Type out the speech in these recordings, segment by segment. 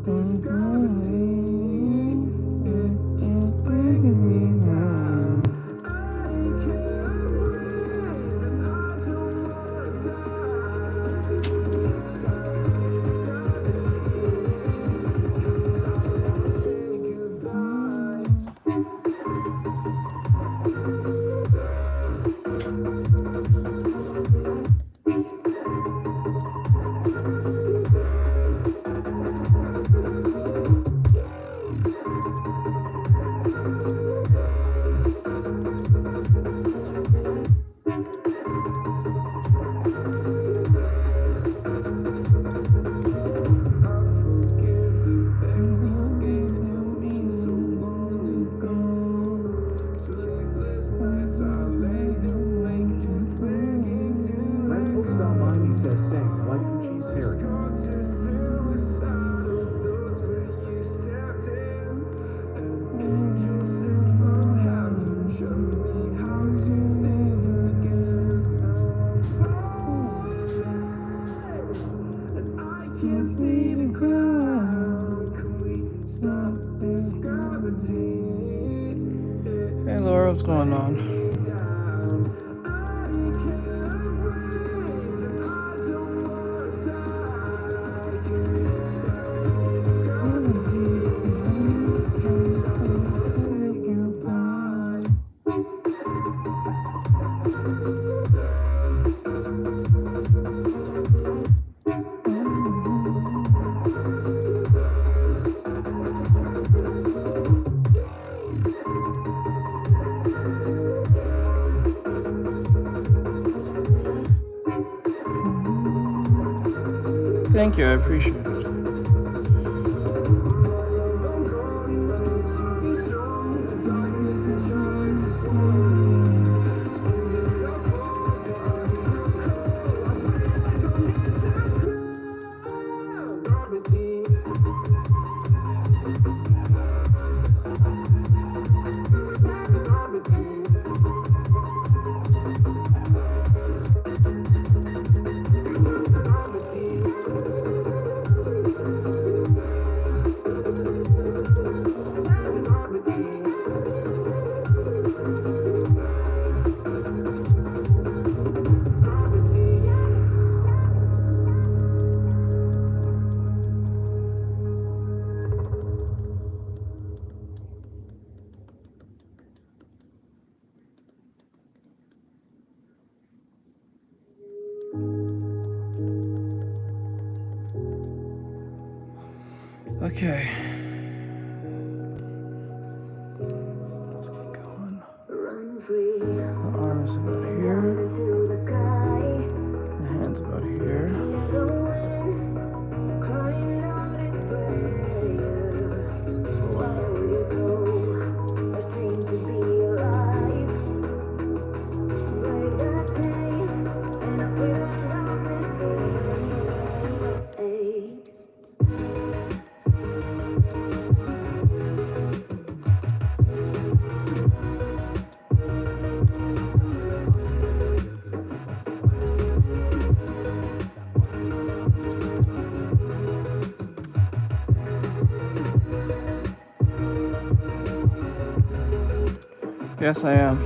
Hey Laura, what's going on? Thank you, I appreciate it. Okay. Let's get going. The arm is about here. The hand's about here. Yes, I am.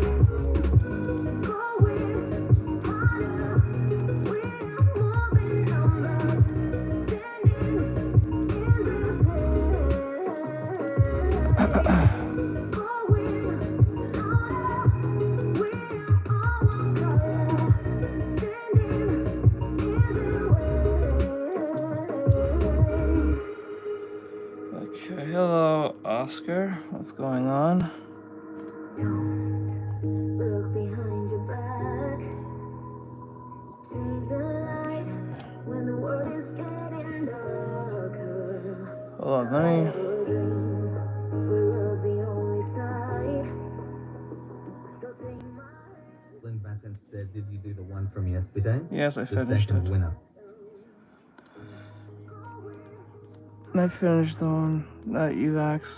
Okay, hello, Oscar. What's going on? Look behind your back. Change the light when the world is getting darker. Hold on, let me. Where love's the only side. So take my hand. Lynn Bassett said, did you do the one from yesterday? Yes, I The finished second it. winner. I finished the one that you asked.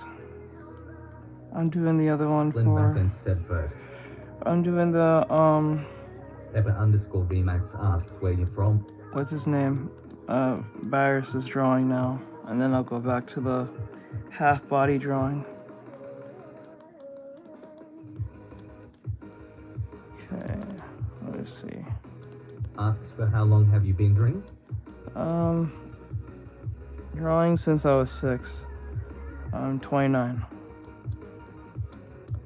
I'm doing the other one Lynn for. Bassett said first. I'm doing the Ever_Remax asks where you're from. what's his name? Barris's drawing now. and then I'll go back to the half body drawing. Okay, let me see. Asks for how long have you been drawing? Drawing since I was 6. I'm 29.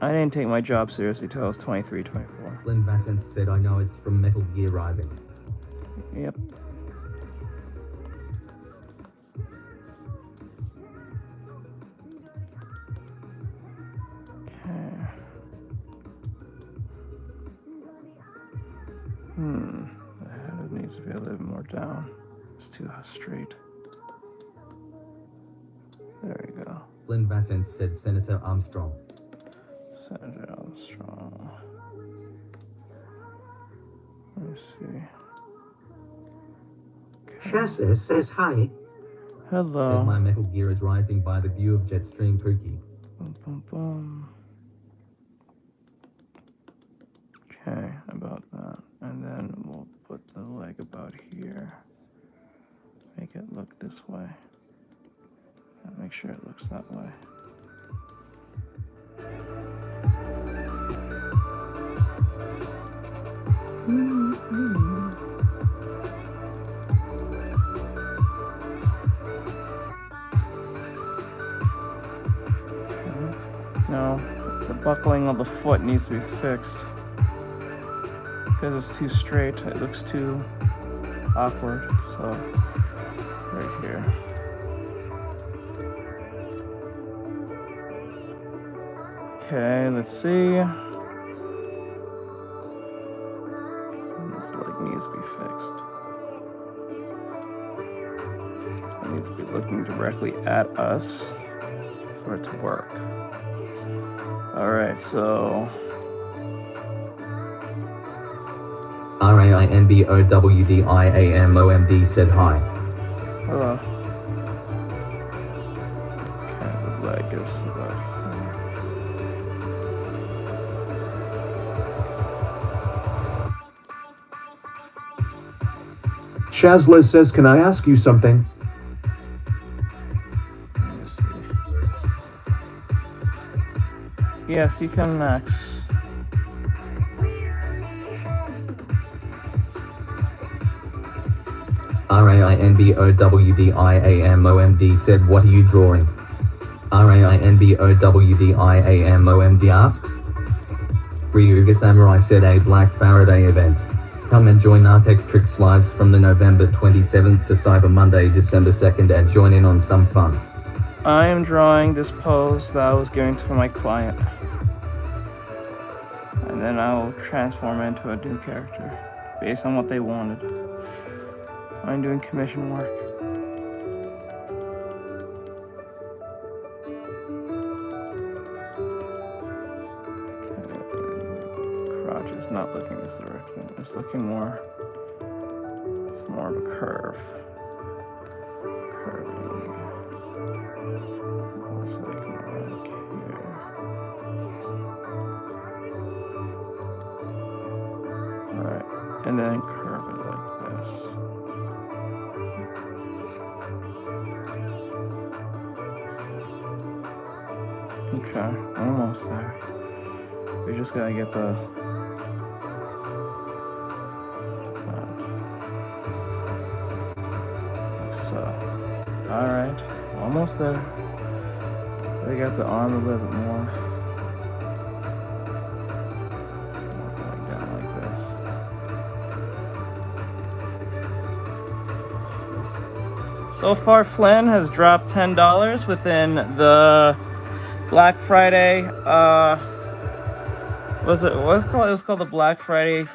I didn't take my job seriously till I was 23, 24. Flynn Vassant said, I know it's from Metal Gear Rising. Yep. Okay. The head needs to be a little more down. It's too straight. There we go. Flynn Vassant said Senator Armstrong. Senator Armstrong. Let me see. Okay. Shazza says hi. Hello. Said my Metal Gear is rising by the view of Jetstream Pookie. Boom, boom, boom. Okay, about that. And then we'll put the leg about here. Make it look this way. Make sure it looks that way. No, the buckling of the foot needs to be fixed because it's too straight. It looks too awkward. So right here. Okay, let's see. This leg needs to be fixed. It needs to be looking directly at us for it to work. Alright, so RAINBOWDIAMOMD said hi. hello. Okay, the leg is about Shazla says, can I ask you something? Let me see. Yes, you can next. RAINBOWDIAMOMD said, what are you drawing? RAINBOWDIAMOMD asks. Ryuga Samurai said, a Black Faraday event. Come and join Artextric lives from the November 27th to Cyber Monday, December 2nd and join in on some fun. I am drawing this pose that I was giving to my client. And then I will transform it into a new character based on what they wanted. I'm doing commission work. Crotch is not looking this direction. It's looking more. It's more of a curve. Curving. Looks like more like here. Alright, and then curve it like this. Okay, almost there. We just gotta get the like so. Alright, almost there. We got the arm a little bit more. Going down like this. So far, Flynn has dropped $10 within the Black Friday, what was it called? It was called the Black Friday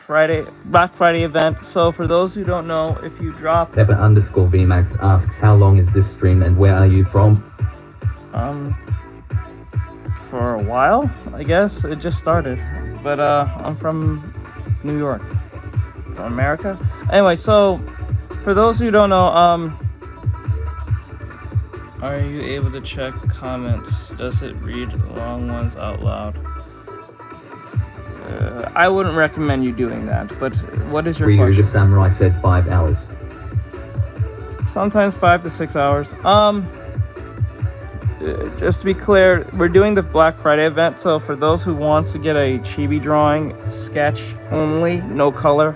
event. So for those who don't know, if you drop Pepper_VMAX asks, how long is this stream and where are you from? for a while, I guess. It just started. But I'm from New York, from America. Anyway, so for those who don't know, are you able to check comments? Does it read long ones out loud? I wouldn't recommend you doing that, but what is your Ryuga question? Samurai said 5 hours. Sometimes 5 to 6 hours. Just to be clear, we're doing the Black Friday event, so for those who wants to get a chibi drawing, sketch only, no color,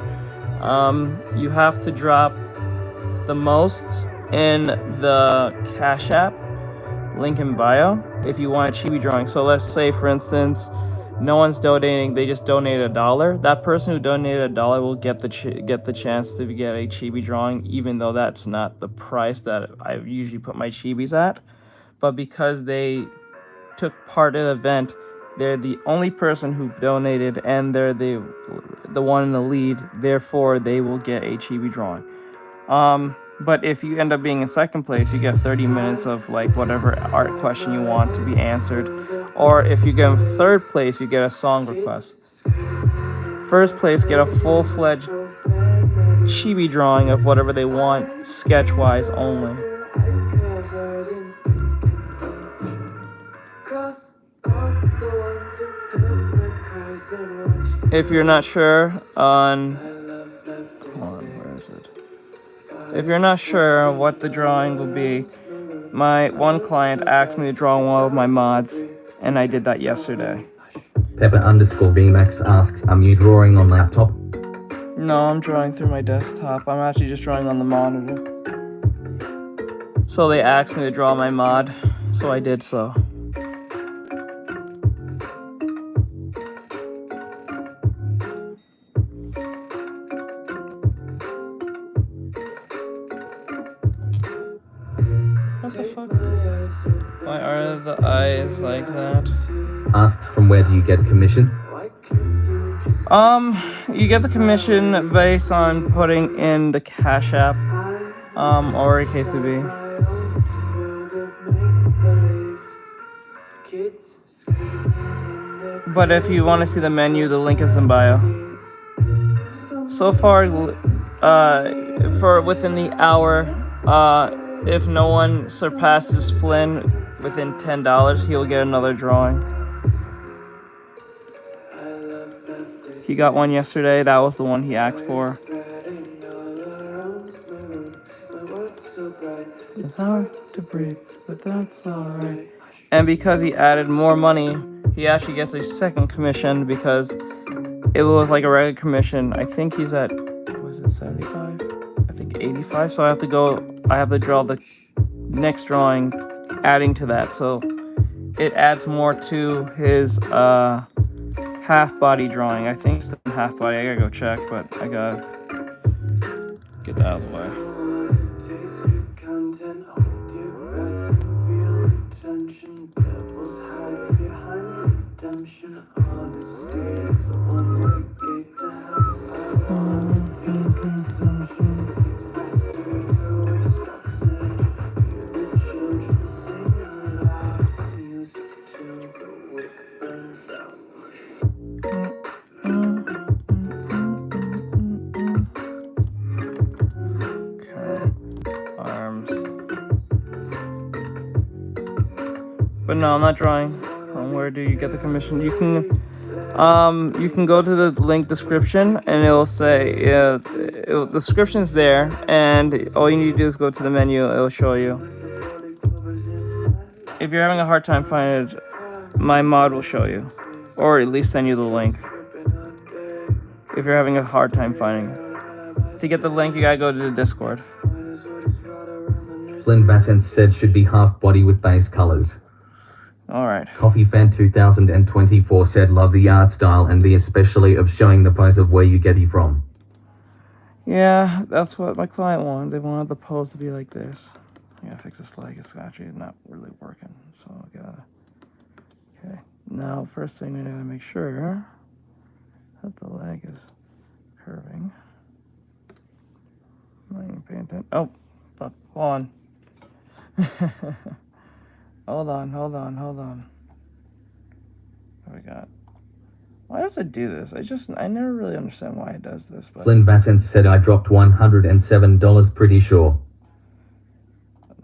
you have to drop the most in the Cash App, link in bio, if you want a chibi drawing. So let's say, for instance, no one's donating, they just donated $1. That person who donated $1 will get the chance to get a chibi drawing, even though that's not the price that I usually put my chibis at. But because they took part in the event, they're the only person who donated, and they're the one in the lead. Therefore, they will get a chibi drawing. But if you end up being in second place, you get 30 minutes of like whatever art question you want to be answered. Or if you get third place, you get a song request. First place get a full-fledged chibi drawing of whatever they want, sketch-wise only. If you're not sure on... Hold on, where is it? If you're not sure what the drawing will be, my one client asked me to draw one of my mods, and I did that yesterday. Pepper_VMAX asks, are you drawing on laptop? No, I'm drawing through my desktop. I'm actually just drawing on the monitor. So they asked me to draw my mod, so I did so. What the fuck? Why are the eyes like that? Asks, from where do you get commission? You get the commission based on putting in the Cash App, or a KCB. But if you want to see the menu, the link is in bio. So far, for within the hour, if no one surpasses Flynn within $10, he'll get another drawing. He got one yesterday. That was the one he asked for. It's hard to breathe, but that's alright. And because he added more money, he actually gets a second commission because it was like a regular commission. I think he's at, was it 75? I think 85. So I have to draw the next drawing, adding to that. So it adds more to his half body drawing. I think it's still half body. I gotta go check, but I gotta get that out of the way. But no, I'm not drawing. Where do you get the commission? You can go to the link description, and it'll say the description's there, and all you need to do is go to the menu. It'll show you. If you're having a hard time finding it, my mod will show you, or at least send you the link. If you're having a hard time finding it, to get the link, you gotta go to the Discord. Flynn Bassent said should be half body with base colors. Alright. Coffee Fan 2024 said love the art style and the especially of showing the pose of where you get it from. Yeah, that's what my client wanted. They wanted the pose to be like this. I gotta fix this leg. It's actually not really working. So I gotta... Okay. Now, first thing I gotta make sure that the leg is curving. I'm not even paying attention. Oh, fuck. Hold on. Hold on. What do we got? Why does it do this? I never really understand why it does this. But Flynn Bassent said I dropped $107, pretty sure.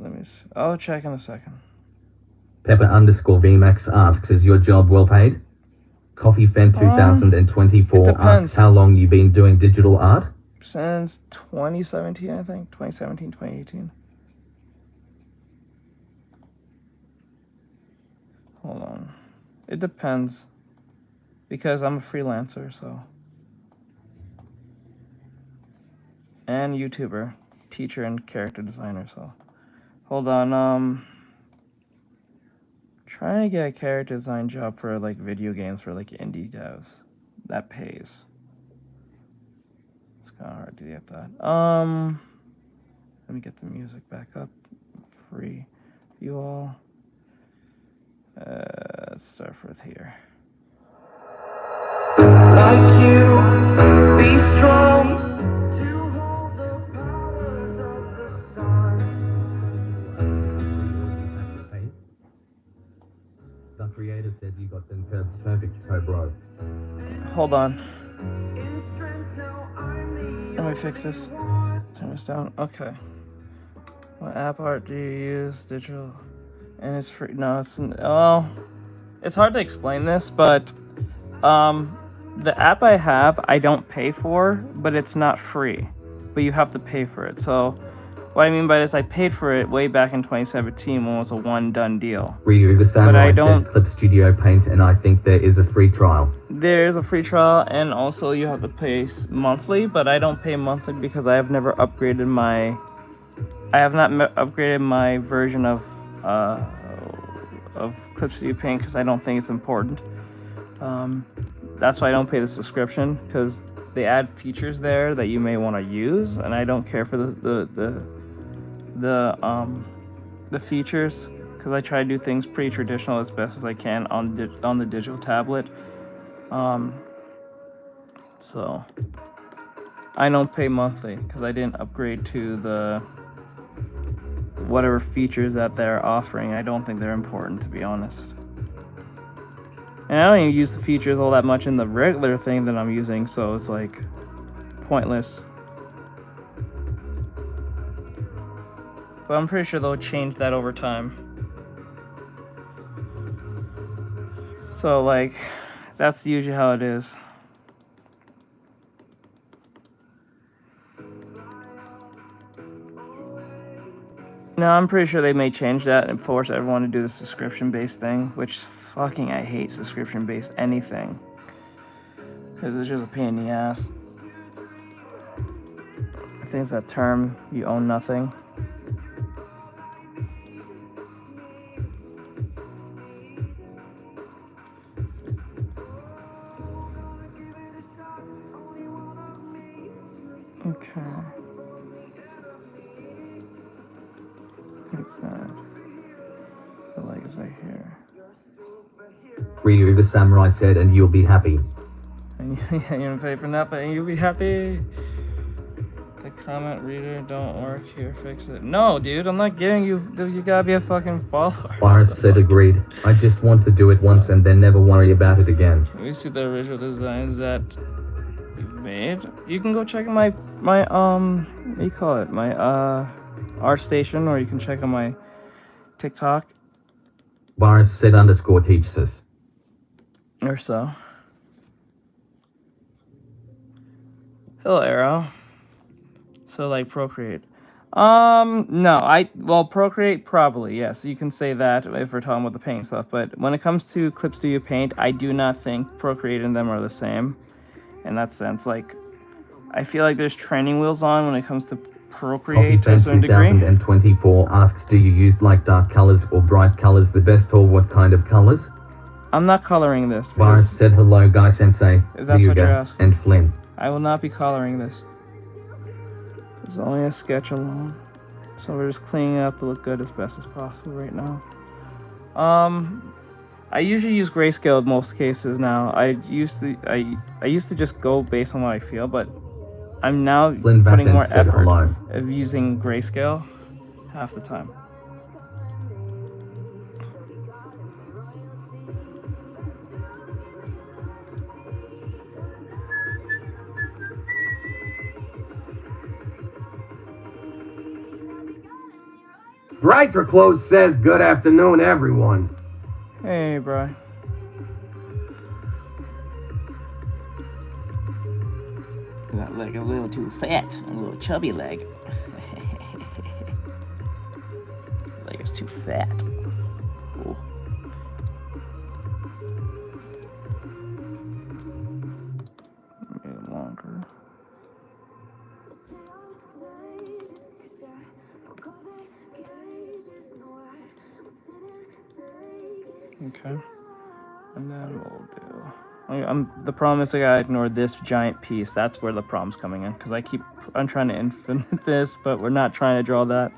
let me see. I'll check in a second. Pepper_VMAX asks, is your job well paid? Coffee Fan 2024 asks how long you been doing digital art? Since 2017, I think. 2017, 2018. It depends. Because I'm a freelancer, so. And YouTuber, teacher, and character designer, so. Hold on, trying to get a character design job for like video games for like indie devs. That pays. It's kind of hard to get that. Let me get the music back up. Free. You all. Let's start with here. Like you, be strong to hold the powers of the sun. The creator said you got them curves perfect, so bro. Hold on. In strength now I'm the Let me fix this. Turn this down. Okay. What app art do you use? Digital. And it's free. No, it's. Oh. It's hard to explain this, but. The app I have, I don't pay for, but it's not free. But you have to pay for it. So, what I mean by this, I paid for it way back in 2017 when it was a one-done deal. Ryuga Samurai don't- said Clip Studio Paint, and I think there is a free trial. There is a free trial, and also you have to pay monthly, but I don't pay monthly because I have never upgraded my... I have not upgraded my version of Clip Studio Paint because I don't think it's important. That's why I don't pay the subscription, because they add features there that you may want to use, and I don't care for the features, because I try to do things pretty traditional as best as I can on the digital tablet. So I don't pay monthly because I didn't upgrade to the whatever features that they're offering. I don't think they're important, to be honest. And I don't even use the features all that much in the regular thing that I'm using, so it's like pointless. But I'm pretty sure they'll change that over time. So like, that's usually how it is. Now I'm pretty sure they may change that and force everyone to do the subscription-based thing, which fucking I hate subscription-based anything. Because it's just a pain in the ass. I think it's that term, you own nothing. Okay. Like that. The leg is right here. Ryuga Samurai said, and you'll be happy. And you're gonna pay for that, but you'll be happy. The comment reader don't work here, fix it. No, dude, I'm not giving you. You gotta be a fucking follower. Virus said agreed. I just want to do it once and then never worry about it again. Can we see the original designs that you've made? You can go check my what do you call it? My art station, or you can check on my TikTok Virus said underscore teaches us. or so. Hello, Arrow. So like Procreate. No, well, Procreate probably, yes. You can say that if we're talking about the paint stuff, but when it comes to Clip Studio Paint, I do not think Procreate and them are the same in that sense. Like, I feel like there's training wheels on when it comes to Procreate to a certain degree. 2024 asks, do you use like dark colors or bright colors the best, or what kind of colors? I'm not coloring this. Virus said hello, Guy Sensei, If that's what you're Ryuga, asking. and Flynn. I will not be coloring this. It's only a sketch alone. So we're just cleaning it up to look good as best as possible right now. I usually use grayscale in most cases now. I used to just go based on what I feel, but I'm now Flynn putting Vassen more said effort hello. of using grayscale half the time. Brighter Clothes says good afternoon, everyone. Hey, bro. That leg a little too fat, a little chubby leg. Leg is too fat. Cool. Okay. And then we'll do... the problem is I gotta ignore this giant piece. That's where the problem's coming in. Because I'm trying to infinite this, but we're not trying to draw that.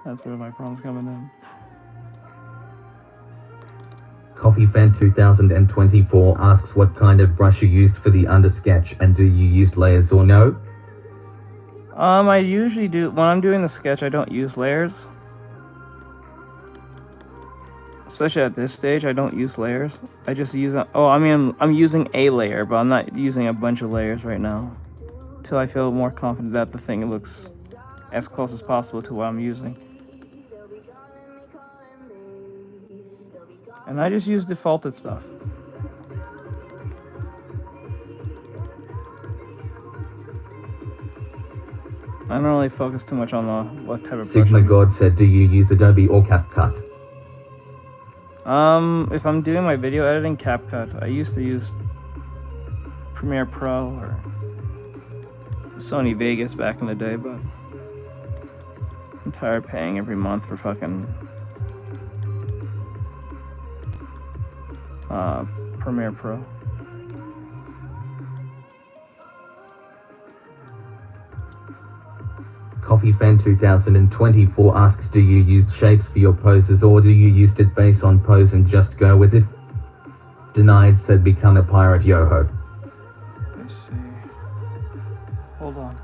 That's where my problem's coming in. Coffee Fan 2024 asks what kind of brush you used for the undersketch and do you use layers or no? I usually do, when I'm doing the sketch, I don't use layers. Especially at this stage, I don't use layers. I just use, I'm using a layer, but I'm not using a bunch of layers right now. Till I feel more confident that the thing looks as close as possible to what I'm using. And I just use defaulted stuff. I don't really focus too much on what type of Sigma brush. God said, do you use Adobe or CapCut? If I'm doing my video editing, CapCut. I used to use Premiere Pro or Sony Vegas back in the day, but I'm tired of paying every month for fucking Premiere Pro. Coffee Fan 2024 asks, do you use shapes for your poses or do you use it based on pose and just go with it? Denied said, become a pirate, yoho. Let's see. Hold on.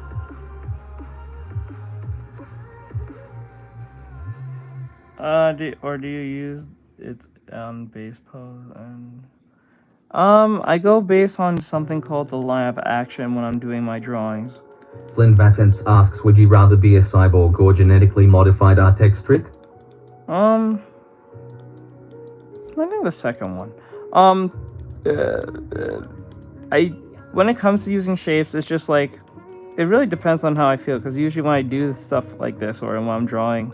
Do you use it on base pose and I go based on something called the line of action when I'm doing my drawings. Flynn Vassence asks, would you rather be a cyborg or genetically modified Artextric? I think the second one. When it comes to using shapes, it's just like, it really depends on how I feel, because usually when I do stuff like this or when I'm drawing,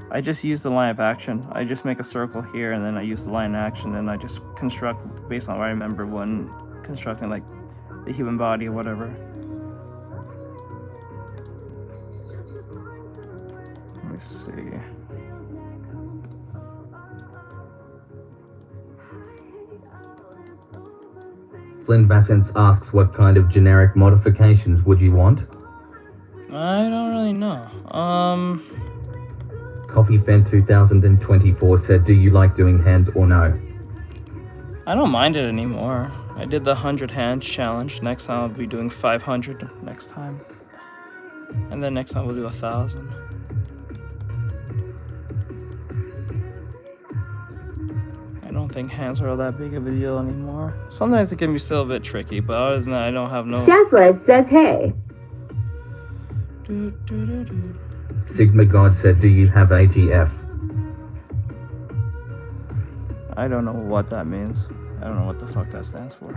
I just use the line of action. I just make a circle here and then I use the line of action and I just construct based on what I remember when constructing like the human body or whatever. Let me see. Flynn Vassence asks, what kind of generic modifications would you want? I don't really know. Coffee Fan 2024 said, do you like doing hands or no? I don't mind it anymore. I did the 100 hands challenge. Next time I'll be doing 500 next time. And then next time we'll do 1,000. I don't think hands are all that big of a deal anymore. Sometimes it can be still a bit tricky, but other than that, I don't have no... Shazla says hey. Sigma God said, do you have AGF? I don't know what that means. I don't know what the fuck that stands for.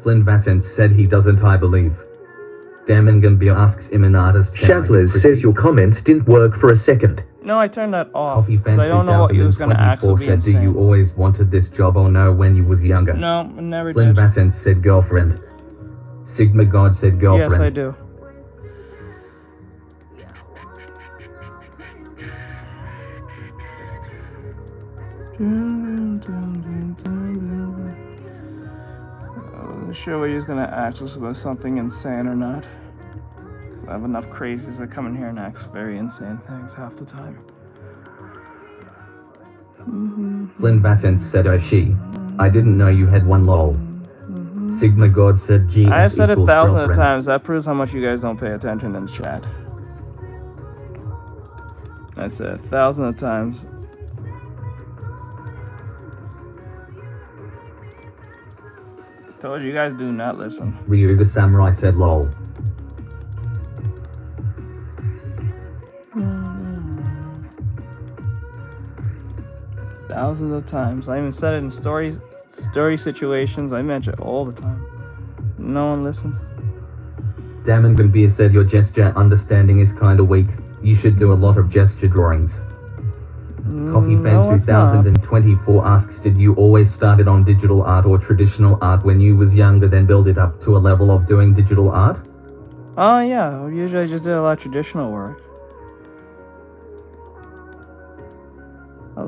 Flynn Vassence said he doesn't, I believe. Damengambia asks, Imanata's Shazla says your comments didn't work for a second. No, I turned that off. Coffee Fan I don't know what you was gonna actually 2024 be said, insane. do you always wanted this job or no when you was younger? No, I never Flynn did. Vassence said girlfriend. Sigma God said girlfriend. Yes, I do. I'm sure what he's gonna ask us about something insane or not. I have enough crazies that come in here and ask very insane things half the time. Flynn Vassence said, oh she. I didn't know you had one, lol. Sigma God said G. I have said it thousands of times. That proves how much you guys don't pay attention in the chat. I said it thousands of times. Told you guys do not listen. Ryuga Samurai said lol. Thousands of times. I even said it in story situations. I mention it all the time. No one listens. Damengambia said your gesture understanding is kinda weak. You should do a lot of gesture drawings. Coffee Fan No, it's not. 2024 asks, did you always start it on digital art or traditional art when you was younger, then build it up to a level of doing digital art? Oh yeah, usually I just did a lot of traditional work.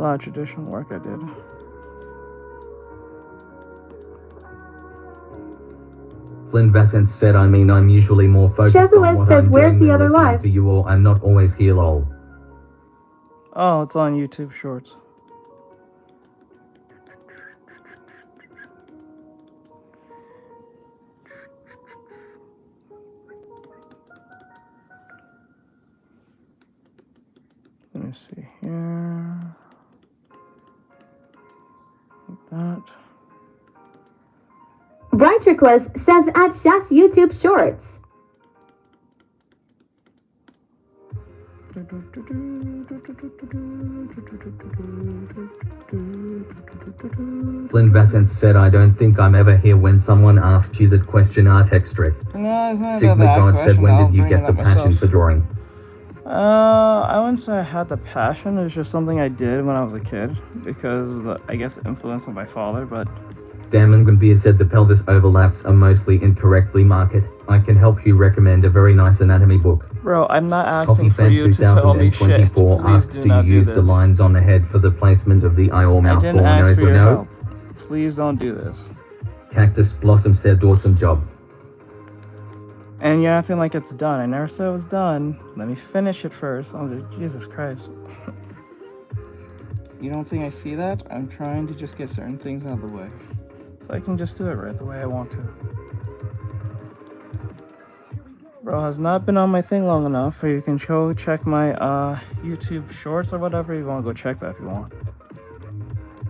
lot of traditional work I did. Flynn Vassant said, I mean, I'm usually more focused on Shazalez what says, I'm where's doing the than other listening live? to you all. I'm not always here, lol. Oh, it's on YouTube Shorts. Let me see here. Like that. Brightrickless says at Shash YouTube Shorts. Flynn Vassant said, I don't think I'm ever here when someone asks you that question, Artextric. No, it's not about Sigma the God actual said, question. when I'll did you bring get it the up passion myself. for drawing? I wouldn't say I had the passion. It was just something I did when I was a kid because of the, I guess, influence of my father. But Damon Gambia said the pelvis overlaps are mostly incorrectly marked. I can help you recommend a very nice anatomy book. bro, I'm not Copy asking for Fan you to tell me shit. 2024 Please asks, do do not you do use this. the lines on the head for the placement of the eye or I mouth didn't or ask nose for or your no? help. Please don't do this. Cactus Blossom said, awesome job. And you're acting like it's done. I never said it was done. Let me finish it first. Oh, Jesus Christ. You don't think I see that? I'm trying to just get certain things out of the way. So I can just do it right the way I want to. Bro, has not been on my thing long enough, or you can go check my YouTube Shorts or whatever. You want to go check that if you want.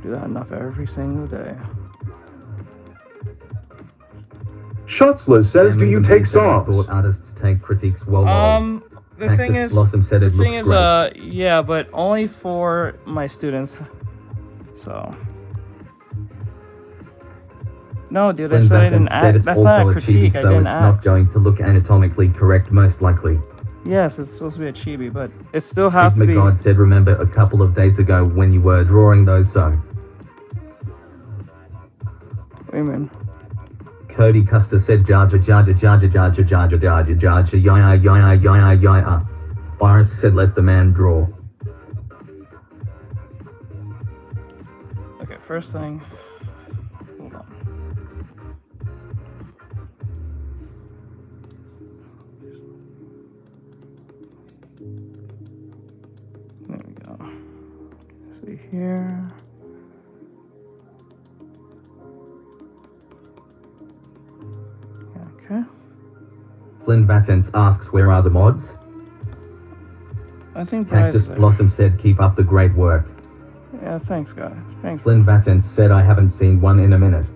Do that enough every single day. Shotsless says, do you Damon take Gambia said, I songs? thought artists take critiques well. The Cactus thing is, Blossom said it looks great. yeah, but only for my students. So. No, dude, I Flynn said I Vassant didn't said act. it's That's not a also a critique. chibi, I so didn't it's not act. going to look anatomically correct, most likely. Yes, it's supposed to be a chibi, but it still has Sigma to be. God said, remember a couple of days ago when you were drawing those, so. Wait a minute. Cody Custer said, Jaja, Jaja, Jaja, Jaja, Jaja, Jaja, Jaja, Yaya, Yaya, Yaya, Yaya. Virus said, let the man draw. Okay, first thing. Hold on. There we go. See here. Okay. Flynn Vassance asks, where are the mods? I think Bryce Cactus is there. Blossom said, keep up the great work. Yeah, thanks, guys. Thanks. Flynn Vassance said, I haven't seen one in a minute.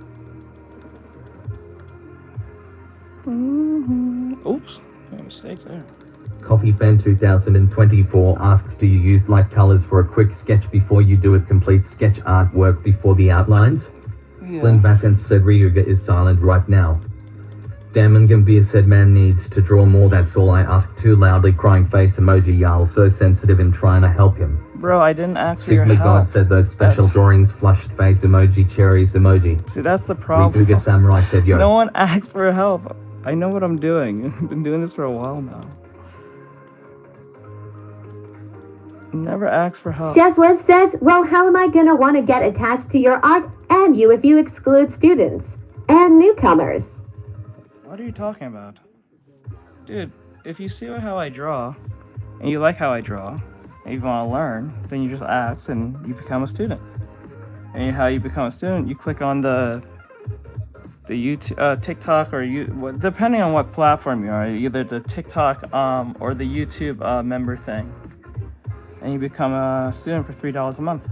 Oops. Made a mistake there. Coffee Fan 2024 asks, do you use light colors for a quick sketch before you do a complete sketch artwork before the outlines? Yeah. Flynn Vassant said, Ryuga is silent right now. Damon Gambia said, man needs to draw more, that's all I ask. Too loudly crying face emoji, y'all so sensitive in trying to help him. Bro, I didn't ask for your Sigma God help. said, those special That's- drawings, flushed face emoji, cherries emoji. See, that's the problem. Ryuga Samurai said, yo. No one asked for help. I know what I'm doing. I've been doing this for a while now. Never asked for help. Shazliz says, well, how am I gonna want to get attached to your art and you if you exclude students and newcomers? What are you talking about? Dude, if you see how I draw, and you like how I draw, and you want to learn, then you just ask and you become a student. And how you become a student, you click on the YouTube, TikTok, or depending on what platform you are, either the TikTok or the YouTube member thing. And you become a student for $3 a month.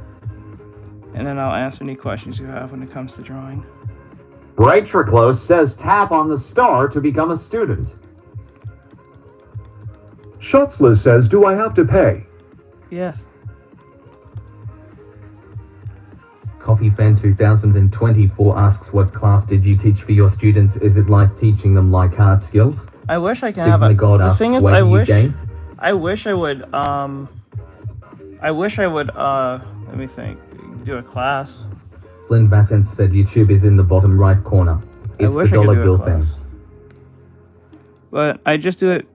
And then I'll answer any questions you have when it comes to drawing. Brightriclose says tap on the star to become a student. Shotsless says, do I have to pay? Yes. Coffee Fan 2024 asks, what class did you teach for your students? Is it like teaching them like hard skills? I wish I can Sigma have a. God The asks, thing is, where I do you wish. game? I wish I would. Let me think. Do a class. Flynn Vassant said, YouTube is in the bottom right corner. I It's the wish I could dollar do a bill thing. class. But I just do it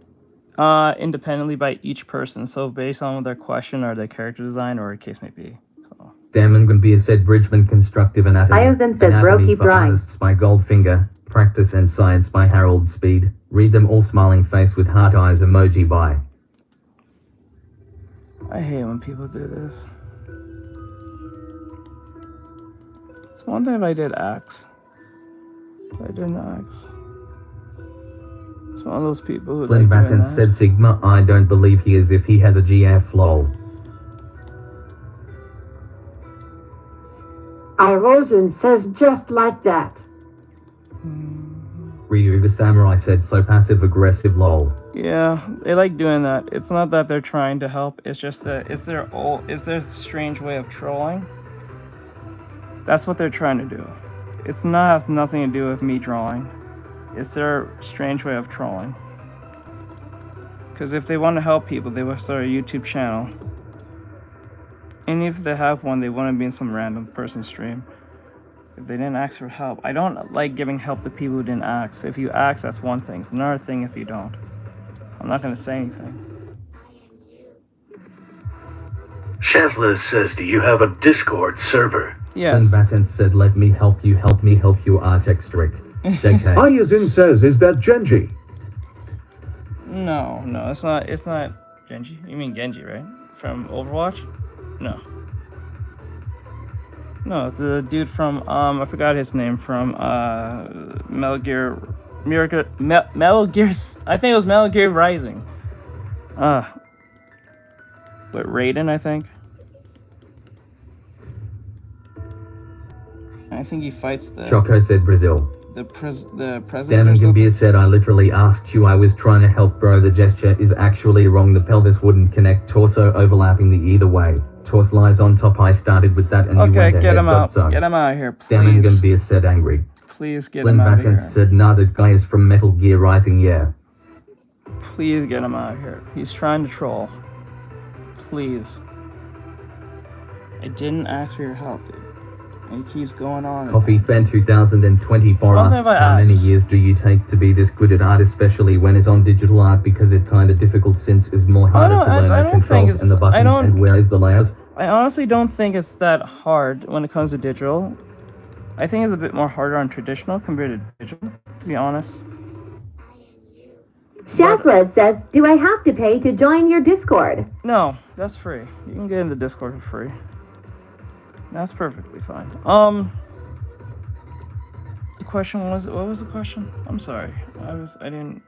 independently by each person. So based on their question or their character design or a case may be. So Damon Gambir said Bridgman Constructive Anatomy. Iozen says, bro, Anatomy keep for drawing. Artists by Goldfinger. Practice and Science by Harold Speed. Read them all smiling face with heart eyes emoji by. I hate when people do this. It's one thing if I did axe. But I didn't axe. It's one of those people who Flynn like doing Bassett that. said Sigma, I don't believe he is if he has a GF lol. Irosen says just like that. Ryuga Samurai said so passive aggressive lol. Yeah, they like doing that. It's not that they're trying to help. It's just that it's their strange way of trolling. That's what they're trying to do. It's not has nothing to do with me drawing. It's their strange way of trolling. Because if they want to help people, they will start a YouTube channel. And if they have one, they wouldn't be in some random person's stream. If they didn't ask for help. I don't like giving help to people who didn't ask. If you ask, that's one thing. It's another thing if you don't. I'm not going to say anything. Shazla says, do you have a Discord server? Yes. Flynn Bassett said let me help you Artextric. JK. Iozen says, is that Genji? No, it's not Genji. You mean Genji, right? From Overwatch? No, it's the dude from I forgot his name, from Metal Gear I think it was Metal Gear Rising. But Raiden, I think. I think he fights the Choco said Brazil. the president Damon or something. Gambir said I literally asked you, I was trying to help bro, the gesture is actually wrong, the pelvis wouldn't connect, torso overlapping the either way. Torso lies on top, I started with that and you Okay, went ahead. get him out. So. Get him out of here, Damon please. Gambir said angry. Please get Flynn him out of Bassett here. said nah, that guy is from Metal Gear Rising, yeah. Please get him out of here. He's trying to troll. Please. I didn't ask for your help, dude. And he keeps going on. Coffee Fan 2024 It's one thing asks if I how many ask. years do you take to be this good at art, especially when it's on digital art, because it's kind of difficult since it's more harder no, to learn I the don't think controls and the it's- I buttons don't- and where is the layers. I honestly don't think it's that hard when it comes to digital. I think it's a bit more harder on traditional compared to digital, to be honest. Shazled says, do I have to pay to join your Discord? No, that's free. You can get in the Discord for free. That's perfectly fine. The question was, what was the question? I'm sorry. I didn't.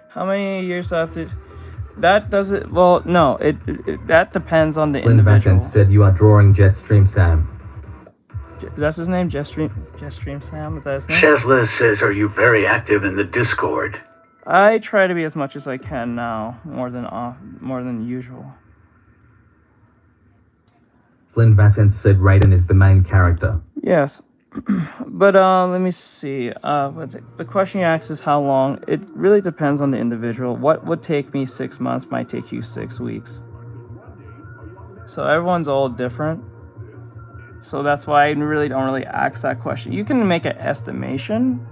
How many years I have to? That doesn't. Well, no. That depends on the Flynn individual. Bassett said you are drawing Jetstream Sam. That's his name, Jetstream Sam. Is that his name? Shazla says, are you very active in the Discord? I try to be as much as I can now, more than usual. Flynn Bassett said Raiden is the main character. Yes, but let me see. The question you asked is how long. It really depends on the individual. What would take me 6 months might take you 6 weeks. So everyone's all different. So that's why I really don't ask that question. You can make an estimation,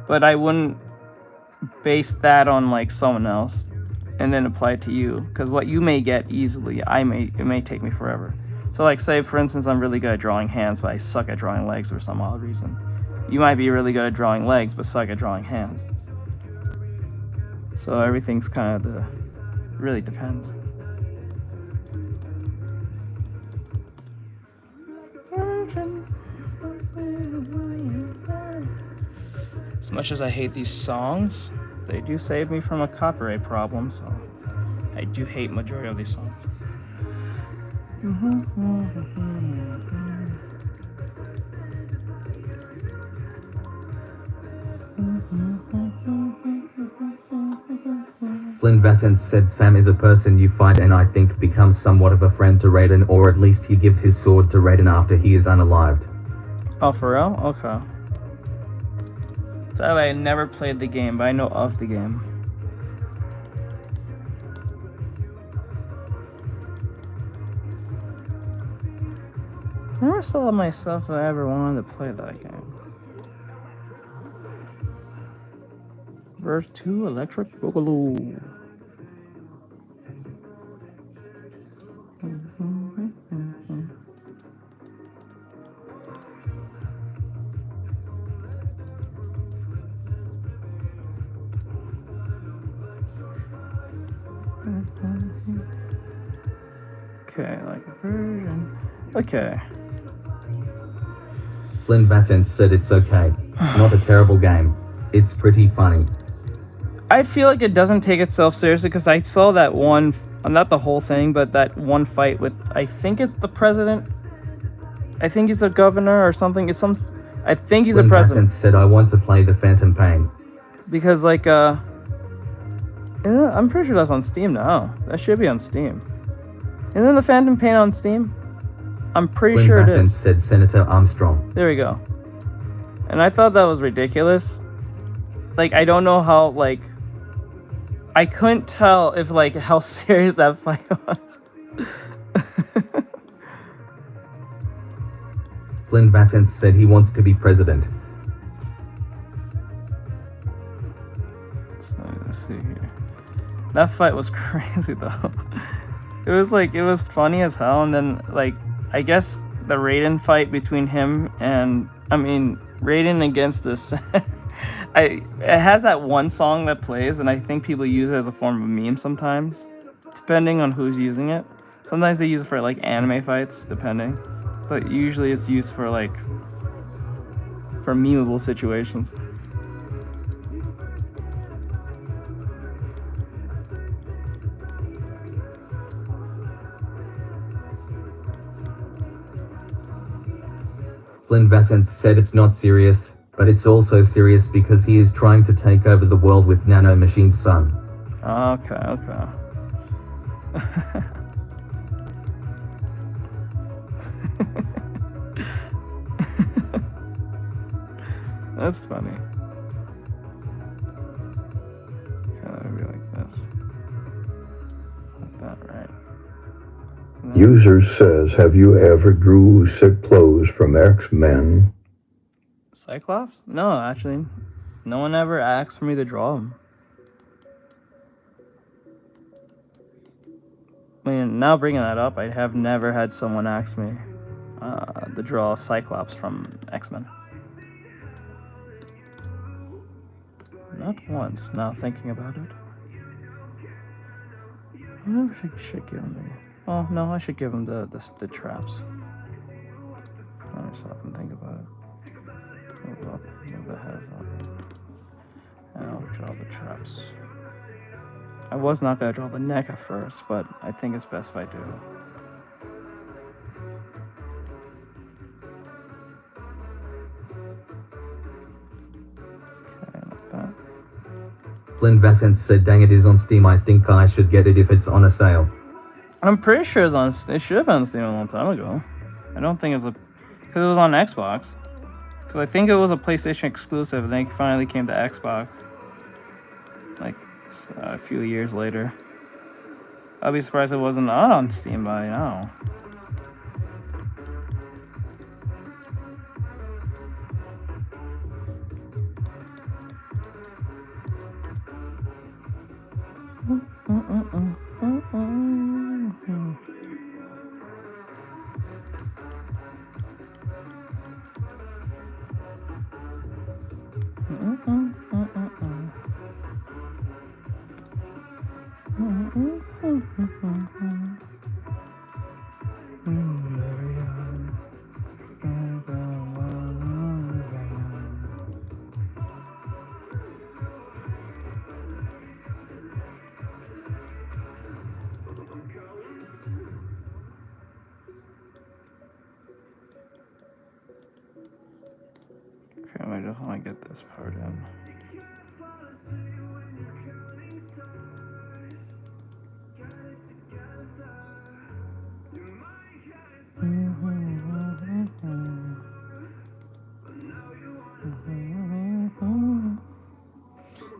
but I wouldn't base that on like someone else and then apply it to you, because what you may get easily, it may take me forever. So like say for instance I'm really good at drawing hands but I suck at drawing legs for some odd reason. You might be really good at drawing legs but suck at drawing hands. So everything's kind of really depends. As much as I hate these songs, they do save me from a copyright problem, so I do hate majority of these songs. Flynn Bassett said Sam is a person you fight and I think becomes somewhat of a friend to Raiden, or at least he gives his sword to Raiden after he is unalived. Oh, for real? Okay. So I never played the game, but I know of the game. I never saw myself that I ever wanted to play that game. Verse 2 Electric Boogaloo. Okay, like version. Okay. Flynn Vassence said it's okay. Not a terrible game. It's pretty funny. I feel like it doesn't take itself seriously because I saw that one, not the whole thing, but that one fight with, I think it's the president. I think he's a governor or something. I think he's Flynn a president. Vassence said I want to play the Phantom Pain. Because like, yeah, I'm pretty sure that's on Steam now. That should be on Steam. Isn't the Phantom Pain on Steam? I'm pretty Flynn sure it Vassence is. said Senator Armstrong. There we go. And I thought that was ridiculous. Like, I don't know how, like, I couldn't tell if, like, how serious that fight was. Flynn Vassence said he wants to be president. So, let's see here. That fight was crazy, though. It was, like, it was funny as hell, and then, like, I guess the Raiden fight between him and, Raiden against this... it has that one song that plays, and I think people use it as a form of meme sometimes, depending on who's using it. Sometimes they use it for, like, anime fights, depending. But usually it's used for, like, for memeable situations. Flynn Vassence said it's not serious, but it's also serious because he is trying to take over the world with Nano Machine's son. Okay, okay. That's funny. Kind of be like this. Like that, right? And then- User says, have you ever drew sick clothes from X-Men? Cyclops? No, actually. No one ever asked for me to draw them. Now bringing that up, I have never had someone ask me to draw Cyclops from X-Men. Not once, now thinking about it. I never should give him the... Oh, no, I should give him the traps. Let me stop and think about it. Move the heads up. And I'll draw the traps. I was not going to draw the neck at first, but I think it's best if I do. Okay, like that. Flynn Vassence said, dang, it is on Steam. I think I should get it if it's on a sale. I'm pretty sure it's on. It should have been on Steam a long time ago. I don't think it's because it was on Xbox. Because I think it was a PlayStation exclusive, and then it finally came to Xbox. Like a few years later. I'd be surprised it wasn't on Steam by now. Okay, I just want to get this part in.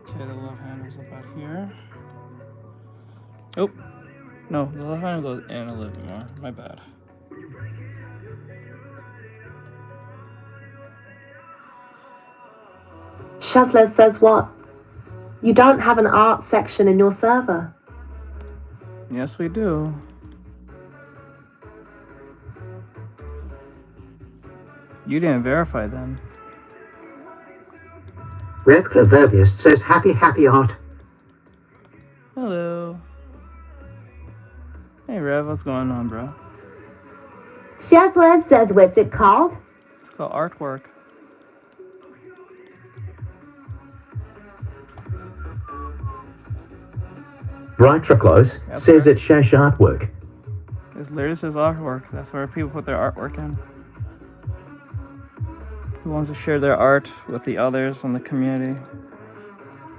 Okay, the left hand is about here. Oh, no, the left hand goes in a little bit more. My bad. Shazla says what? You don't have an art section in your server? Yes, we do. You didn't verify them. Red Claverbius says happy art. Hello. Rev, what's going on, bro? Shazla says, what's it called? It's called artwork. Brightriclose Yep, says sir. it's Shash Artwork. It literally says artwork. That's where people put their artwork in. Who wants to share their art with the others in the community?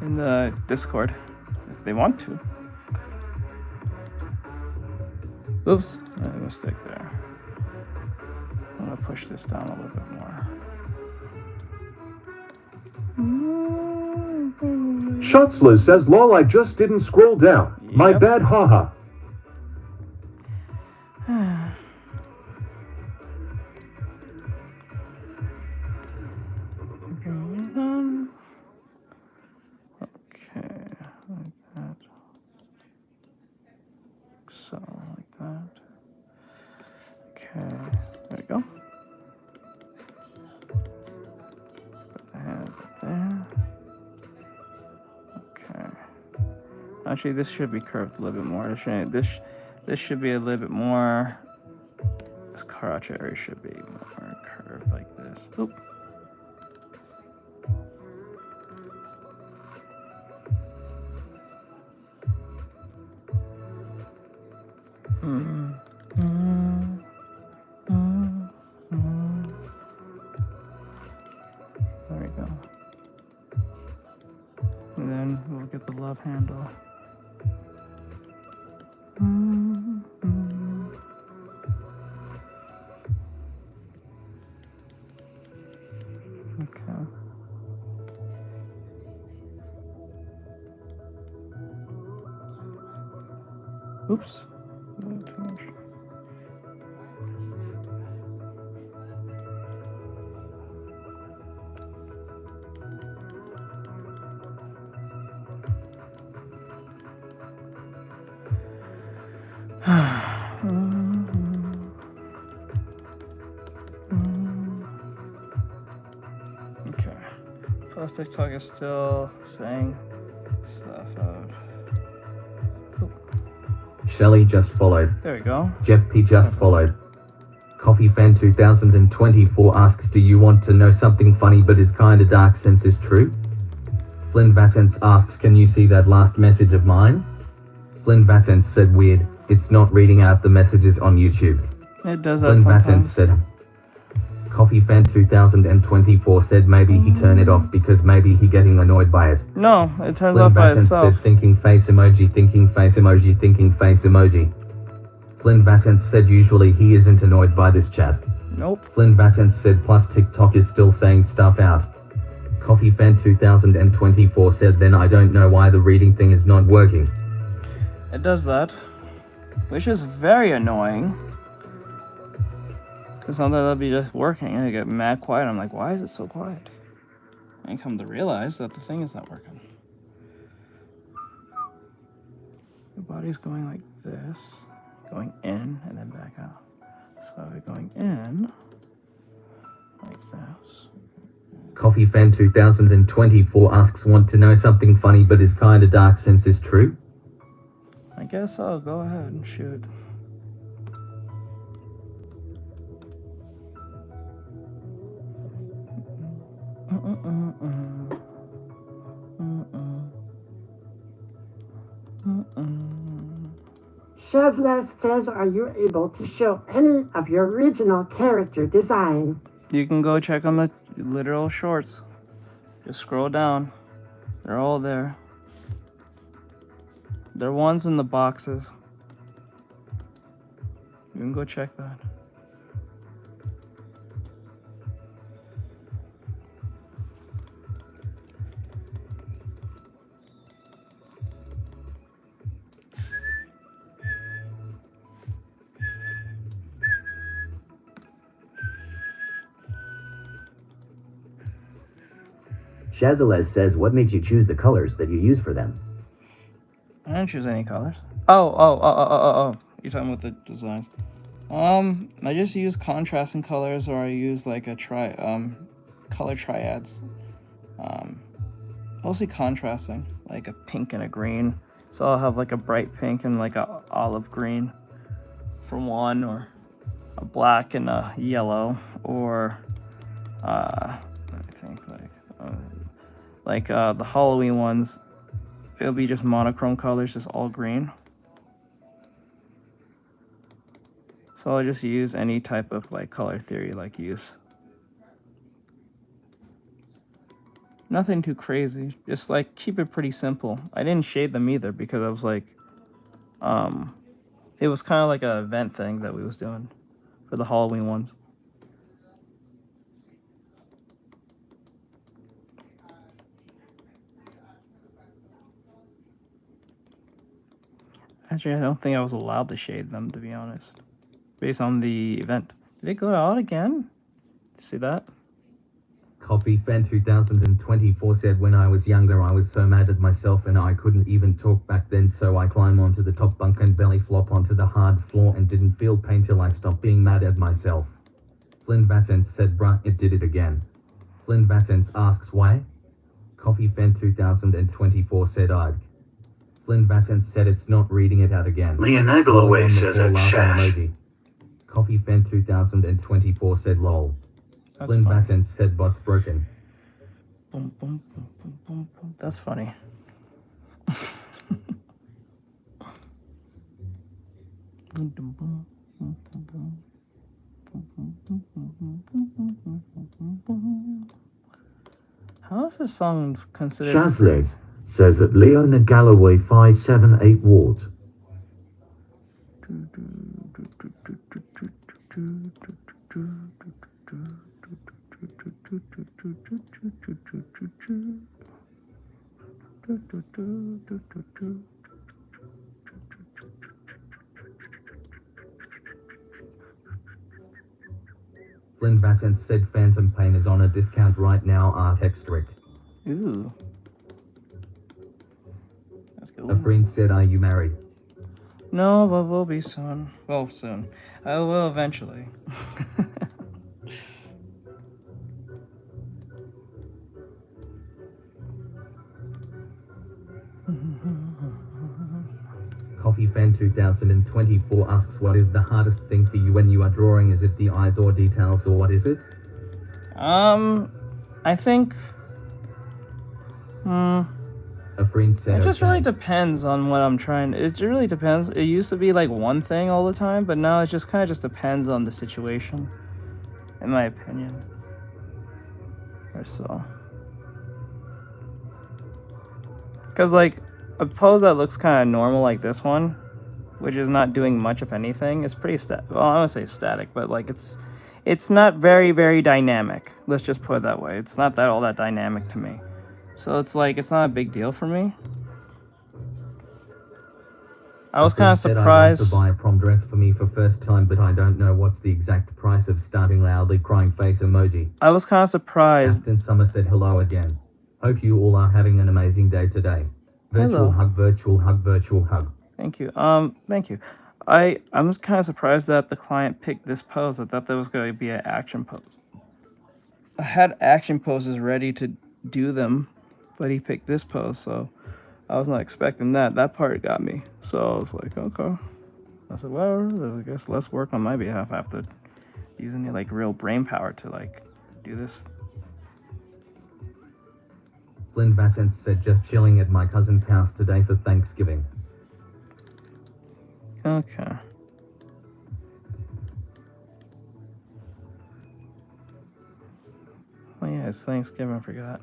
In the Discord. If they want to. Oops. I made a mistake there. I'm gonna push this down a little bit more. Shotzler says, lol, I just didn't scroll down. My Yep. bad, haha. Okay, like that. So, like that. Okay, there we go. Put the hand up there. Okay. Actually, this should be curved a little bit more. This should be a little bit more. This crotch area should be more curved like this. Oop. There we go. And then we'll get the love handle. Okay. Oops. A little too much. Okay. Plus TikTok is still saying stuff out. Shelly just followed. There we go. Jeff P just followed. Coffee Fan 2024 asks, do you want to know something funny but is kinda dark since is true? Flynn Vassence asks, can you see that last message of mine? Flynn Vassence said, weird, it's not reading out the messages on YouTube. It does that Flynn Vassence sometimes. said, Coffee Fan 2024 said maybe he turn it off because maybe he getting annoyed by it. No, it turns Flynn off by Vassence itself. said thinking face emoji, thinking face emoji, thinking face emoji. Flynn Vassence said usually he isn't annoyed by this chat. Nope. Flynn Vassence said plus TikTok is still saying stuff out. Coffee Fan 2024 said then I don't know why the reading thing is not working. It does that. Which is very annoying. Because sometimes it'll be just working and I get mad quiet. I'm like, why is it so quiet? And I come to realize that the thing is not working. The body's going like this, going in and then back out. So we're going in like this. Coffee Fan 2024 asks, want to know something funny but is kinda dark since is true? I guess I'll go ahead and shoot. Shazla says, are you able to show any of your original character design? You can go check on the literal shorts. Just scroll down. They're all there. They're ones in the boxes. You can go check that. Shazalez says, what makes you choose the colors that you use for them? I didn't choose any colors. Oh. You're talking about the designs. I just use contrasting colors, or I use like a color triads. Mostly contrasting, like a pink and a green. So I'll have like a bright pink and like a olive green. for one, or a black and a yellow, or I think like the Halloween ones, it'll be just monochrome colors, just all green. So I'll just use any type of like color theory like use. Nothing too crazy, just like keep it pretty simple. I didn't shade them either because I was like, it was kind of like an event thing that we was doing for the Halloween ones. Actually, I don't think I was allowed to shade them, to be honest, based on the event. Did it go out again? See that? Coffee Fan 2024 said, when I was younger I was so mad at myself and I couldn't even talk back then, so I climbed onto the top bunk and belly flop onto the hard floor and didn't feel pain till I stopped being mad at myself. Flynn Vassence said, bruh, it did it again. Flynn Vassence asks why? Coffee Fan 2024 said I'd. Flynn Vassence said it's not reading it out again. Leonagolaway says a shash. Emoji. Coffee Fan 2024 said lol. That's Flynn funny. Vassence said bot's broken. Boom, boom, boom, boom, boom, boom. That's funny. How is this song considered? Shazles says at Leona Galloway 578 Ward. Flynn Vassence said Phantom Pain is on a discount right now, Artextric. Ooh. Let's go. A friend said, are you married? No, but we'll be soon. Well, soon. I will eventually. Coffee Fan 2024 asks, what is the hardest thing for you when you are drawing? Is it the eyes or details, or what is it? I think A friend said, it just okay. really depends on what I'm trying. It really depends. It used to be like one thing all the time, but now it just kind of just depends on the situation, in my opinion. Or so. Because like a pose that looks kind of normal like this one, which is not doing much of anything, is pretty well, I don't say static, but like it's not very, very dynamic. Let's just put it that way. It's not that all that dynamic to me. So it's like, it's not a big deal for me. I was kind of surprised. I'd like to buy a prom dress for me for first time, but I don't know what's the exact price of starting loudly crying face emoji. I was kind of surprised. Aston Summer said hello again. Hope you all are having an amazing day today. Virtual Hello. hug, virtual hug, virtual hug. Thank you. Thank you. I'm kind of surprised that the client picked this pose. I thought there was going to be an action pose. I had action poses ready to do them, but he picked this pose, so I was not expecting that. That part got me. So I was like, okay. I said, well, I guess less work on my behalf. I have to use any like real brain power to like do this. Flynn Vassence said, just chilling at my cousin's house today for Thanksgiving. Okay. Oh yeah, it's Thanksgiving, I forgot.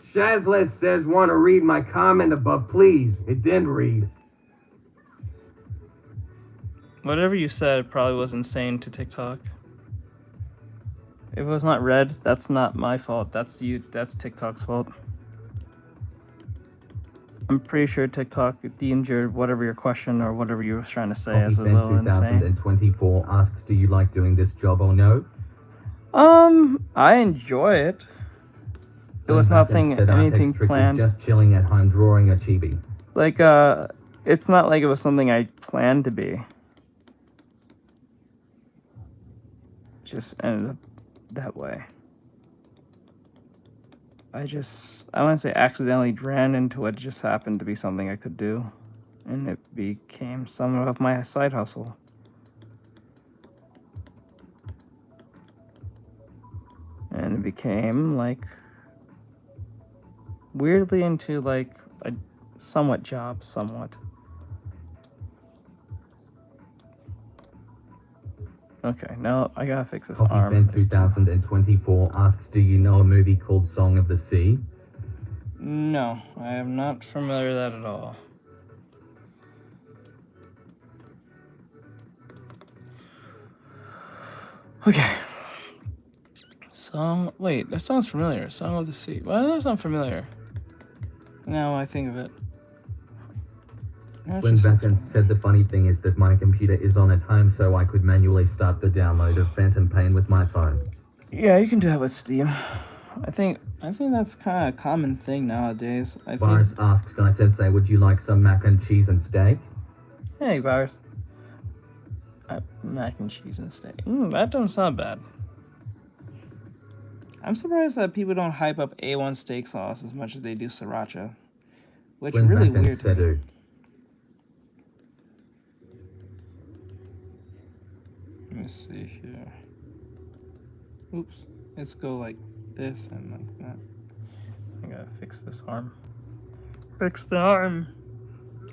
Shazles says, want to read my comment above, please. It didn't read. Whatever you said probably was insane to TikTok. If it was not read, that's not my fault. That's TikTok's fault. I'm pretty sure TikTok deemed your whatever your question or whatever you were trying to say as a Coffee little Fan insane. 2024 asks, do you like doing this job or no? I enjoy it. It was nothing, anything planned. Just chilling at home drawing a chibi. Like, it's not like it was something I planned to be. Just ended up that way. I wouldn't say accidentally ran into what just happened to be something I could do. And it became somewhat of my side hustle. And it became like weirdly into like a somewhat job, somewhat. Okay, now I gotta fix this arm. Coffee 2024 asks, do you know a movie called Song of the Sea? No, I am not familiar with that at all. Okay. Song. Wait, that sounds familiar. Song of the Sea. Why does that sound familiar? Now I think of it. When Vassant said the funny thing is that my computer is on at home, so I could manually start the download of Phantom Pain with my phone. Yeah, you can do that with Steam. I think that's kind of a common thing nowadays. I think. Virus asks, Guy Sensei, would you like some mac and cheese and steak? Hey, Virus. Mac and cheese and steak. That don't sound bad. I'm surprised that people don't hype up A1 steak sauce as much as they do sriracha. Which When really Vassant weird to me. Sedu. Let me see here. Oops. Let's go like this and like that. I gotta fix this arm. Fix the arm.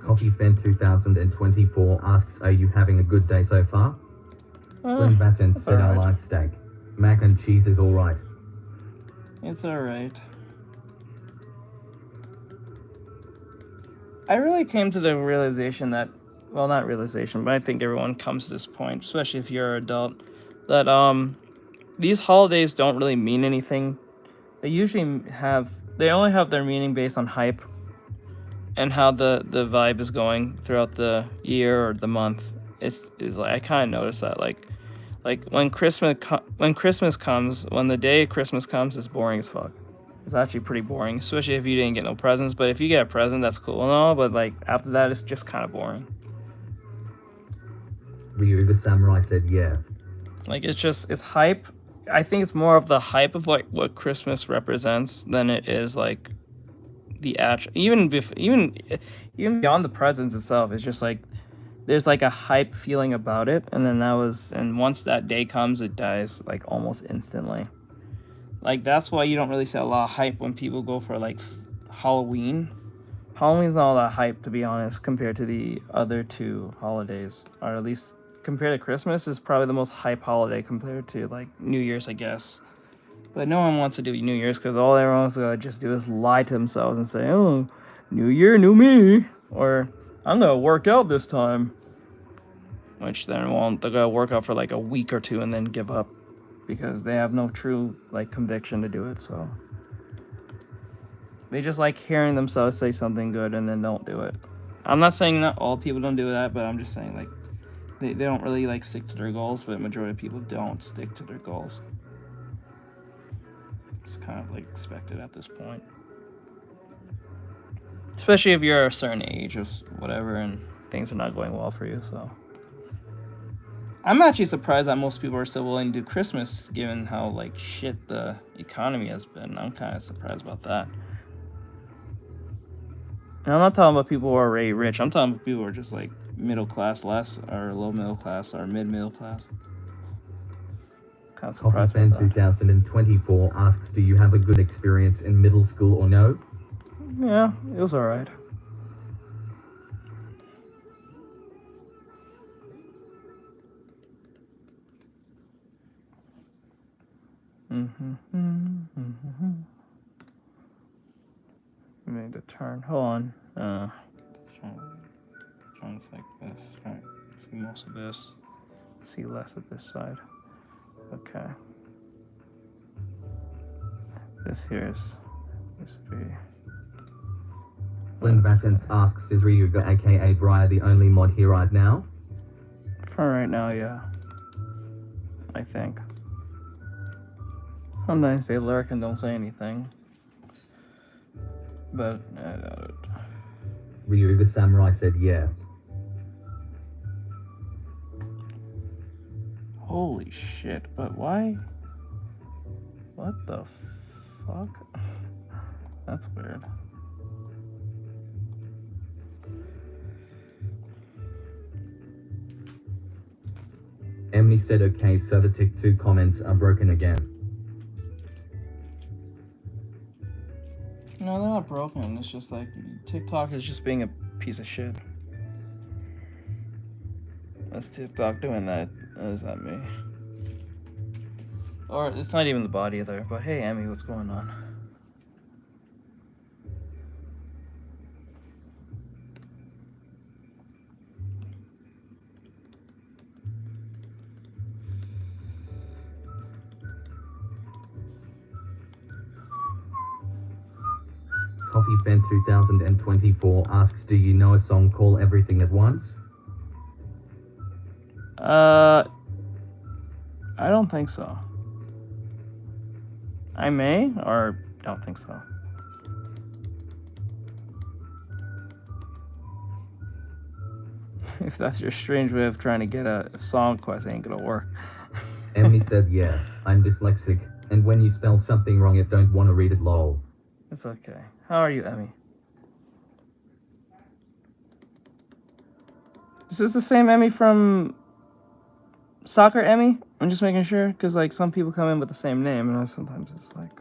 Coffee Fan 2024 asks, are you having a good day so far? When Vassant said I like steak. Mac and cheese is alright. It's alright. I really came to the realization that, well, not realization, but I think everyone comes to this point, especially if you're an adult, that these holidays don't really mean anything. They usually they only have their meaning based on hype and how the vibe is going throughout the year or the month. Is like, I kind of noticed that like when Christmas comes, when the day of Christmas comes, it's boring as fuck. It's actually pretty boring, especially if you didn't get no presents. But if you get a present, that's cool and all. But like after that, it's just kind of boring. Ryuga Samurai said, yeah. Like it's hype. I think it's more of the hype of what Christmas represents than it is like the actual. Even beyond the presents itself, it's just like there's like a hype feeling about it, and once that day comes, it dies like almost instantly. Like that's why you don't really see a lot of hype when people go for like Halloween. Halloween's not all that hype, to be honest, compared to the other two holidays, or at least compared to Christmas is probably the most hype holiday compared to like New Year's, I guess. But no one wants to do New Year's because all everyone's gonna just do is lie to themselves and say, "Oh, New Year, new me," or "I'm gonna work out this time," which then they're gonna work out for like a week or two and then give up because they have no true like conviction to do it. So they just like hearing themselves say something good and then don't do it. I'm not saying that all people don't do that, but I'm just saying like they don't really like stick to their goals, but majority of people don't stick to their goals. It's kind of like expected at this point. Especially if you're a certain age or whatever and things are not going well for you, so. I'm actually surprised that most people are still willing to do Christmas given how like shit the economy has been. I'm kind of surprised about that. And I'm not talking about people who are already rich. I'm talking about people who are just like middle class less or low middle class or mid middle class. Kind of surprised Fan 2024 asks, do you have a good experience in middle school or no? Yeah, it was alright. Made a turn. Hold on. Trying like this. Trying to see most of this. See less of this side. Okay. This here is this be. Flynn Vassens asks, is Ryuga aka Briar the only mod here right now? For right now, yeah. I think. Sometimes they lurk and don't say anything. But I doubt it. Ryuga Samurai said yeah. Holy shit, but why? What the fuck? That's weird. Emily said okay, so the tick 2 comments are broken again. No, they're not broken. It's just like TikTok is just being a piece of shit. That's TikTok doing that. Is that me? Or it's not even the bot either. But hey, Emmy, what's going on? Coffee Fan 2024 asks, do you know a song called Everything at Once? I don't think so. I may, or don't think so. If that's your strange way of trying to get a song quest, it ain't gonna work. Emily said, yeah, I'm dyslexic, and when you spell something wrong, I don't want to read it, lol. It's okay. How are you, Emmy? Is this the same Emmy from Soccer Emmy? I'm just making sure, because like some people come in with the same name, and sometimes it's like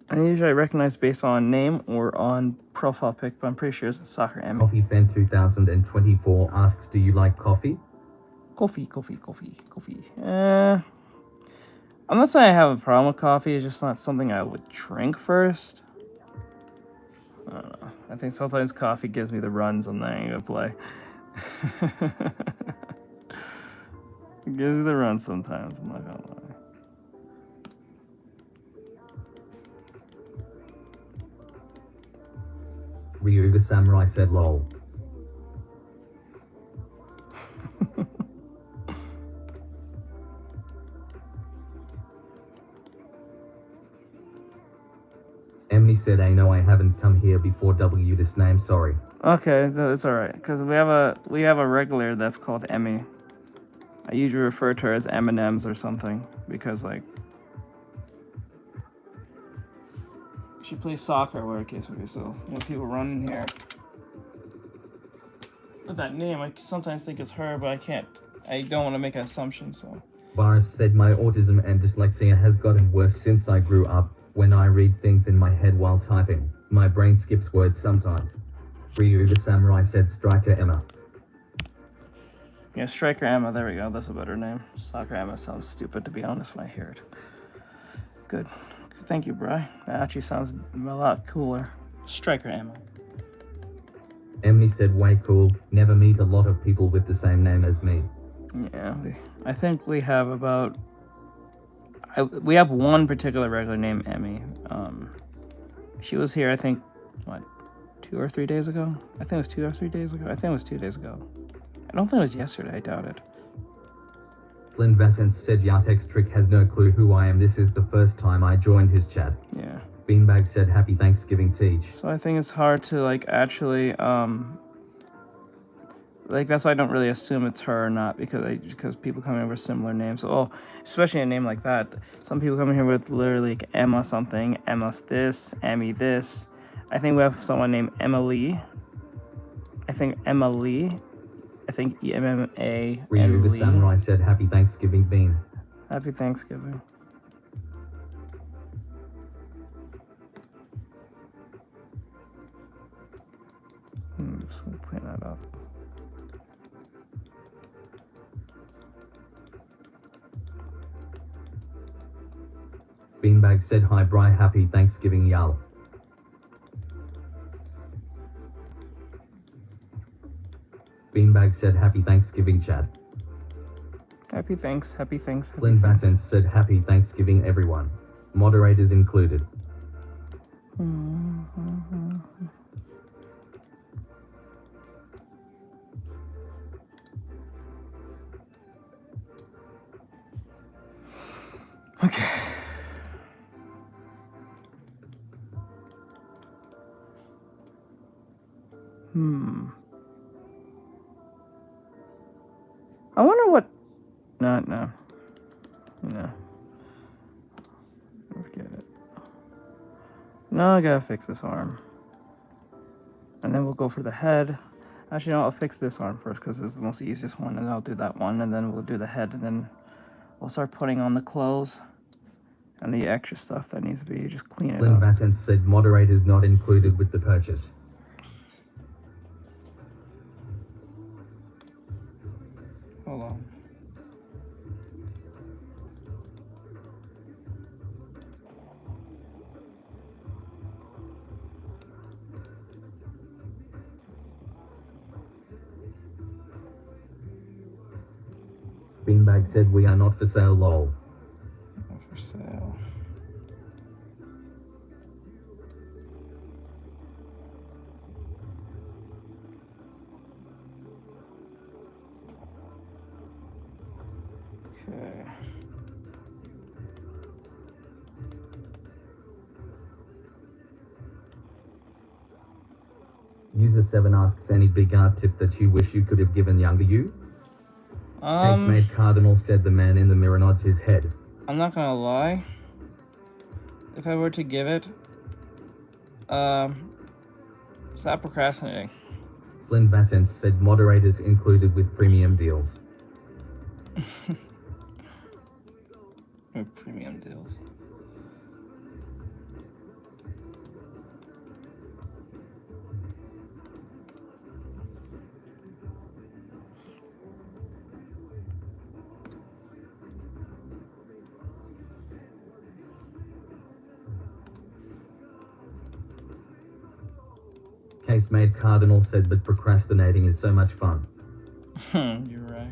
I usually recognize based on name or on profile pic, but I'm pretty sure it's Soccer Emmy. Coffee Fan 2024 asks, do you like coffee? Coffee. I'm not saying I have a problem with coffee. It's just not something I would drink first. I don't know. I think sometimes coffee gives me the runs and then I ain't gonna play. It gives me the runs sometimes, I'm not gonna lie. Ryuga Samurai said lol. Emily said, I know I haven't come here before W this name, sorry. Okay, it's alright, because we have a regular that's called Emmy. I usually refer to her as M&M's or something, because like she plays soccer, whatever the case may be, so when people run in here with that name, I sometimes think it's her, but I don't want to make an assumption, so. Boris said, my autism and dyslexia has gotten worse since I grew up. When I read things in my head while typing, my brain skips words sometimes. Ryuga Samurai said, Striker Emma. Yeah, Striker Emma, there we go, that's a better name. Soccer Emma sounds stupid, to be honest, when I hear it. Good. Thank you, Bri. That actually sounds a lot cooler. Striker Emma. Emily said, way cool. Never meet a lot of people with the same name as me. Yeah, I think we have about... we have one particular regular named Emmy. She was here, I think, what, 2 or 3 days ago? I think it was 2 or 3 days ago. I think it was 2 days ago. I don't think it was yesterday, I doubt it. Flynn Vassant said, Artextric has no clue who I am. This is the first time I joined his chat. Yeah. Beanbag said, happy Thanksgiving, Teach. So I think it's hard to, like, actually, like, that's why I don't really assume it's her or not, because people come in with similar names. Oh, especially a name like that. Some people come in here with literally like Emma something, Emma's this, Emmy this. I think we have someone named Emily. I think Emily. I think MMA. Ryuga Samurai said, happy Thanksgiving, Bean. Happy Thanksgiving. Just gonna clean that up. Beanbag said, hi Bri, happy Thanksgiving, y'all. Beanbag said, happy Thanksgiving, chat. Happy thanks. Flynn Vassant said, happy Thanksgiving, everyone. Moderators included. Okay. I wonder what... No. Forget it. No, I gotta fix this arm. And then we'll go for the head. Actually, no, I'll fix this arm first because it's the most easiest one, and I'll do that one, and then we'll do the head, and then we'll start putting on the clothes and the extra stuff that needs to be just clean it Flynn up. Vassant said moderators not included with the purchase. Hold on. Beanbag said we are not for sale lol. Not for sale. Okay. User 7 asks any big art tip that you wish you could have given younger you? Casemate Cardinal said the man in the mirror nods his head. I'm not gonna lie. If I were to give it, stop procrastinating. Flynn Vassant said moderators included with premium deals. Premium deals. Casemate Cardinal said but procrastinating is so much fun. You're right.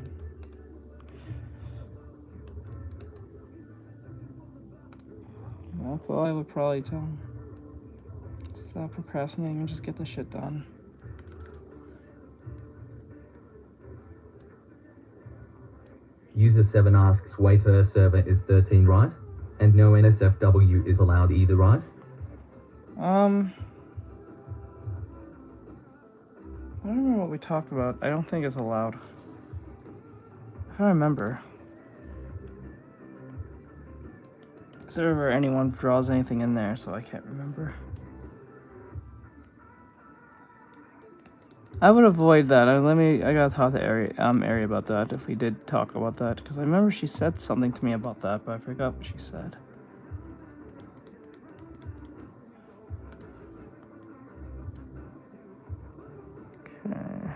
That's all I would probably tell him. Stop procrastinating and just get the shit done. User 7 asks waiter server is 13 right? And no NSFW is allowed either, right? I don't remember what we talked about. I don't think it's allowed. I don't remember. Server anyone draws anything in there, so I can't remember. I would avoid that. I gotta talk to Ari about that if we did talk about that, because I remember she said something to me about that, but I forgot what she said. Okay.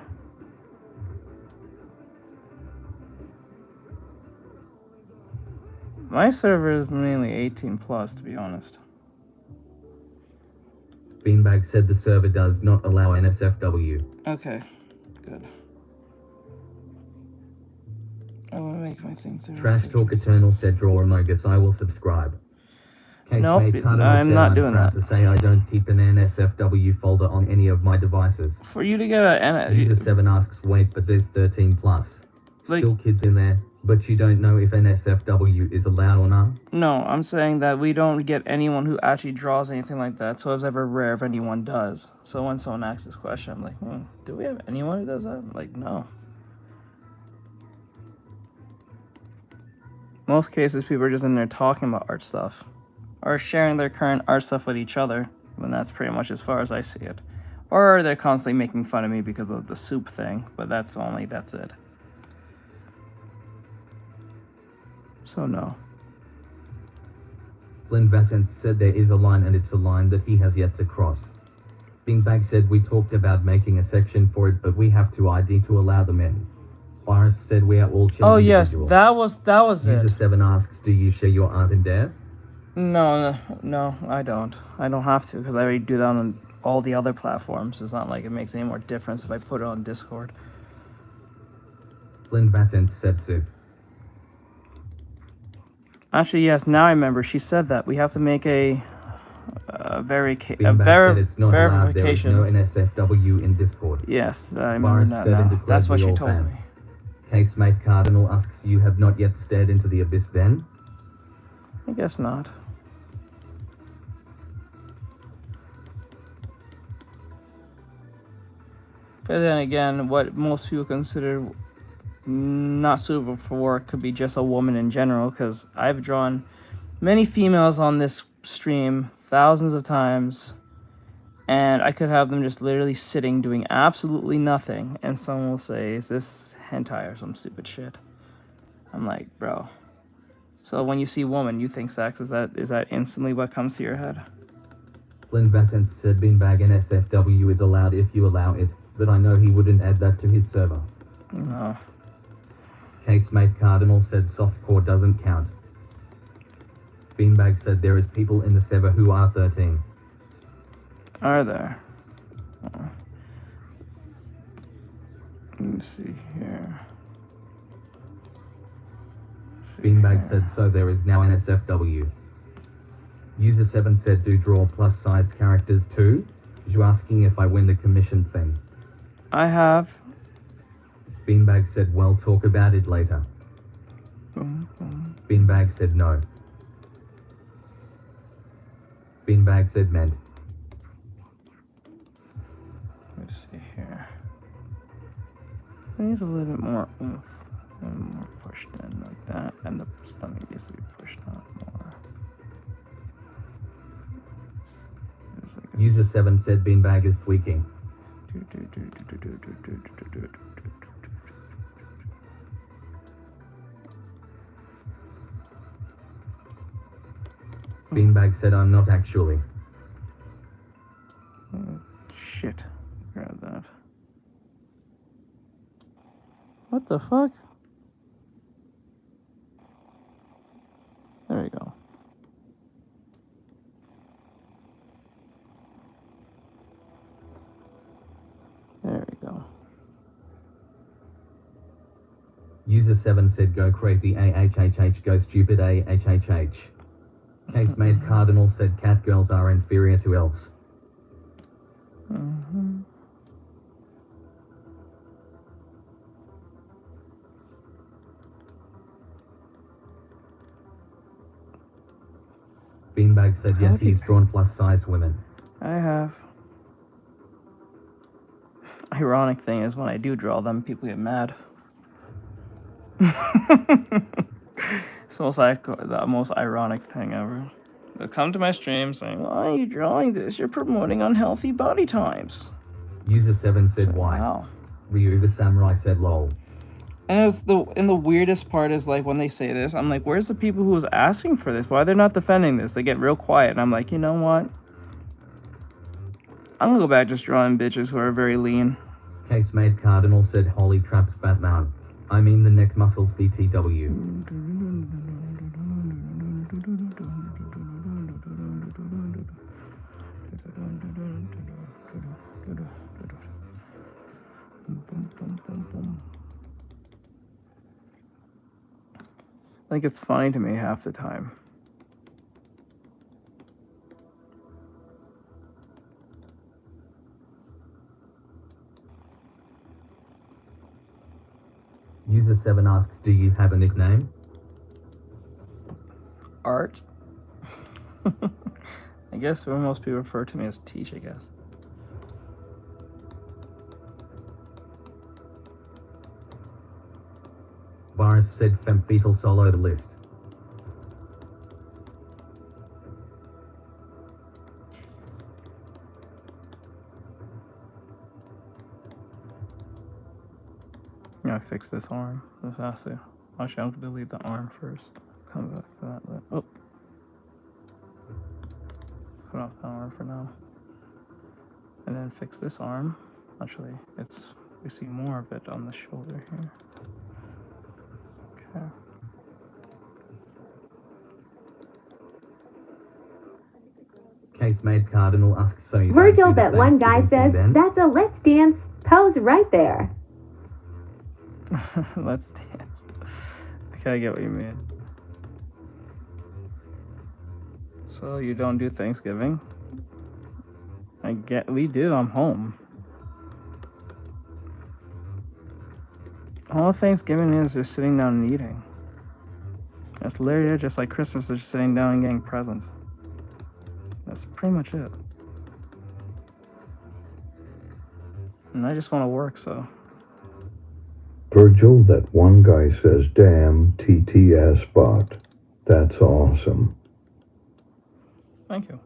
My server is mainly 18 plus, to be honest. Beanbag said the server does not allow NSFW. Okay, good. I want to make my thing through. Trash Talk Eternal said draw Amogus, I will subscribe. Nope, Cardinal I'm said not I'm doing proud that. to say I don't keep an NSFW folder on any of my devices. For you to get a User 7 asks wait, but there's 13 plus. Still kids in there, but you don't know if NSFW is allowed or not? No, I'm saying that we don't get anyone who actually draws anything like that, so it's ever rare if anyone does. So when someone asks this question, I'm like, do we have anyone who does that? I'm like, no. Most cases, people are just in there talking about art stuff. Or sharing their current art stuff with each other, and that's pretty much as far as I see it. Or they're constantly making fun of me because of the soup thing, but that's it. So no. Flynn Vassant said there is a line and it's a line that he has yet to cross. Beanbag said we talked about making a section for it, but we have to ID to allow them in. Iris said we are all chill. Oh yes, that was it. User 7 asks, do you share your art in dev? No, I don't. I don't have to because I already do that on all the other platforms. It's not like it makes any more difference if I put it on Discord. Flynn Vassant said so. Actually, yes. Now I remember. She said that we have to make a verification. There is no NSFW in Discord. Yes, I remember that now. That's what she told me. Casemate Cardinal asks, you have not yet stared into the abyss then? I guess not. But then again, what most people consider not suitable for work could be just a woman in general, because I've drawn many females on this stream thousands of times, And I could have them just literally sitting doing absolutely nothing, and someone will say, "Is this hentai or some stupid shit?" I'm like, bro. So when you see woman, you think sex. Is that instantly what comes to your head? Flynn Vassant said beanbag NSFW is allowed if you allow it, but I know he wouldn't add that to his server. No. Casemate Cardinal said softcore doesn't count. Beanbag said there is people in the server who are 13. Are there? Oh. Let me see here. Beanbag said so there is now NSFW. User 7 said do draw plus-sized characters too? You asking if I win the commission thing? I have. Beanbag said well talk about it later. Beanbag said no. Beanbag said meant. Let's see here. It needs a little bit more oomph. A little more pushed in like that, and the stomach needs to be pushed out more. User 7 said beanbag is tweaking. Beanbag said I'm not actually. Oh, shit. Grab that. What the fuck? There we go. There we go. User 7 said go crazy AHHH go stupid AHHH. Casemate Cardinal said cat girls are inferior to elves. Beanbag said yes he's drawn plus-sized women. I have. Ironic thing is when I do draw them, people get mad. It's the most ironic thing ever. They'll come to my stream saying, "Why are you drawing this? You're promoting unhealthy body types." User 7 said So, why. wow. Ryuga Samurai said lol. And the weirdest part is like when they say this, I'm like, where's the people who was asking for this? Why they're not defending this? They get real quiet, and I'm like, you know what? I'm gonna go back just drawing bitches who are very lean. Casemate Cardinal said holy traps Batman. I mean the neck muscles BTW. I think it's funny to me half the time. User 7 asks, do you have a nickname? Art? I guess what most people refer to me as Teach, I guess. Boris said femme fetal solo the list. Yeah, I fix this arm. This has to. Actually, I'm gonna delete the arm first. Come back to that. Oh. Put off that arm for now. And then fix this arm. Actually, we see more of it on the shoulder here. Okay. Casemate Cardinal asks, so you Virgil, that one guy says, that's a let's dance pose right there. Let's dance. Okay, I get what you mean. So you don't do Thanksgiving? We do, I'm home. All Thanksgiving is just sitting down and eating. That's literally just like Christmas, is just sitting down and getting presents. That's pretty much it. And I just want to work, so. Virgil, that one guy says, damn, TTS bot. That's awesome. Thank you.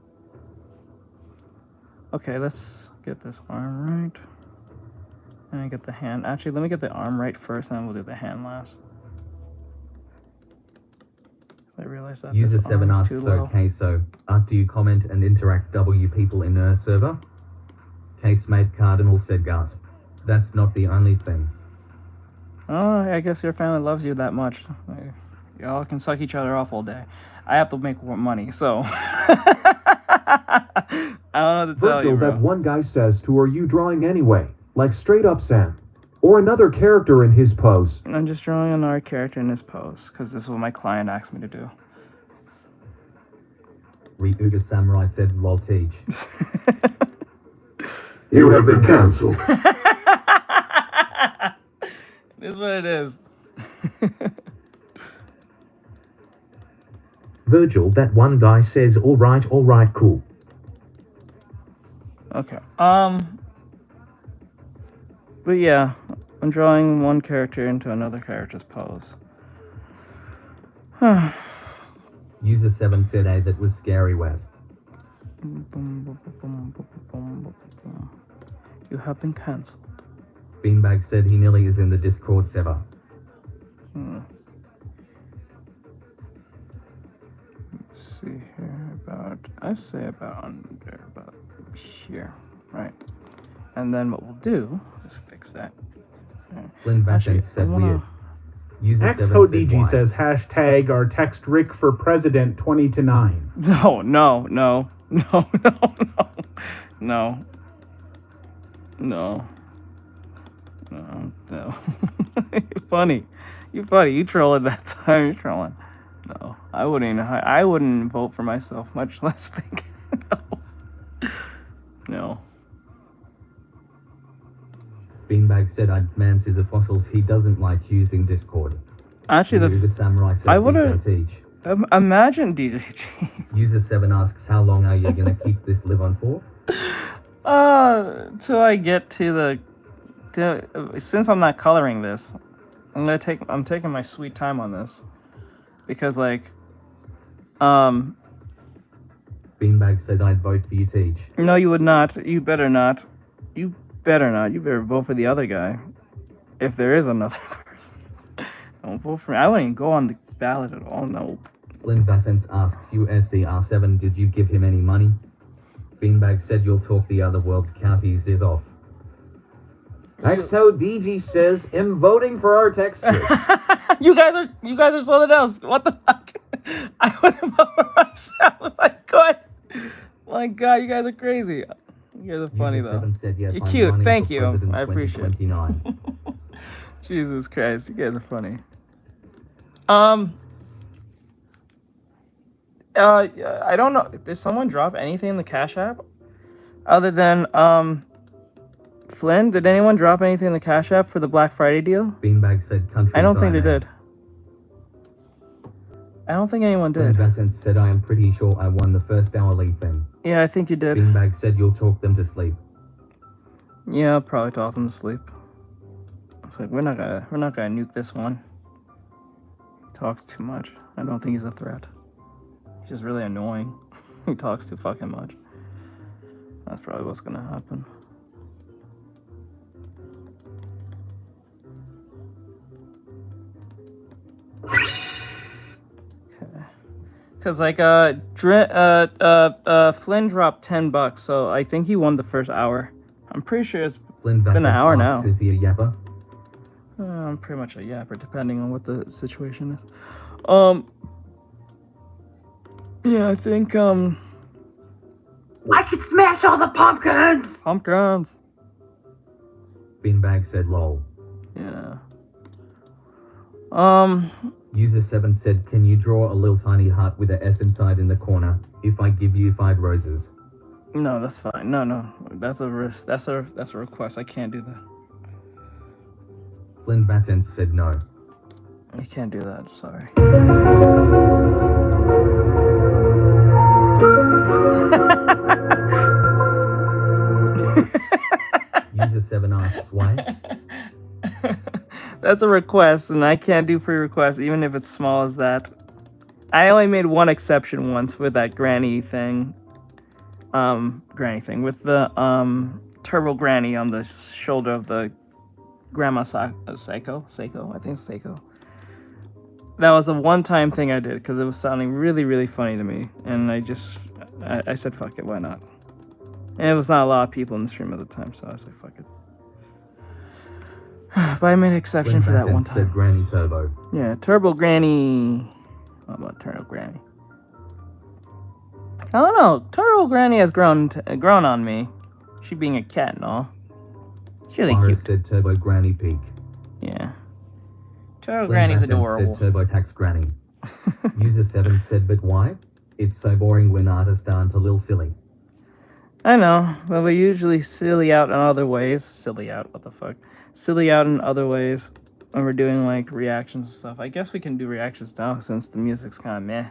Okay, let's get this arm right. And get the hand. Actually, let me get the arm right first, and then we'll do the hand last. I realized that User this 7 arm is asks, too low. okay, so after you comment and interact W people in Earth server? Casemate Cardinal said gasp. That's not the only thing. Oh, I guess your family loves you that much. Y'all can suck each other off all day. I have to make more money, so I don't know what to tell Virgil, you, bro. that one guy says, who are you drawing anyway? Like straight up Sam. Or another character in his pose. I'm just drawing another character in this pose, because this is what my client asked me to do. Ryuga Samurai said lol teach. You have been cancelled. It is what it is. Virgil, that one guy says, all right, cool. Okay. But yeah, I'm drawing one character into another character's pose. User 7 said A that was scary wet. You have been cancelled. Beanbag said he nearly is in the Discord server. Let's see here, I say about under, about here, right? And then what we'll do is fix that. Flynn Bassett said weird. User 7 said XCodeDG why. says hashtag Artextric for president 20 to 9. No. Funny. You funny. You trolling that time. You're trolling. No, I wouldn't vote for myself, much less think. No. Beanbag said man scissor fossils. He doesn't like using Discord. Actually, User Samurai said I would've- DJ teach. Imagine DJG. User 7 asks, how long are you gonna keep this live on for? Till I get to since I'm not coloring this, I'm taking my sweet time on this. Because like Beanbag said I'd vote for you teach. no, you would not. You better not. You better vote for the other guy. If there is another person. Don't vote for me. I wouldn't even go on the ballot at all, no. Flynn Bassens asks USCR7, did you give him any money? Beanbag said you'll talk the other world's counties is off. XODG says, I'm voting for Artextric. You guys are something else. What the fuck? I would have voted for myself if I could. My God, you guys are crazy. You guys are funny User though. 7 said, yeah, You're I'm cute. running Thank for you. president I appreciate it. 2029. Jesus Christ, you guys are funny. I don't know. Did someone drop anything in the Cash App? Other than, Flynn, did anyone drop anything in the Cash App for the Black Friday deal? Beanbag said country. I don't think they did. I don't think anyone did. Flynn Bassens said I am pretty sure I won the first hourly thing. Yeah, I think you did. Beanbag said you'll talk them to sleep. Yeah, I'll probably talk them to sleep. It's like we're not gonna nuke this one. He talks too much. I don't think he's a threat. He's just really annoying. He talks too fucking much. That's probably what's gonna happen. Okay. Cause like Flynn dropped $10, so I think he won the first hour. I'm pretty sure it's Flynn been an hour now. asks, is he a yapper? I'm pretty much a yapper, depending on what the situation is. Yeah, I think, I could smash all the pumpkins! Pumpkins. Beanbag said lol. Yeah. User 7 said, can you draw a little tiny heart with a S inside in the corner if I give you 5 roses? No, that's fine. No. That's a risk. That's a request. I can't do that. Flynn Bassens said no. You can't do that. Sorry. User 7 asks why. That's a request, and I can't do free requests, even if it's small as that. I only made one exception once with that granny thing. granny thing with the turbo granny on the shoulder of the grandma Seiko. I think it's Seiko. That was the one-time thing I did because it was sounding really, really funny to me, and I said, "Fuck it, why not?" And it was not a lot of people in the stream at the time, so I was like, "Fuck it." But I made an exception for that one time. Said Granny Turbo. Yeah, Turbo Granny. What about Turbo Granny? I don't know. Turbo Granny has grown on me. She being a cat and all. She's really cute. Said Turbo Granny Peak. Yeah. Turbo Granny's adorable. Said Turbo Tax Granny. User 7 said, but why? It's so boring when artists aren't a little silly. I know, but we usually silly out in other ways. Silly out, what the fuck? Silly out in other ways when we're doing like reactions and stuff. I guess we can do reactions now since the music's kind of meh.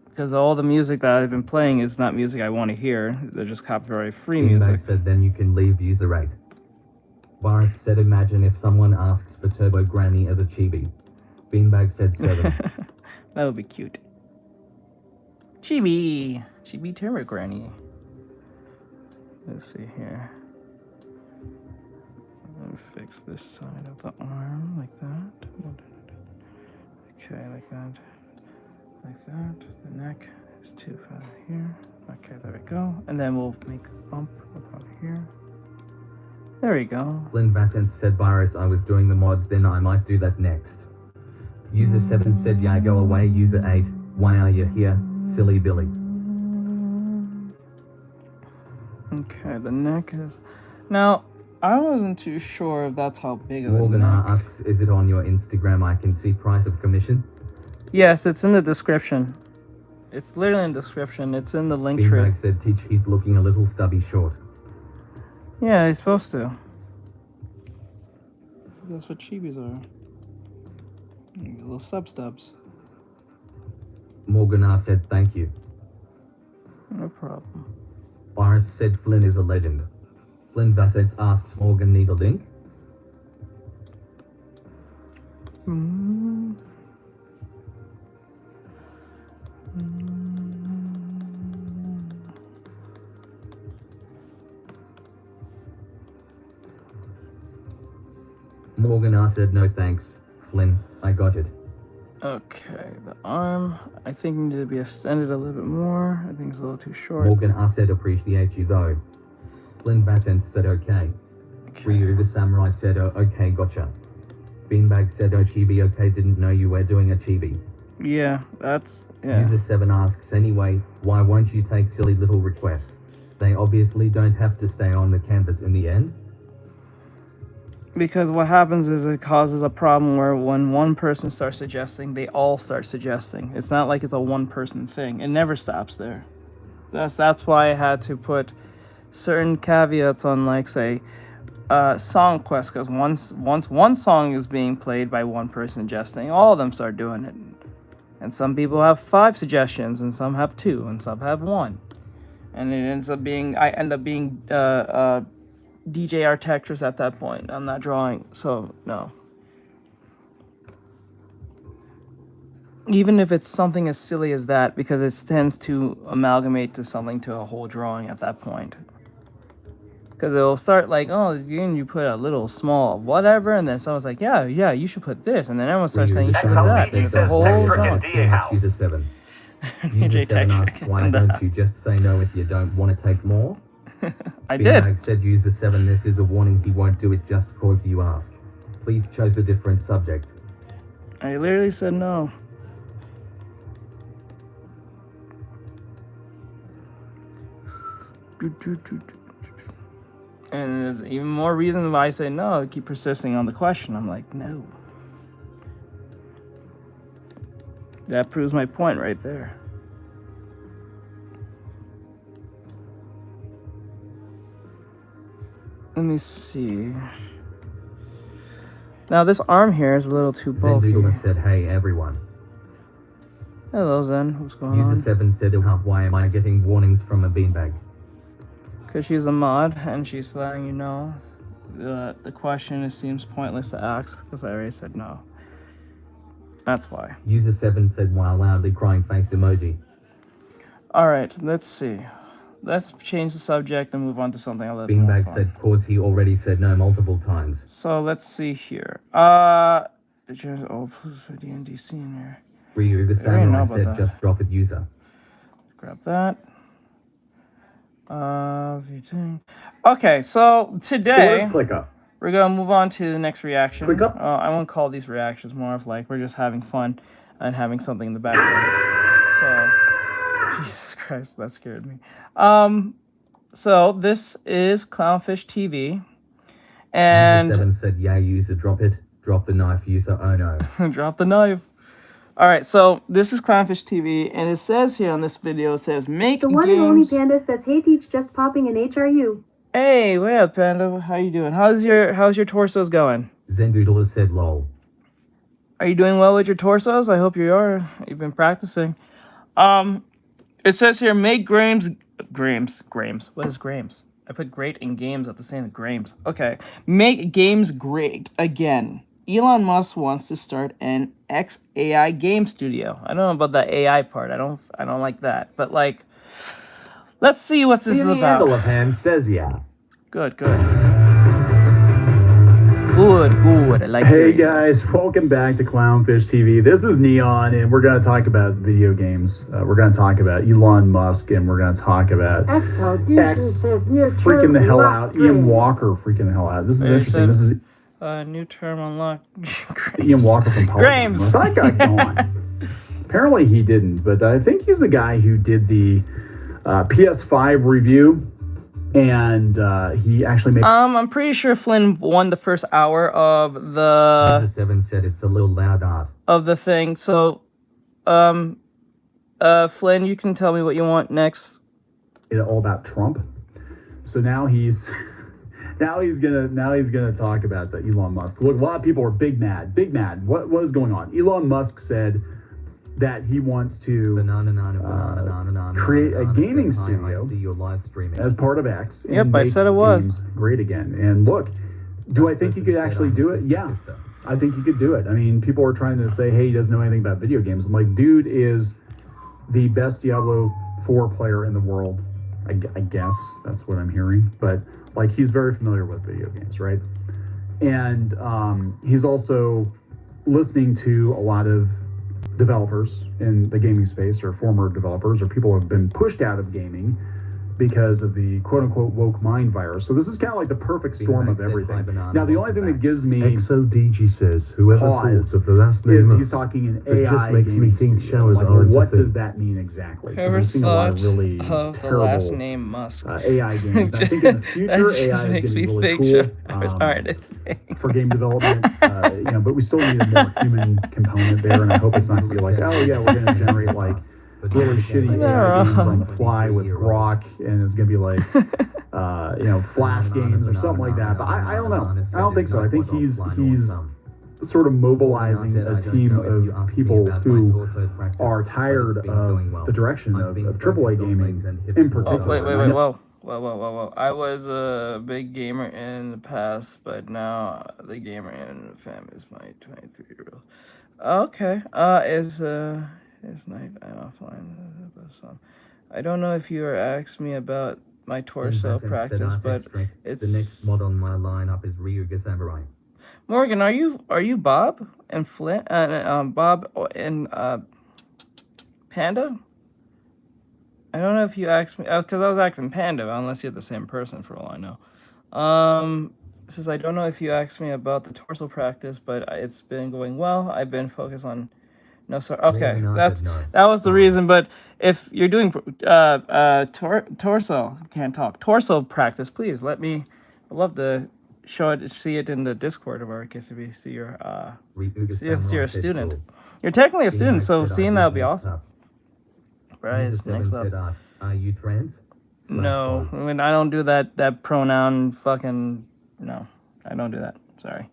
Because all the music that I've been playing is not music I want to hear. They're just copyright-free music. Beanbag said then you can leave user 8. Boris said imagine if someone asks for Turbo Granny as a chibi. Beanbag said 7. That would be cute. Chibi Turbo Granny. Let's see here. Let me fix this side of the arm like that. Okay, like that. Like that. The neck is too far here. Okay, there we go. And then we'll make a bump about here. There we go. Flynn Vassant said Virus, I was doing the mods, then I might do that next. User 7 said yeah, go away. User 8, why are you here, silly Billy? Okay, the neck is... Now, I wasn't too sure if that's how big of a Morgan neck. asks, is it on your Instagram? I can see price of commission. Yes, it's in the description. It's literally in the description. It's in the link tree. Beanbag said Teach, he's looking a little stubby short. Yeah, he's supposed to. That's what chibis are. Little sub-stubs. Morgan said thank you. No problem. Boris said Flynn is a legend. Flynn Vassett asks Morgan need a link? Morgan said no thanks. Flynn, I got it. Okay, the arm, I think needs to be extended a little bit more. I think it's a little too short. Morgan said appreciate you though. Flynn Vassett said okay. Ryu the Samurai said oh, okay, gotcha. Beanbag said oh chibi okay, didn't know you were doing a chibi. Yeah, that's... yeah. User 7 asks anyway, why won't you take silly little request? They obviously don't have to stay on the campus in the end. Because what happens is it causes a problem where when one person starts suggesting, they all start suggesting. It's not like it's a one-person thing. It never stops there. That's why I had to put certain caveats on, like, say, song quest. Because once one song is being played by one person suggesting, all of them start doing it. And some people have 5 suggestions, and some have 2, and some have 1. And it ends up being, I end up being DJ Artextric at that point. I'm not drawing, so no. Even if it's something as silly as that, because it tends to amalgamate to something to a whole drawing at that point. Because it'll start like, oh, you put a little small whatever, and then someone's like, yeah, you should put this, and then everyone starts saying you should put that. It's the whole drawing. User 7. User 7 asks why don't you just say no if you don't want to take more? I did. Beanbag said user 7 this is a warning, he won't do it just cause you ask. Please choose a different subject. I literally said no. And there's even more reason why I say no. I keep persisting on the question. I'm like, no. That proves my point right there. Let me see. Now this arm here is a little too bulky. Zendoodle said, hey everyone. Hello Zen, what's going User on? 7 said, why am I getting warnings from a beanbag? Because she's a mod and she's letting you know the question it seems pointless to ask because I already said no. That's why. User 7 said while loudly crying face emoji. Alright, let's see. let's change the subject and move on to something a little bit Beanbag more said cause he already said no multiple times. So let's see here. Did you please for DNDC in here? Ryuga I already know Samurai about said that. just drop it user. Grab that. Okay, so today let's click up. we're gonna move on to the next reaction. Click up. I won't call these reactions, more of like we're just having fun and having something in the background. So, Jesus Christ, that scared me. So this is Clownfish TV, and 7 said yeah user drop it. Drop the knife user. Oh no. drop the knife. All right, so this is Clownfish TV, and it says here on this video, it says make The one and only games. Panda says, "Hey, teach, just popping in HRU." Hey, what up, Panda? How you doing? How's your torsos going? Zendoodle said lol. Are you doing well with your torsos? I hope you are. You've been practicing. It says here, make Graham's. What is Graham's? I put great in games at the same Graham's. Okay. Make games great again. Elon Musk wants to start an XAI game studio. I don't know about the AI part. I don't like that. But like, let's see what this is about. The hand says yeah. Good. Good. I like Hey hearing that. guys, welcome back to Clownfish TV. This is Neon, and we're going to talk about video games. We're going to talk about Elon Musk, and we're going to talk about XODG says new freaking the term hell locked out. Ian grades. Walker freaking the hell out. This is They interesting. said, This is new term unlocked. Ian Walker from Polygon. Graham's. That guy gone. Apparently he didn't, but I think he's the guy who did the PS5 review, and he actually made. I'm pretty sure Flynn won the first hour of the 7 said it's a little loud art. of the thing. So, Flynn, you can tell me what you want next. All about Trump. So now he's gonna talk about Elon Musk. Look, a lot of people are big mad. What is going on? Elon Musk said that he wants to create a gaming studio I see your live streaming. as part of X. And Yep, I make said it was. games great again. And look, do I think he could actually do it? Yeah, I think he could do it. I mean, people are trying to say, hey, he doesn't know anything about video games. I'm like, dude is the best Diablo 4 player in the world. I guess that's what I'm hearing. But like, he's very familiar with video games, right? And he's also listening to a lot of developers in the gaming space, or former developers, or people who have been pushed out of gaming because of the quote-unquote woke mind virus. So this is kind of like the perfect storm of everything. Now, the only thing that gives me XODG says, whoever pause thought of the last name is Musk, he's talking in it AI. just makes me gaming think studio. showers Like, aren't a what thing. does that mean exactly? 'Cause Whoever we've seen a lot of thought really of the terrible last name Musk. AI games. And I think in the future, That AI just is makes going to be me really think cool showers aren't a thing. for game development. But we still need a more human component there. And I hope it's not going to be like, oh yeah, we're going to generate like really shitty AI games on the fly with Grok, and it's going to be like, Flash games or something like that. But I don't know. I don't think so. I think he's sort of mobilizing a team of people who are tired of the direction of AAA gaming in particular. Wait, whoa. I was a big gamer in the past, but now the gamer in the family is my 23-year-old. Okay. Is night and offline. I don't know if you are asking me about my torso practice, but it's the next mod on my lineup is Ryuga Samurai. Morgan, are you Bob and Flint Bob and Panda? I don't know if you asked me because I was asking Panda, unless you're the same person for all I know. It says I don't know if you asked me about the torso practice, but it's been going well. I've been focused on. No, sorry. Okay, that was the reason. But if you're doing torso, can't talk. Torso practice, please let me. I'd love to see it in the Discord of our case if you see you're a student. You're technically a student, so seeing that would be awesome. Right, next level. Are you trans? No, I mean I don't do that pronoun fucking. No, I don't do that. Sorry.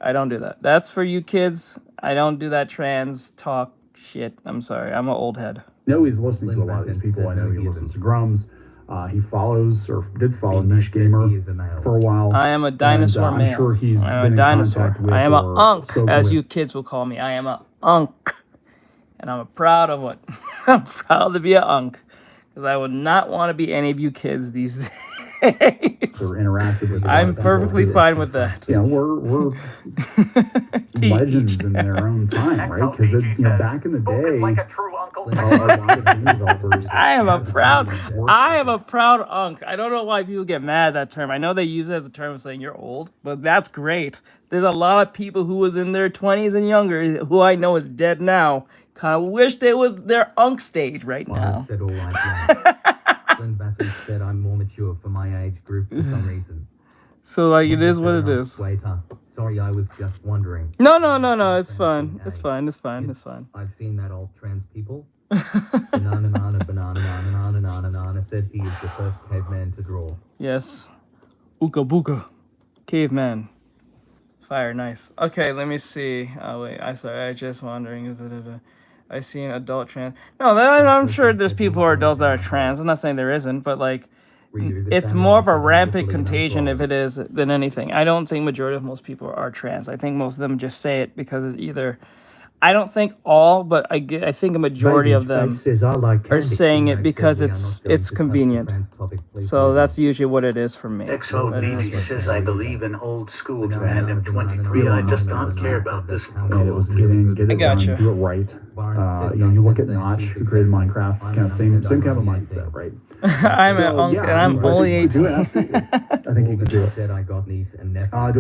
I don't do that. That's for you kids. I don't do that trans talk shit. I'm sorry. I'm an old head. No, he's listening to a lot of these people. I know he listens to Grums. He follows, or did follow, Niche Gamer for a while. I am a dinosaur male. I'm sure he's I'm been a dinosaur. in contact with, I am a unk, as with. you kids will call me. I am a unk. And I'm proud of it. I'm proud to be a unk. because I would not want to be any of you kids these days. Or interacted with. I'm perfectly fine with that. Yeah, we're legends in their own time, right? Because back in the day, like a true uncle. a lot of game developers. I am a proud unk. I don't know why people get mad at that term. I know they use it as a term of saying you're old, but that's great. There's a lot of people who was in their 20s and younger who I know is dead now. Kind of wish they was their unk stage right now. I said all right. Glenn Bassett said I'm more mature for my age group for some reason. So like it is what it is. Waiter. Sorry, I was just wondering. No. It's fine. It's fine. I've seen that old trans people. Banana said he is the first caveman to draw. Yes. Ooka booka. Caveman. Fire, nice. Okay, let me see. Oh wait, I just wondering. I seen adult trans. No, I'm sure there's people who are adults that are trans. I'm not saying there isn't, but like, it's more of a rampant contagion if it is than anything. I don't think majority of most people are trans. I think most of them just say it because it's either. I don't think all, but I think a majority of them are saying it because it's convenient. So that's usually what it is for me. XOBG says I believe in old school random 23. I just don't care about this. It was get it I gotcha. done, do it right. You look at Notch, who created Minecraft, kind of same kind of mindset, right? I'm an unk and I'm only 18. I think you could do it. Do I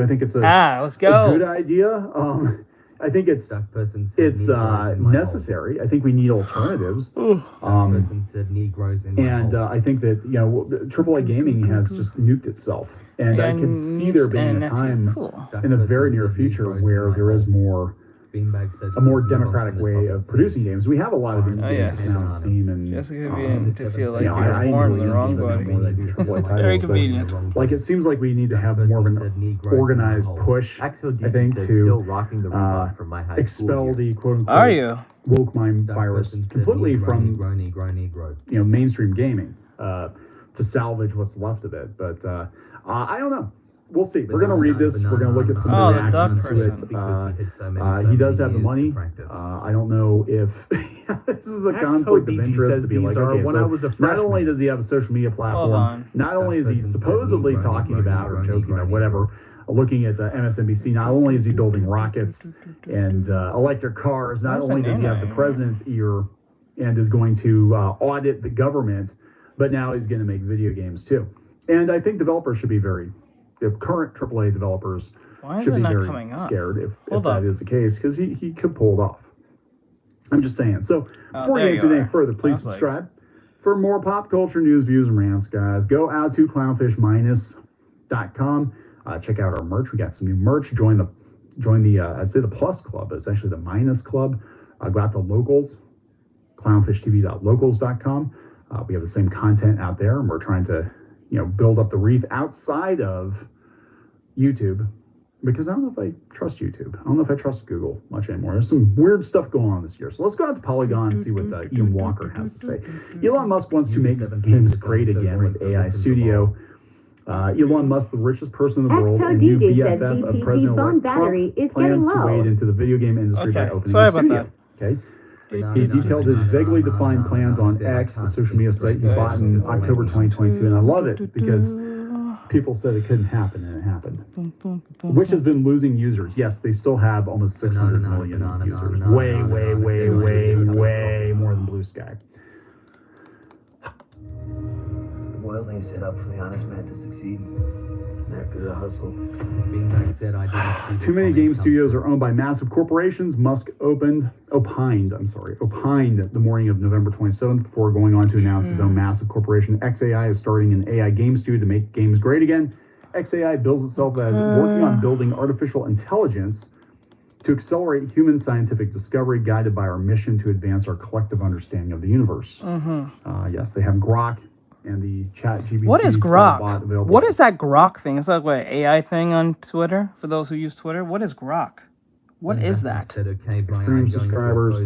think it's let's go. a good idea? I think it's necessary. I think we need alternatives. And I think that AAA gaming has just nuked itself, and I can see there being a time in the very near future where there is a more democratic way of producing games. We have a lot of these games now on Steam, and Jessica being to feel like you're born in the wrong body. Very convenient. Like it seems like we need to have more of an organized push. I think to expel the quote unquote woke mind virus completely from mainstream gaming to salvage what's left of it. But I don't know. We'll see. We're going to read this. We're going to look at some of the reactions to it. He does have the money. I don't know if this is a conflict of interest to be like, okay, so not only does he have a social media platform, not only is he supposedly talking about or joking or whatever, looking at MSNBC, not only is he building rockets and electric cars, not only does he have the president's ear and is going to audit the government, but now he's going to make video games too. And I think developers should be current AAA developers should be very scared if that is the case, because he could pull it off. I'm just saying. So before you get into anything further, please subscribe for more pop culture news, views, and rants, guys. Go out to clownfish-.com. Check out our merch. We got some new merch. Join the I'd say the Plus Club, but it's actually the Minus Club. Go out to Locals, clownfishtv.locals.com. We have the same content out there, and we're trying to build up the reef outside of YouTube, because I don't know if I trust YouTube. I don't know if I trust Google much anymore. There's some weird stuff going on this year. So let's go out to Polygon and see what Ian Walker has to say. Elon Musk wants to make games great again with AI Studio. Elon Musk, the richest person in the world, and new BFF of President-elect Trump, plans to wade into the video game industry by opening a studio. Okay. He detailed his vaguely defined plans on X, the social media site he bought in October 2022, and I love it because people said it couldn't happen, and it happened. Which has been losing users. Yes, they still have almost 600 million users. Way more than Blue Sky. Well, they set up for the honest man to succeed. Act as a hustle. Too many game studios are owned by massive corporations. Musk opined the morning of November 27th before going on to announce his own massive corporation. XAI is starting an AI game studio to make games great again. XAI bills itself as working on building artificial intelligence to accelerate human scientific discovery, guided by our mission to advance our collective understanding of the universe. Yes, they have Grok and the ChatGPT. What is Grok? What is that Grok thing? It's like what AI thing on Twitter for those who use Twitter. What is Grok? What is that? Extreme subscribers.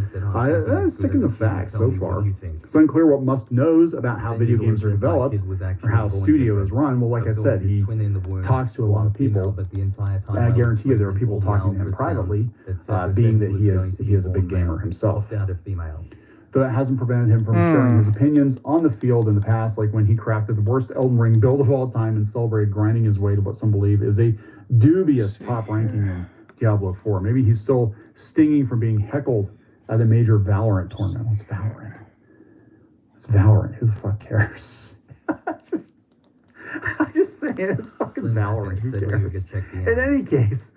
Sticking to facts so far. It's unclear what Musk knows about how video games are developed or how a studio is run. Well, like I said, he talks to a lot of people. And I guarantee you there are people talking to him privately, being that he is a big gamer himself. though it hasn't prevented him from sharing his opinions on the field in the past, like when he crafted the worst Elden Ring build of all time and celebrated grinding his way to what some believe is a dubious top ranking in Diablo 4. Maybe he's still stinging from being heckled at a major Valorant tournament. What's Valorant? It's Valorant. Who the fuck cares? I'm just saying, it's fucking Valorant. Who cares? In any case,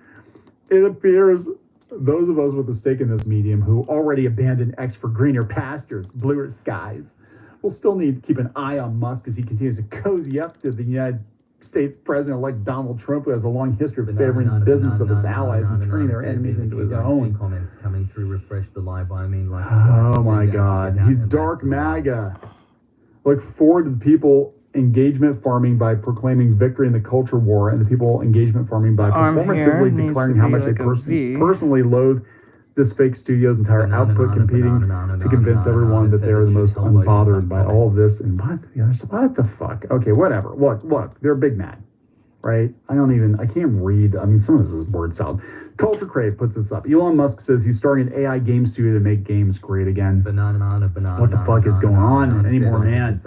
it appears those of us with a stake in this medium who already abandoned X for greener pastures, bluer skies, will still need to keep an eye on Musk as he continues to cozy up to the United States president-elect Donald Trump, who has a long history of favoring the business of his allies and turning their enemies into his own. Comments coming through. Refresh the live. I mean, like. Oh my God, he's dark MAGA. Look forward to the people engagement farming by proclaiming victory in the culture war, and the people engagement farming by performatively declaring how much they personally loathe this fake studio's entire output, competing to convince everyone that they're the most unbothered by all of this. And what the fuck? Okay, whatever. Look, they're big mad, right? I can't read. I mean, some of this is word salad. Culture Crave puts this up. Elon Musk says he's starting an AI game studio to make games great again. What the fuck is going on anymore, man?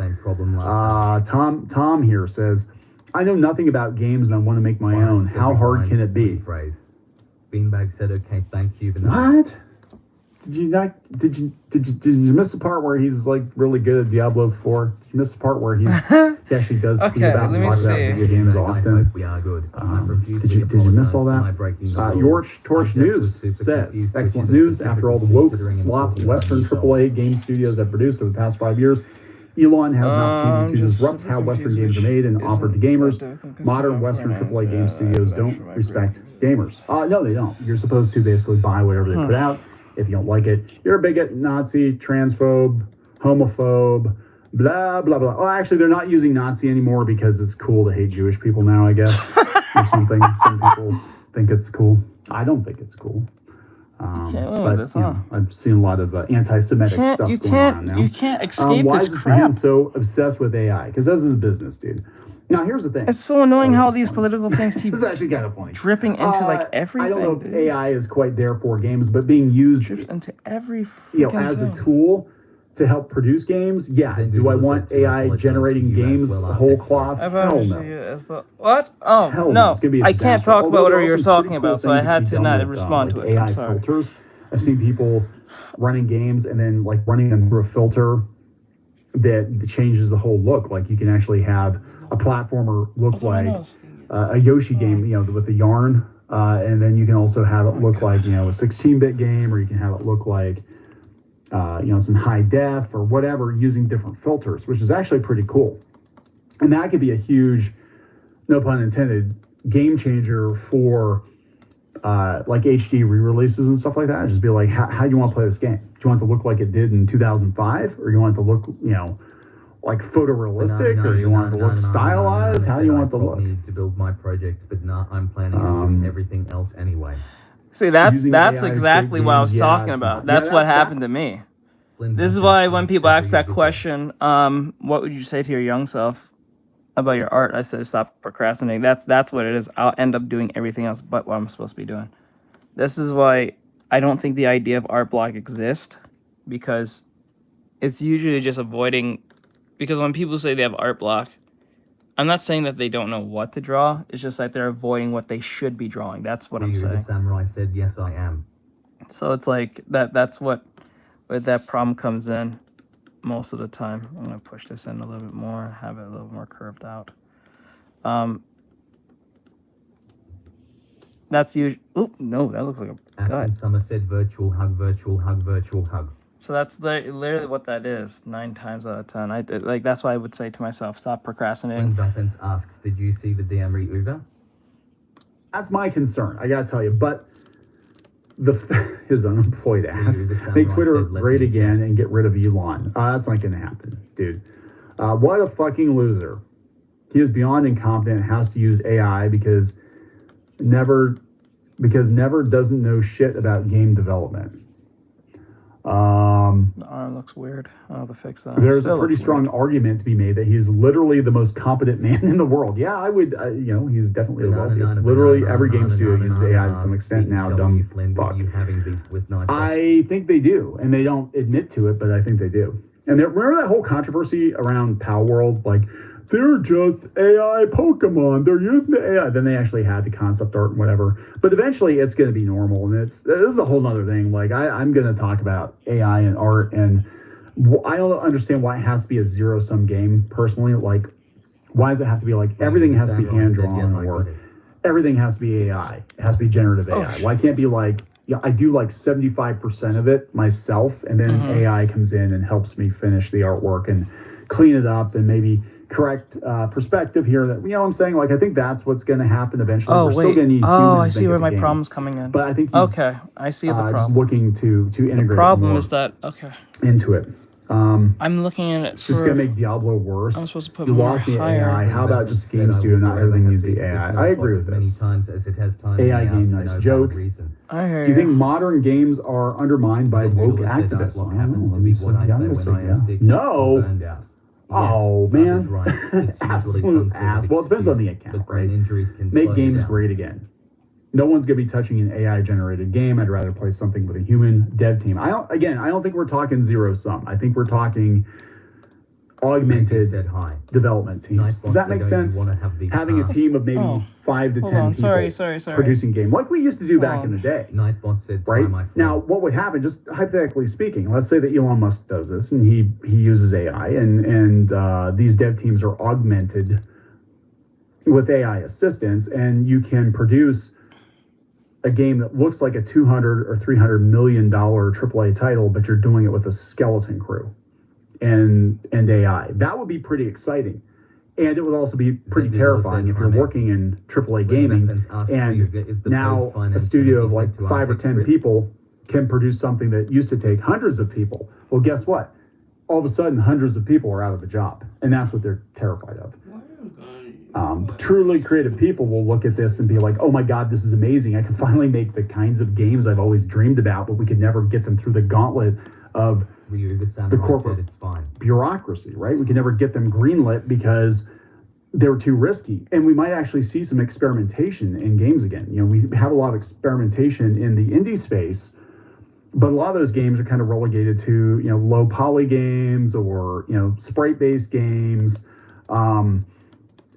Tom here says, I know nothing about games and I want to make my own. How hard can it be? Beanbag said, "Okay, thank you." What? Did you miss the part where he's like really good at Diablo 4? Did you miss the part where he actually does tweet about and talk about video games often? We are good. Did you miss all that? Torch News says, excellent news. After all the woke, slop, Western AAA game studios have produced over the past 5 years, Elon has an opportunity to disrupt how Western games are made and offered to gamers. Modern Western AAA game studios don't respect gamers. No, they don't. You're supposed to basically buy whatever they put out. If you don't like it, you're a bigot, Nazi, transphobe, homophobe, blah, blah, blah. Oh, actually, they're not using Nazi anymore because it's cool to hate Jewish people now, I guess, or something. Some people think it's cool. I don't think it's cool. I've seen a lot of anti-Semitic stuff going on now. You can't escape why this is this crap. man so obsessed with AI? Because that's his business, dude. Now, here's the thing. It's so annoying how these political things keep This is actually kind of funny. dripping into like everything. I don't know if AI is quite there for games, but being used into every as a tool to help produce games. Yeah. Do I want AI generating games whole cloth? Hell no. What? Oh, Hell no. It's gonna be a I can't disaster. talk about Although whatever there are you're some talking pretty cool about, so I things that had can to be done not with, respond to like it. AI I'm sorry. filters. I've seen people running games and then like running them through a filter that changes the whole look. Like you can actually have a platformer look like a Yoshi game, with the yarn, and then you can also have it look like a 16-bit game, or you can have it look like some high def or whatever, using different filters, which is actually pretty cool. And that could be a huge, no pun intended, game changer for like HD re-releases and stuff like that. Just be like, how do you want to play this game? Do you want it to look like it did in 2005, or you want it to look like photorealistic, or you want it to look stylized? How do you want it to look? Need to build my project, but I'm planning on doing everything else anyway. See, that's AI exactly what I was games, talking it's about. not- That's yeah, what that's happened to me. This is why when people ask that question, what would you say to your young self about your art? I said, stop procrastinating. That's what it is. I'll end up doing everything else but what I'm supposed to be doing. This is why I don't think the idea of art block exists, because it's usually just avoiding. Because when people say they have art block, I'm not saying that they don't know what to draw. It's just that they're avoiding what they should be drawing. That's what I'm saying. The samurai said, "Yes, I am." So it's like that's where that problem comes in most of the time. I'm gonna push this in a little bit more, have it a little more curved out. That's usually. Oop, no, that looks like a gut. Summer said, "Virtual hug, virtual hug, virtual hug." So that's literally what that is. 9 times out of 10, that's why I would say to myself, stop procrastinating. Sense asks, "Did you see the DM re-Uber?" That's my concern, I gotta tell you. But his unemployed ass, make Twitter great again and get rid of Elon. That's not gonna happen, dude. What a fucking loser. He is beyond incompetent, has to use AI because never doesn't know shit about game development. The arm looks weird. I'll have to fix that. There's Still a pretty looks strong weird. argument to be made that he's literally the most competent man in the world. Yeah, I would, he's definitely the wealthiest. Literally every game studio uses AI to some extent now, dumb fuck. I think they do, and they don't admit to it, but I think they do. And remember that whole controversy around Pal World? Like, they're just AI Pokemon. They're using the AI. Then they actually had the concept art and whatever. But eventually, it's going to be normal, and this is a whole nother thing. Like, I'm going to talk about AI and art, and I don't understand why it has to be a zero-sum game, personally. Like, why does it have to be like, everything has to be hand-drawn, or everything has to be AI? It has to be generative AI. Why can't it be like, I do like 75% of it myself, and then AI comes in and helps me finish the artwork and clean it up and maybe correct perspective here. That, I'm saying, like, I think that's what's going to happen eventually. Oh, We're still wait. going to need Oh, I humans to see make where it my the game. problem's coming in. But I think he's, okay, I see the problem. just looking to integrate The problem more is that, okay. into it. I'm looking at it It's just going to make Diablo worse. I'm supposed to put you more lost me higher. AI. How about just game studio? Not everything needs to be AI. I agree with this. AI game, nice joke. I hear Do you think modern games are undermined by woke activists? I don't know. Let me see. Yeah, I'm gonna say yeah. No. Oh man, absolute ass. Well, it depends on the account, right? Make games great again. No one's gonna be touching an AI-generated game. I'd rather play something with a human dev team. I don't think we're talking zero sum. I think we're talking augmented development teams. Does that make sense? Having a team of maybe 5 to 10 people Sorry. producing game like we used to do back in the day. Nightbot said, Right now, what would happen? Just hypothetically speaking, let's say that Elon Musk does this and he uses AI, and these dev teams are augmented with AI assistance, and you can produce a game that looks like a $200 or $300 million AAA title, but you're doing it with a skeleton crew and AI. That would be pretty exciting. And it would also be pretty terrifying if you're working in AAA gaming and now a studio of like 5 or 10 people can produce something that used to take hundreds of people. Well, guess what? All of a sudden, hundreds of people are out of a job. And that's what they're terrified of. Truly creative people will look at this and be like, oh my God, this is amazing. I can finally make the kinds of games I've always dreamed about, but we could never get them through the gauntlet of the corporate bureaucracy, right? We could never get them greenlit because they were too risky. And we might actually see some experimentation in games again. We have a lot of experimentation in the indie space, but a lot of those games are kind of relegated to, low poly games or, sprite-based games.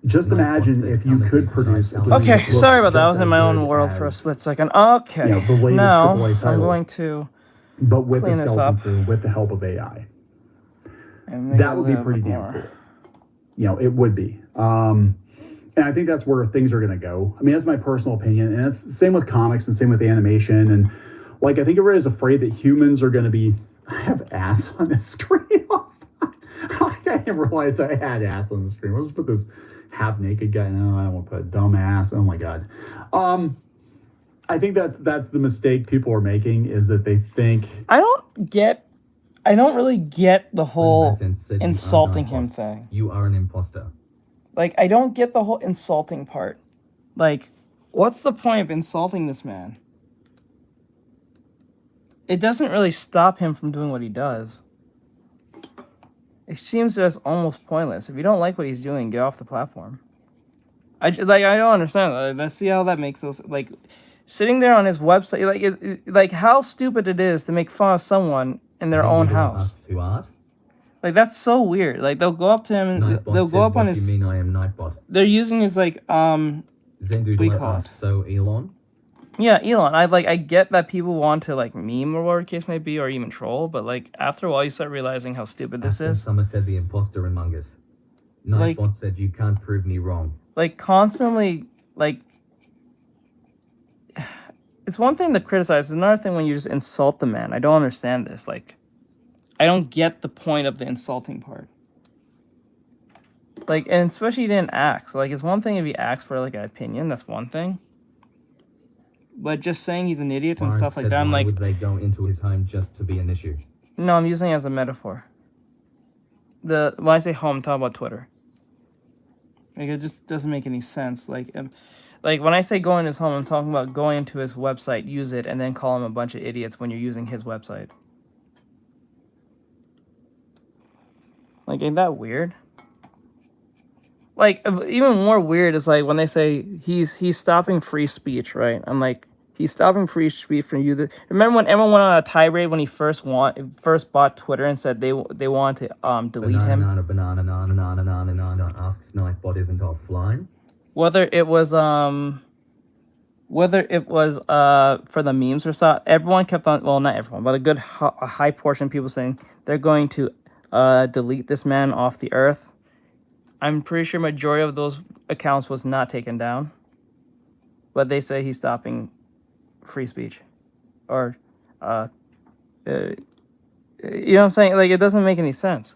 Just imagine if you could produce. Okay, sorry about that. I was in my own world for a split second. Okay, the latest now AAA title, I'm going to but with the clean this skeleton up. crew, with the help of AI. And make That it would be a pretty little damn more. cool. It would be. And I think that's where things are going to go. I mean, that's my personal opinion. And it's the same with comics and same with animation. And like, I think everybody's afraid that humans are going to be. I have ass on the screen last time. I didn't realize I had ass on the screen. We'll just put this half naked guy. No, I don't want to put a dumb ass. Oh my God. I think that's the mistake people are making, is that they think. I don't really get the whole insulting him thing. You are an imposter. Like, I don't get the whole insulting part. Like, what's the point of insulting this man? It doesn't really stop him from doing what he does. It seems just almost pointless. If you don't like what he's doing, get off the platform. I don't understand. Let's see how that makes us, like, sitting there on his website, like how stupid it is to make fun of someone in their own house. Like, that's so weird. Like, they'll go up to him and Nightbot they'll go said, up on "What his. do you mean I am Nightbot?" They're using his what do you call it? So Elon. Yeah, Elon. I get that people want to like meme or whatever the case may be, or even troll, but like after a while you start realizing how stupid this is. Summer said the imposter among us. Nightbot said you can't prove me wrong. Like, constantly, like, it's one thing to criticize, it's another thing when you just insult the man. I don't understand this. Like, I don't get the point of the insulting part. Like, and especially he didn't ask. Like, it's one thing if he asks for like an opinion, that's one thing. But just saying he's an idiot and stuff like that, I'm why like, would they go into his home just to be an issue? no, I'm using it as a metaphor. When I say home, I'm talking about Twitter. Like, it just doesn't make any sense. Like when I say go in his home, I'm talking about going into his website, use it, and then call him a bunch of idiots when you're using his website. Like, ain't that weird? Like, even more weird is like when they say he's stopping free speech, right? I'm like, he's stopping free speech from you. Remember when everyone went on a tirade when he first bought Twitter and said they wanted to delete him? Banana asks Nightbot isn't offline. Whether it was for the memes or so, everyone kept on, well, not everyone, but a high portion of people saying they're going to delete this man off the earth. I'm pretty sure majority of those accounts was not taken down, but they say he's stopping free speech, or you know what I'm saying? Like, it doesn't make any sense.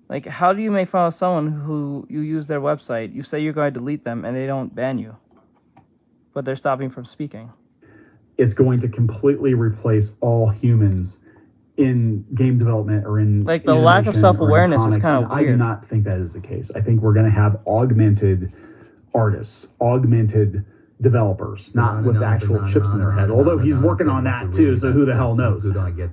Like, how do you make fun of someone who you use their website, you say you're going to delete them, and they don't ban you, but they're stopping from speaking? It's going to completely replace all humans in game development or in like the lack of self-awareness is kind of weird. I do not think that is the case. I think we're going to have augmented artists, augmented developers, not with actual chips in their head. Although he's working on that too, so who the hell knows?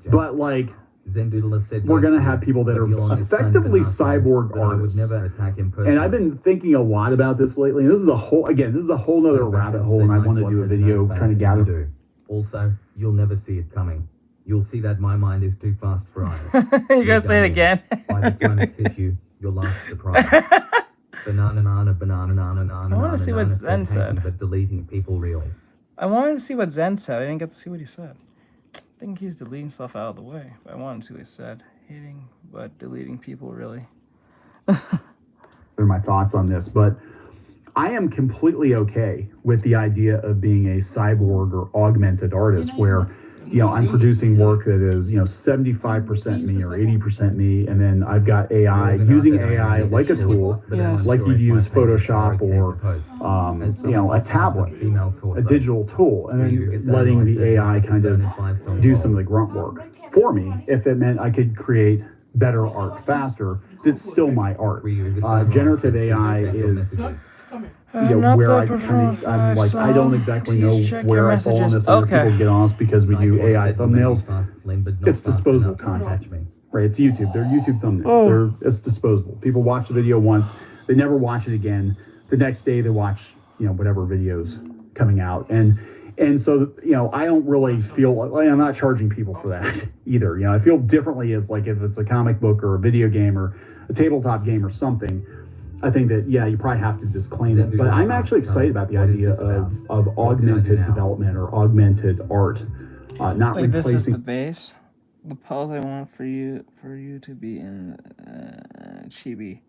But like, we're going to have people that are effectively cyborg artists. And I've been thinking a lot about this lately. This is a whole nother rabbit hole, and I want to do a video trying to gather. Also, you'll never see it coming. You'll see that my mind is too fast for eyes. You gotta say it again. By the time it's hit you, you'll laugh surprise. Banana. I want to see what Zen said. But deleting people real. I wanted to see what Zen said. I didn't get to see what he said. I think he's deleting stuff out of the way, but I wanted to see what he said. Hating, but deleting people really. They're my thoughts on this, but I am completely okay with the idea of being a cyborg or augmented artist where, you know, I'm producing work that is, 75% me or 80% me, and then I've got AI, using AI like a tool, like you'd use Photoshop or, a tablet, a digital tool, and then letting the AI kind of do some of the grunt work for me if it meant I could create better art faster. That's still my art. Generative AI is... where I'm like, I don't exactly know where I fall on this. Other people get on us because we do AI thumbnails. It's disposable content, right? It's YouTube. They're YouTube thumbnails. It's disposable. People watch the video once, they never watch it again. The next day they watch, whatever videos coming out, and so I don't really feel like I'm not charging people for that either. I feel differently as like if it's a comic book or a video game or a tabletop game or something. I think that, you probably have to disclaim it. But I'm actually excited about the idea of augmented development or augmented art, not like replacing... This is the base. The pose I want for you to be in Chibi.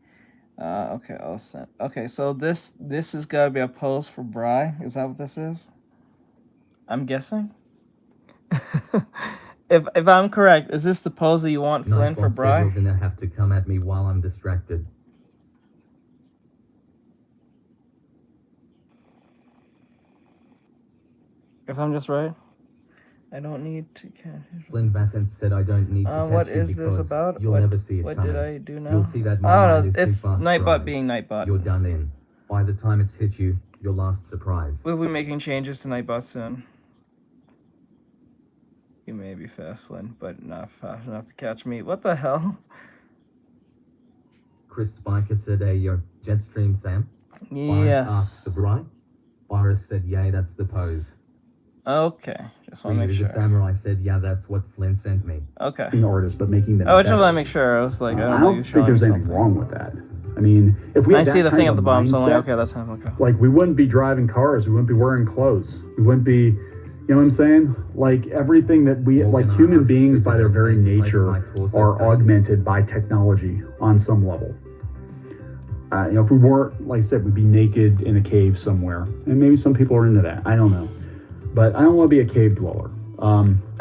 Okay, I'll send. Okay, so this is gotta be a pose for Bri. Is that what this is? I'm guessing. If I'm correct, is this the pose that you want Flynn for Bri? You're gonna have to come at me while I'm distracted. If I'm just right, I don't need to catch. Flynn Bassett said I don't need to catch what you is this about? You'll never see it What coming. did I do now? You'll see that I don't is know. It's too fast Nightbot for eyes. being Nightbot. You're done in. By the time it's hit you, you'll last surprise. We'll be making changes to Nightbot soon. You may be fast, Flynn, but not fast enough to catch me. What the hell? Chris Spiker said, "Hey, yo, Jetstream Sam." Yes. Iris asked the Bri. Iris said, "Yay, that's the pose." Okay, just want to make sure. The Samurai said, "Yeah, that's what Flynn sent me." Okay. Being artists, but making them. I just want to make sure. I was like, I don't think there's anything wrong with that. I mean, if we I had see that the thing kind at the of bottom, so I'm like, mindset, okay, that's fine. Okay. Like, we wouldn't be driving cars, we wouldn't be wearing clothes, we wouldn't be, you know what I'm saying? Like, everything that we, like, human beings by their very nature are augmented by technology on some level. If we weren't, like I said, we'd be naked in a cave somewhere, and maybe some people are into that. I don't know, but I don't want to be a cave dweller.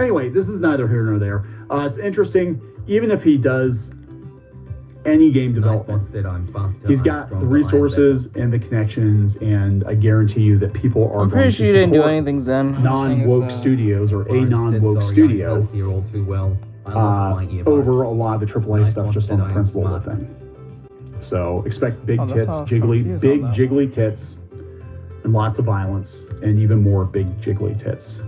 Anyway, this is neither here nor there. It's interesting, even if he does any game development, he's got the resources and the connections, and I guarantee you that people are I'm going pretty to sure you didn't do support anything, Zen. non-woke studios or a non-woke studio over a lot of the AAA stuff just on the principle of the thing. So expect big tits, big jiggly tits, and lots of violence, and even more big jiggly tits.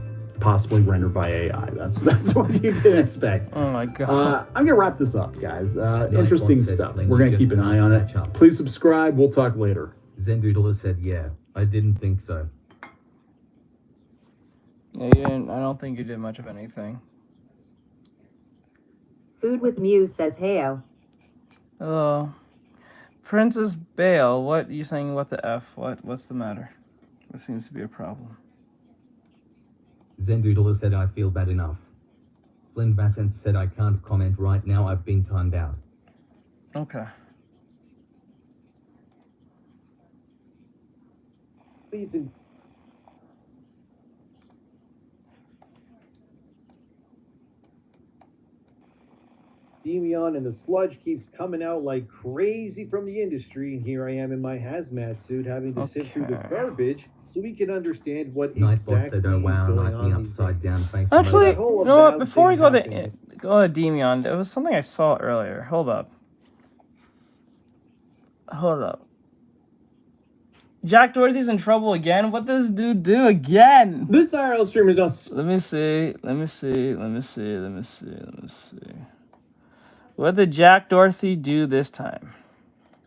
possibly rendered by AI. That's what you can expect. Oh my god. I'm gonna wrap this up, guys. Interesting stuff. We're gonna keep an eye on it. Please subscribe. We'll talk later. Zendoodler said, yeah, I didn't think so. Yeah, you didn't, I don't think you did much of anything. Food with Muse says heyo. Hello. Princess Bale, what you saying? What the F? What's the matter? What seems to be a problem? Zendoodler said, I feel bad enough. Flynn Vassant said, I can't comment right now, I've been timed out. Okay. Demion, and the sludge keeps coming out like crazy from the industry, and here I am in my hazmat suit having to sift through the garbage so we can understand what Nightbot exactly said, oh wow, is going Nike on these upside down face. Actually, you whole know what? about Before we thing go to happened. Demion, there was something I saw earlier. Hold up. Jack Doherty's in trouble again. What does this dude do again? This IRL streamer is on. Let me see. What did Jack Doherty do this time?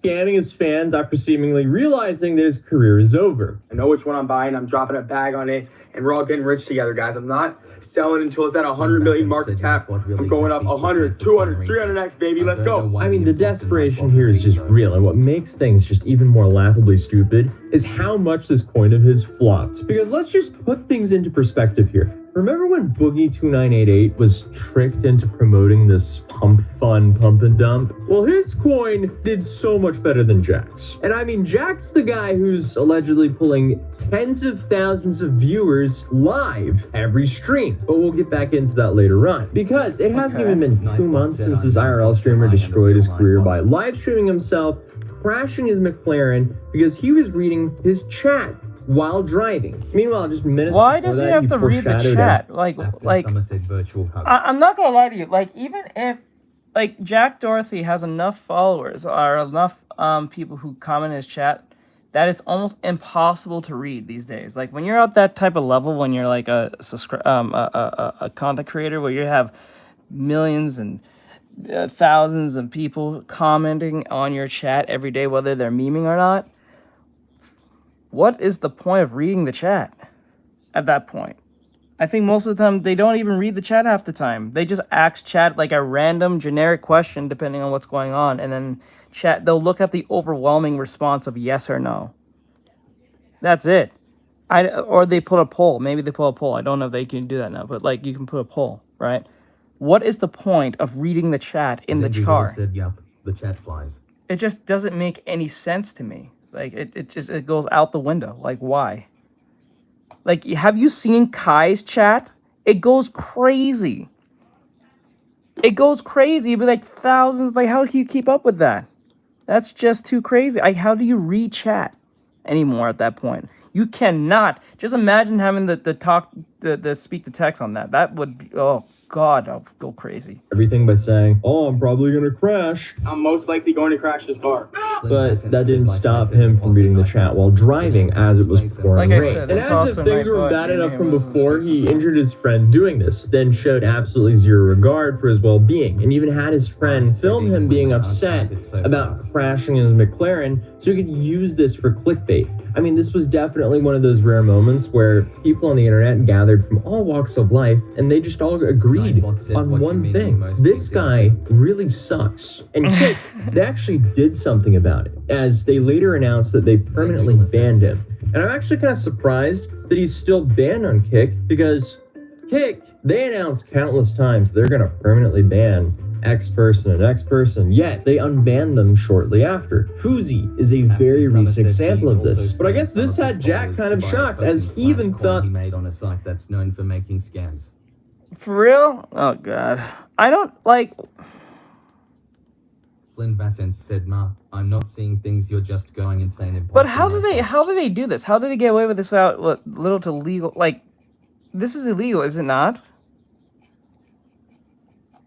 Scamming his fans after seemingly realizing that his career is over. I know which one I'm buying. I'm dropping a bag on it, and we're all getting rich together, guys. I'm not selling until it's at 100 million market cap. I'm going up 100, 200, 300x, baby. Let's go. I mean, the desperation here is just real, and what makes things just even more laughably stupid is how much this coin of his flopped. Because let's just put things into perspective here. Remember when Boogie2988 was tricked into promoting this pump and dump? Well, his coin did so much better than Jack's. And I mean, Jack's the guy who's allegedly pulling tens of thousands of viewers live every stream. But we'll get back into that later on. Because it hasn't even been 2 months since this IRL streamer destroyed his career by live streaming himself, crashing his McLaren because he was reading his chat while driving. Meanwhile, just minutes Why before does he that, have to read the foreshadowed chat? Virtual hug. I'm not gonna lie to you. Like, even if Jack Doherty has enough followers or enough people who comment in his chat, that it's almost impossible to read these days. Like, when you're at that type of level, when you're like a content creator where you have millions and thousands of people commenting on your chat every day, whether they're memeing or not. What is the point of reading the chat at that point? I think most of the time they don't even read the chat half the time. They just ask chat like a random generic question depending on what's going on, and then they'll look at the overwhelming response of yes or no. That's it. Or they put a poll. Maybe they put a poll. I don't know if they can do that now, but like you can put a poll, right? What is the point of reading the chat in the car? Said, yep, the chat flies. It just doesn't make any sense to me. Like, it goes out the window. Like, why? Like, have you seen Kai's chat? It goes crazy. It goes crazy. It'd be like thousands. Like, how do you keep up with that? That's just too crazy. How do you read chat anymore at that point? You cannot. Just imagine having the speak to text on that. That would be, oh God, I'll go crazy. Everything by saying, oh, I'm probably gonna crash. I'm most likely going to crash this car. But that didn't stop him from reading the chat while driving as it was pouring Like I rain. said, And as if things were bad enough from before, he injured his friend doing this, then showed absolutely zero regard for his well-being, and even had his friend film him being upset about crashing in his McLaren so he could use this for clickbait. I mean, this was definitely one of those rare moments where people on the internet gathered from all walks of life, and they just all agreed on one thing. This guy really sucks. And Kick, they actually did something about it, as they later announced that they permanently banned him. And I'm actually kind of surprised that he's still banned on Kick, because Kick, they announced countless times they're going to permanently ban X person and X person, yet they unbanned them shortly after. Fuzi is a very recent example of this, but I guess this had Jack kind of shocked, as he even thought he made on a site that's known for making scams. For real? Oh God, I don't like. Flynn Vassant said, "Ma, I'm not seeing things. You're just going insane." But how do they do this? How did they get away with this without little to legal? Like, this is illegal, is it not?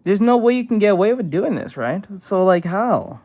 There's no way you can get away with doing this, right? So, like, how?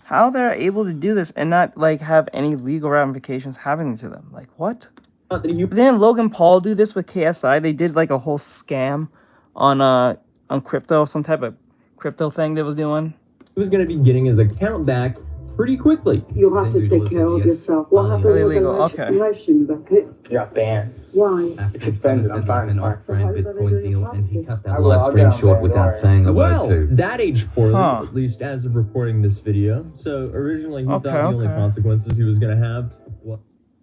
How they're able to do this and not, like, have any legal ramifications happening to them? Like, what? Didn't Logan Paul do this with KSI? They did like a whole scam on crypto, some type of crypto thing they was doing. He was going to be getting his account back pretty quickly. You have to take care of yourself. What happened with the legislation, Beckett? You got banned. Why? It's offended. I'm fine. Bitcoin deal, and he cut that live stream short without saying a word too. That aged poorly, at least as of recording this video. So originally he thought the only consequences he was going to have was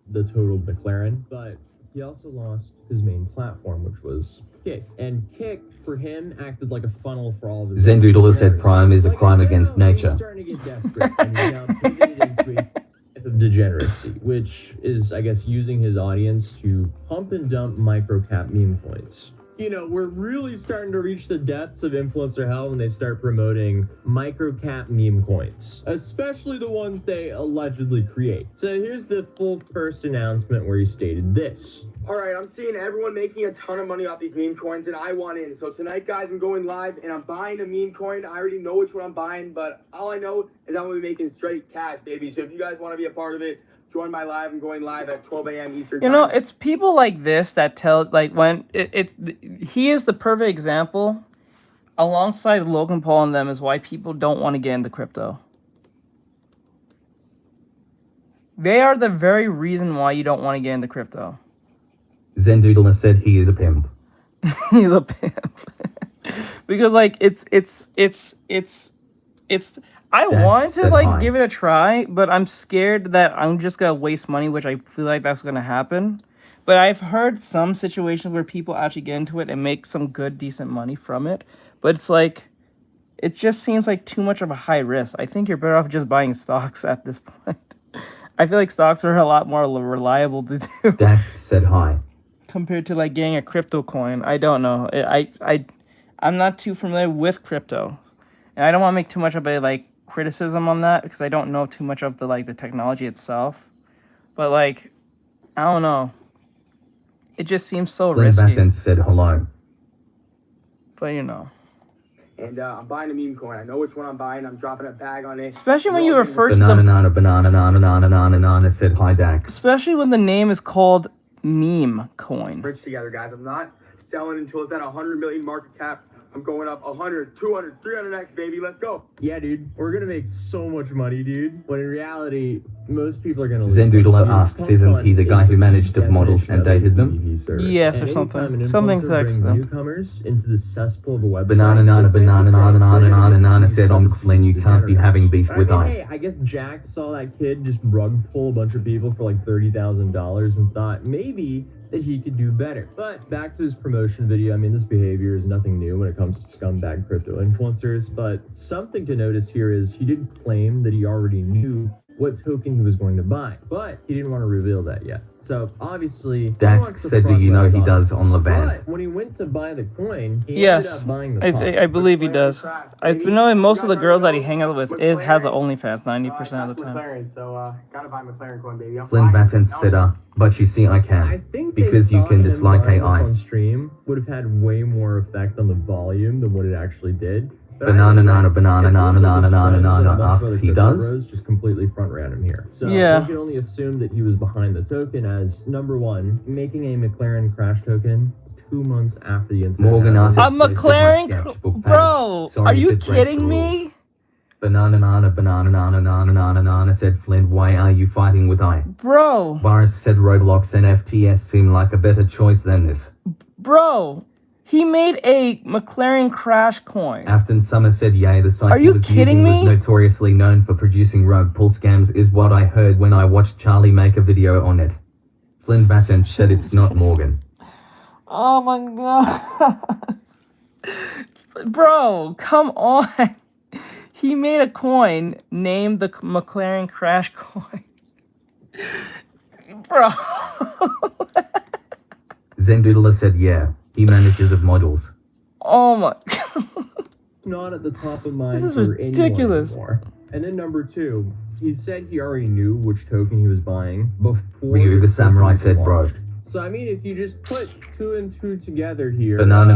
the total McLaren, but he also lost his main platform, which was Kick. And Kick, for him, acted like a funnel for all of his... Zendoodler said crime is a crime against nature. Starting to get desperate, and he's now pivoted into a type of degeneracy, which is, I guess, using his audience to pump and dump microcap meme coins. You know, we're really starting to reach the depths of influencer hell when they start promoting microcap meme coins, especially the ones they allegedly create. So here's the full first announcement where he stated this. All right, I'm seeing everyone making a ton of money off these meme coins, and I want in. So tonight, guys, I'm going live, and I'm buying a meme coin. I already know which one I'm buying, but all I know is I'm going to be making straight cash, baby. So if you guys want to be a part of it, join my live. I'm going live at 12 a.m. Eastern time. You know, it's people like this that tell, like, when he is the perfect example, alongside Logan Paul and them, is why people don't want to get into crypto. They are the very reason why you don't want to get into crypto. Zendoodler said he is a pimp. He's a pimp. Because, like, I want to, like, give it a try, but I'm scared that I'm just gonna waste money, which I feel like that's gonna happen. But I've heard some situations where people actually get into it and make some good, decent money from it. But it's like, it just seems like too much of a high risk. I think you're better off just buying stocks at this point. I feel like stocks are a lot more reliable to do. Dax said hi. Compared to, like, getting a crypto coin. I don't know. I'm not too familiar with crypto. And I don't want to make too much of a, like, criticism on that because I don't know too much of the, like, the technology itself. But, like, I don't know. It just seems so risky. Flynn said hello. But, you know. And I'm buying a meme coin. I know which one I'm buying. I'm dropping a bag on it. Especially when you refer to Banana said hi, Dax. Especially when the name is called meme coin. Rich together, guys. I'm not selling until it's at 100 million market cap. I'm going up 100, 200, 300x, baby. Let's go. Yeah, dude. We're going to make so much money, dude. When in reality, most people are going to lose. Zendoodler asks, isn't he the guy who managed to models and dated them? Yes, or something. Something to them. Newcomers into the cesspool of a website. Banana said on Flynn, you can't be having beef with I. Hey, I guess Jack saw that kid just rug pull a bunch of people for like $30,000 and thought maybe that he could do better. But back to his promotion video, I mean, this behavior is nothing new when it comes to scumbag crypto influencers, but something to notice here is he did claim that he already knew what token he was going to buy, but he didn't want to reveal that yet. So obviously, Dax said, do you know he does on Levaz? But when he went to buy the coin, he yes, ended up buying the I believe he does. I know most of the girls that he hangs out with, it has an OnlyFans 90% of the time. McLaren, so gotta buy McLaren coin, baby. Flynn Bassett said, but you see, I can, because you can dislike AI. On stream would have had way more effect on the volume than what it actually did. Banana asks, he does? Just completely front ran him here. So yeah. we can only assume that he was behind the token as, number one, making a McLaren crash token 2 months after the incident. Morgan asks, a McLaren? Bro, are you kidding me? Banana said, Flynn, why are you fighting with I? Bro. Boris said Roblox and FTS seem like a better choice than this. Bro. He made a McLaren crash coin. Afton Summer said, yay, the site he was using was notoriously known for producing rug pull scams is what I heard when I watched Charlie make a video on it. Flynn Bassett said it's not Morgan. Oh my god. Bro, come on. He made a coin named the McLaren crash coin. Bro. Zendoodler said, yeah. He manages of models. Oh my god. Not at the top of mind this is for ridiculous. Anyone anymore. And then number two, he said he already knew which token he was buying before Ryu the Samurai said, bro. So I mean, if you just put 2 and 2 together here. Banana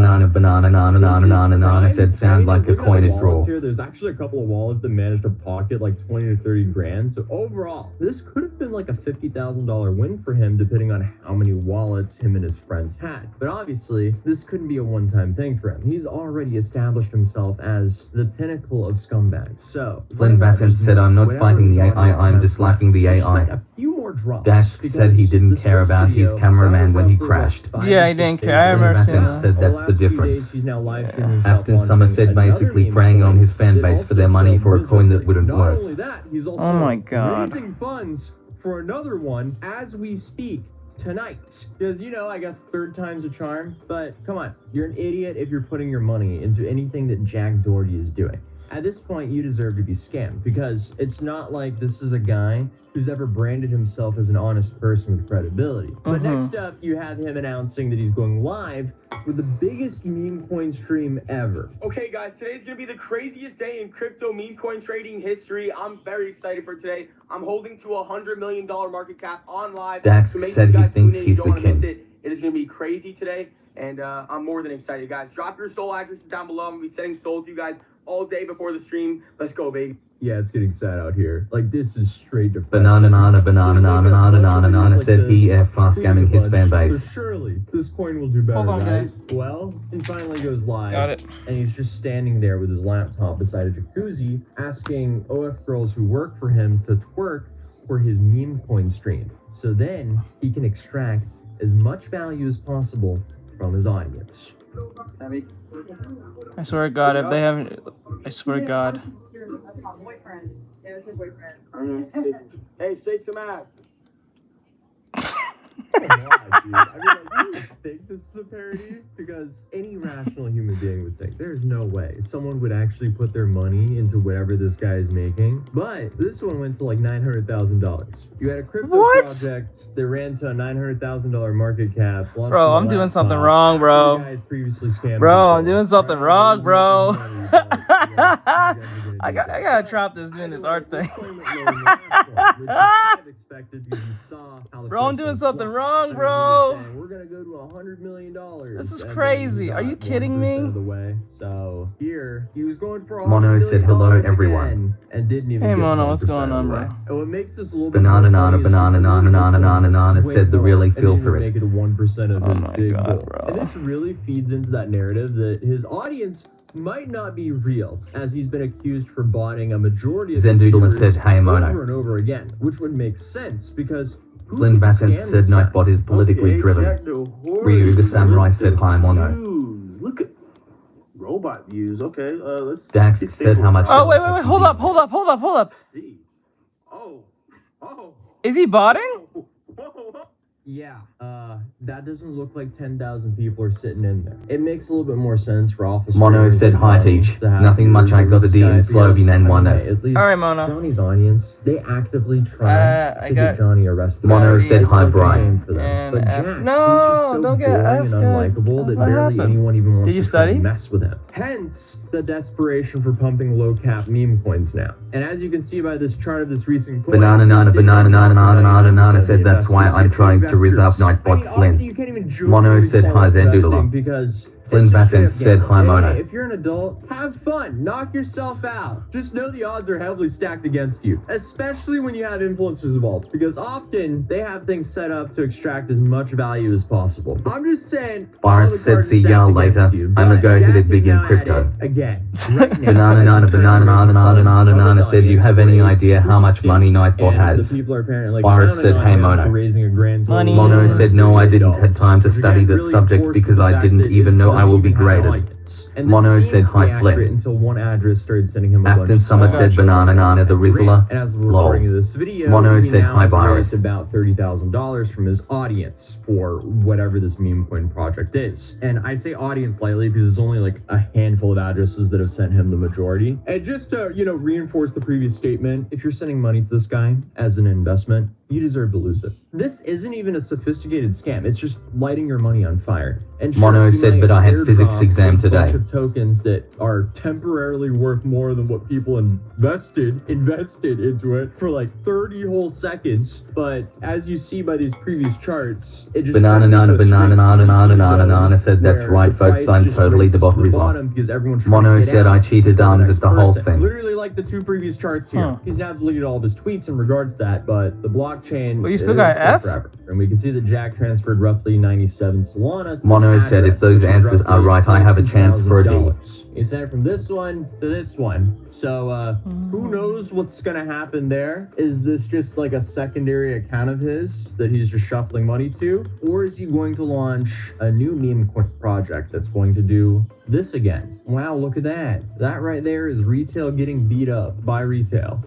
said sound like a coin draw. Here, there's actually a couple of wallets that managed to pocket like 20 to 30 grand. So overall, this could have been like a $50,000 win for him, depending on how many wallets him and his friends had. But obviously, this couldn't be a one-time thing for him. He's already established himself as the pinnacle of scumbags. So Flynn Bassett said, I'm not fighting the AI, I'm disliking the AI. A few more drops. Dax said he didn't care about his cameraman when he crashed. Yeah, he didn't care. I remember seeing that. Said that's the difference. He's now live streaming himself Afton Summer said basically preying on his fan base for their money for a coin that wouldn't Not work. only that, he's also Oh my God. raising funds for another one as we speak tonight. Because, you know, I guess third time's a charm. But come on, you're an idiot if you're putting your money into anything that Jack Doherty is doing. At this point, you deserve to be scammed, because it's not like this is a guy who's ever branded himself as an honest person with credibility. But next up, you have him announcing that he's going live with the biggest meme coin stream ever. Okay, guys, today's gonna be the craziest day in crypto meme coin trading history. I'm very excited for today. I'm holding to $100 million market cap on live. Dax So make said sure you he guys tune thinks in. he's You don't the wanna miss king. it. It is gonna be crazy today, and I'm more than excited, guys. Drop your soul addresses down below. I'm gonna be sending soul to you guys all day before the stream. Let's go, baby. Yeah, it's getting sad out here. Like, this is straight depressing. Banana said he fast scamming his fan base. So surely this coin will do better. Hold on, right? guys. Well, he finally goes live. Got it. And he's just standing there with his laptop beside a jacuzzi, asking OF girls who work for him to twerk for his meme coin stream. So then he can extract as much value as possible from his audience. I swear to God, if they haven't, I swear to God. Hey, shake some ass. Come on, dude. I mean, like, you think this is a parody? Because any rational human being would think there's no way someone would actually put their money into whatever this guy is making. But this one went to like $900,000. You had a crypto project that ran to a $900,000 market cap. Bro, I'm doing something wrong, bro. Previously scammed Bro, I'm people. doing something wrong, bro. I gotta drop this doing this art thing. Bro, I'm doing something wrong, bro. We're gonna go to $100 million. This is crazy. Are you kidding me? Of the way. So here he was going for Mono said hello everyone. And didn't even Hey get Mono, what's 1% going on, of the bro? way. And what makes this a little bit Banana said the really feel for make it. it 1% of his my big God, goal. bro. And this really feeds into that narrative that his audience might not be real, as he's been accused for botting a majority of his Zendoodle viewers said, "Hey, Mono." over and over again, which would make sense because Flynn Bassett said Nightbot is politically driven. Ryuga Samurai said hi Mono. Look at robot views. Okay, let's. Dax said how much. Oh, wait, hold up. Oh. Is he botting? Yeah, that doesn't look like 10,000 people are sitting in there. It makes a little bit more sense for officers. Mono said hi Teach. Nothing much I got to do in Slovene and one At least Alright, Mono. Johnny's audience, they actively tried I to got- get Johnny arrested. Mono said hi It's Brian. for them. And But F- Jack, No, he's just so don't get boring F, and guys. unlikable that What barely happened? anyone even wants Did you to try to study? mess with him. Hence, the desperation for pumping low-cap meme coins now. And as you can see by this chart of this recent coin, Banana said that's why I'm trying to reserve Nightbot Flynn. you can't even joke Mono when said you hi call it investing Zendoodle. because Flynn it's just Bassett straight up said hi gambling. Mono. Hey, if you're an adult, have fun, knock yourself out. Just know the odds are heavily stacked against you, especially when you have influencers involved, because often they have things set up to extract as much value as possible. I'm just saying. Boris all the said cards see are y'all stacked later. against you, I'ma but go hit Jack it big is in now at crypto. it again. Right now, Banana said you have any idea how much money Nightbot has? People are apparently Boris said hey for Mono. raising a grand total Money. of Mono said no I didn't $150. have time to study that subject because I didn't even know I will be graded. Mono said hi Flynn. Until one address started sending him a bunch Afton of Summer stuff. said banana the Rizzler. And as we're Lol. recording this video, Mono he said now hi has Virus. raised about $30,000 from his audience for whatever this meme coin project is. And I say audience lightly because it's only like a handful of addresses that have sent him the majority. And just to, reinforce the previous statement, if you're sending money to this guy as an investment, you deserve to lose it. This isn't even a sophisticated scam. It's just lighting your money on fire. And sure, Mono you said might but I had airdrop physics exam Bitcoin day. of tokens that are temporarily worth more than what people invested into it for like 30 whole seconds. But as you see by these previous charts, it just Banana said that's right, folks. I'm totally the bottom because everyone's Mono said I cheated arms at the whole thing. Literally like the two previous charts here. He's now deleted all of his tweets in regards to that, but the blockchain. Well, you still got F? Forever. And we can see that Jack transferred roughly 97 Solana. Mono said if those answers are right, I have a chance for a D. He sent it from this one to this one. So, who knows what's gonna happen there? Is this just like a secondary account of his that he's just shuffling money to? Or is he going to launch a new meme project that's going to do this again? Wow, look at that. That right there is retail getting beat up by retail.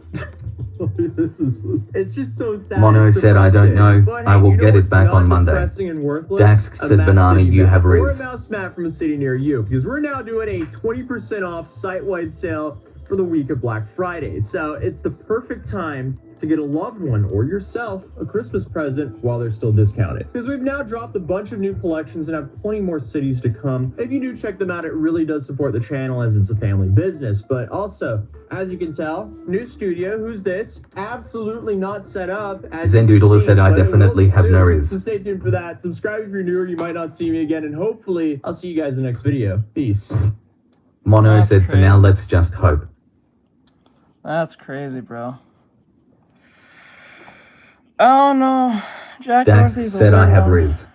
It's just so sad. Mono said I don't know. I will get it back on Monday. Dax said banana you have Or a riz. mouse mat from a city near you, because we're now doing a 20% off site-wide sale for the week of Black Friday. So it's the perfect time to get a loved one or yourself a Christmas present while they're still discounted. Because we've now dropped a bunch of new collections and have plenty more cities to come. If you do check them out, it really does support the channel as it's a family business. But also, as you can tell, new studio. Who's this? Absolutely not set up. As Zendoodler said I definitely have no riz. So stay tuned for that. Subscribe if you're new or you might not see me again. And hopefully, I'll see you guys in the next video. Peace. Mono said for now let's just hope. That's crazy, bro. Oh no, Jack Dax Dorsey's said I have riz.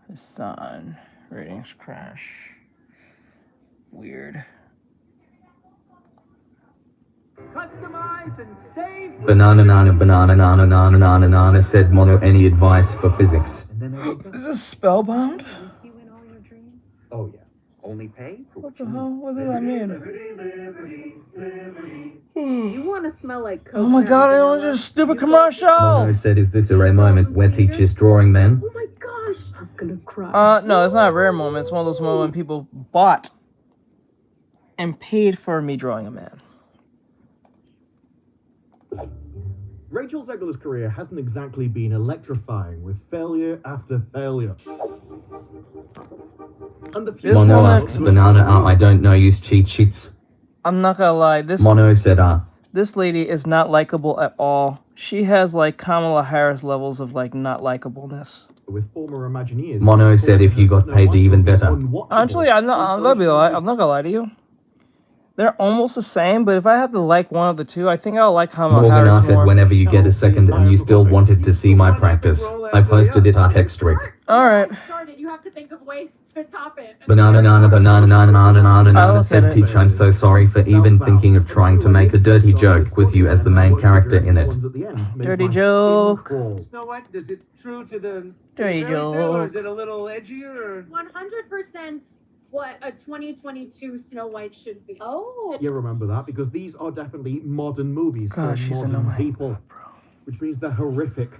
His son. Ratings crash. Weird. Customize and save. Banana said Mono any advice for physics. Is this spellbound? Oh yeah. Only pay for What the hell? What does that mean? You want to smell like coke? Oh my god, I don't just stupid commercial! Mono said is this a rare moment where teachers drawing men? Oh my gosh, I'm gonna cry. No, it's not a rare moment. It's one of those moments when people bought and paid for me drawing a man. Rachel Zegler's career hasn't exactly been electrifying, with failure after failure. And the Mono asks banana I don't know use cheat sheets. I'm not gonna lie, this Mono said this lady is not likable at all. She has like Kamala Harris levels of like not likableness. With former Imagineers. Mono said if you got paid even better. Actually, I'm not gonna lie to you. They're almost the same, but if I had to like one of the two, I think I'll like Kamala Morgan Harris said more. whenever you get a second and you still wanted to see my practice, I posted it on Artextric. Alright. You have to think of ways to top it. Banana said teach I'm so sorry for even thinking of trying to make a dirty joke with you as the main character in it. Dirty joke. Snow White, is it true to the Dirty fairy tale, or joke. is it a little edgier? 100% what a 2022 Snow White should be. Oh. You remember that because these are definitely modern movies for Gosh, she's modern annoying. people, which means they're horrific.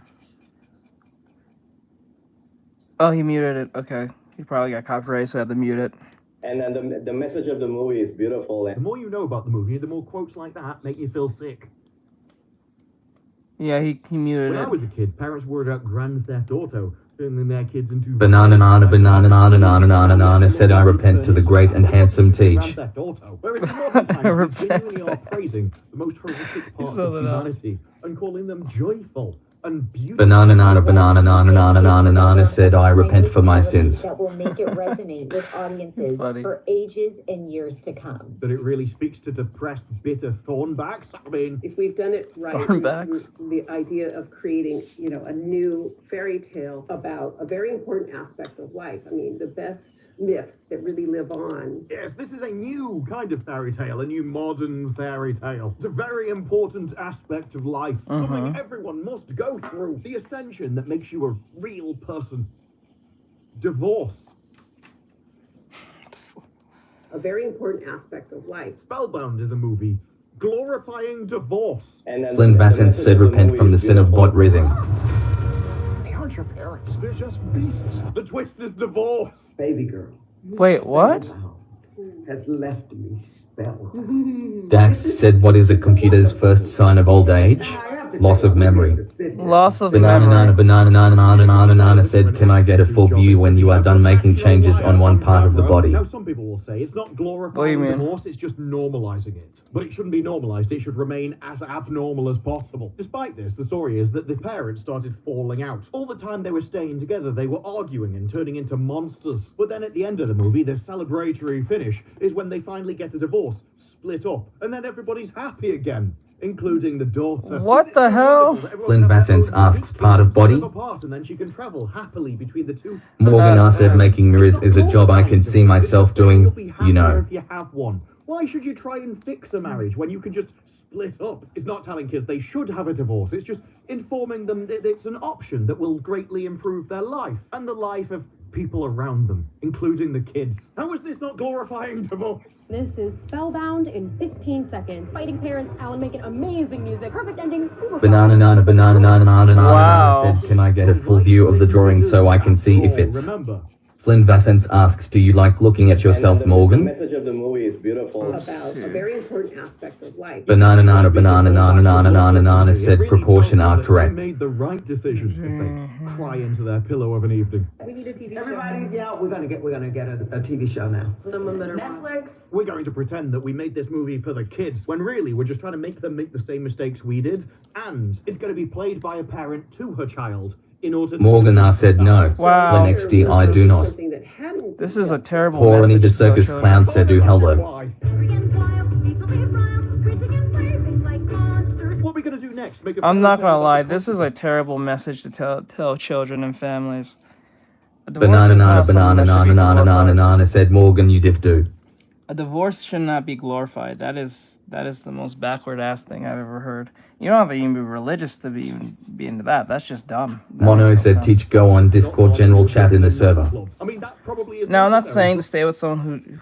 Oh, he muted it. Okay. He probably got copyright, so I had to mute it. And then the message of the movie is beautiful. The more you know about the movie, the more quotes like that make you feel sick. Yeah, he muted When I it. was a kid, parents worried about Grand Theft Auto, turning their kids into Banana said I repent to the great and handsome teach. Grand Theft Auto, whereas in modern times, we genuinely are praising the most horrific parts saw of that out. humanity and calling them joyful and beautiful. Banana said I repent for my sins. That will make it resonate with audiences for ages and years to come. That it really speaks to depressed, bitter thornbacks. I mean, if we've done it right, Thornbacks. the idea of creating, a new fairy tale about a very important aspect of life. I mean, the best myths that really live on. yes, this is a new kind of fairy tale, a new modern fairy tale. It's a very important aspect of life, something everyone must go through. The ascension that makes you a real person. Divorce. A very important aspect of life. Spellbound is a movie glorifying divorce. Flynn Vasson said repent from the sin of bot rizzing. They aren't your parents. They're just beasts. The twist is divorce. Baby girl Wait, what? has left me Dax said, what is a computer's first sign of old age? Loss of memory. Loss of Banana memory. banana said, can I get a full view when you are done making changes on one part of the body? Now, some people will say it's not What do you glorifying mean? divorce, it's just normalizing it. But it shouldn't be normalized, it should remain as abnormal as possible. Despite this, the story is that the parents started falling out. All the time they were staying together, they were arguing and turning into monsters. But then at the end of the movie, the celebratory finish is when they finally get a divorce, split up, and then everybody's happy again, including the daughter. What the hell? Flynn Vassence asks, part of body? And then she can travel happily between the two. Morgan R said, making mirrors is a job I can see myself doing, you know. If you have one, why should you try and fix a marriage when you can just split up? It's not telling kids they should have a divorce. It's just informing them that it's an option that will greatly improve their life and the life of people around them, including the kids. How is this not glorifying divorce? This is Spellbound in 15 seconds. Fighting parents, Alan making amazing music. Perfect ending. Banana said, can I get a full view of the drawing so I can see if it's... Remember, Flynn Vassence asks, do you like looking at yourself, The Morgan? message of the movie is beautiful. About a very important aspect of life. Banana said, proportion are they correct. made the right decision as they cry into their pillow of an evening. We need a TV show. Everybody's we're gonna get a TV show now. Someone better Netflix. We're going to pretend that we made this movie for the kids, when really we're just trying to make them make the same mistakes we did, and it's going to be played by a parent to her child in order to... Morgan R said, no. Wow. Flynn XD, I do not. Something that hadn't This is a terrible Poor message. Annie the to tell circus children. clown said, do hello. Why? What are we going to do next? Make a I'm not fairy tale gonna lie, about this is a terrible message to tell children and families. A divorce Banana is not something that should be glorified. said, Morgan, you diff do. A divorce should not be glorified. That is the most backward ass thing I've ever heard. You don't have to even be religious to be into that. That's just dumb. That Mono makes no said, sense. teach go on Discord general chat in the server. I mean, that probably is Now, I'm not necessary, saying to stay with someone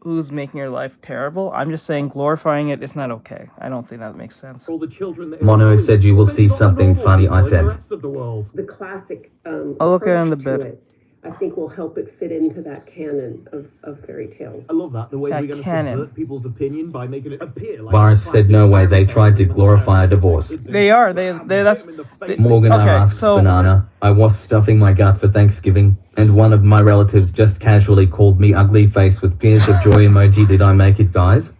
who's making your life terrible. I'm just saying glorifying it is not okay. I don't think that makes sense. all the children that Mono said, you will see something funny, I said. the classic I'll look at it in the approach to bit. it, I think will help it fit into that canon of fairy tales. I love that, the way That we're going to canon. subvert people's opinion by making it appear like... Boris said, no way, they tried to glorify a divorce. They are. That's. Morgan R Okay, asks, so Banana, I was stuffing my gut for Thanksgiving, and one of my relatives just casually called me ugly face with tears of joy emoji. Did I make it, guys?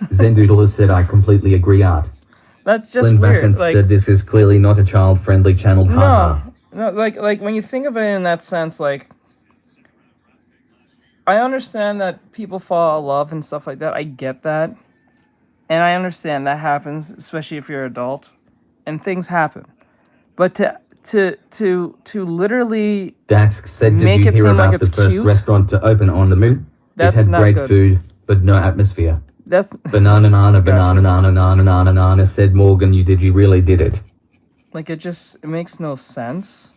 Zendoodle said, I completely agree, Art. that's just Flynn weird. Vassence Like said, this is clearly not a child-friendly channel, haha. no, like when you think of it in that sense, like I understand that people fall in love and stuff like that. I get that, and I understand that happens, especially if you're an adult, and things happen. But to literally Dax said, did make you it hear seem like about the it's first cute? restaurant to open on the moon? That's it had not great good. food, but no atmosphere. That's Banana said, Morgan, you really did it. like it makes no sense,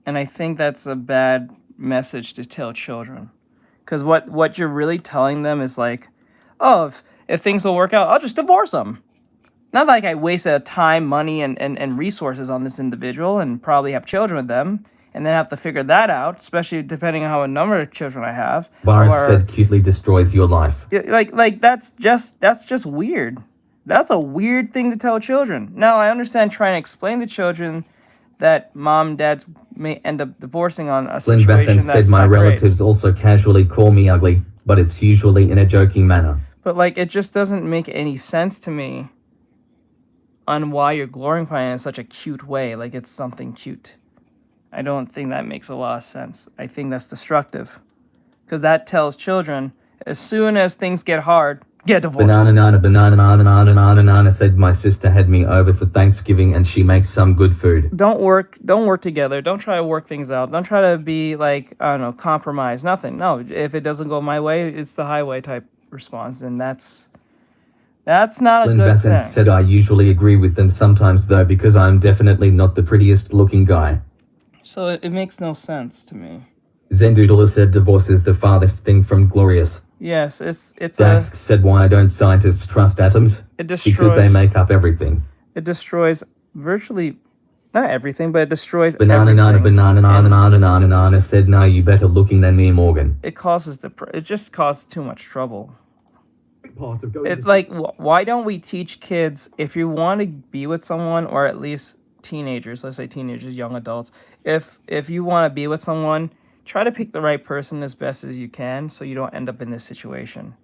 and I think that's a bad message to tell children, because what you're really telling them is like, oh, if things will work out, I'll just divorce them. Not like I wasted time, money, and resources on this individual and probably have children with them and then have to figure that out, especially depending on how a number of children I have. Boris said, cutely destroys your life. Like that's just weird. That's a weird thing to tell children. Now, I understand trying to explain to children that mom and dad may end up divorcing on a Flynn situation Vassence that's said, my not great. relatives also casually call me ugly, but it's usually in a joking manner. But like, it just doesn't make any sense to me on why you're glorifying it in such a cute way, like it's something cute. I don't think that makes a lot of sense. I think that's destructive, because that tells children, as soon as things get hard, get divorced. Banana said, my sister had me over for Thanksgiving and she makes some good food. Don't work together. Don't try to work things out. Don't try to be like, I don't know, compromise. Nothing. No, if it doesn't go my way, it's the highway type response, and that's not a Flynn good Vassence thing. said, I usually agree with them sometimes though, because I'm definitely not the prettiest looking guy. So it makes no sense to me. Zendoodle said, divorce is the farthest thing from glorious. Yes, it's Dax said, why don't scientists trust atoms? It Because destroys- they make up everything. It destroys virtually, not everything, but it destroys Banana everything. said, no, you better looking than me, Morgan. It just causes too much trouble. great part of going It's to like, why don't we teach kids, if you want to be with someone, or at least teenagers, let's say teenagers, young adults, if you want to be with someone, try to pick the right person as best as you can so you don't end up in this situation.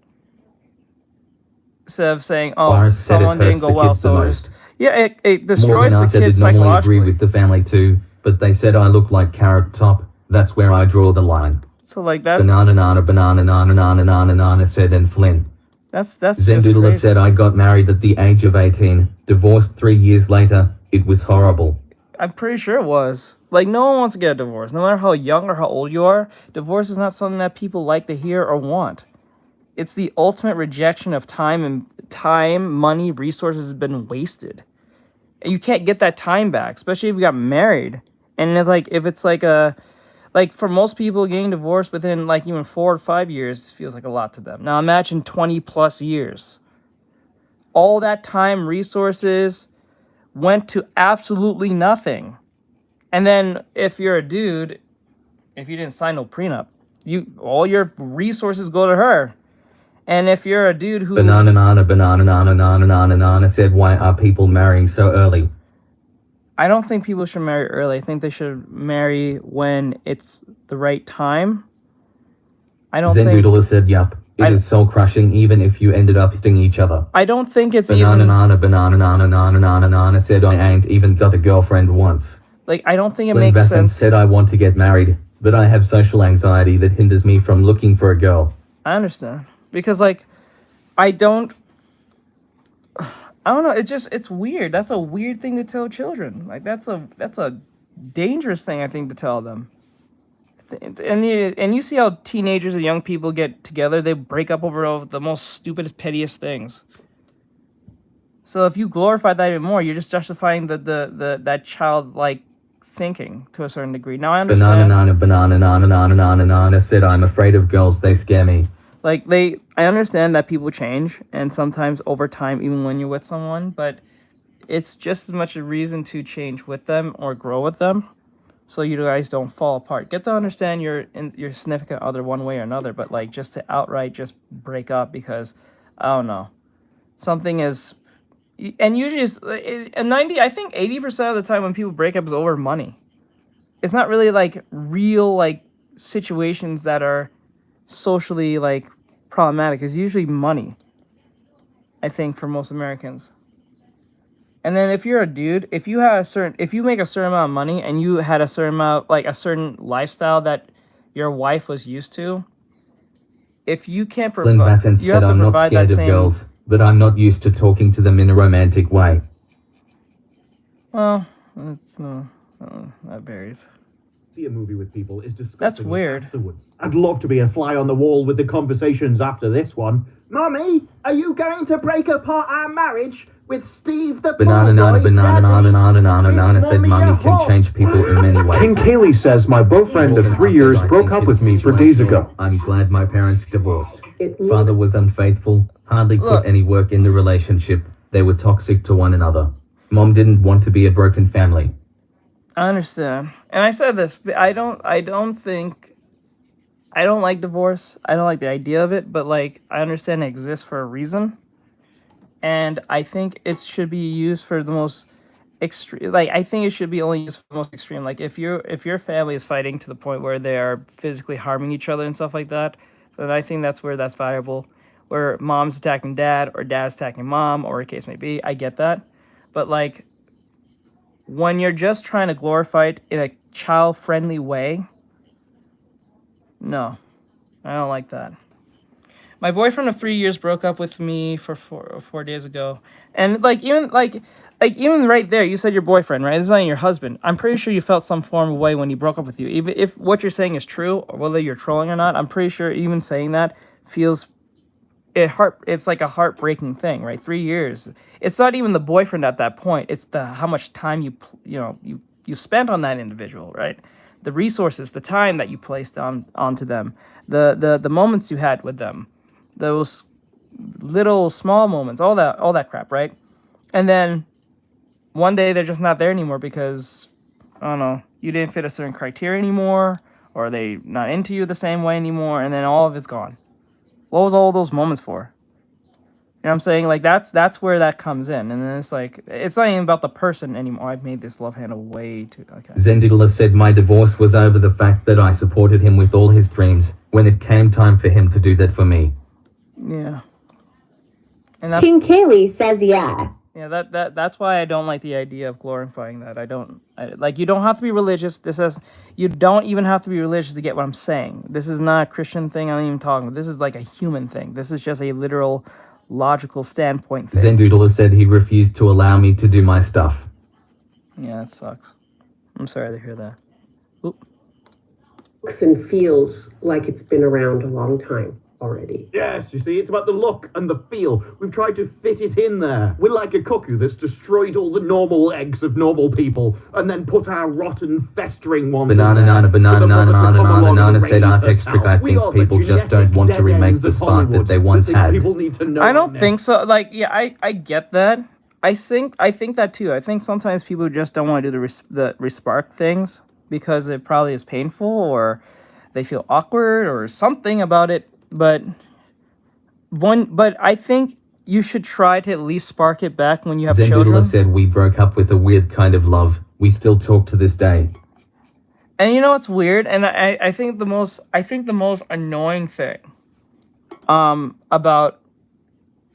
Instead of saying, oh, Boris said someone it didn't hurts go the well, kids the so most. yeah, it destroys Morgan the said kids I'd normally psychologically. agree with the family too, but they said I look like Carrot Top. That's where I draw the line. So like that, Banana nana banana nana nana nana nana said and Flynn. that's just Zendoodler crazy. said I got married at the age of 18, divorced 3 years later. It was horrible. I'm pretty sure it was. Like, no one wants to get a divorce. No matter how young or how old you are, divorce is not something that people like to hear or want. It's the ultimate rejection of time, money, resources has been wasted. And you can't get that time back, especially if you got married. And if it's like for most people, getting divorced within like even 4 or 5 years feels like a lot to them. Now imagine 20 plus years. All that time, resources went to absolutely nothing. And then if you're a dude, if you didn't sign no prenup, all your resources go to her. And if you're a dude who Banana nana banana nana nana nana nana said why are people marrying so early? I don't think people should marry early. I think they should marry when it's the right time. I don't think Zendoodler said yup. It is soul crushing even if you ended up stinging each other. I don't think it's Banana even nana banana nana nana nana nana said I ain't even got a girlfriend once. like I don't think it Flynn makes Bassett sense. said I want to get married, but I have social anxiety that hinders me from looking for a girl. I understand. Because like I don't know, it's weird. That's a weird thing to tell children. Like that's a dangerous thing I think to tell them. And you see how teenagers and young people get together, they break up over the most stupidest, pettiest things. So if you glorify that even more, you're just justifying that childlike thinking to a certain degree. Now I understand. Banana nana said I'm afraid of girls, they scare me. I understand that people change, and sometimes over time, even when you're with someone, but it's just as much a reason to change with them or grow with them, so you guys don't fall apart. Get to understand your significant other one way or another, but like just to outright just break up because, I don't know, something is, and usually it's, I think 80% of the time when people break up is over money. It's not really like real like situations that are socially like problematic. Is usually money, I think, for most Americans. And then if you're a dude, if you make a certain amount of money and you had a certain amount, like a certain lifestyle that your wife was used to, if you can't Flynn provide, Bassett you have said to I'm not provide that scared of same. girls, but I'm not used to talking to them in a romantic way. Well, that varies. See a movie with people is disgusting. That's weird. Afterwards. I'd love to be a fly on the wall with the conversations after this one. Mummy, are you going to break apart our marriage with Steve the Banana nana banana nana nana nana nana said mommy can change people in many ways. King Kaylee says my boyfriend of 3 years broke up with me 4 days ago. I'm glad my parents divorced. Father was unfaithful, hardly Look. put any work in the relationship. They were toxic to one another. Mom didn't want to be a broken family. I understand. And I said this, but I don't like divorce. I don't like the idea of it, but like I understand it exists for a reason. And I think it should be used for the most extreme. Like I think it should be only used for the most extreme. Like if your family is fighting to the point where they are physically harming each other and stuff like that, then I think that's where that's valuable. Where mom's attacking dad or dad's attacking mom, or a case may be, I get that. But like when you're just trying to glorify it in a child-friendly way, no, I don't like that. My boyfriend of 3 years broke up with me for four days ago, and even right there, you said your boyfriend, right? This is not your husband. I'm pretty sure you felt some form of way when he broke up with you. Even if what you're saying is true, or whether you're trolling or not, I'm pretty sure even saying that feels it's like a heartbreaking thing, right? 3 years. It's not even the boyfriend at that point. It's how much time you spent on that individual, right? The resources, the time that you placed onto them, the moments you had with them, those little small moments, all that crap, right? And then one day they're just not there anymore because I don't know, you didn't fit a certain criteria anymore, or they not into you the same way anymore, and then all of it's gone. What was all those moments for? know what I'm saying? Like that's where that comes in, and then it's like it's not even about the person anymore. I've made this love handle way too okay. Zendula said my divorce was over the fact that I supported him with all his dreams when it came time for him to do that for me. Yeah. And King Kaylee says yeah. Yeah, that's why I don't like the idea of glorifying that. Like, you don't have to be religious. You don't even have to be religious to get what I'm saying. This is not a Christian thing. I'm not even talking. This is like a human thing. This is just a literal, logical standpoint thing. Zendoodler said he refused to allow me to do my stuff. Yeah, that sucks. I'm sorry to hear that. Oop. Looks and feels like it's been around a long time already. Yes, you see, it's about the look and the feel. We've tried to fit it in there. We're like a cuckoo that's destroyed all the normal eggs of normal people and then put our rotten, festering ones Banana in there. Banana said Artextric. I think people just don't want to remake the spark that they once had. I don't think so. Like, yeah, I get that. I think that too. I think sometimes people just don't want to do the respark things because it probably is painful or they feel awkward or something about it. But I think you should try to at least spark it back when you have children. Said we broke up with a weird kind of love. We still talk to this day. And you know what's weird? And I think the most annoying thing about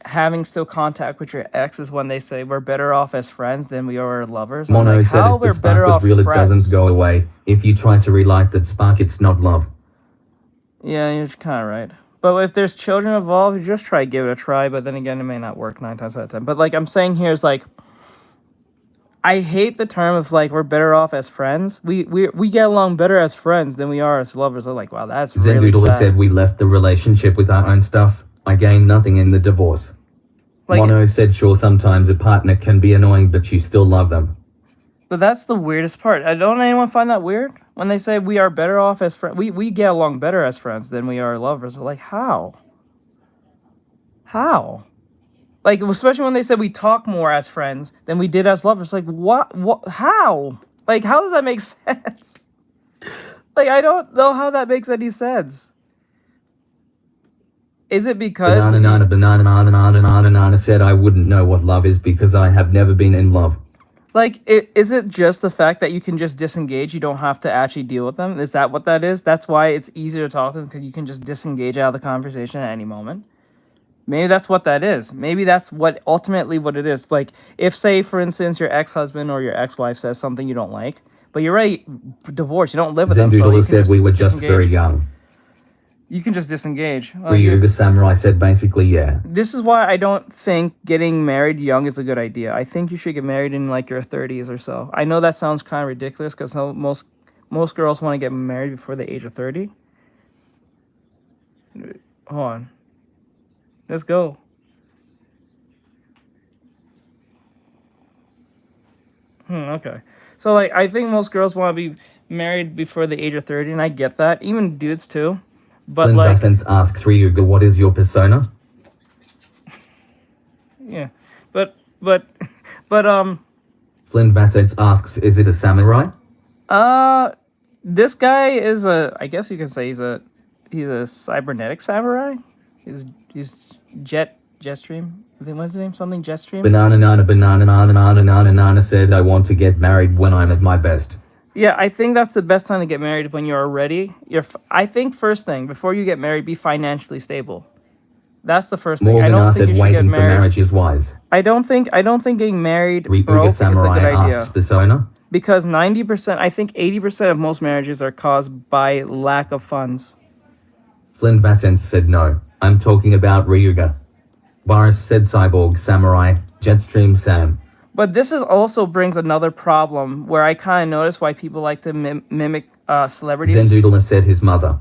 having still contact with your ex is when they say we're better off as friends than we are lovers. Mono like, said if the spark was real, it doesn't go away. If you try to relight that spark, it's not love. Yeah, you're kind of right. But if there's children involved, you just try to give it a try. But then again, it may not work 9 times out of 10. But like I'm saying here is like, I hate the term of like we're better off as friends. We get along better as friends than we are as lovers. I'm like, wow, that's really sad. Said we left the relationship with our own stuff. I gained nothing in the divorce. Like, Mono said sure, sometimes a partner can be annoying, but you still love them. But that's the weirdest part. Don't anyone find that weird? When they say we are better off as friends, we get along better as friends than we are lovers. Like, how? How? Like, especially when they said we talk more as friends than we did as lovers. Like, what? How? Like, how does that make sense? Like, I don't know how that makes any sense. Is it because... Banana said I wouldn't know what love is because I have never been in love. Like, is it just the fact that you can just disengage? You don't have to actually deal with them? Is that what that is? That's why it's easier to talk to them, because you can just disengage out of the conversation at any moment? Maybe that's what that is. Maybe that's ultimately what it is. Like, if, say, for instance, your ex-husband or your ex-wife says something you don't like, but you're already divorced, you don't live with them, so you said we were just very young. You can just disengage. Ryuga Samurai said basically, yeah. This is why I don't think getting married young is a good idea. I think you should get married in like your 30s or so. I know that sounds kind of ridiculous because most girls want to get married before the age of 30. Hold on. Let's go. Okay. So like I think most girls want to be married before the age of 30, and I get that. Even dudes too. But Flynn like, Bassens asks Ryuga, what is your persona? Yeah, but Flynn Bassens asks, is it a samurai? This guy is I guess you can say he's a cybernetic samurai. He's Jetstream. I think what's his name? Something Jetstream. Banana said I want to get married when I'm at my best. Yeah, I think that's the best time to get married when you're ready. I think first thing before you get married, be financially stable. That's the first thing. I don't think you should get married. For marriage is wise. I don't think getting married broke is a good idea. Persona? Because 90%, I think 80% of most marriages are caused by lack of funds. Flynn Bassens said no. I'm talking about Ryuga. Boris said Cyborg Samurai, Jetstream Sam. But this is also brings another problem where I kind of notice why people like to mimic celebrities. Zendoodler said his mother.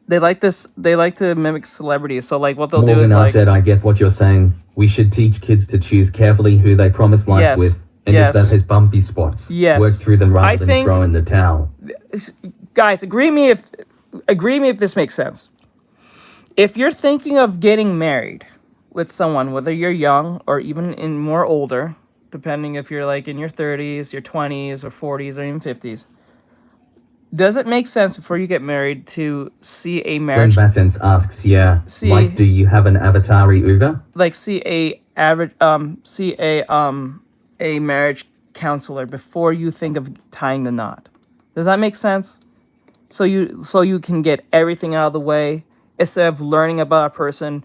They like to mimic celebrities. So like what they'll do is like... said, I get what you're saying. We should teach kids to choose carefully who they promise life with. And if that has bumpy spots, work through them rather than throw in the towel. Guys, agree me if this makes sense. If you're thinking of getting married with someone, whether you're young or even in more older, depending if you're like in your 30s, your 20s, or 40s, or even 50s, Does it make sense before you get married to see a Glenn marriage, Bassens asks, yeah, See- like, do you have an Avatari Uga? like see a marriage counselor before you think of tying the knot? Does that make sense? So you can get everything out of the way instead of learning about a person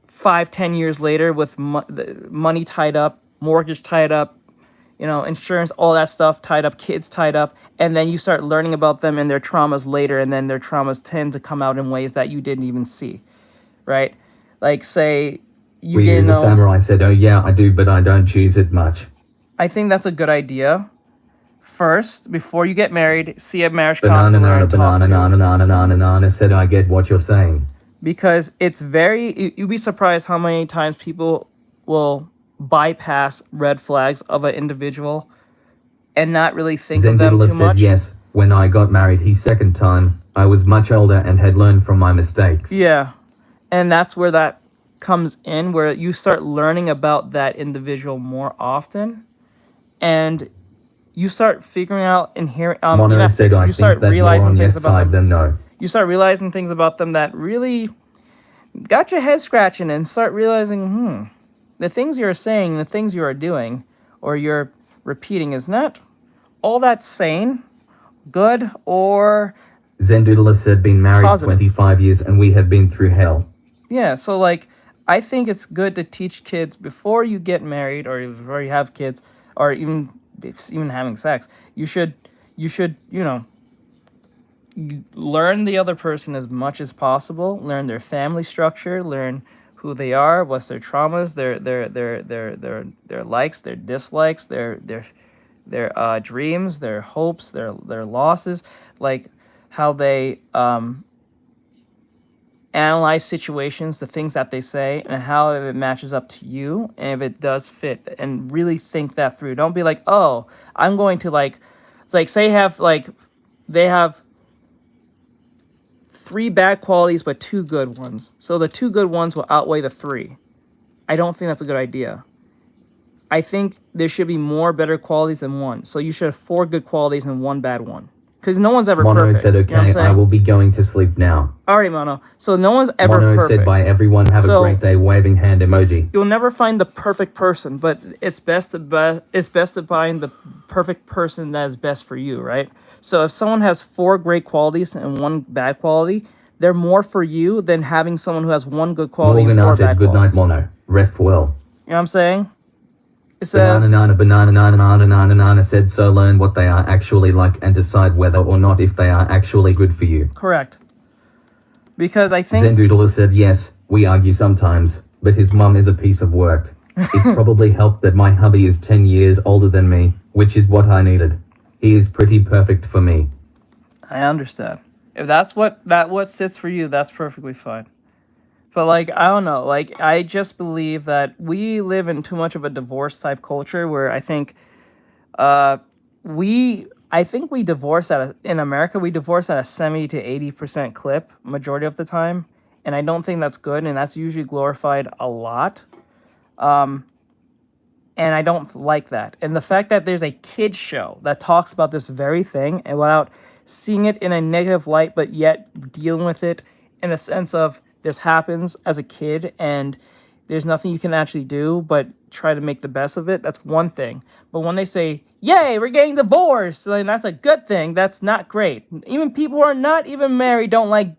5-10 years later with money tied up, mortgage tied up, insurance, all that stuff tied up, kids tied up, and then you start learning about them and their traumas later, and then their traumas tend to come out in ways that you didn't even see, right? Like, say you didn't The know. samurai said, oh yeah, I do, but I don't choose it much. I think that's a good idea. First, before you get married, see a marriage Banana, counselor nana, and talk banana, to. nana, nana, nana, nana, said, I get what you're saying. Because it's you'd be surprised how many times people will bypass red flags of an individual and not really think of them Zendula too said, much. yes, when I got married his second time, I was much older and had learned from my mistakes. Yeah, and that's where that comes in, where you start learning about that individual more often, and you start figuring out and hearing. Mono said, I you think start that more realizing on things yes about side them. than no. You start realizing things about them that really got your head scratching, and start realizing, the things you're saying, the things you are doing, or you're repeating is not all that sane, good, or Zendoodler said, been married Positive. 25 years and we have been through hell. yeah. So like, I think it's good to teach kids before you get married, or before you have kids, or even having sex. You should learn the other person as much as possible. Learn their family structure. Learn who they are, what's their traumas, their likes, their dislikes, their dreams, their hopes, their losses, like how they analyze situations, the things that they say, and how it matches up to you, and if it does fit, and really think that through. Don't be like, oh, I'm going to like say they have 3 bad qualities but 2 good ones, so the 2 good ones will outweigh the 3. I don't think that's a good idea. I think there should be more better qualities than 1, so you should have 4 good qualities and 1 bad one, because no one's ever Mono perfect. said, You know what I'm okay, saying? I will be going to sleep now. Alright, Mono. So no one's ever Mono perfect. said, bye everyone, have a great day, waving hand emoji. You'll never find the perfect person, but it's best to find the perfect person that is best for you, right? So if someone has 4 great qualities and 1 bad quality, they're more for you than having someone who has 1 good quality Morgan and 4 said, bad good night, qualities. Mono. Rest well. You know what I'm saying? It's Banana nana banana nana nana nana nana said, so learn what they are actually like and decide whether or not if they are actually good for you. correct. Because I think Zendoodler said, yes, we argue sometimes, but his mum is a piece of work. It probably helped that my hubby is 10 years older than me, which is what I needed. He is pretty perfect for me. I understand. If that's what sits for you, that's perfectly fine. But like, I don't know, like, I just believe that we live in too much of a divorce type culture where I think we divorce in America, we divorce at a 70 to 80% clip majority of the time, and I don't think that's good, and that's usually glorified a lot. And I don't like that. And the fact that there's a kids show that talks about this very thing, and without seeing it in a negative light, but yet dealing with it in a sense of this happens as a kid and there's nothing you can actually do but try to make the best of it, that's one thing. But when they say, yay, we're getting divorced, then that's a good thing. That's not great. Even people who are not even married don't like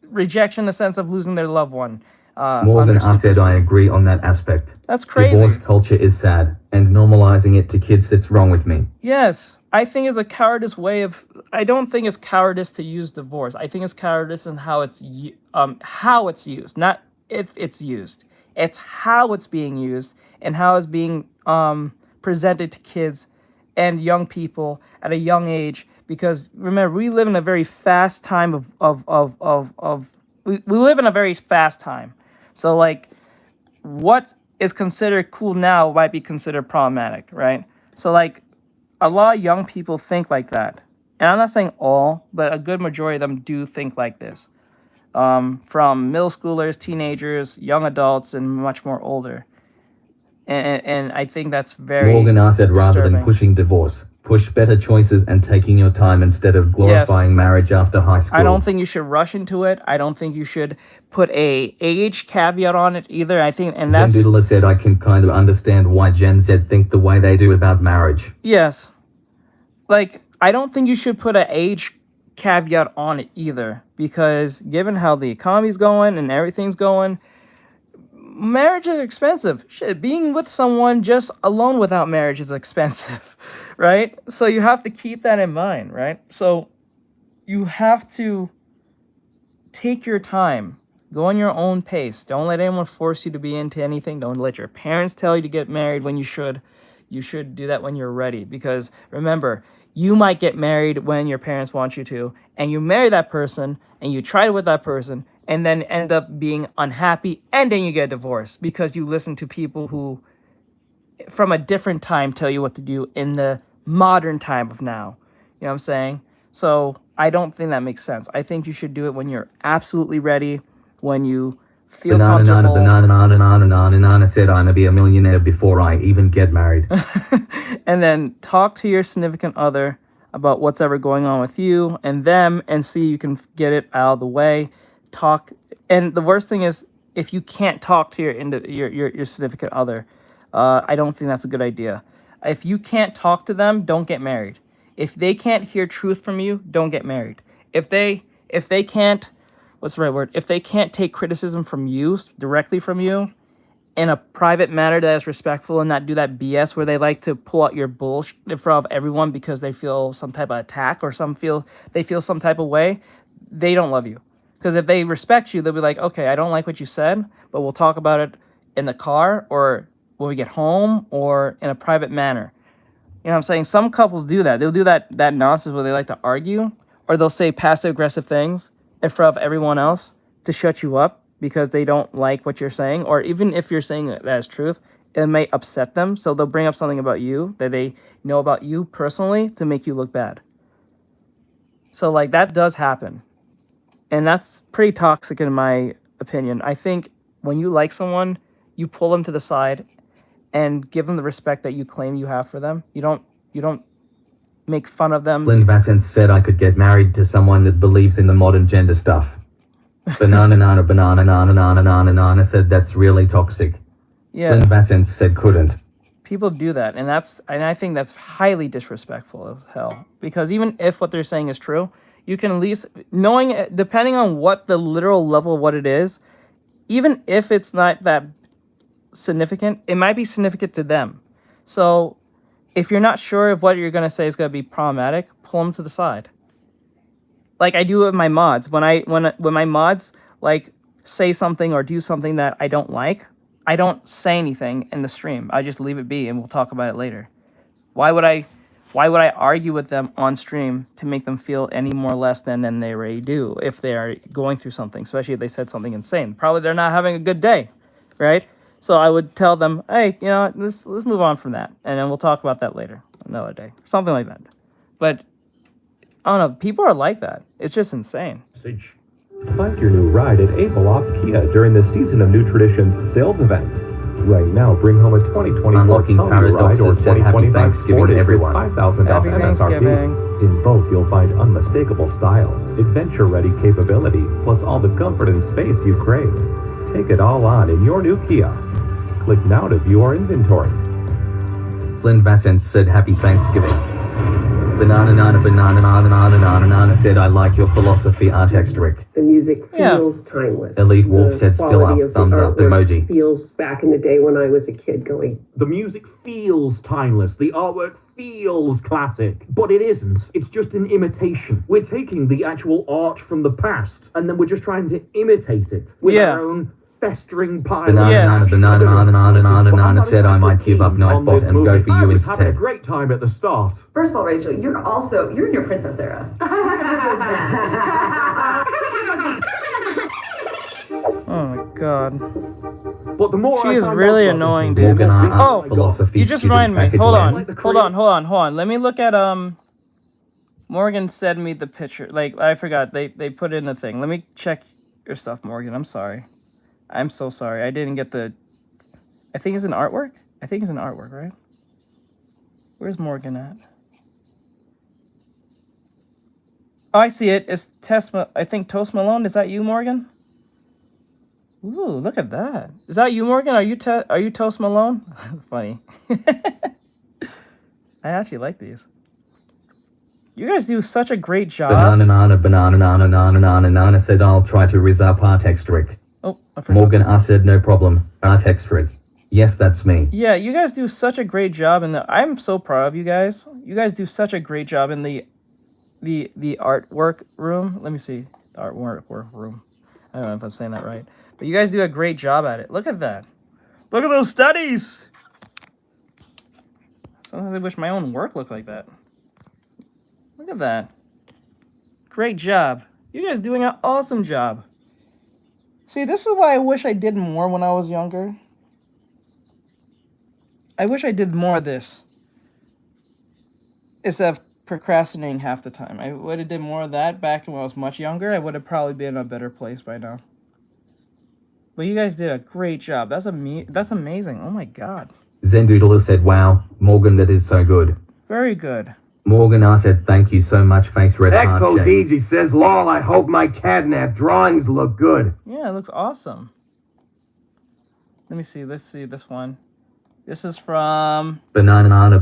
rejection in the sense of losing their loved one. Morgan said, I agree on that aspect. That's crazy. Divorce culture is sad, and normalizing it to kids sits wrong with me. Yes, I think it's a cowardice way of. I don't think it's cowardice to use divorce. I think it's cowardice in how it's used, not if it's used. It's how it's being used and how it's being presented to kids and young people at a young age. Because remember, we live in a very fast time we live in a very fast time. So like, what is considered cool now might be considered problematic, right? So like, a lot of young people think like that. And I'm not saying all, but a good majority of them do think like this. From middle schoolers, teenagers, young adults, and much more older. And I think that's very Morgan said, rather than disturbing. pushing divorce, Push better choices and taking your time instead of glorifying marriage after high school. I don't think you should rush into it. I don't think you should put a age caveat on it either. I think, and that's... Zendoodler said, I can kind of understand why Gen Z think the way they do about marriage. Yes. Like, I don't think you should put an age caveat on it either, because given how the economy's going and everything's going, marriage is expensive. Shit, being with someone just alone without marriage is expensive, right? So you have to keep that in mind, right? So you have to take your time. Go on your own pace. Don't let anyone force you to be into anything. Don't let your parents tell you to get married when you should. You should do that when you're ready, because remember, you might get married when your parents want you to, and you marry that person, and you try it with that person, and then end up being unhappy, and then you get divorced because you listen to people who, from a different time, tell you what to do in the modern time of now. You know what I'm saying? So I don't think that makes sense. I think you should do it when you're absolutely ready, when you feel comfortable. Banana said, I'm gonna be a millionaire before I even get married. And then talk to your significant other about what's ever going on with you and them, and see you can get it out of the way. Talk, and the worst thing is if you can't talk to your significant other, I don't think that's a good idea. If you can't talk to them, don't get married. If they can't hear truth from you, don't get married. If they can't, what's the right word? If they can't take criticism from you, directly from you, in a private manner that is respectful, and not do that BS where they like to pull out your bullshit in front of everyone because they feel some type of attack, or they feel some type of way, they don't love you. Because if they respect you, they'll be like, okay, I don't like what you said, but we'll talk about it in the car, or when we get home, or in a private manner. You know what I'm saying? Some couples do that. They'll do that nonsense where they like to argue, or they'll say passive-aggressive things in front of everyone else to shut you up because they don't like what you're saying, or even if you're saying it as truth, it may upset them, so they'll bring up something about you that they know about you personally to make you look bad. So, like, that does happen. And that's pretty toxic in my opinion. I think when you like someone, you pull them to the side and give them the respect that you claim you have for them. You don't make fun of them. Flynn Vassant said, I could get married to someone that believes in the modern gender stuff. Banana said, that's really toxic. Yeah. Flynn Vassant said, couldn't. People do that, and I think that's highly disrespectful as hell. Because even if what they're saying is true, you can at least, knowing, depending on what the literal level of what it is, even if it's not that significant, it might be significant to them. So if you're not sure if what you're going to say is going to be problematic, pull them to the side. Like I do with my mods. When my mods like say something or do something that I don't like, I don't say anything in the stream. I just leave it be and we'll talk about it later. Why would I argue with them on stream to make them feel any more less than they already do if they are going through something, especially if they said something insane? Probably they're not having a good day, right? So I would tell them, hey, you know, let's move on from that, and then we'll talk about that later, another day, something like that. But I don't know, people are like that. It's just insane. Find your new ride at Ableloft Kia during the Season of New Traditions sales event. Right now, bring home a 2024 Unlocking Tundra ride or Paradoxes said, Happy 2025 Thanksgiving, Sportage everyone. with $5,000 Happy Thanksgiving. MSRP. In both, you'll find unmistakable style, adventure-ready capability, plus all the comfort and space you crave. Take it all on in your new Kia. Click now to view our inventory. Flynn Vassant said, Happy Thanksgiving. Banana said, I like your philosophy, Artextric. The music feels timeless. Elite Wolf The said, still quality up, of the thumbs up artwork emoji. feels back in the day when I was a kid going. The music feels timeless. The artwork feels classic. But it isn't. It's just an imitation. We're taking the actual art from the past, and then we're just trying to imitate it with our own festering pile. Banana said, I might give up Nightbot and go for you Having a instead. great time at the start. First of all, Rachel, you're in your princess era. Oh my god. But the more she I is find really out annoying, Morgan dude. Art philosophy You just student remind me. package Hold land. on. Let me look at Morgan sent me the picture. Like I forgot they put it in the thing. Let me check your stuff, Morgan. I'm sorry. I'm so sorry. I didn't get the. I think it's an artwork. Right? Where's Morgan at? Oh, I see it. It's I think Toast Malone. Is that you, Morgan? Ooh, look at that. Is that you, Morgan? Are you Toast Malone? Funny. I actually like these. You guys do such a great job. Banana said I'll try to rizz up Artextric. Oh, I forgot. Morgan, I said no problem. Artextric. Yes, that's me. Yeah, you guys do such a great job in I'm so proud of you guys. You guys do such a great job in the artwork room. Let me see. The artwork room. I don't know if I'm saying that right. But you guys do a great job at it. Look at that. Look at those studies. Sometimes I wish my own work looked like that. Look at that. Great job. You guys doing an awesome job. See, this is why I wish I did more when I was younger. I wish I did more of this. Instead of procrastinating half the time. I would have did more of that back when I was much younger. I would have probably been in a better place by now. But you guys did a great job. That's amazing. Oh my god. Zendoodler said, wow, Morgan, that is so good. Very good. Morgan, I said, thank you so much, face red heart shade. XODG says, lol, I hope my catnap drawings look good. Yeah, it looks awesome. Let me see. Let's see this one. This is from... Banana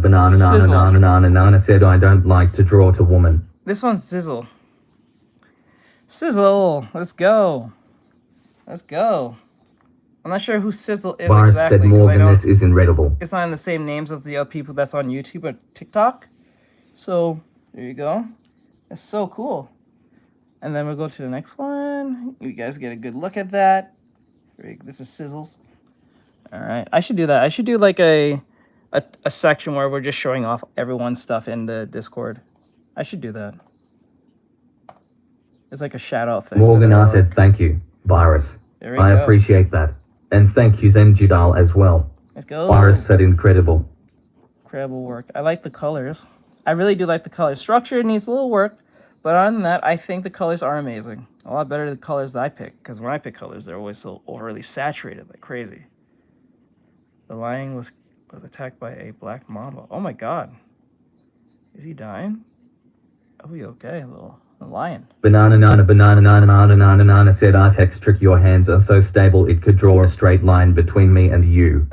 said, I don't like to draw to woman. This one's Sizzle. Sizzle, let's go. Let's go. I'm not sure who Sizzle is Boris exactly. said, Morgan, this is incredible. It's not in the same names as the other people that's on YouTube or TikTok. So, there you go. It's so cool. And then we'll go to the next one. You guys get a good look at that. This is Sizzles. All right, I should do that. I should do like a section where we're just showing off everyone's stuff in the Discord. I should do that. It's like a shout out thing. Morgan, I said thank you, Virus. There we I go. appreciate that. And thank you, Zendudal, as well. Let's go. Virus said incredible. Incredible work. I like the colors. I really do like the colors. Structure needs a little work, but other than that, I think the colors are amazing. A lot better than the colors that I pick, because when I pick colors, they're always so overly saturated like crazy. The lion was attacked by a black mamba. Oh my god. Is he dying? Oh, he okay? A lion. Banana said, Artextric, your hands are so stable it could draw a straight line between me and you.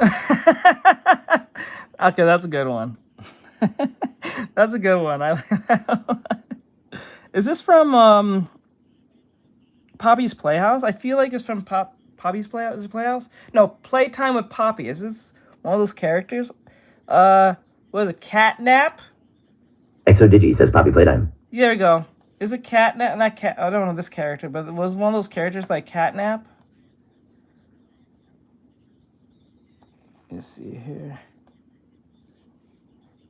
Okay, that's a good one. That's a good one. I like that one. Is this from Poppy's Playhouse? I feel like it's from Poppy's Playhouse. Is it Playhouse? No, Playtime with Poppy. Is this one of those characters? What is it? Catnap? XODG says Poppy Playtime. There we go. Is it Catnap? Not Cat. I don't know this character, but it was one of those characters like Catnap. Let's see here.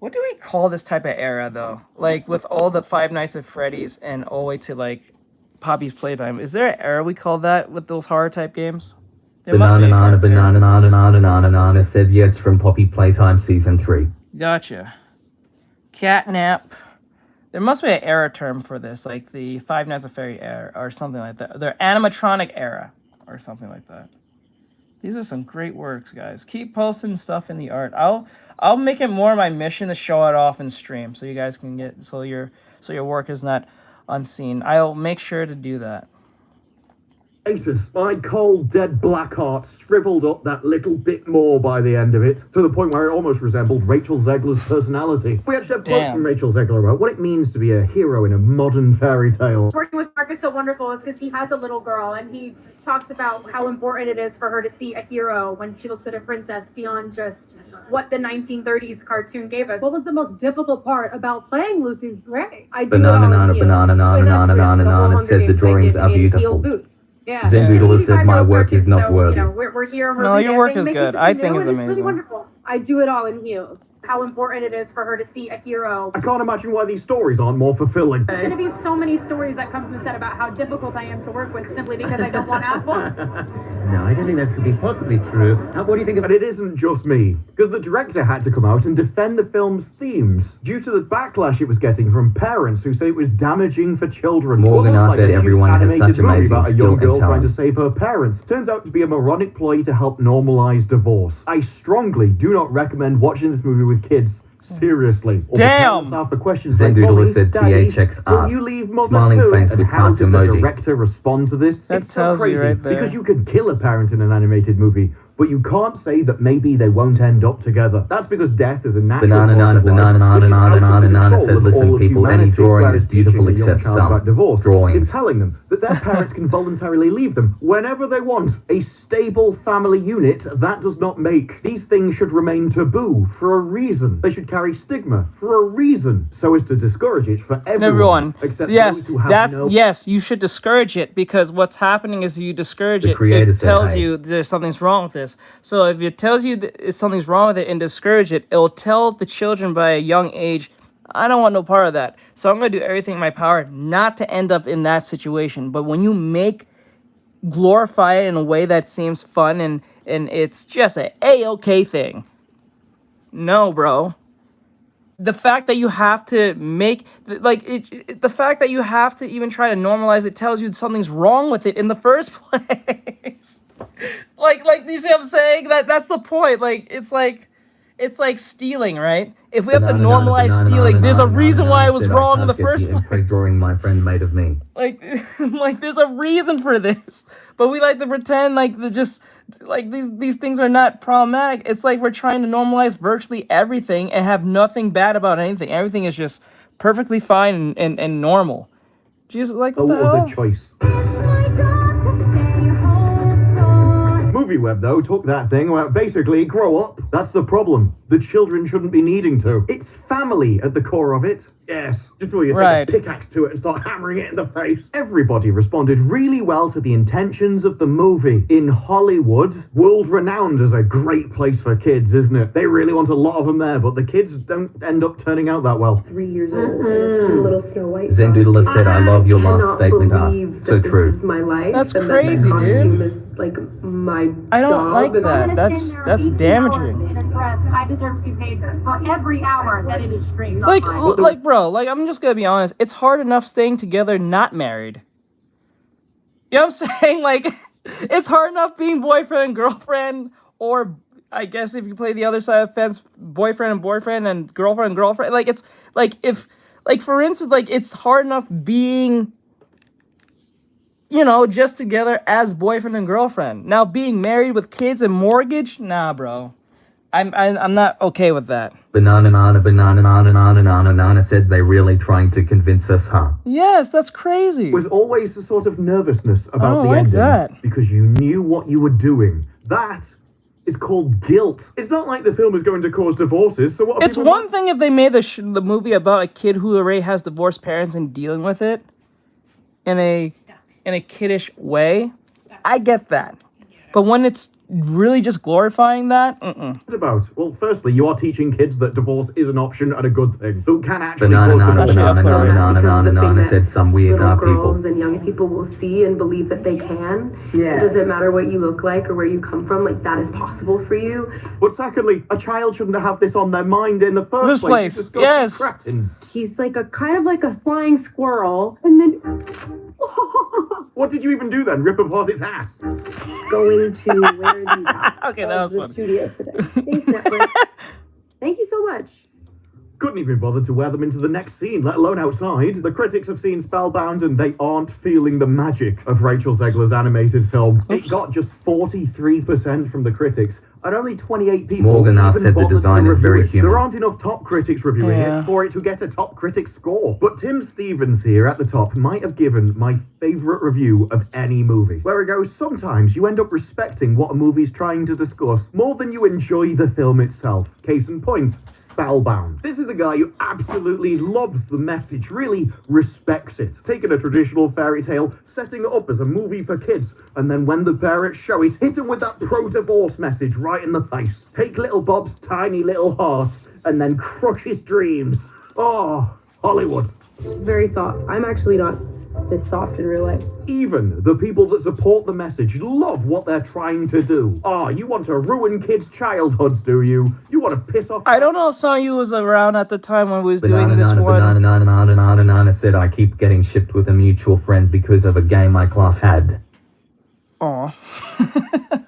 What do we call this type of era, though? Like, with all the Five Nights at Freddy's and all the way to, like, Poppy's Playtime. Is there an era we call that with those horror-type games? Banana said, yeah, it's from Poppy Playtime Season 3. Gotcha. Catnap. There must be an era term for this, like the Five Nights at Freddy era or something like that. Their animatronic era or something like that. These are some great works, guys. Keep posting stuff in the art. I'll make it more my mission to show it off in stream, so you guys can get so your work is not unseen. I'll make sure to do that. Jesus, my cold, dead black heart shriveled up that little bit more by the end of it, to the point where it almost resembled Rachel Zegler's personality. We actually have quotes from Rachel Zegler about what it means to be a hero in a modern fairy tale. Working with Mark is so wonderful is because he has a little girl and he talks about how important it is for her to see a hero when she looks at a princess beyond just what the 1930s cartoon gave us. What was the most difficult part about playing Lucy Gray? I do Banana said the drawings are beautiful. Yeah. Zendoodler said my work is not worthy. You know, we're here and we're No, your work is make good. this I new, think it's and amazing. It's really wonderful. I do it all in heels. How important it is for her to see a hero. I can't imagine why these stories aren't more fulfilling. There's going to be so many stories that come from the set about how difficult I am to work with simply because I don't want apples. No, I don't think that could be possibly true. What do you think of... And it isn't just me, because the director had to come out and defend the film's themes due to the backlash it was getting from parents who say it was damaging for children. Morgan, I said everyone has such amazing about a skill young girl and trying to talent. save her parents turns out to be a moronic ploy to help normalize divorce. I strongly do not recommend watching this movie with kids, Seriously. Or Damn! Half the questions like, Zendoodler "Mommy, said Daddy, THX will art. you leave Mother Smiling too?" face And with how heart did the emoji. director respond to this? That It's so tells you crazy right there. because you could kill a parent in an animated movie, but you can't say that maybe they won't end up together. That's because death is a natural Banana part nana of life, banana nana which is nana out of nana the nana control said, of listen all of people, any humanity, drawing whereas is beautiful teaching a young except child some about divorce drawings. is telling them that their parents can voluntarily leave them whenever they want. A stable family unit, that does not make. These things should remain taboo for a reason. They should carry stigma for a reason, so as to discourage it for everyone. Except Yes, those who have that's no... yes. You should discourage it because what's happening is you discourage The it. creator It said, tells "Hey." you there's something's wrong with this. So if it tells you something's wrong with it and discourage it, it'll tell the children by a young age, I don't want no part of that. So I'm gonna do everything in my power not to end up in that situation. But when you glorify it in a way that seems fun and it's just a A-okay thing. No, bro. The fact that you have to make the fact that you have to even try to normalize it tells you something's wrong with it in the first place. like you see what I'm saying? That's the point. It's like stealing, right? If we have to normalize stealing, there's a reason why it was wrong in the first place. Drawing my friend made of me. Like there's a reason for this, but we like to pretend like these things are not problematic. It's like we're trying to normalize virtually everything and have nothing bad about anything. Everything is just perfectly fine and normal. Jesus, like what the hell? Other choice. Movie Web, though, took that thing where basically grow up. That's the problem. The children shouldn't be needing to. It's family at the core of it. Yes. Just before you take a pickaxe to it and start hammering it in the face. Everybody responded really well to the intentions of the movie. In Hollywood, world-renowned as a great place for kids, isn't it? They really want a lot of them there, but the kids don't end up turning out that well. 3 years old and little Snow White. Zendoodler said, I love your last statement art. So This true. is my life. That's and crazy, that my costume dude. is like my I don't job. like that. I'm gonna That's stand there 18 damaging. hours in a dress. I deserve to be paid for every hour that it is streamed. Like bro, I'm just gonna be honest. It's hard enough staying together not married. You know what I'm saying? It's hard enough being boyfriend and girlfriend, or I guess if you play the other side of the fence, boyfriend and boyfriend and girlfriend. It's for instance, it's hard enough being, just together as boyfriend and girlfriend. Now being married with kids and mortgage, nah, bro. I'm not okay with that. Banana said they really trying to convince us, huh? Yes, that's crazy. Was always a sort of nervousness about the like ending that. because you knew what you were doing. That is called guilt. It's not like the film is going to cause divorces, so what? It's one thing if they made the movie about a kid who already has divorced parents and dealing with it in a kiddish way. I get that, but when it's really just glorifying that, What about? Well, firstly, you are teaching kids that divorce is an option and a good thing. So it can actually Banana said some weird Little people. girls and young people will see and believe that they can. It doesn't matter what you look like or where you come from. That is possible for you. But secondly, a child shouldn't have this on their mind in the first place. Yes. He's like a kind of like a flying squirrel, and then What did you even do then? Rip apart its ass? going to wear these out Okay, that was the funny. studio today. Thanks, Netflix. Thank you so much. Couldn't even bother to wear them into the next scene, let alone outside. The critics have seen Spellbound and they aren't feeling the magic of Rachel Zegler's animated film. It got just 43% from the critics, and only 28 people Morgan even said the bothered design to is review very it. human. There aren't enough top critics reviewing Yeah. it for it to get a top critic score. But Tim Stevens here at the top might have given my favourite review of any movie, where it goes, sometimes you end up respecting what a movie's trying to discuss more than you enjoy the film itself. Case in point, Spellbound. This is a guy who absolutely loves the message, really respects it. Taking a traditional fairy tale, setting it up as a movie for kids, and then when the parents show it, hit him with that pro-divorce message right in the face. Take little Bob's tiny little heart, and then crush his dreams. Oh, Hollywood. She's very soft. I'm actually not this soft in real life. Even the people that support the message love what they're trying to do. Oh, you want to ruin kids' childhoods, do you? You want to piss off... I don't know if some of you was around at the time when we was doing this one. Banana said I keep getting shipped with a mutual friend because of a game my class had. Aw.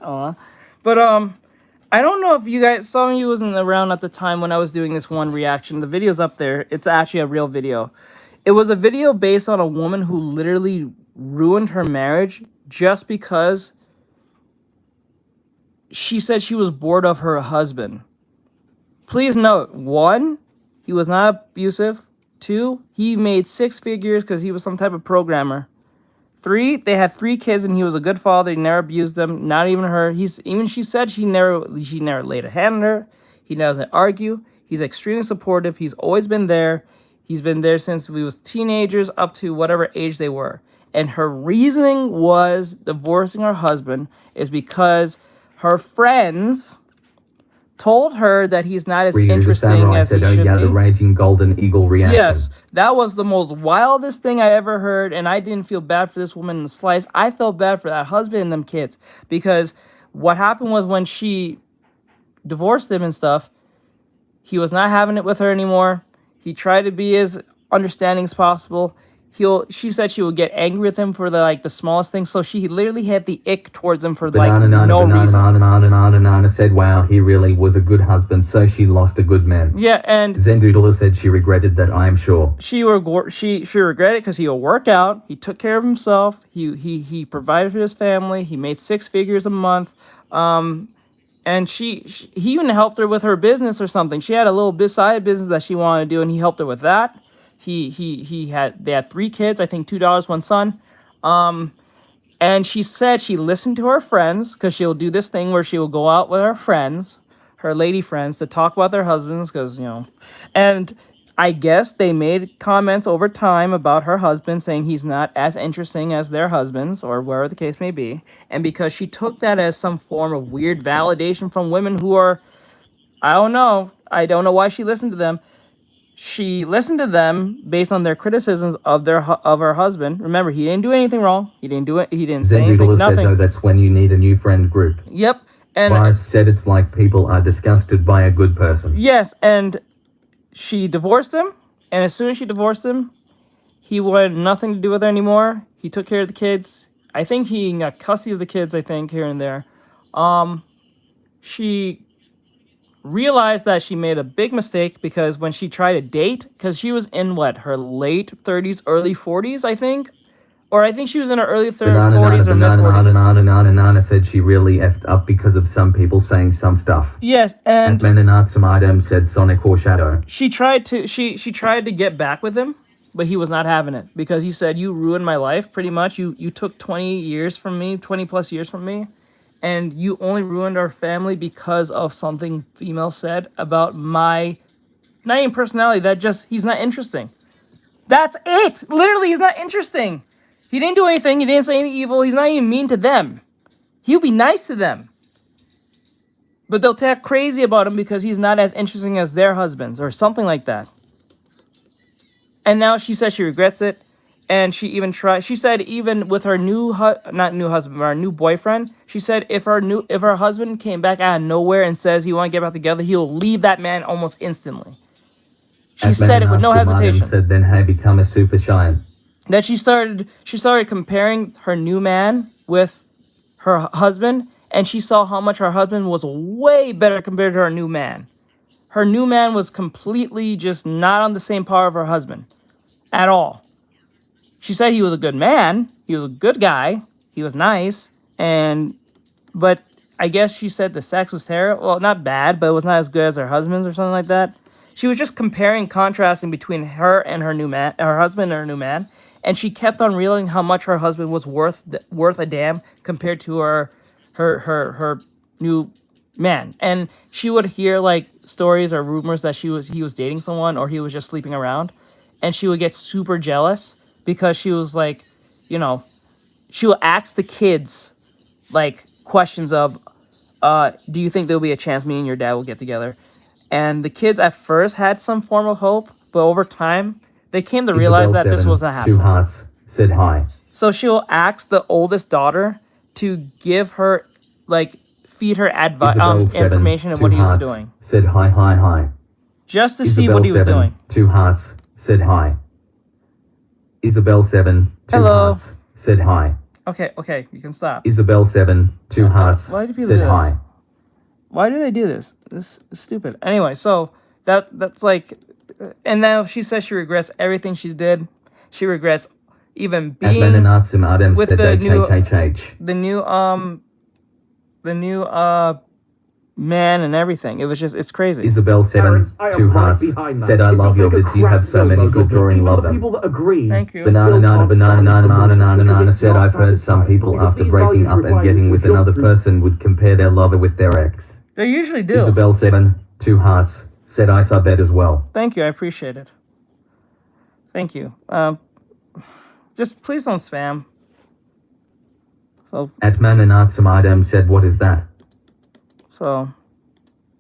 Aw. But I don't know if you guys, some of you wasn't around at the time when I was doing this one reaction. The video's up there. It's actually a real video. It was a video based on a woman who literally ruined her marriage just because she said she was bored of her husband. Please note, 1, he was not abusive. 2, he made 6 figures because he was some type of programmer. 3, they had 3 kids and he was a good father. He never abused them, not even her. She said she never laid a hand on her. He doesn't argue. He's extremely supportive. He's always been there. He's been there since we was teenagers up to whatever age they were. And her reasoning was divorcing her husband is because her friends told her that he's not as interesting as he should be. The raging golden eagle reaction. Yes, that was the most wildest thing I ever heard, and I didn't feel bad for this woman in the slightest. I felt bad for that husband and them kids, because what happened was when she divorced him and stuff, he was not having it with her anymore. He tried to be as understanding as possible. She said she would get angry with him for the smallest things, so she literally had the ick towards him for no reason. Banana said, wow, he really was a good husband, so she lost a good man. Yeah, and Zendoodler said she regretted that, I am sure. She regretted because he would work out, he took care of himself, he provided for his family, he made 6 figures a month, and he even helped her with her business or something. She had a little side business that she wanted to do, and he helped her with that. They had 3 kids, I think 2 daughters, 1 son. And she said she listened to her friends, because she'll do this thing where she will go out with her friends, her lady friends, to talk about their husbands, because, and I guess they made comments over time about her husband, saying he's not as interesting as their husbands, or wherever the case may be. And because she took that as some form of weird validation from women who are, I don't know why she listened to them. She listened to them based on their criticisms of her husband. Remember, he didn't do anything wrong. He didn't do it. He didn't say anything. Said, nothing. though, that's when you need a new friend group. Yep. And Boris said it's like people are disgusted by a good person. Yes, and she divorced him. And as soon as she divorced him, he wanted nothing to do with her anymore. He took care of the kids. I think he got custody of the kids. I think here and there. She realized that she made a big mistake, because when she tried to date, because she was in her late 30s, early 40s, I think, or I think she was in her early 30s, 40s, or mid 40s. Banana said she really effed up because of some people saying some stuff. Yes, and some items said Sonic or Shadow. She tried to get back with him, but he was not having it, because he said, "You ruined my life, pretty much. You took 20 years from me, 20 plus years from me. And you only ruined our family because of something female said about my, not even personality, he's not interesting. That's it! Literally, he's not interesting. He didn't do anything, he didn't say any evil, he's not even mean to them. He'll be nice to them. But they'll talk crazy about him because he's not as interesting as their husbands, or something like that. And now she says she regrets it. And she said even with her her new boyfriend, she said if her husband came back out of nowhere and says he want to get back together, he'll leave that man almost instantly. She said it with no hesitation. Said then hey, become a super shine. Then she started comparing her new man with her husband, and she saw how much her husband was way better compared to her new man. Her new man was completely just not on the same par of her husband at all. She said he was a good man, he was a good guy, he was nice, but I guess she said the sex was terrible. Well, not bad, but it was not as good as her husband's or something like that. She was just contrasting between her and her new man, her husband and her new man, and she kept on realizing how much her husband was worth a damn compared to her new man. And she would hear stories or rumors that he was dating someone, or he was just sleeping around, and she would get super jealous. Because she was she will ask the kids, questions of, do you think there'll be a chance me and your dad will get together? And the kids at first had some form of hope, but over time, they came to realize that this wasn't happening. 2 hearts, said hi. So she'll ask the oldest daughter to give her, feed her information of what he was doing. Said hi. Just to see what he was doing. 2 hearts, said hi. Isabel 7, 2 hearts, said hi. Okay, you can stop. Isabel 7, 2 hearts, Why do people said do this? hi. Why do they do this? This is stupid. Anyway, so that's like, and now she says she regrets everything she did. She regrets even being with the new man and everything. It was just, it's crazy. Isabel 7, 2 hearts, said I love your vids, you have so many good drawing, love them. People that agree. Thank you. Banana said I've heard some people after breaking up and getting with another person would compare their lover with their ex. They usually do. Isabel 7, 2 hearts, said I saw bet as well. Thank you, I appreciate it. Thank you. Just please don't spam. So Atman and Artsamadam said what is that? So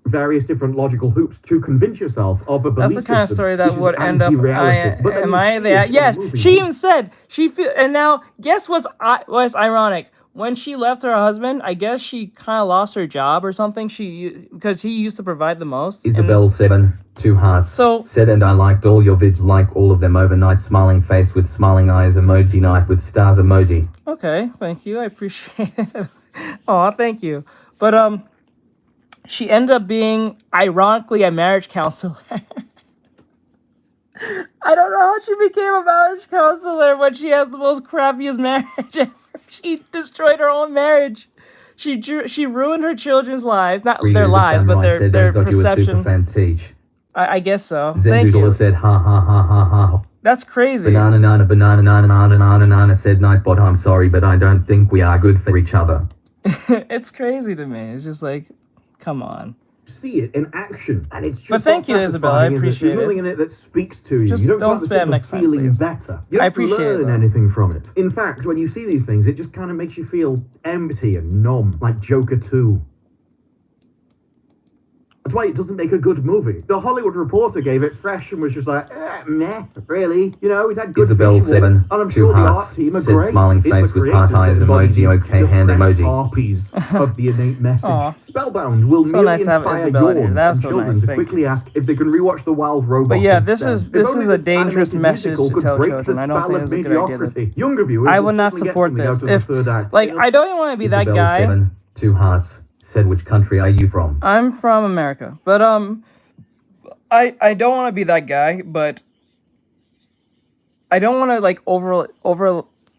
various different logical hoops to convince yourself of a belief that's the kind of system story that which would is end up. Am I there? Yes, she even said she feel. And now, guess what's ironic? When she left her husband, I guess she kind of lost her job or something. Because he used to provide the most. Isabel 7, 2 hearts. Said and I liked all your vids, like all of them. Overnight smiling face with smiling eyes emoji, night with stars emoji. Okay, thank you. I appreciate it. Oh, thank you. But she ended up being, ironically, a marriage counselor. I don't know how she became a marriage counselor when she has the most crappiest marriage ever. She destroyed her own marriage. She ruined her children's lives. Not their lives, but their perception. I guess so. Thank you. Said ha ha ha ha ha. That's crazy. Banana said Nightbot, I'm sorry, but I don't think we are good for each other. It's crazy to me. It's just like, come on. See it in action, and it's just. But thank you, Isabel. I appreciate it. There's nothing in it that speaks to you. Just you don't spam next time, feeling please. better. You don't I appreciate learn it, anything from it. In fact, when you see these things, it just kind of makes you feel empty and numb, like Joker 2. That's why it doesn't make a good movie. The Hollywood Reporter gave it fresh and was just like, meh, really? You know, it had good Isabel visuals, 7, and I'm 2 sure the hearts, art team are said great. smiling It's face the with heart eyes creators that emoji, embody okay hand depressed emoji. harpies of the innate message. Aw. Spellbound will So merely nice to have inspire Isabel in here. yawns That's and so children nice, to thank quickly ask if they can rewatch The Wild Robot. But yeah, this instead. is If only a this dangerous animated message musical to could tell break children. the I don't spell think of it's a good idea. mediocrity. Younger viewers I will would not certainly get support something this. out of the third act. Like, I don't even want to be that Isabel guy. 7, 2 hearts, said which country are you from? I'm from America, but I don't want to be that guy, but I don't want to like over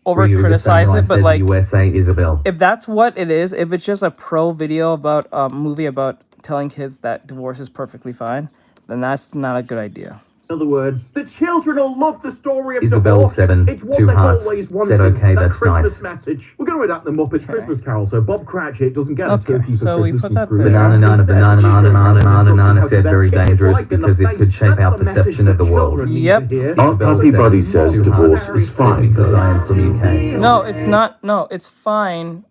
criticize it, but like USA Isabel. if that's what it is, if it's just a pro video about a movie about telling kids that divorce is perfectly fine, then that's not a good idea. In other words, the children will love the story of Isabel divorce. 7, It's what 2 they've hearts, always wanted. said okay, that that's Christmas nice. message. We're going to adapt the Muppets Christmas Carol, so Bob Cratchit doesn't get a turkey for so we Christmas put that from there. Banana said very dangerous because it could shape our perception of the world. Yep. Everybody says divorce is fine because I am from UK. No, it's not. No, it's fine.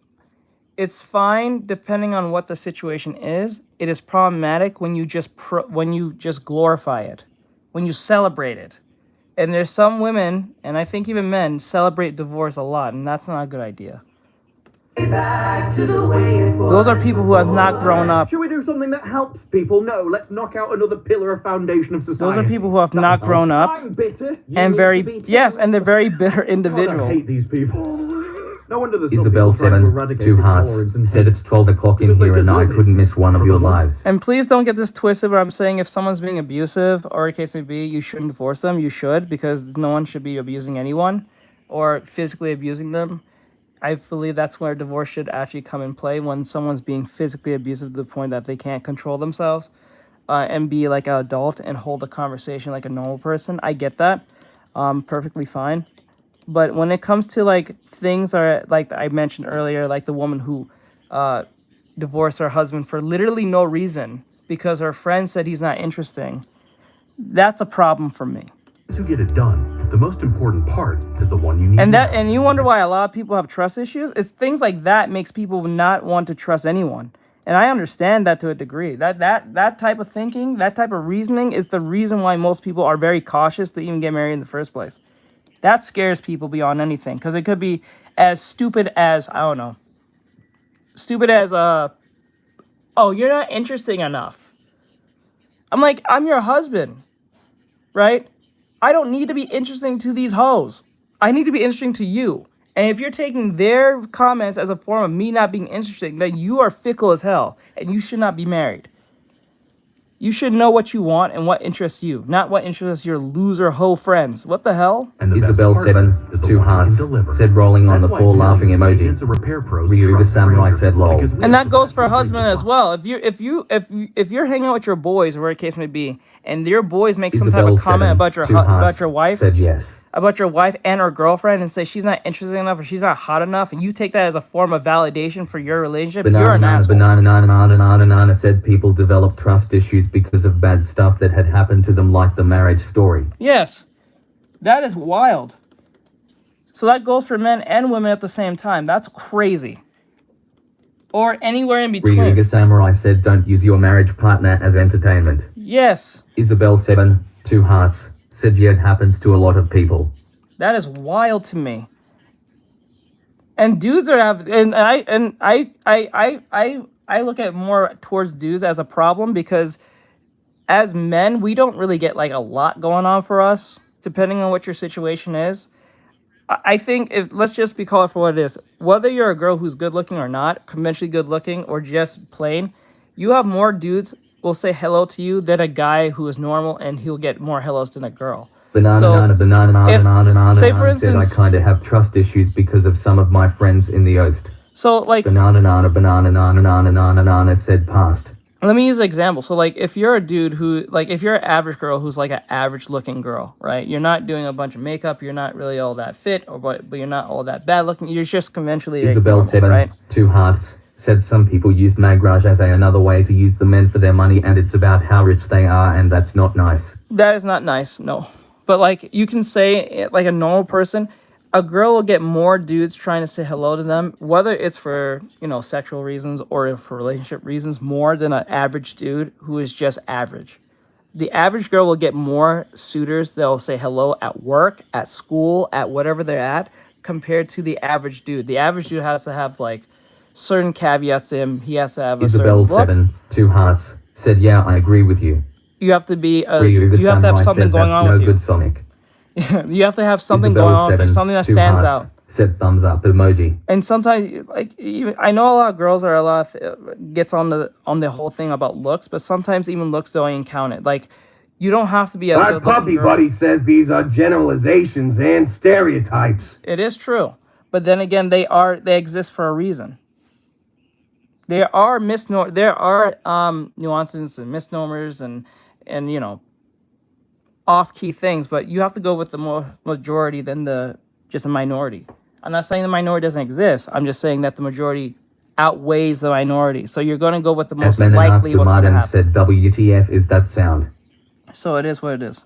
It's fine depending on what the situation is. It is problematic when you just glorify it, when you celebrate it. And there's some women, and I think even men, celebrate divorce a lot, and that's not a good idea. Those are people who have not grown up. Should we do something that helps people? No, let's knock out another pillar of foundation of society. Those are people who have not grown up, I'm bitter. and and they're very bitter individuals. I hate these people. No wonder there's Isabel 7, 2 hearts, said it's 12 o'clock in here and I couldn't miss one of your lives. And please don't get this twisted where I'm saying if someone's being abusive, or in case may be, you shouldn't divorce them. You should, because no one should be abusing anyone or physically abusing them. I believe that's where divorce should actually come in play, when someone's being physically abusive to the point that they can't control themselves and be like an adult and hold a conversation like a normal person. I get that. Perfectly fine. But when it comes to like things are like I mentioned earlier, like the woman who divorced her husband for literally no reason because her friend said he's not interesting, that's a problem for me. To get it done, the most important part is the one you need. And you wonder why a lot of people have trust issues? It's things like that makes people not want to trust anyone. And I understand that to a degree. That type of thinking, that type of reasoning is the reason why most people are very cautious to even get married in the first place. That scares people beyond anything, because it could be as stupid as, I don't know, oh, you're not interesting enough. I'm like, I'm your husband, right? I don't need to be interesting to these hoes. I need to be interesting to you. And if you're taking their comments as a form of me not being interested, then you are fickle as hell, and you should not be married. You should know what you want and what interests you, not what interests your loser hoe friends. What the hell? And the Isabel best part 7, is the 2 one who can hearts, deliver. said rolling on That's the why floor laughing millions of emoji. maintenance and repair pros Ryuga trust Samurai Ranger, said lol. because we And have that the goes best for a in grades husband of as well. If you're hanging out with your boys, or whatever the case may be, and your boys make some type Isabel of comment 7, about your 2 hearts, about your wife, said yes. about your wife and her girlfriend, and say she's not interesting enough or she's not hot enough, and you take that as a form of validation for your relationship, you're an asshole. Banana said people develop trust issues because of bad stuff that had happened to them, like the marriage story. Yes, that is wild. So that goes for men and women at the same time. That's crazy. Or anywhere in between. Ryuga Samurai said don't use your marriage partner as entertainment. Yes. Isabel 7, 2 hearts, said yeah, it happens to a lot of people. That is wild to me. And dudes are I look at more towards dudes as a problem, because as men, we don't really get like a lot going on for us, depending on what your situation is. I think let's just be call it for what it is. Whether you're a girl who's good looking or not, conventionally good looking or just plain, you have more dudes will say hello to you than a guy who is normal, and he'll get more hellos than a girl. Banana say for said I instance, kind of have trust issues because of some of my friends in the Oast. So like banana said past. Let me use an example. So like if you're a dude who if you're an average girl who's like an average looking girl, right? You're not doing a bunch of makeup, you're not really all that fit, but you're not all that bad looking. You're just conventionally Isabel normal, 7, right? 2 hearts, said some people use magraj as another way to use the men for their money, and it's about how rich they are, and that's not nice. That is not nice, no. But like you can say, like a normal person, a girl will get more dudes trying to say hello to them, whether it's for, sexual reasons or for relationship reasons, more than an average dude who is just average. The average girl will get more suitors that will say hello at work, at school, at whatever they're at, compared to the average dude. The average dude has to have like certain caveats to him. He has to have a Isabel certain look. 7, 2 hearts, said yeah, I agree with you. You have to be you have to have something going on with you. Good Sonic. You have to have something going on with you, something that stands out. Said thumbs up emoji. And sometimes, I know a lot of girls are gets on the whole thing about looks, but sometimes even looks don't even count it. Like, you don't have to be a My puppy buddy says these are generalizations and stereotypes. It is true, but then again, they exist for a reason. There are nuances and misnomers and off-key things, but you have to go with the more majority than just a minority. I'm not saying the minority doesn't exist. I'm just saying that the majority outweighs the minority. So you're going to go with the most likely what's going to happen. Said WTF is that sound. So it is what it is.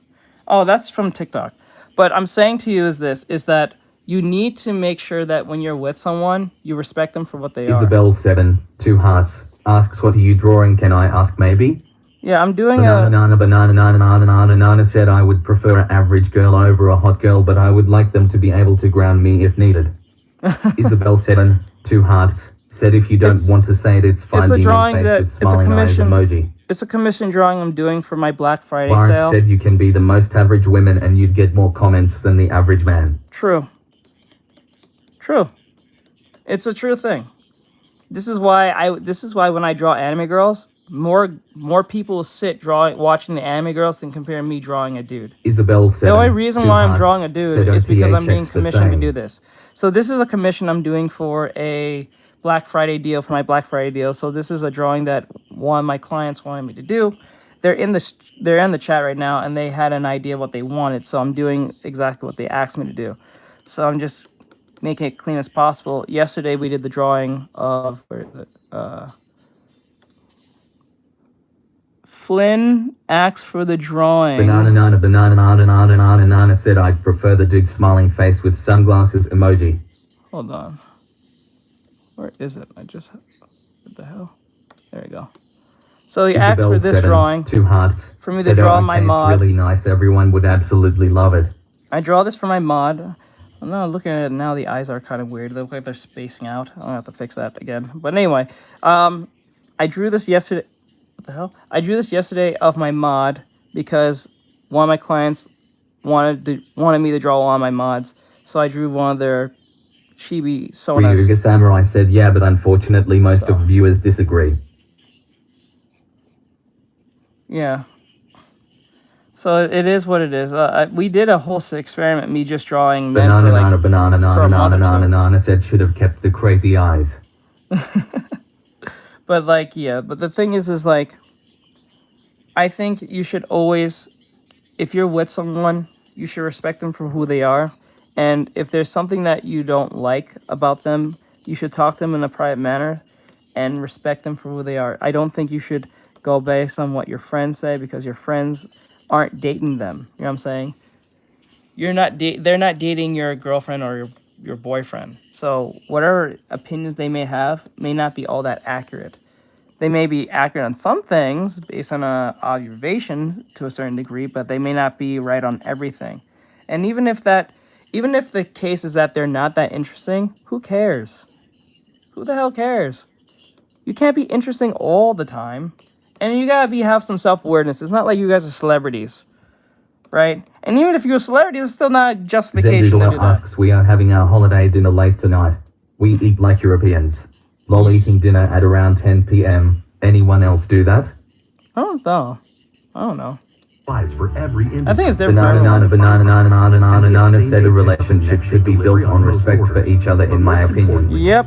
Oh, that's from TikTok. But I'm saying to you is that you need to make sure that when you're with someone, you respect them for what they are. Isabel 7, 2 hearts, asks what are you drawing, can I ask maybe? Yeah, I'm doing Banana said I would prefer an average girl over a hot girl, but I would like them to be able to ground me if needed. Isabel 7, 2 hearts, said if you don't want to say it, it's fine. It's a being drawing faced that with smiling eyes emoji. It's a commission drawing I'm doing for my Black Friday Boris sale. said you can be the most average women and you'd get more comments than the average man. True. It's a true thing. This is why when I draw anime girls, more people sit watching the anime girls than compare me drawing a dude. Isabel 7, the only reason why I'm drawing a dude is because I'm being commissioned to do this. So this is a commission I'm doing for a Black Friday deal, for my Black Friday deal. So this is a drawing that one of my clients wanted me to do. They're in the chat right now, and they had an idea what they wanted. So I'm doing exactly what they asked me to do. So I'm just making it clean as possible. Yesterday we did the drawing of Flynn asked for the drawing. Banana said I'd prefer the dude smiling face with sunglasses emoji. Hold on. Where is it? What the hell? There we go. So he asked for this drawing. 2 hearts. For me to draw my mod. It's really nice. Everyone would absolutely love it. I draw this for my mod. I'm not looking at it now. The eyes are kind of weird. They look like they're spacing out. I'm gonna have to fix that again. But anyway, I drew this yesterday. What the hell? I drew this yesterday of my mod because one of my clients wanted me to draw all my mods. So I drew one of their chibi sonas. Ryuga Samurai said, yeah, but unfortunately most of viewers disagree. Yeah. So it is what it is. We did a whole experiment, me just drawing men for like Banana said should have kept the crazy eyes. But like, yeah, but the thing is like, I think you should always, if you're with someone, you should respect them for who they are. And if there's something that you don't like about them, you should talk to them in a private manner and respect them for who they are. I don't think you should go based on what your friends say, because your friends aren't dating them. You know what I'm saying? They're not dating your girlfriend or your boyfriend. So whatever opinions they may have may not be all that accurate. They may be accurate on some things based on observation to a certain degree, but they may not be right on everything. And even if the case is that they're not that interesting, who cares? Who the hell cares? You can't be interesting all the time. And you gotta have some self-awareness. It's not like you guys are celebrities, right? And even if you're a celebrity, it's still not justification to do that. Asks, we are having our holiday dinner late tonight. We eat like Europeans. Lol, eating dinner at around 10 p.m. Anyone else do that? I don't know. For every I think it's different. Banana said a relationship should be built on respect for each other, in my opinion. Yep.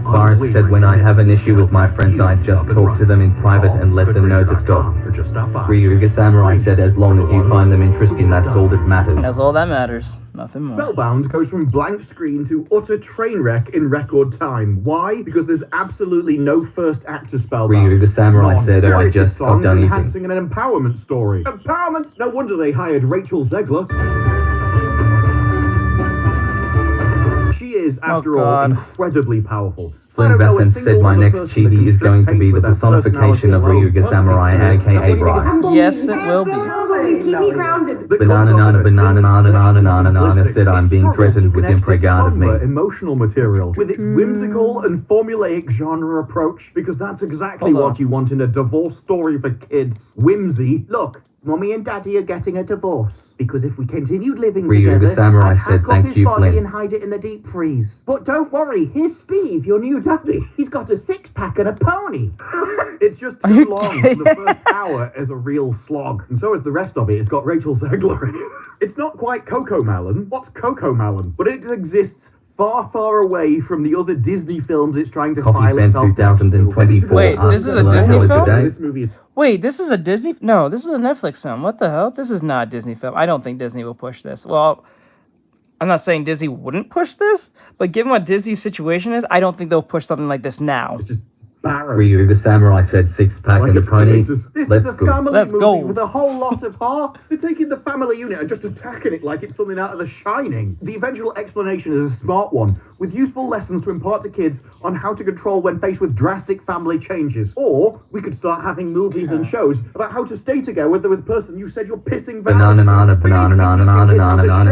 Boris said, when I have an issue with my friends, I just talk to them in private and let them know to stop. Ryuga Samurai said, as long as you find them interesting, that's all that matters. That's all that matters. Nothing more. Spellbound goes from blank screen to utter train wreck in record time. Why? Because there's absolutely no first act to Spellbound. Ryuga Samurai said, oh, I just got done eating. Enhancing an empowerment story. Empowerment? No wonder they hired Rachel Zegler. She is, after all, incredibly powerful. Flynn Besson said, my next chibi is going to be the personification of Ryuga Samurai, aka Brian. Yes, it will be. Keep me grounded. Banana said, I'm being threatened with impregard of me. Emotional material with its whimsical and formulaic genre approach, because that's exactly what you want in a divorce story for kids. Whimsy. Look, Mommy and Daddy are getting a divorce, because if we continued living together, Samurai I'd said, hack thank off his you, body Flynn. and hide it in the deep freeze. But don't worry, here's Steve, your new daddy. He's got a six-pack and a pony. It's just too long. The first hour is a real slog, and so is the rest of it. It's got Rachel Zegler in it. It's not quite Coco Melon. What's Coco Melon? But it exists far, far away from the other Disney films it's trying to file itself 2024. Wait, this is a Disney film? This movie. Wait, this is a Disney? No, this is a Netflix film. What the hell? This is not a Disney film. I don't think Disney will push this. Well, I'm not saying Disney wouldn't push this, but given what Disney's situation is, I don't think they'll push something like this now. Ryuga Samurai said, six-pack and a pony. Let's go. Let's go. With a whole lot of heart. They're taking the family unit and just attacking it like it's something out of The Shining. The eventual explanation is a smart one, with useful lessons to impart to kids on how to control when faced with drastic family changes. Or we could start having movies and shows about how to stay together with the person you said you're pissing Banana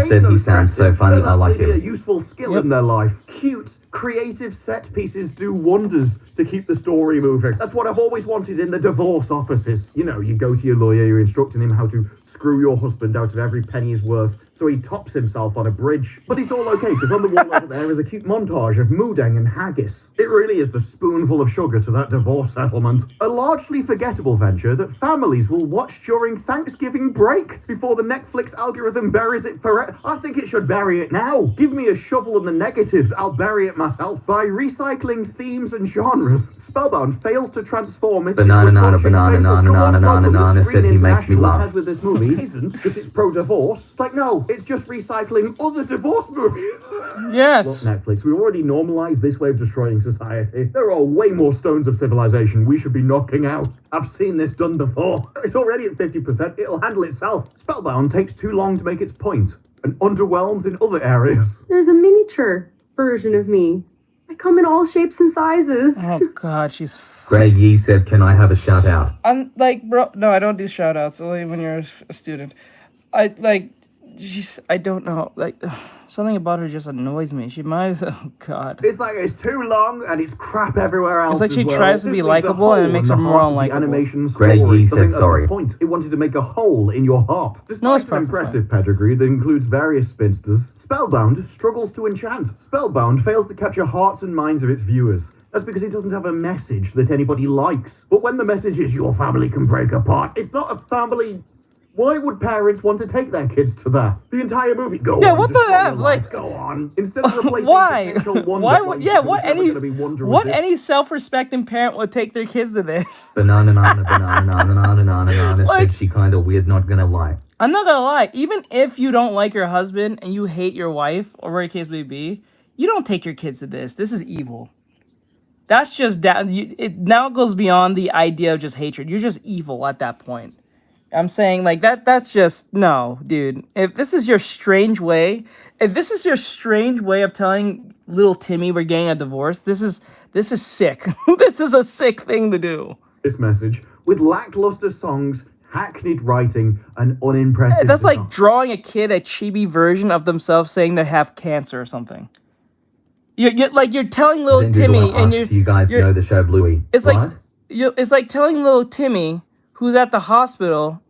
said, he sounds so funny, I like it. A him. useful skill in their life. Cute, creative set pieces do wonders to keep the story moving. That's what I've always wanted in the divorce offices. You know, you go to your lawyer, you're instructing him how to screw your husband out of every penny he's worth, so he tops himself on a bridge. But it's all okay, because on the wall over there is a cute montage of moodeng and haggis. It really is the spoonful of sugar to that divorce settlement. A largely forgettable venture that families will watch during Thanksgiving break before the Netflix algorithm buries it forever. I think it should bury it now. Give me a shovel and the negatives, I'll bury it myself. By recycling themes and genres, Spellbound fails to transform it. Banana said, he makes me laugh. With this movie isn't that it's pro-divorce. It's like, no, it's just recycling other divorce movies. Yes. Look, Netflix, we've already normalized this way of destroying society. There are way more stones of civilization we should be knocking out. I've seen this done before. It's already at 50%. It'll handle itself. Spellbound takes too long to make its point and underwhelms in other areas. There's a miniature version of me. I come in all shapes and sizes. Oh God, she's. Greg Yee said, can I have a shout out? I'm like, bro. No, I don't do shout outs. Only when you're a student. I like. I don't know. Like, something about her just annoys me. She might as oh god. It's like it's too long and it's crap everywhere else. It's like she as well. tries to be This leaves a likable and it hole makes in her the more heart of the unlikable. Animation Greg, story. he I said think that's the sorry. point. It wanted to make a hole in your heart. Despite it's an perfect impressive pedigree that includes various spinsters, Spellbound struggles to enchant. Spellbound fails to capture hearts and minds of its viewers. That's because it doesn't have a message that anybody likes. But when the message is your family can break apart, it's not a family. Why would parents want to take their kids to that? The entire movie. Go Yeah, on, what just the follow F? your Like, life, go on. Instead of replacing why? potential wonder Why? boys, Yeah, there was what never any gonna be wonder what with it. any self-respecting parent would take their kids to this? Banana Like- said she kinda weird, not gonna lie. I'm not gonna lie. Even if you don't like your husband and you hate your wife, or whatever the case may be, you don't take your kids to this. This is evil. That's just that. It now goes beyond the idea of just hatred. You're just evil at that point. I'm saying like that. That's just no, dude. If this is your strange way, of telling little Timmy we're getting a divorce, this is sick. This is a sick thing to do. This message with lackluster songs, hackneyed writing, and unimpressive. That's like design. drawing a kid a chibi version of themselves saying they have cancer or something. You're telling little Zendu Timmy, and asks, you guys know the show Bluey, it's right? like it's like telling little Timmy, who's at the hospital,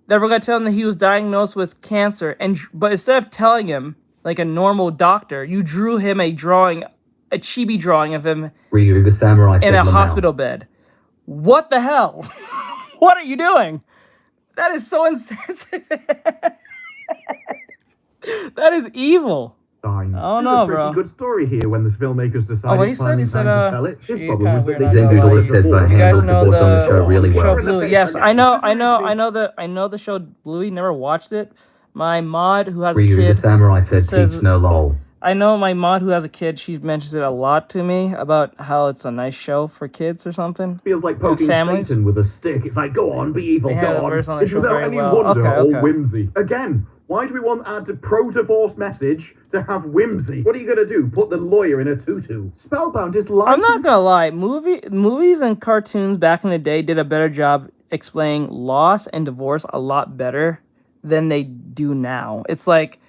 that we're gonna tell him that he was diagnosed with cancer, but instead of telling him like a normal doctor, you drew him a chibi drawing of him Ryuga Samurai in said a Lamau. hospital bed. What the hell? What are you doing? That is so insensitive. That is evil. Signs. Oh There's no, a pretty bro. good story here when the filmmakers decided what he said? He said, to tell it. His she problem was that they kinda weird, Zendu like, said you but guys handled know divorce on the show really well. Show Bluey. Yes, I know the show Bluey. Never watched it. My mod who has a Ryuga kid Samurai said says, teach no lol. I know my mod who has a kid. She mentions it a lot to me about how it's a nice show for kids or something. Feels like And poking families. Satan with a stick. It's like, go on, be evil, They had go a on. verse on the It's show without very any well. wonder Okay. or whimsy. Again, why do we want to add to pro-divorce message to have whimsy? What are you gonna do? Put the lawyer in a tutu? Spellbound is life. I'm not gonna lie. Movies and cartoons back in the day did a better job explaining loss and divorce a lot better than they do now. It's like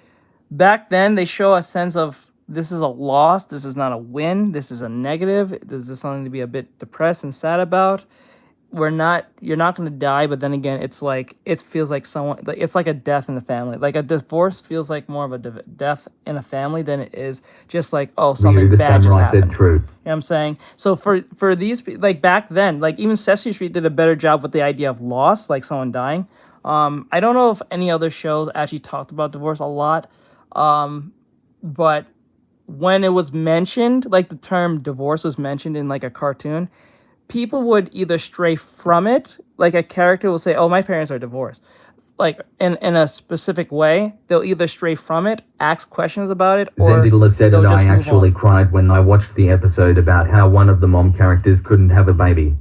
back then they show a sense of this is a loss, this is not a win, this is a negative, this is something to be a bit depressed and sad about. You're not going to die, but then again, it's like it feels like it's like a death in the family. Like a divorce feels like more of a death in a family than it is just like, oh, something Ryuga bad just Samurai happened. said true. You know what I'm saying? So for these, like back then, like even Sesame Street did a better job with the idea of loss, like someone dying. I don't know if any other shows actually talked about divorce a lot, but when it was mentioned, like the term divorce was mentioned in like a cartoon, people would either stray from it, like a character will say, oh, my parents are divorced. Like in a specific way, they'll either stray from it, ask questions about it, or Zendula said they'll that just I move actually on. cried when I watched the episode about how one of the mom characters couldn't have a baby.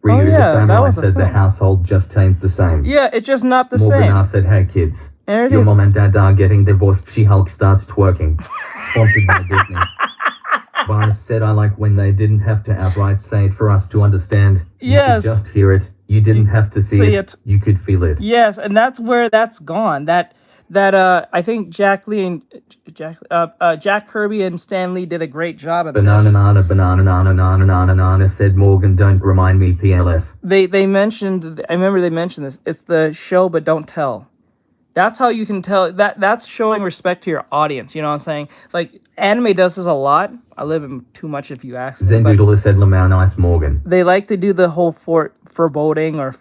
Ryuga yeah, that Samurai was a said the thing. household just ain't the same. Yeah, it's just not the Morganar same. said, hey kids, Everything- your mom and dad are getting divorced. She-Hulk starts twerking. Sponsored by Disney. Boris said, I like when they didn't have to outright say it for us to understand. You Yes. could just hear it. You didn't have to see See it. You could feel it. Yes, and that's where that's gone. That I think Jack Kirby and Stan Lee did a great job at this. Banana said Morgan, don't remind me PLS. They mentioned, I remember they mentioned this. It's the show but don't tell. That's how you can tell that's showing respect to your audience. You know what I'm saying? Like anime does this a lot. I live in too much if you ask me. but Zendoodle said Lamau nice Morgan. they like to do the whole foreboding or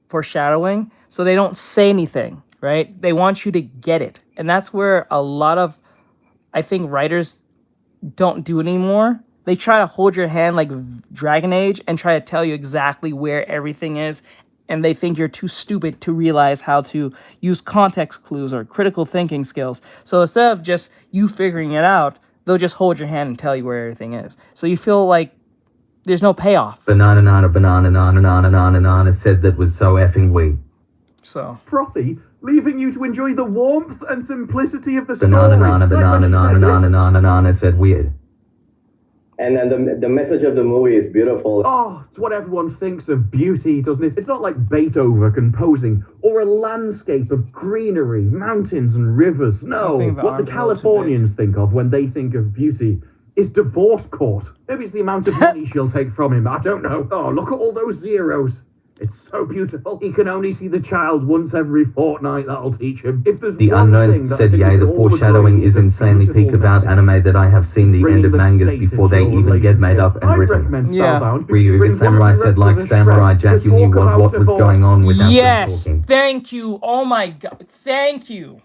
foreshadowing, so they don't say anything, right? They want you to get it, and that's where a lot of, I think, writers don't do it anymore. They try to hold your hand like Dragon Age and try to tell you exactly where everything is, and they think you're too stupid to realize how to use context clues or critical thinking skills. So instead of just you figuring it out, they'll just hold your hand and tell you where everything is. So you feel like there's no payoff. Banana said that was so effing wee. So Frothy, leaving you to enjoy the warmth and simplicity of the story. Banana said weird. And then the message of the movie is beautiful. Oh, it's what everyone thinks of beauty, doesn't it? It's not like Beethoven composing, or a landscape of greenery, mountains and rivers. No, what the Californians think of when they think of beauty is divorce court. Maybe it's the amount of money she'll take from him. I don't know. Oh, look at all those zeros. It's so beautiful. He can only see the child once every fortnight. That'll teach him. If there's The one unknown thing that I said, think yay, we the can all foreshadowing agree is a insanely beautiful peak about message. anime that I have seen the end of mangas before they even get made up and written. Ryuga Samurai said, like Samurai Jack, you knew what was going on without them Yes, talking. thank you. Oh my god, thank you.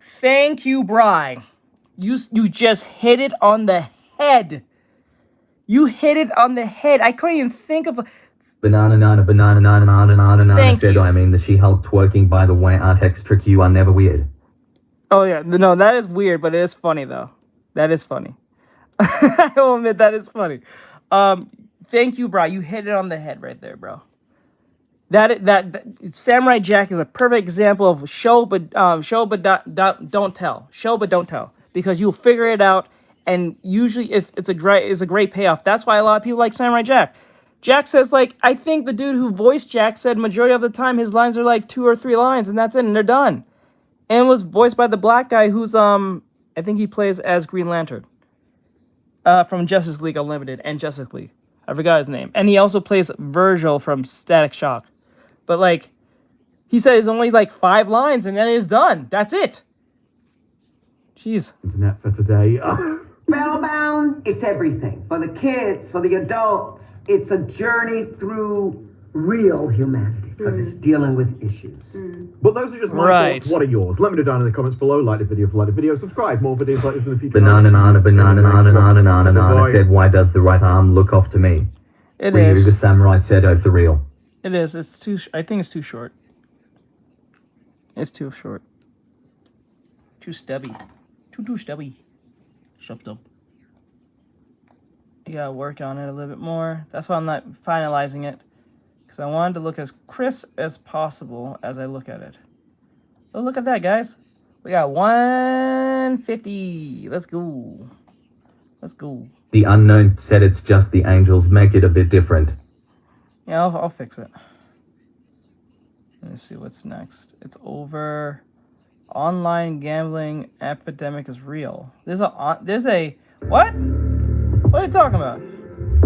Thank you, Bri. You just hit it on the head. You hit it on the head. I couldn't even think of... Banana said, I mean that she helped twerking. By the way, Artextric, you are never weird. Oh yeah, no, that is weird, but it is funny though. That is funny. I will admit that is funny. Thank you, bro. You hit it on the head right there, bro. That Samurai Jack is a perfect example of show but don't tell. Show but don't tell, because you'll figure it out, and usually if it's a great payoff. That's why a lot of people like Samurai Jack. Jack says, like, I think the dude who voiced Jack said majority of the time his lines are like 2 or 3 lines, and that's it, and they're done. And it was voiced by the black guy who's, I think he plays as Green Lantern. From Justice League Unlimited and Justice League. I forgot his name. And he also plays Virgil from Static Shock. But, like, he said it's only, like, 5 lines, and then it's done. That's it. Jeez. Internet for today. Spellbound, it's everything. For the kids, for the adults. It's a journey through real humanity, because it's dealing with issues. But those are just my thoughts. What are yours? Let me know down in the comments below. Like the video if you like the video. Subscribe. More videos like this in the future. Banana said, why does the right arm look off to me? It Ryuga is. Samurai said, oh, for real. It is. It's too... I think it's too short. It's too short. Too stubby. Too stubby. Shoved up. You gotta work on it a little bit more. That's why I'm not finalizing it, because I wanted to look as crisp as possible as I look at it. Oh, look at that, guys. We got 150. Let's go. Let's go. The unknown said it's just the angels make it a bit different. Yeah, I'll fix it. Let me see what's next. It's over. Online gambling epidemic is real. There's a what? What are you talking about?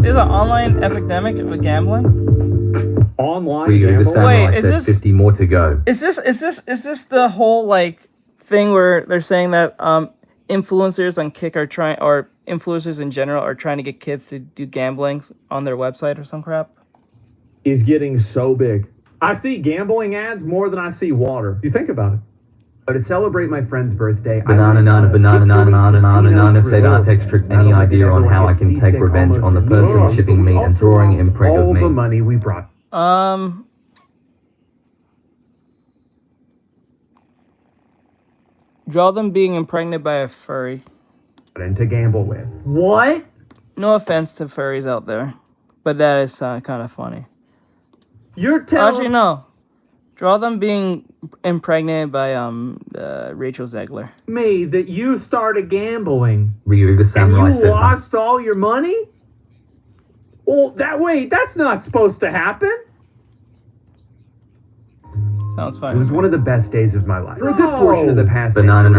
There's an online epidemic with gambling. Online Ryuga Samurai Wait, is said this 50 more to go. Is this the whole like thing where they're saying that influencers on Kick are trying, or influencers in general are trying to get kids to do gambling on their website or some crap? Is getting so big. I see gambling ads more than I see water. You think about it. To celebrate my friend's birthday, Banana said, Artextric, any idea on how I can take revenge on the person shipping me and drawing impreg of me? all the money we brought. Draw them being impregnated by a furry. And to gamble with. What? No offense to furries out there, but that is kind of funny. You're telling... Actually, no. Draw them being impregnated by Rachel Zegler. Me, that you started gambling. Ryuga Samurai and you said, lost all your money? Well, that's not supposed to happen. Sounds fine. It was one of the best days of my life. For a good portion of the past Banana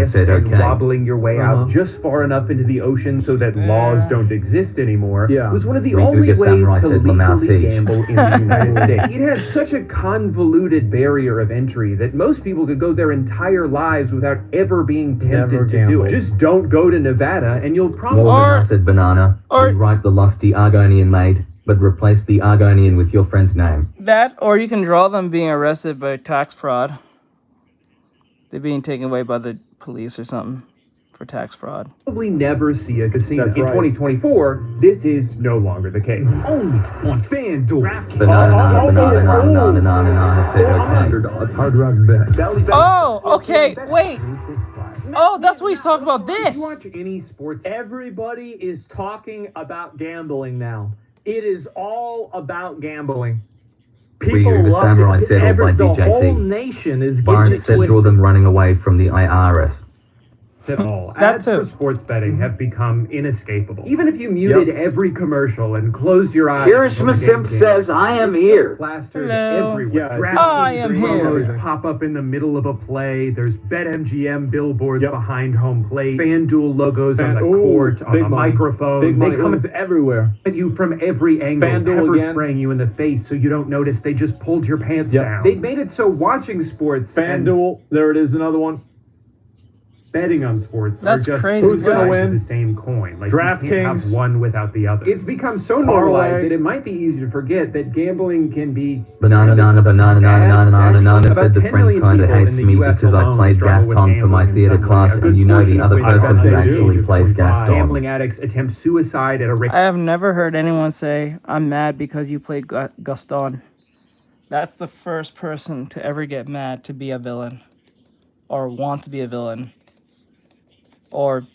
said, okay. Wobbling your way out just far enough into the ocean so that laws don't exist anymore was one of the only ways to legally gamble in the United States. It had such a convoluted barrier of entry that most people could go their entire lives without ever being tempted to do it. Just don't go to Nevada and you'll probably... said Banana, rewrite the lusty Argonian maid, but replace the Argonian with your friend's name. That, or you can draw them being arrested by tax fraud. They're being taken away by the police or something for tax fraud. Probably never see a casino. In 2024, this is no longer the case. Only on FanDuel. Banana said, okay. Hard Rock's back. Oh, okay, wait. Oh, that's what he's talking about. This. You watch any sports? Everybody is talking about gambling now. It is all about gambling. People Ryuga love Samurai it. said, all by The DJT. whole nation is getting Barnes it said, draw twisted. them running away from the IRS. at all. That Ads too. for sports betting have become inescapable. Even if you muted every commercial and closed your eyes. Kirishima Simp says, I am here. Plastered Hello. everywhere. Yeah, DraftKings I am promos here. pop up in the middle of a play. There's BetMGM billboards behind home plate. FanDuel logos on the court, on the microphone. Big money. They come It's everywhere. at you from every angle, FanDuel pepper again. spraying you in the face so you don't notice they just pulled your pants down. They've made it so watching sports FanDuel, there it is, another one. betting on sports That's are just crazy. two Who's gonna sides win? of the same coin. Like you can't DraftKings. have one without the other. It's become so Parlay. normalized that it might be easy to forget that gambling can be Banana said the friend kinda hates me because I played Gaston for my theater class and you know the other person who actually plays Gaston. Gambling addicts attempt suicide at a rate. I have never heard anyone say, I'm mad because you played Gaston. That's the first person to ever get mad to be a villain. Or want to be a villain. Or...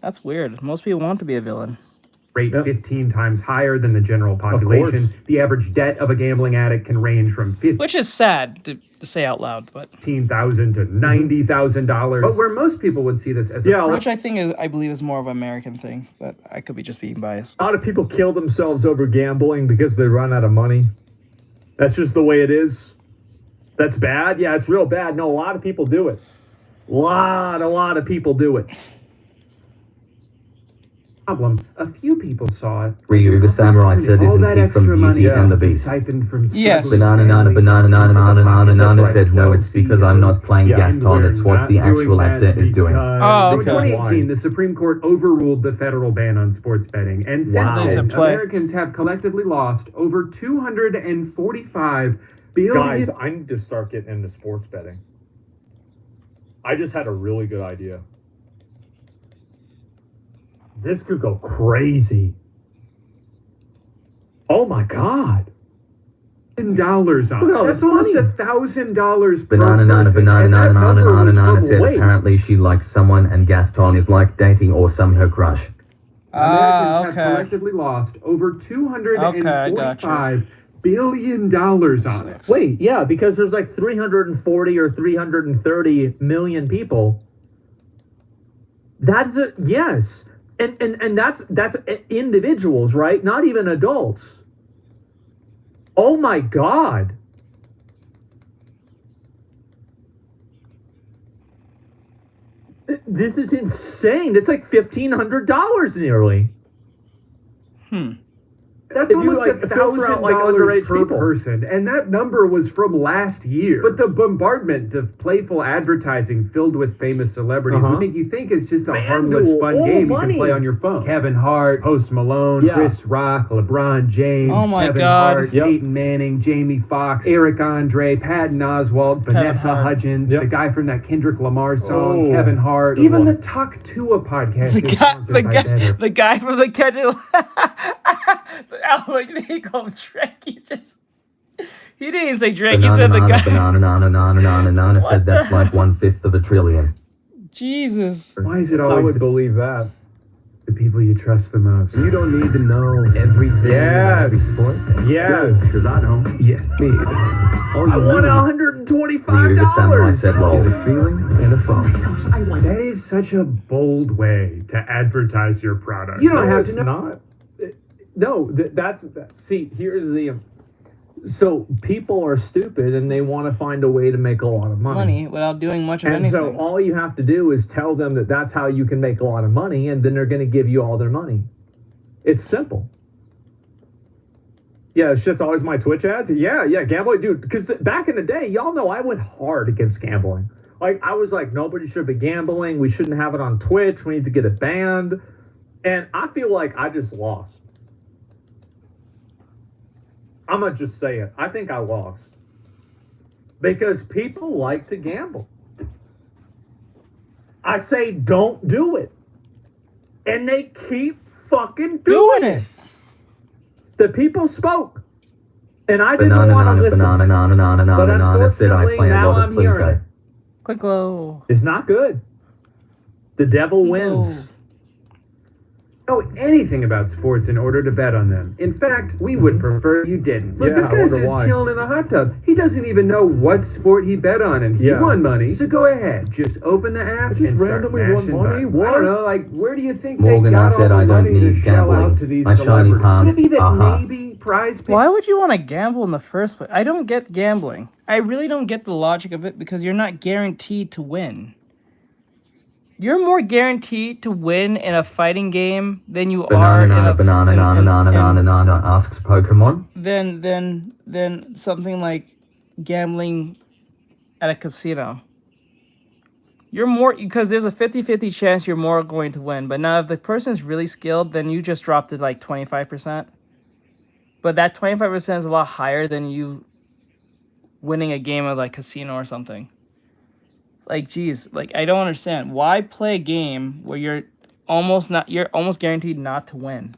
That's weird. Most people want to be a villain. Rate 15 times higher than the general population. The average debt of a gambling addict can range from Which is sad to say out loud, but... $15,000 to $90,000. But where most people would see this as Which I believe is more of an American thing, but I could be just being biased. A lot of people kill themselves over gambling because they run out of money. That's just the way it is. That's bad? Yeah, it's real bad. No, a lot of people do it. A lot of people do it. problem. A few people saw it. Ryuga Samurai said, isn't he from Beauty and the Beast? Yes. Banana said, no, it's because I'm not playing Gaston, it's what the actual actor is doing. Oh, So in 2018, the Supreme Court overruled the federal ban on sports betting, and since then, Americans have collectively lost over $245 billion. Guys, I need to start getting into sports betting. I just had a really good idea. This could go crazy. Oh my God. $1,000 on it. That's almost $1,000 per Banana person. said apparently she likes someone and Gaston is like dating or some her crush. Americans have collectively lost over $245 billion on it. Wait, yeah, because there's like 340 or 330 million people. That's a yes. And that's individuals, right? Not even adults. Oh my God. This is insane. It's like $1,500 nearly. That's If you, almost like, filter out, like, $1,000 underage per people. person, and that number was from last year. But the bombardment of playful advertising filled with famous celebrities would make you think it's just a harmless, fun game you can play on your phone. Kevin Hart, Post Malone, Chris Rock, LeBron James, Oh my Kevin God. Hart, Peyton Manning, Jamie Foxx, Eric Andre, Patton Oswalt, Vanessa Hudgens, the guy from that Kendrick Lamar song, Kevin Hart, even the Talk Tua podcast. The guy from the Kendrick... They call him Drake. He didn't say Drake. He said the guy. Banana said that's like 1/5 of a trillion. Jesus. Why is it I always would believe that. the people you trust the most? You don't need to know everything about every sport. Yes. Because I don't. Yeah, me either. All I you won need Ryuga Samurai $125. said, lol. is a feeling and a phone. That is such a bold way to advertise your product. You don't have to know. No, see, here's the... So people are stupid and they want to find a way to make a lot of money. Without doing much of And anything. so all you have to do is tell them that that's how you can make a lot of money, and then they're going to give you all their money. It's simple. Yeah, shit's always my Twitch ads. Yeah, gambling, dude. Because back in the day, y'all know I went hard against gambling. Like, I was like, nobody should be gambling. We shouldn't have it on Twitch. We need to get it banned. And I feel like I just lost. I'm going to just say it. I think I lost. Because people like to gamble. I say, don't do it. And they keep fucking doing it. The people spoke. And I didn't want to listen. Banana said I play a lot of Plinko. Quicklo. It's not good. The devil wins. know anything about sports in order to bet on them. In fact, we would prefer you didn't. Look, this guy's just chilling in the hot tub. He doesn't even know what sport he bet on, and he won money. So go ahead, just open the app and start mashing money. I don't know, like, where do you think Morgan, they got I said all I the don't money to need shell out gambling. to these My shiny celebrities? heart. Could it be that Uh-huh. maybe prize pay? Why would you want to gamble in the first place? I don't get gambling. I really don't get the logic of it because you're not guaranteed to win. You're more guaranteed to win in a fighting game than you are in a Banana asks Pokemon. than something like gambling at a casino. You're more, because there's a 50-50 chance you're more going to win. But now if the person's really skilled, then you just dropped it like 25%. But that 25% is a lot higher than you winning a game of like casino or something. Like, geez, like, I don't understand. Why play a game where you're almost guaranteed not to win?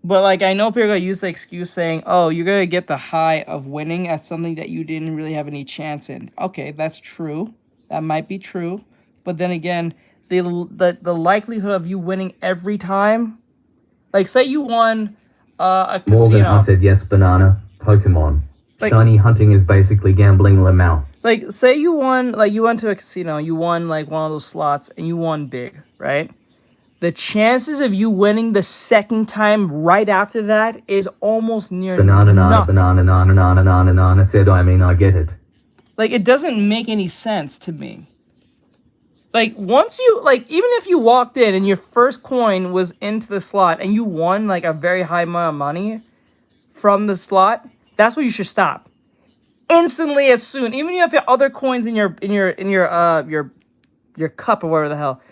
But, like, I know people are going to use the excuse saying, oh, you're going to get the high of winning at something that you didn't really have any chance in. Okay, that's true. That might be true. But then again, the likelihood of you winning every time, like, say you won a casino. Morgan, I said yes, Banana. Pokemon. Like, shiny hunting is basically gambling, Lamau. Like, say you won, like, you went to a casino, you won, like, one of those slots, and you won big, right? The chances of you winning the second time right after that is almost near nothing. Banana said, I mean, I get it. Like, it doesn't make any sense to me. Like, once you, like, even if you walked in and your first coin was into the slot and you won, like, a very high amount of money from the slot, that's where you should stop. Instantly, as soon, even if you have other coins in your cup or whatever the hell,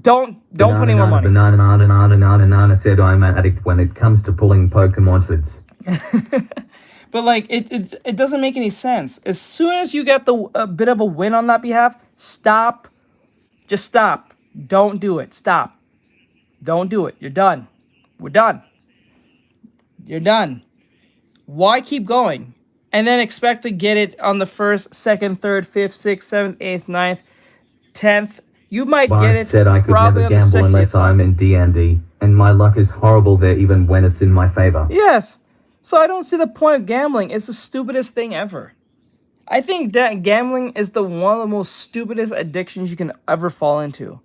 don't put any more money. Banana said I'm an addict when it comes to pulling Pokemon seeds. But like it doesn't make any sense. As soon as you get a bit of a win on that behalf, stop. Just stop. Don't do it. Stop. Don't do it. You're done. We're done. You're done. Why keep going? And then expect to get it on the 1st, 2nd, 3rd, 5th, 6th, 7th, 8th, 9th, 10th. You might get it. Said I could never gamble unless I'm in D&D, and my luck is horrible there even when it's in my favor. Yes. So I don't see the point of gambling. It's the stupidest thing ever. I think that gambling is one of the most stupidest addictions you can ever fall into.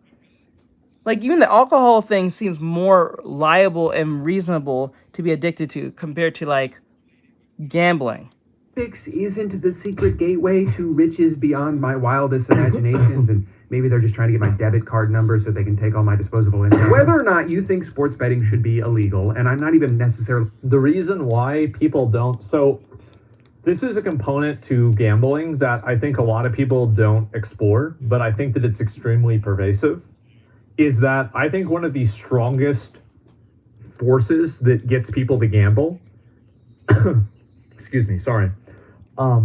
Like, even the alcohol thing seems more liable and reasonable to be addicted to compared to, like, gambling. Isn't the secret gateway to riches beyond my wildest imaginations, and maybe they're just trying to get my debit card number so they can take all my disposable income. Whether or not you think sports betting should be illegal, and I'm not even necessarily... The reason why people don't... So, this is a component to gambling that I think a lot of people don't explore, but I think that it's extremely pervasive, is that I think one of the strongest forces that gets people to gamble... Excuse me, sorry. I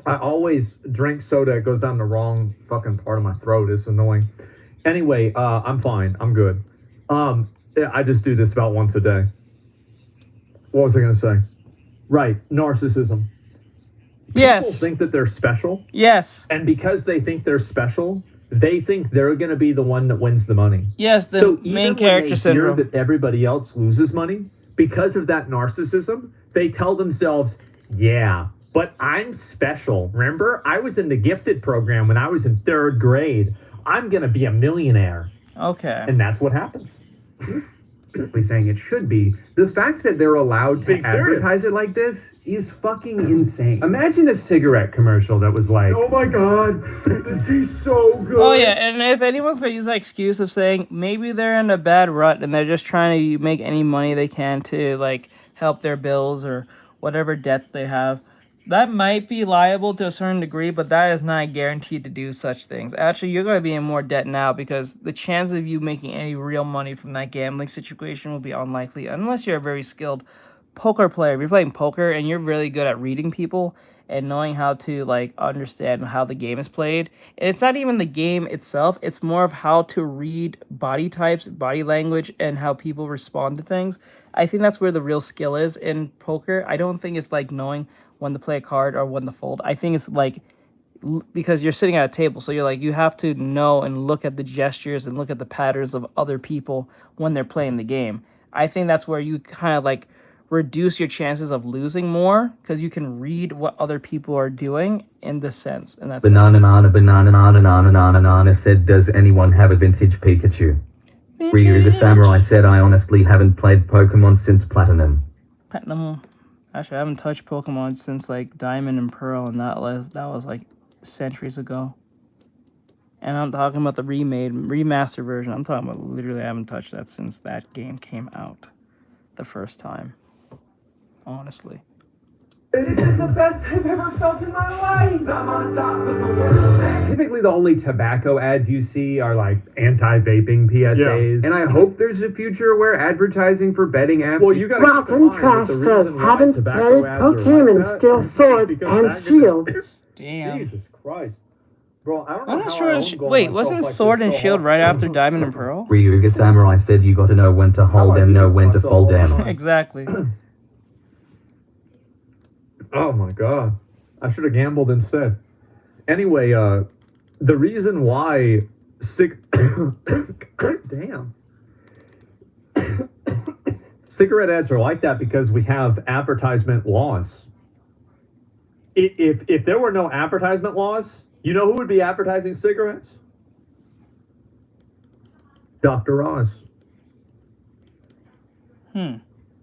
always drink soda. It goes down the wrong fucking part of my throat. It's annoying. Anyway, I'm fine. I'm good. I just do this about once a day. What was I going to say? Right. Narcissism. Yes. People think that they're special. Yes. And because they think they're special, they think they're going to be the one that wins the money. Yes, the main character syndrome. That everybody else loses money, because of that narcissism, they tell themselves, yeah, but I'm special. Remember, I was in the gifted program when I was in 3rd grade. I'm going to be a millionaire. Okay. And that's what happens. saying it should be. The fact that they're allowed to advertise it like this is fucking insane. Imagine a cigarette commercial that was like, oh my god, this is so good. Oh yeah, and if anyone's gonna use that excuse of saying maybe they're in a bad rut and they're just trying to make any money they can to like help their bills or whatever debts they have, that might be liable to a certain degree, but that is not guaranteed to do such things. Actually, you're going to be in more debt now because the chance of you making any real money from that gambling situation will be unlikely unless you're a very skilled poker player. If you're playing poker and you're really good at reading people and knowing how to like understand how the game is played. And it's not even the game itself, it's more of how to read body types, body language, and how people respond to things. I think that's where the real skill is in poker. I don't think it's like knowing when to play a card or when to fold. I think it's like because you're sitting at a table, so you have to know and look at the gestures and look at the patterns of other people when they're playing the game. I think that's where you kind of like reduce your chances of losing more because you can read what other people are doing in the sense. In that Banana said, does anyone have a vintage Pikachu? Ryu the Samurai said, I honestly haven't played Pokemon since Platinum. Actually, I haven't touched Pokemon since like Diamond and Pearl, and that was like centuries ago. And I'm talking about the remaster version. I'm talking about literally I haven't touched that since that game came out the first time. Honestly. This is the best I've ever felt in my life. I'm on top of the world. Typically, the only tobacco ads you see are like anti-vaping PSAs. And I hope there's a future where advertising for betting apps. Well, you got Rotten Trash says, haven't played Pokemon, still Sword and Shield. Damn. Jesus Christ. Bro, I don't know. Wait, wasn't Sword and Shield right after Diamond and Pearl? Ryu the Samurai said, you got to know when to hold them, know when to fold them. Exactly. Oh my god. I should have gambled instead. Anyway, the reason why damn. Cigarette ads are like that because we have advertisement laws. If there were no advertisement laws, you know who would be advertising cigarettes? Dr. Oz.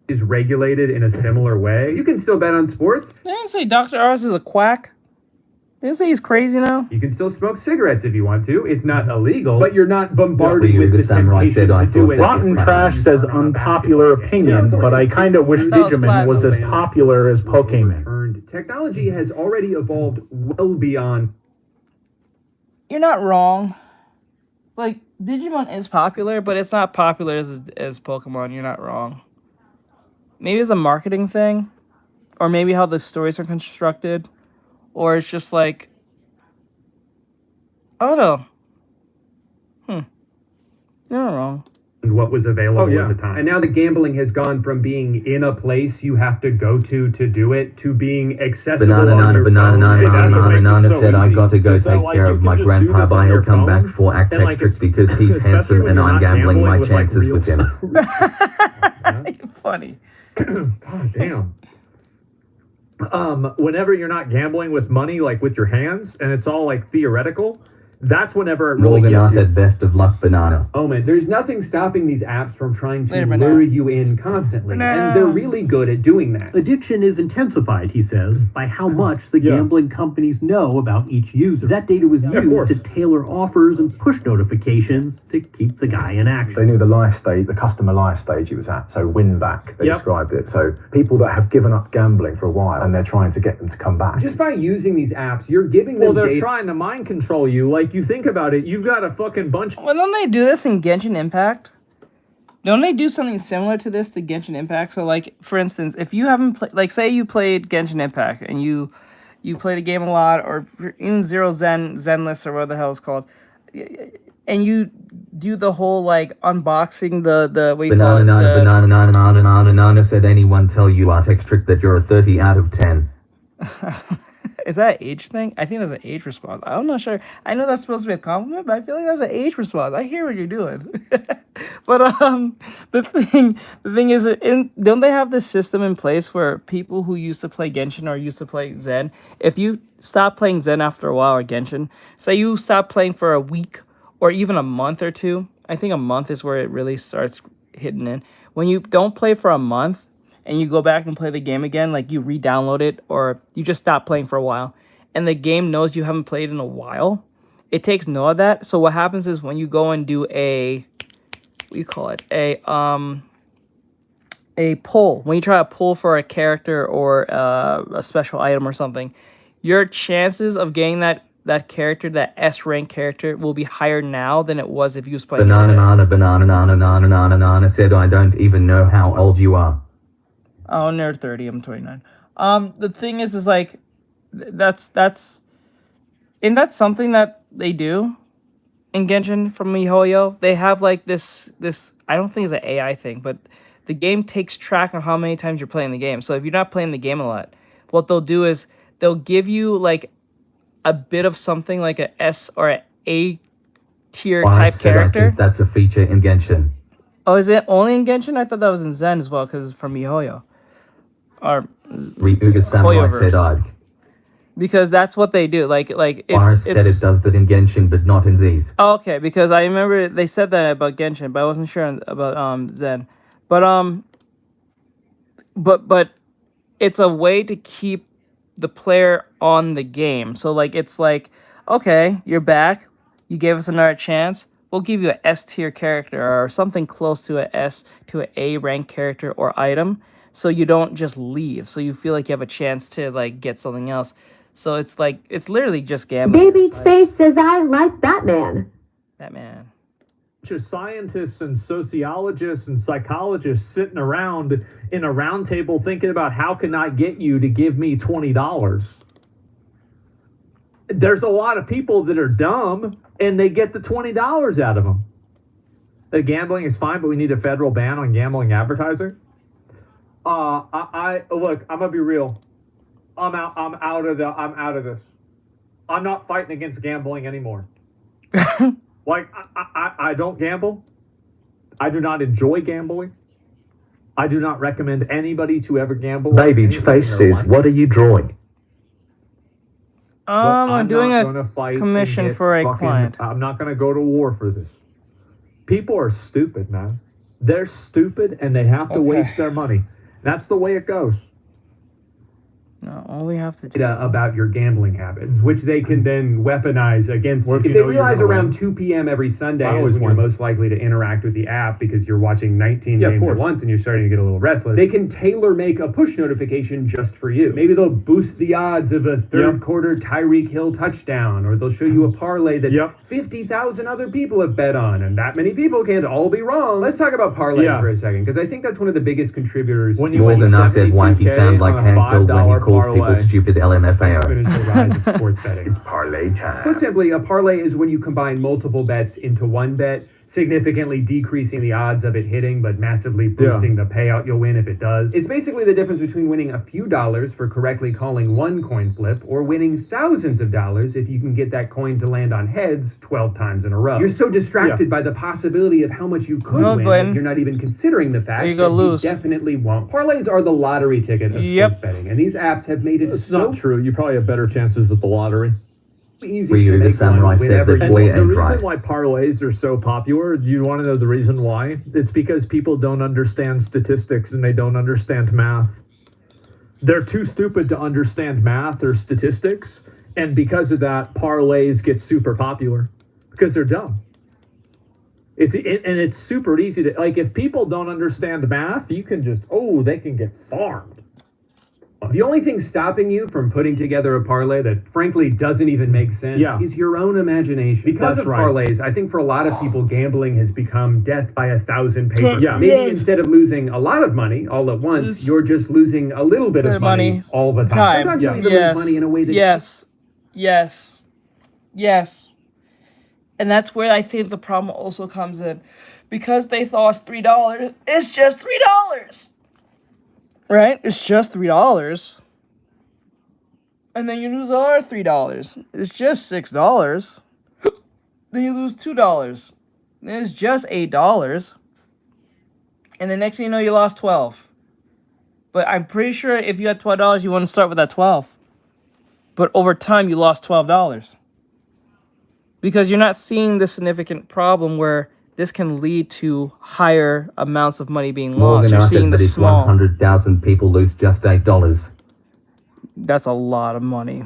Is regulated in a similar way. You can still bet on sports. They didn't say Dr. Oz is a quack. They didn't say he's crazy now. You can still smoke cigarettes if you want to. It's not illegal, but you're not bombarded Ryu with the the Samurai temptation said, I to do thought it. Rotten Trash says unpopular opinion, but I kind of wish Digimon was as popular as Pokemon. Technology has already evolved well beyond. You're not wrong. Like, Digimon is popular, but it's not popular as Pokemon. You're not wrong. Maybe it's a marketing thing, or maybe how the stories are constructed, or it's just like, I don't know. You're not wrong. What was available at the time. And now the gambling has gone from being in a place you have to go to do it to being accessible Banana said, I got to go take care of my grandpa, but I'll come back for Artextric because he's handsome and I'm gambling my chances with him. Funny. God damn. Whenever you're not gambling with money, like with your hands, and it's all like theoretical, that's whenever it really Morgan gets you. said, best of luck, Banana. Oh man, there's nothing stopping these apps from trying to lure you in constantly, and they're really good at doing that. Addiction is intensified, he says, by how much the gambling companies know about each user. That data was used to tailor offers and push notifications to keep the guy in action. They knew the life stage, the customer life stage it was at, so win back, they described it. So people that have given up gambling for a while and they're trying to get them to come back. Just by using these apps, you're giving them they're data. trying to mind control you. Like, you think about it, you've got a fucking bunch. Well, don't they do this in Genshin Impact? Don't they do something similar to this to Genshin Impact? So, like, for instance, if you haven't played, like, say you played Genshin Impact and you play the game a lot, or even Zero Zenless or what the hell it's called, and you do the whole like unboxing the what you call it, Banana said, anyone tell you Artextric that you're a 30 out of 10? Is that an age thing? I think that's an age response. I'm not sure. I know that's supposed to be a compliment, but I feel like that's an age response. I hear what you're doing. But the thing is, don't they have this system in place where people who used to play Genshin or used to play Zen, if you stop playing Zen after a while or Genshin, say you stop playing for a week or even a month or two, I think a month is where it really starts hitting in. When you don't play for a month, and you go back and play the game again, like you re-download it or you just stop playing for a while, and the game knows you haven't played in a while, it takes note of that. So what happens is when you go and do a pull, when you try to pull for a character or a special item or something, your chances of getting that character, that S rank character, will be higher now than it was if you was playing. Banana said, I don't even know how old you are. Oh, I'm near 30. I'm 29. The thing is like, that's something that they do in Genshin from MiHoYo. They have like this. I don't think it's an AI thing, but the game takes track of how many times you're playing the game. So if you're not playing the game a lot, what they'll do is they'll give you like a bit of something like a S or A tier I type said I character. think that's a feature in Genshin. Oh, is it only in Genshin? I thought that was in Zen as well, because it's from MiHoYo. Or Ryuga Samurai said Hoyoverse. I'd. Because that's what they do. Like Virus said it does that in Genshin, but not in Z's. Oh, okay, because I remember they said that about Genshin, but I wasn't sure about Zen. But it's a way to keep the player on the game. So like it's like, okay, you're back. You gave us another chance. We'll give you an S tier character or something close to an S to an A rank character or item, so you don't just leave. So you feel like you have a chance to like get something else. So it's like it's literally just gambling. Baby Face says I like Batman. Batman. Just scientists and sociologists and psychologists sitting around in a round table thinking about how can I get you to give me $20. There's a lot of people that are dumb and they get the $20 out of them. The gambling is fine, but we need a federal ban on gambling advertising. I look, I'm gonna be real. I'm out of this. I'm not fighting against gambling anymore. Like, I don't gamble. I do not enjoy gambling. I do not recommend anybody to ever gamble. Baby Face says, what are you drawing? I'm doing a commission for a client. I'm not going to go to war for this. People are stupid, man. They're stupid and they have to waste their money. That's the way it goes. No, all we have to do about your gambling habits, which they can then weaponize against you. If they realize around 2 p.m. every Sunday is when you're most likely to interact with the app because you're watching 19 games at once and you're starting to get a little restless, they can tailor make a push notification just for you. Maybe they'll boost the odds of a third quarter Tyreek Hill touchdown, or they'll show you a parlay that 50,000 other people have bet on, and that many people can't all be wrong. Let's talk about parlays for a second, because I think that's one of the biggest contributors. When Morgan said YT sound like Hanfield when he calls people stupid LMFAO. Exponential rise of sports betting. It's parlay time. Put simply, a parlay is when you combine multiple bets into one bet, significantly decreasing the odds of it hitting, but massively boosting the payout you'll win if it does. It's basically the difference between winning a few dollars for correctly calling one coin flip, or winning thousands of dollars if you can get that coin to land on heads 12 times in a row. You're so distracted by the possibility of how much you could win that you're not even considering the fact that you definitely won't. Parlays are the lottery ticket of sports betting, and these apps have made it It's not true. You probably have better chances with the lottery. Easy to make Samurai said that boy the ain't reason right. why parlays are so popular, do you want to know the reason why? It's because people don't understand statistics and they don't understand math. They're too stupid to understand math or statistics, and because of that, parlays get super popular because they're dumb. It's super easy to, like, if people don't understand math, you can just, they can get farmed. The only thing stopping you from putting together a parlay that frankly doesn't even make sense is your own imagination. Because of parlays, I think for a lot of people, gambling has become death by 1,000 paper. Maybe instead of losing a lot of money all at once, you're just losing a little bit of money all the time. Sometimes you even lose money in a way that Yes. And that's where I think the problem also comes in. Because they thought it's $3, it's just $3. Right? It's just $3. And then you lose another $3. It's just $6. Then you lose $2. Then it's just $8. And the next thing you know, you lost $12. But I'm pretty sure if you had $12, you want to start with that $12. But over time, you lost $12. Because you're not seeing the significant problem where this can lead to higher amounts of money being lost. You're seeing the small. 100,000 people lose just $8. That's a lot of money.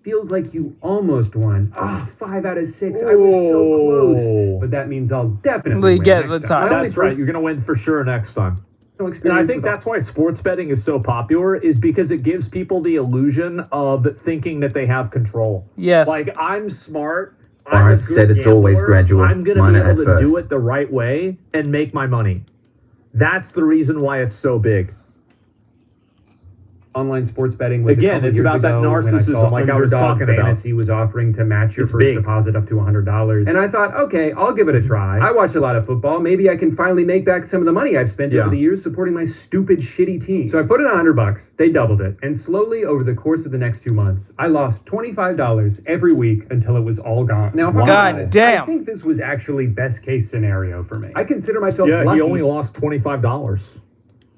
Feels like you almost won. 5 out of 6. I was so close. But that means I'll definitely win get next the time. time. That's right. You're going to win for sure next time. And I think that's why sports betting is so popular, is because it gives people the illusion of thinking that they have control. Yes. Like, I'm smart. Boris said it's always gradual. I'm going to be able to do it the right way and make my money. That's the reason why it's so big. online sports betting was Again, it's about that narcissism like I was talking about. Fantasy was offering to match your first deposit up to $100. And I thought, okay, I'll give it a try. I watch a lot of football. Maybe I can finally make back some of the money I've spent over the years supporting my stupid, shitty team. So I put in $100. They doubled it. And slowly, over the course of the next 2 months, I lost $25 every week until it was all gone. Now, God damn. I think this was actually best case scenario for me. I consider myself lucky. He only lost $25.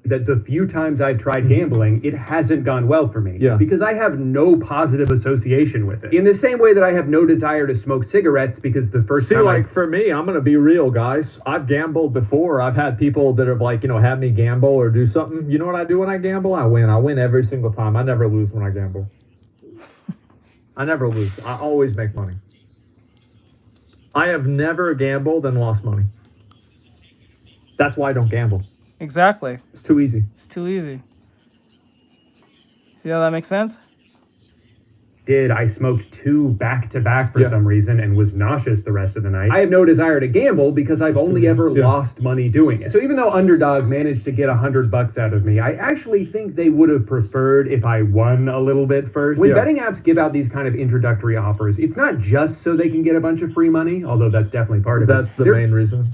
That the few times I've tried gambling, it hasn't gone well for me. Because I have no positive association with it. In the same way that I have no desire to smoke cigarettes because the first time for me, I'm going to be real, guys. I've gambled before. I've had people that have had me gamble or do something. You know what I do when I gamble? I win. I win every single time. I never lose when I gamble. I never lose. I always make money. I have never gambled and lost money. That's why I don't gamble. Exactly. It's too easy. It's too easy. See how that makes sense? I smoked 2 back-to-back for some reason and was nauseous the rest of the night. I have no desire to gamble because I've only ever lost money doing it. So even though Underdog managed to get $100 out of me, I actually think they would have preferred if I won a little bit first. When betting apps give out these kind of introductory offers, it's not just so they can get a bunch of free money, although that's definitely part of it. That's the main reason.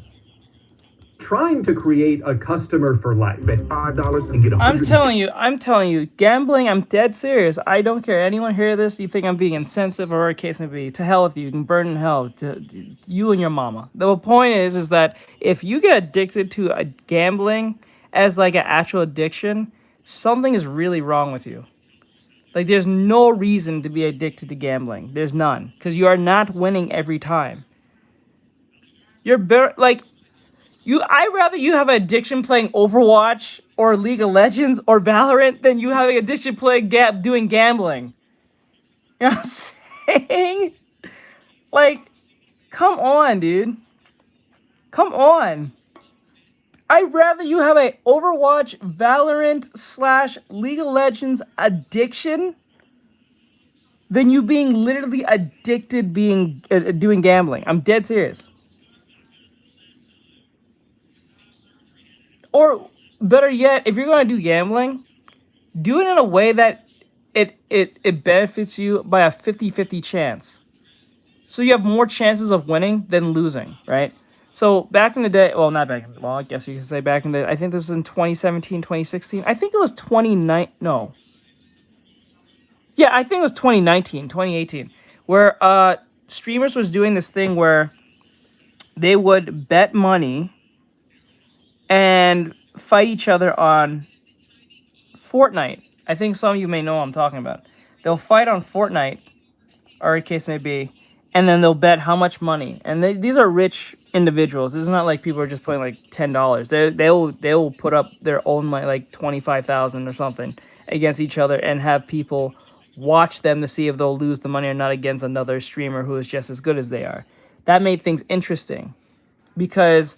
Trying to create a customer for life. Bet $5 and get $100. I'm telling you, gambling, I'm dead serious. I don't care. Anyone hear this, you think I'm being insensitive or whatever case may be, to hell with you. You can burn in hell. To you and your mama. The point is that if you get addicted to a gambling as like an actual addiction, something is really wrong with you. Like, there's no reason to be addicted to gambling. There's none. Because you are not winning every time. You're I'd rather you have an addiction playing Overwatch or League of Legends or Valorant than you having an addiction playing doing gambling. You know what I'm saying? Like, come on, dude. Come on. I'd rather you have an Overwatch, Valorant / League of Legends addiction than you being literally addicted doing gambling. I'm dead serious. Or better yet, if you're going to do gambling, do it in a way that it benefits you by a 50-50 chance. So you have more chances of winning than losing, right? So back in the day, well, not back in the, well, I guess you could say back in the, I think this was in 2017, 2016. I think it was 2019, no. Yeah, I think it was 2019, 2018, where streamers was doing this thing where they would bet money and fight each other on Fortnite. I think some of you may know what I'm talking about. They'll fight on Fortnite, or a case may be, and then they'll bet how much money. And these are rich individuals. This is not like people are just putting like $10. They'll put up their own money, like $25,000 or something, against each other and have people watch them to see if they'll lose the money or not against another streamer who is just as good as they are. That made things interesting because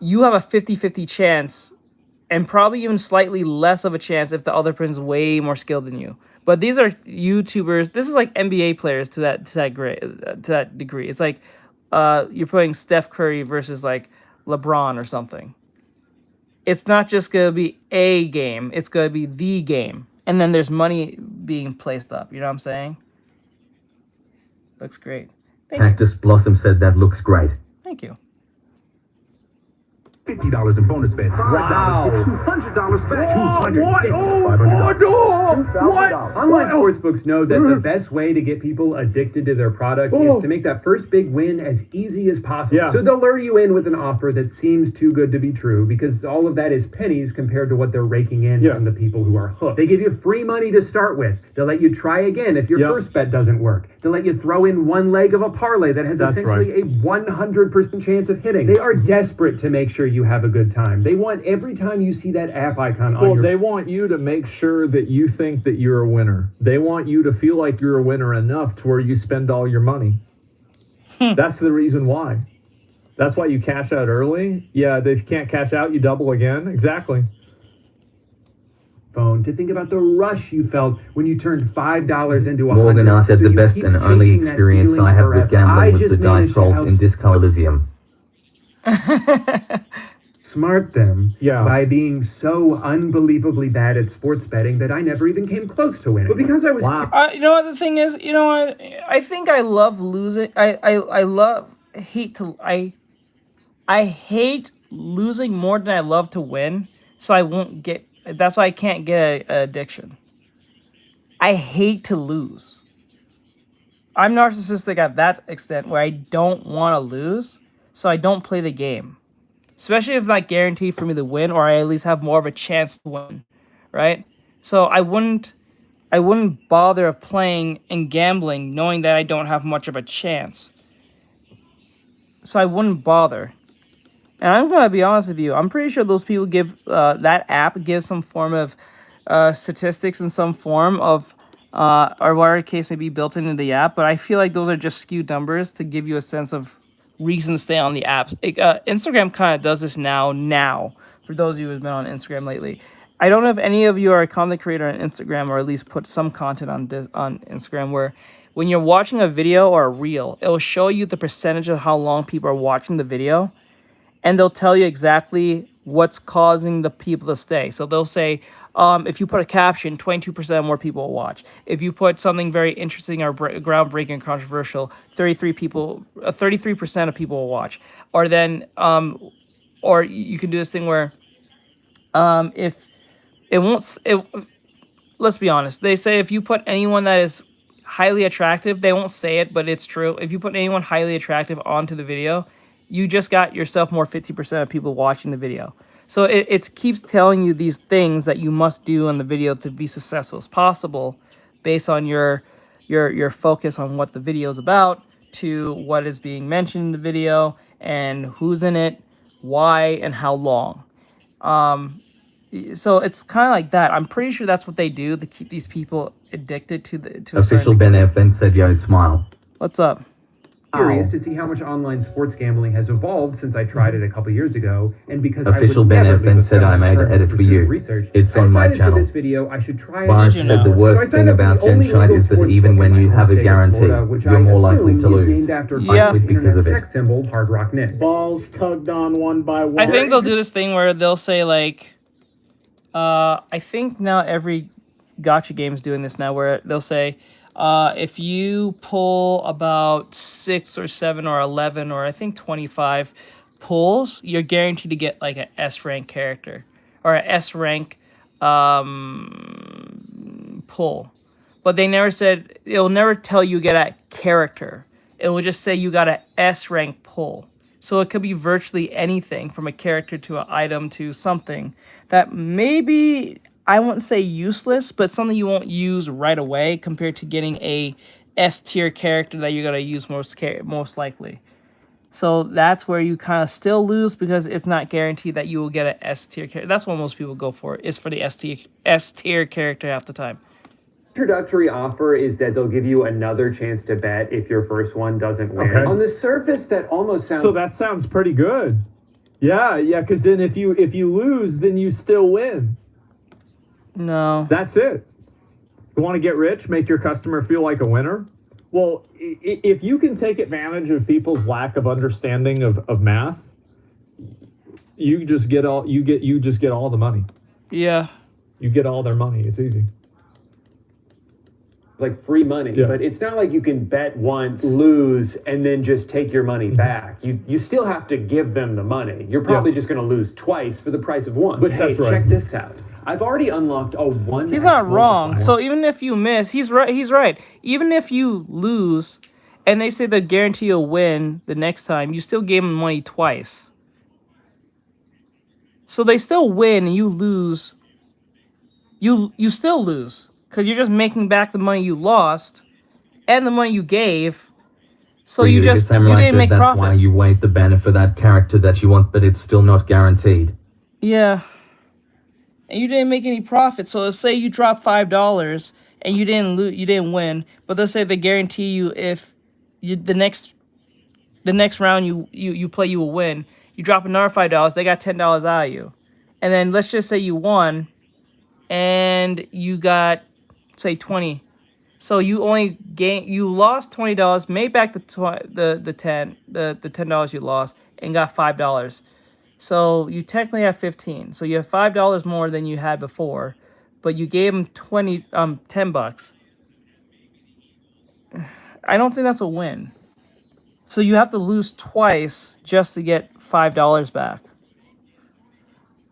you have a 50-50 chance and probably even slightly less of a chance if the other person's way more skilled than you. But these are YouTubers. This is like NBA players to that degree. It's like you're putting Steph Curry versus like LeBron or something. It's not just going to be a game. It's going to be the game. And then there's money being placed up. You know what I'm saying? Looks great. Cactus Blossom said that looks great. Thank you. $50 in bonus bets. $5 get $200 back. What? Online sportsbooks know that the best way to get people addicted to their product is to make that first big win as easy as possible. Yeah. So they'll lure you in with an offer that seems too good to be true because all of that is pennies compared to what they're raking in from the people who are hooked. They give you free money to start with. They'll let you try again if your first bet doesn't work. They'll let you throw in one leg of a parlay that has essentially a 100% chance of hitting. They are desperate to make sure you have a good time. They want every time you see that app icon on your... they want you to make sure that you think that you're a winner. They want you to feel like you're a winner enough to where you spend all your money. That's the reason why. That's why you cash out early. Yeah, if you can't cash out, you double again. Exactly. To think about the rush you felt when you turned $5 into $100. Morgan said the best and only experience I had with gambling was the dice rolls in Disco Elysium. outsmart them by being so unbelievably bad at sports betting that I never even came close to winning. But because I was You know what the thing is? You know what? I think I love losing. I hate losing more than I love to win. So I won't get. That's why I can't get an addiction. I hate to lose. I'm narcissistic at that extent where I don't want to lose, so I don't play the game. Especially if it's not guaranteed for me to win, or I at least have more of a chance to win, right? So I wouldn't bother of playing and gambling knowing that I don't have much of a chance. So I wouldn't bother. And I'm gonna be honest with you, I'm pretty sure those people give that app gives some form of statistics in some form of or whatever case may be built into the app, but I feel like those are just skewed numbers to give you a sense of reason to stay on the apps. Instagram kind of does this now, for those of you who've been on Instagram lately. I don't know if any of you are a content creator on Instagram or at least put some content on Instagram where when you're watching a video or a reel, it'll show you the percentage of how long people are watching the video, and they'll tell you exactly what's causing the people to stay. So they'll say, if you put a caption, 22% more people will watch. If you put something very interesting or groundbreaking and controversial, 33% of people will watch. Or then, or you can do this thing where, if it won't, let's be honest. They say if you put anyone that is highly attractive, they won't say it, but it's true. If you put anyone highly attractive onto the video, you just got yourself more 50% of people watching the video. So it keeps telling you these things that you must do in the video to be successful as possible based on your focus on what the video is about to what is being mentioned in the video and who's in it, why, and how long. So it's kind of like that. I'm pretty sure that's what they do to keep these people addicted to Official Ben FN said, yo, smile. What's up? Curious to see how much online sports gambling has evolved since I tried it a couple years ago, and because Official Ben FN said, I made an edit for you. It's on my channel. For this video, I should try Boris said the worst thing about Genshite is that even when you have a guarantee, you're more likely to lose. I quit because of it. Symbol, Hard Rock Nick. Balls tugged on one by one. I think they'll do this thing where they'll say like, I think now every Gacha game is doing this now, where they'll say, if you pull about 6 or 7 or 11 or I think 25 pulls, you're guaranteed to get like an S rank character or an S rank pull. But they never said, it'll never tell you get a character. It will just say you got an S rank pull. So it could be virtually anything from a character to an item to something that maybe, I wouldn't say useless, but something you won't use right away compared to getting a S tier character that you're gonna use most likely. So that's where you kind of still lose because it's not guaranteed that you will get an S tier character. That's what most people go for, is for the S tier character half the time. Introductory offer is that they'll give you another chance to bet if your first one doesn't win. Okay. On the surface, that almost sounds. So that sounds pretty good. Yeah, because then if you lose, then you still win. No. That's it. You want to get rich, make your customer feel like a winner? Well, if you can take advantage of people's lack of understanding of math, you just get all the money. Yeah. You get all their money. It's easy. Like free money, but it's not like you can bet once, lose, and then just take your money back. You still have to give them the money. You're probably just going to lose twice for the price of one. But hey, check this out. I've already unlocked a one. He's not wrong. So even if you miss, he's right. He's right. Even if you lose, and they say they guarantee you'll win the next time, you still gave them money twice. So they still win, and you lose. You still lose because you're just making back the money you lost, and the money you gave. So you didn't make that's profit. Why you wait the banner for that character that you want, but it's still not guaranteed. Yeah. And you didn't make any profit. So let's say you drop $5 and you didn't win, but let's say they guarantee you if the next round you play you will win. You drop another $5, they got $10 out of you. And then let's just say you won and you got say 20. So you lost $20, made back the $10 you lost and got $5. So you technically have 15. So you have $5 more than you had before, but you gave him 10 bucks. I don't think that's a win. So you have to lose twice just to get $5 back.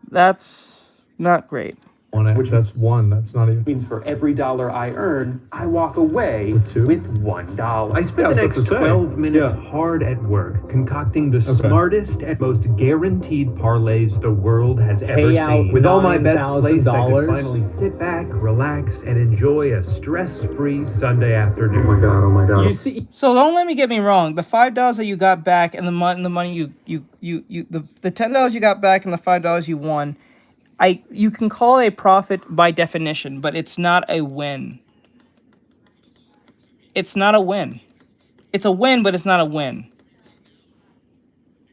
That's not great. Which that's one. That's not even. Means for every dollar I earn, I walk away with $1. I spent the next 12 minutes hard at work, concocting the smartest and most guaranteed parlays the world has ever seen. With all my bets placed, I could finally sit back, relax, and enjoy a stress-free Sunday afternoon. Oh my god. You see, so don't get me wrong. The $5 that you got back and the money the $10 you got back and the $5 you won, you can call it a profit by definition, but it's not a win. It's not a win. It's a win, but it's not a win.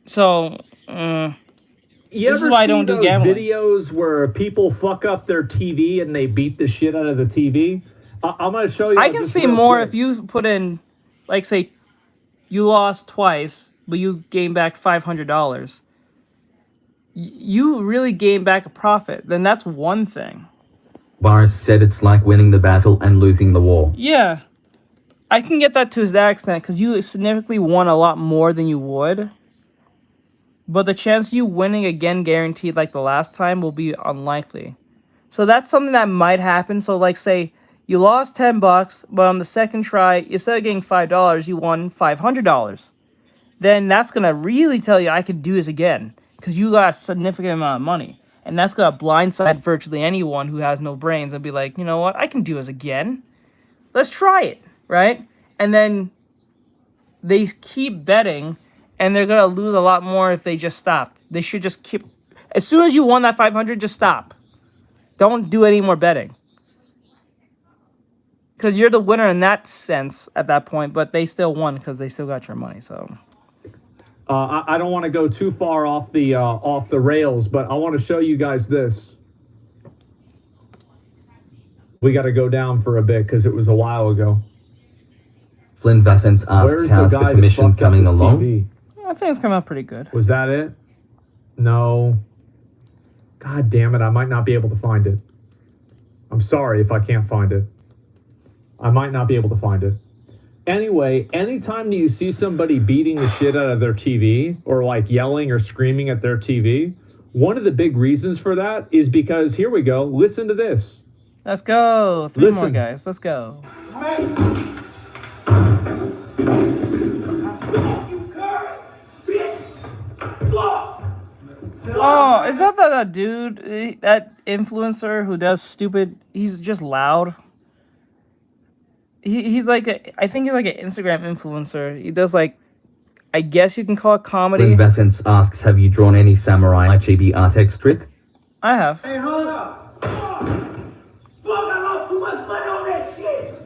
So, You this ever is why I see don't do those gambling. videos where people fuck up their TV and they beat the shit out of the TV? I'm going to show you. I can see more if you put in, like, say, you lost twice, but you gained back $500. You really gain back a profit, then that's one thing. Boris said it's like winning the battle and losing the war. Yeah, I can get that to that extent because you significantly won a lot more than you would. But the chance of you winning again guaranteed like the last time will be unlikely. So that's something that might happen. So like say you lost 10 bucks, but on the second try, instead of getting $5, you won $500. Then that's going to really tell you I could do this again. Because you got a significant amount of money. And that's going to blindside virtually anyone who has no brains and be like, you know what? I can do this again. Let's try it, right? And then they keep betting, and they're going to lose a lot more if they just stop. They should just keep... As soon as you won that 500, just stop. Don't do any more betting. Because you're the winner in that sense at that point, but they still won because they still got your money, so... I don't want to go too far off the rails, but I want to show you guys this. We got to go down for a bit because it was a while ago. Flynn Vassens asks, how's the commission coming along? TV? I think it's coming out pretty good. Was that it? No. God damn it, I might not be able to find it. I'm sorry if I can't find it. I might not be able to find it. Anyway, anytime you see somebody beating the shit out of their TV or like yelling or screaming at their TV, one of the big reasons for that is because, here we go, listen to this. Let's go. Three more, guys. Let's go. Oh, is that dude, that influencer who does stupid, he's just loud? He's like, I think he's like an Instagram influencer. He does like, I guess you can call it comedy. Flynn Vassens asks, have you drawn any samurai chibi Artextric? I have. Hey, hold up. Fuck, I lost too much money on that shit.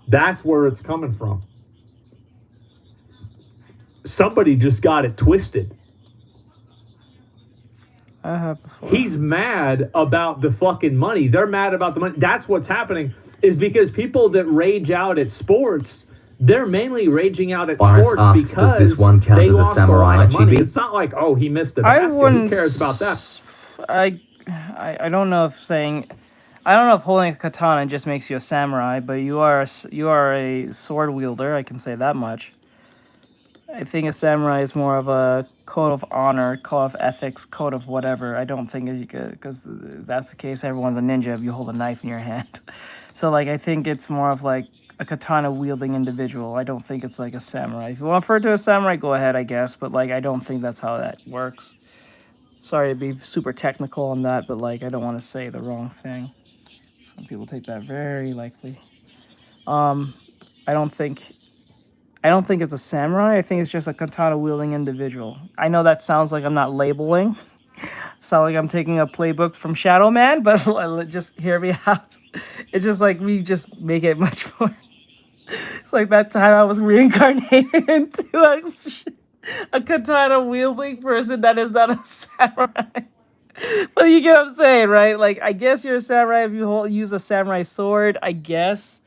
That's where it's coming from. Somebody just got it twisted. I have before. He's mad about the fucking money. They're mad about the money. That's what's happening, is because people that rage out at sports, they're mainly raging out at sports asks, because does this one count they as a lost samurai a lot of money. chibi? It's not like, oh, he missed a basket. Who cares about that? I don't know if saying, I don't know if holding a katana just makes you a samurai, but you are a sword wielder. I can say that much. I think a samurai is more of a code of honor, code of ethics, code of whatever. I don't think you could, because if that's the case, everyone's a ninja if you hold a knife in your hand. So, like, I think it's more of like a katana-wielding individual. I don't think it's like a samurai. If you want to refer to a samurai, go ahead, I guess. But, like, I don't think that's how that works. Sorry to be super technical on that, but, like, I don't want to say the wrong thing. Some people take that very likely. I don't think it's a samurai. I think it's just a katana-wielding individual. I know that sounds like I'm not labeling. Sound like I'm taking a playbook from Shadow Man, but just hear me out. It's just like we just make it much more. It's like that time I was reincarnated into a katana-wielding person that is not a samurai. But you get what I'm saying, right? Like, I guess you're a samurai if you use a samurai sword, I guess.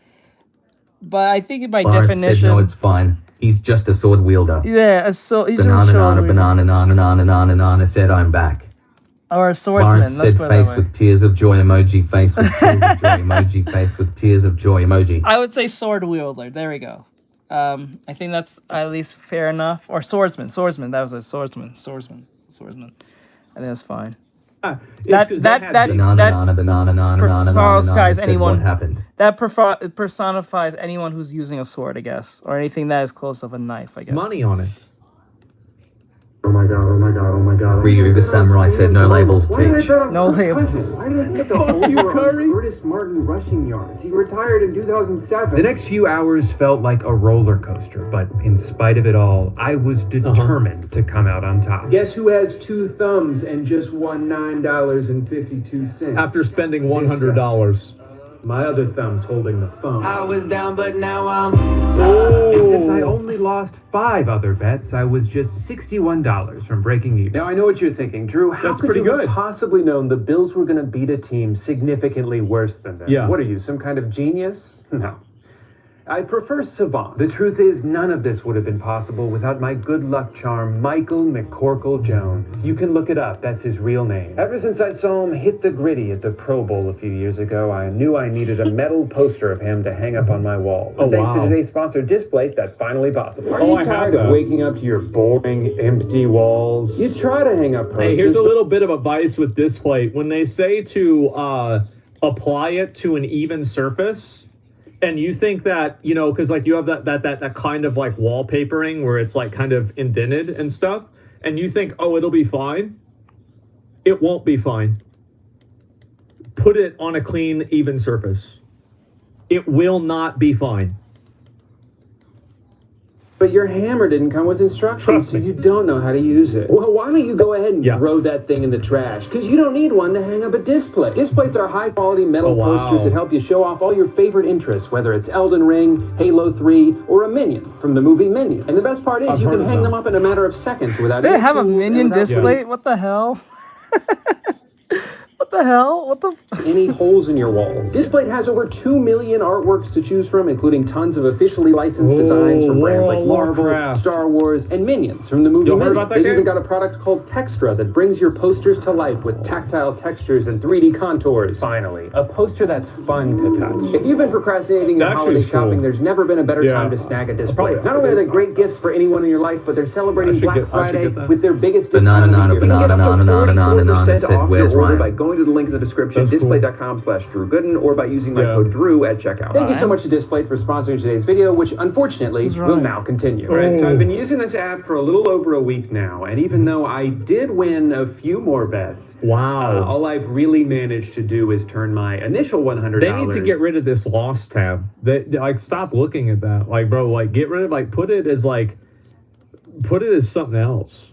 But I think by definition... Said, no, it's fine. He's just a sword wielder. Yeah, he's just a Banana, sword wielder. banana said I'm back. Or a swordsman. Lars Let's said put it that face way. with tears of joy emoji, face with tears of joy emoji, face with tears of joy emoji. I would say sword wielder. There we go. I think that's at least fair enough. Or swordsman. That was a swordsman. I think that's fine. That personifies anyone who's using a sword, I guess, or anything that is close of a knife, I guess. Money on it. Oh my god, oh my god, oh my god. Ryu the Samurai said no labels teach. No labels. Why did I get the whole Curtis Martin rushing yards? He retired in 2007. The next few hours felt like a roller coaster, but in spite of it all, I was determined to come out on top. Guess who has 2 thumbs and just won $9.52? After spending $100. My other thumb's holding the phone. I was down, but now I'm. And since I only lost 5 other bets, I was just $61 from breaking even. Now I know what you're thinking, Drew. How That's could pretty you good. have possibly known the Bills were going to beat a team significantly worse than them? Yeah. What are you, some kind of genius? No. I prefer savant. The truth is, none of this would have been possible without my good luck charm, Michael McCorkle Jones. You can look it up. That's his real name. Ever since I saw him hit the gritty at the Pro Bowl a few years ago, I knew I needed a metal poster of him to hang up on my wall. Oh, And thanks wow. to today's sponsor, Displate, that's finally possible. Are Oh, you I have tired of that. waking up to your boring, empty walls? You try to hang up posters. Hey, here's a little bit of advice with Displate. When they say to apply it to an even surface, and you think that, you know, because like you have that kind of like wallpapering where it's like kind of indented and stuff, and you think, oh, it'll be fine. It won't be fine. Put it on a clean, even surface. It will not be fine. But your hammer didn't come with instructions, Trust so me. you don't know how to use it. Well, why don't you go ahead and throw that thing in the trash? Because you don't need one to hang up a display. Displays are high-quality metal posters that help you show off all your favorite interests, whether it's Elden Ring, Halo 3, or a Minion from the movie Minions. And the best part is you can hang them up in a matter of seconds without They any have a tools and minion without display? What the hell? What the hell? What the? any holes in your walls. Displate has over 2 million artworks to choose from, including tons of officially licensed designs from brands like Marvel, Warcraft. Star Wars, and Minions from the movie You heard Minions. about that They've game? even got a product called Textra that brings your posters to life with tactile textures and 3D contours. Finally, a poster that's fun to touch. If you've been procrastinating on That holiday shit's cool. shopping, there's never been a better Yeah. time to snag a display. Probably- Not only are they great gifts for anyone in your life, but they're celebrating I should Black get Friday that. with their biggest Banana, discount of the year. banana, You can get up to banana, banana, 44% said, off "Where's your order Ryan?" by going to the link in the description, That's cool. display.com/DrewGooden, or by using my Yeah. code Drew at checkout. Thank you so much to Displate for sponsoring today's video, which unfortunately will now continue. All right, so I've been using this app for a little over a week now, and even though I did win a few more bets, Wow. all I've really managed to do is turn my initial $100. They need to get rid of this lost tab. They like stop looking at that. Like, bro, like get rid of put it as something else.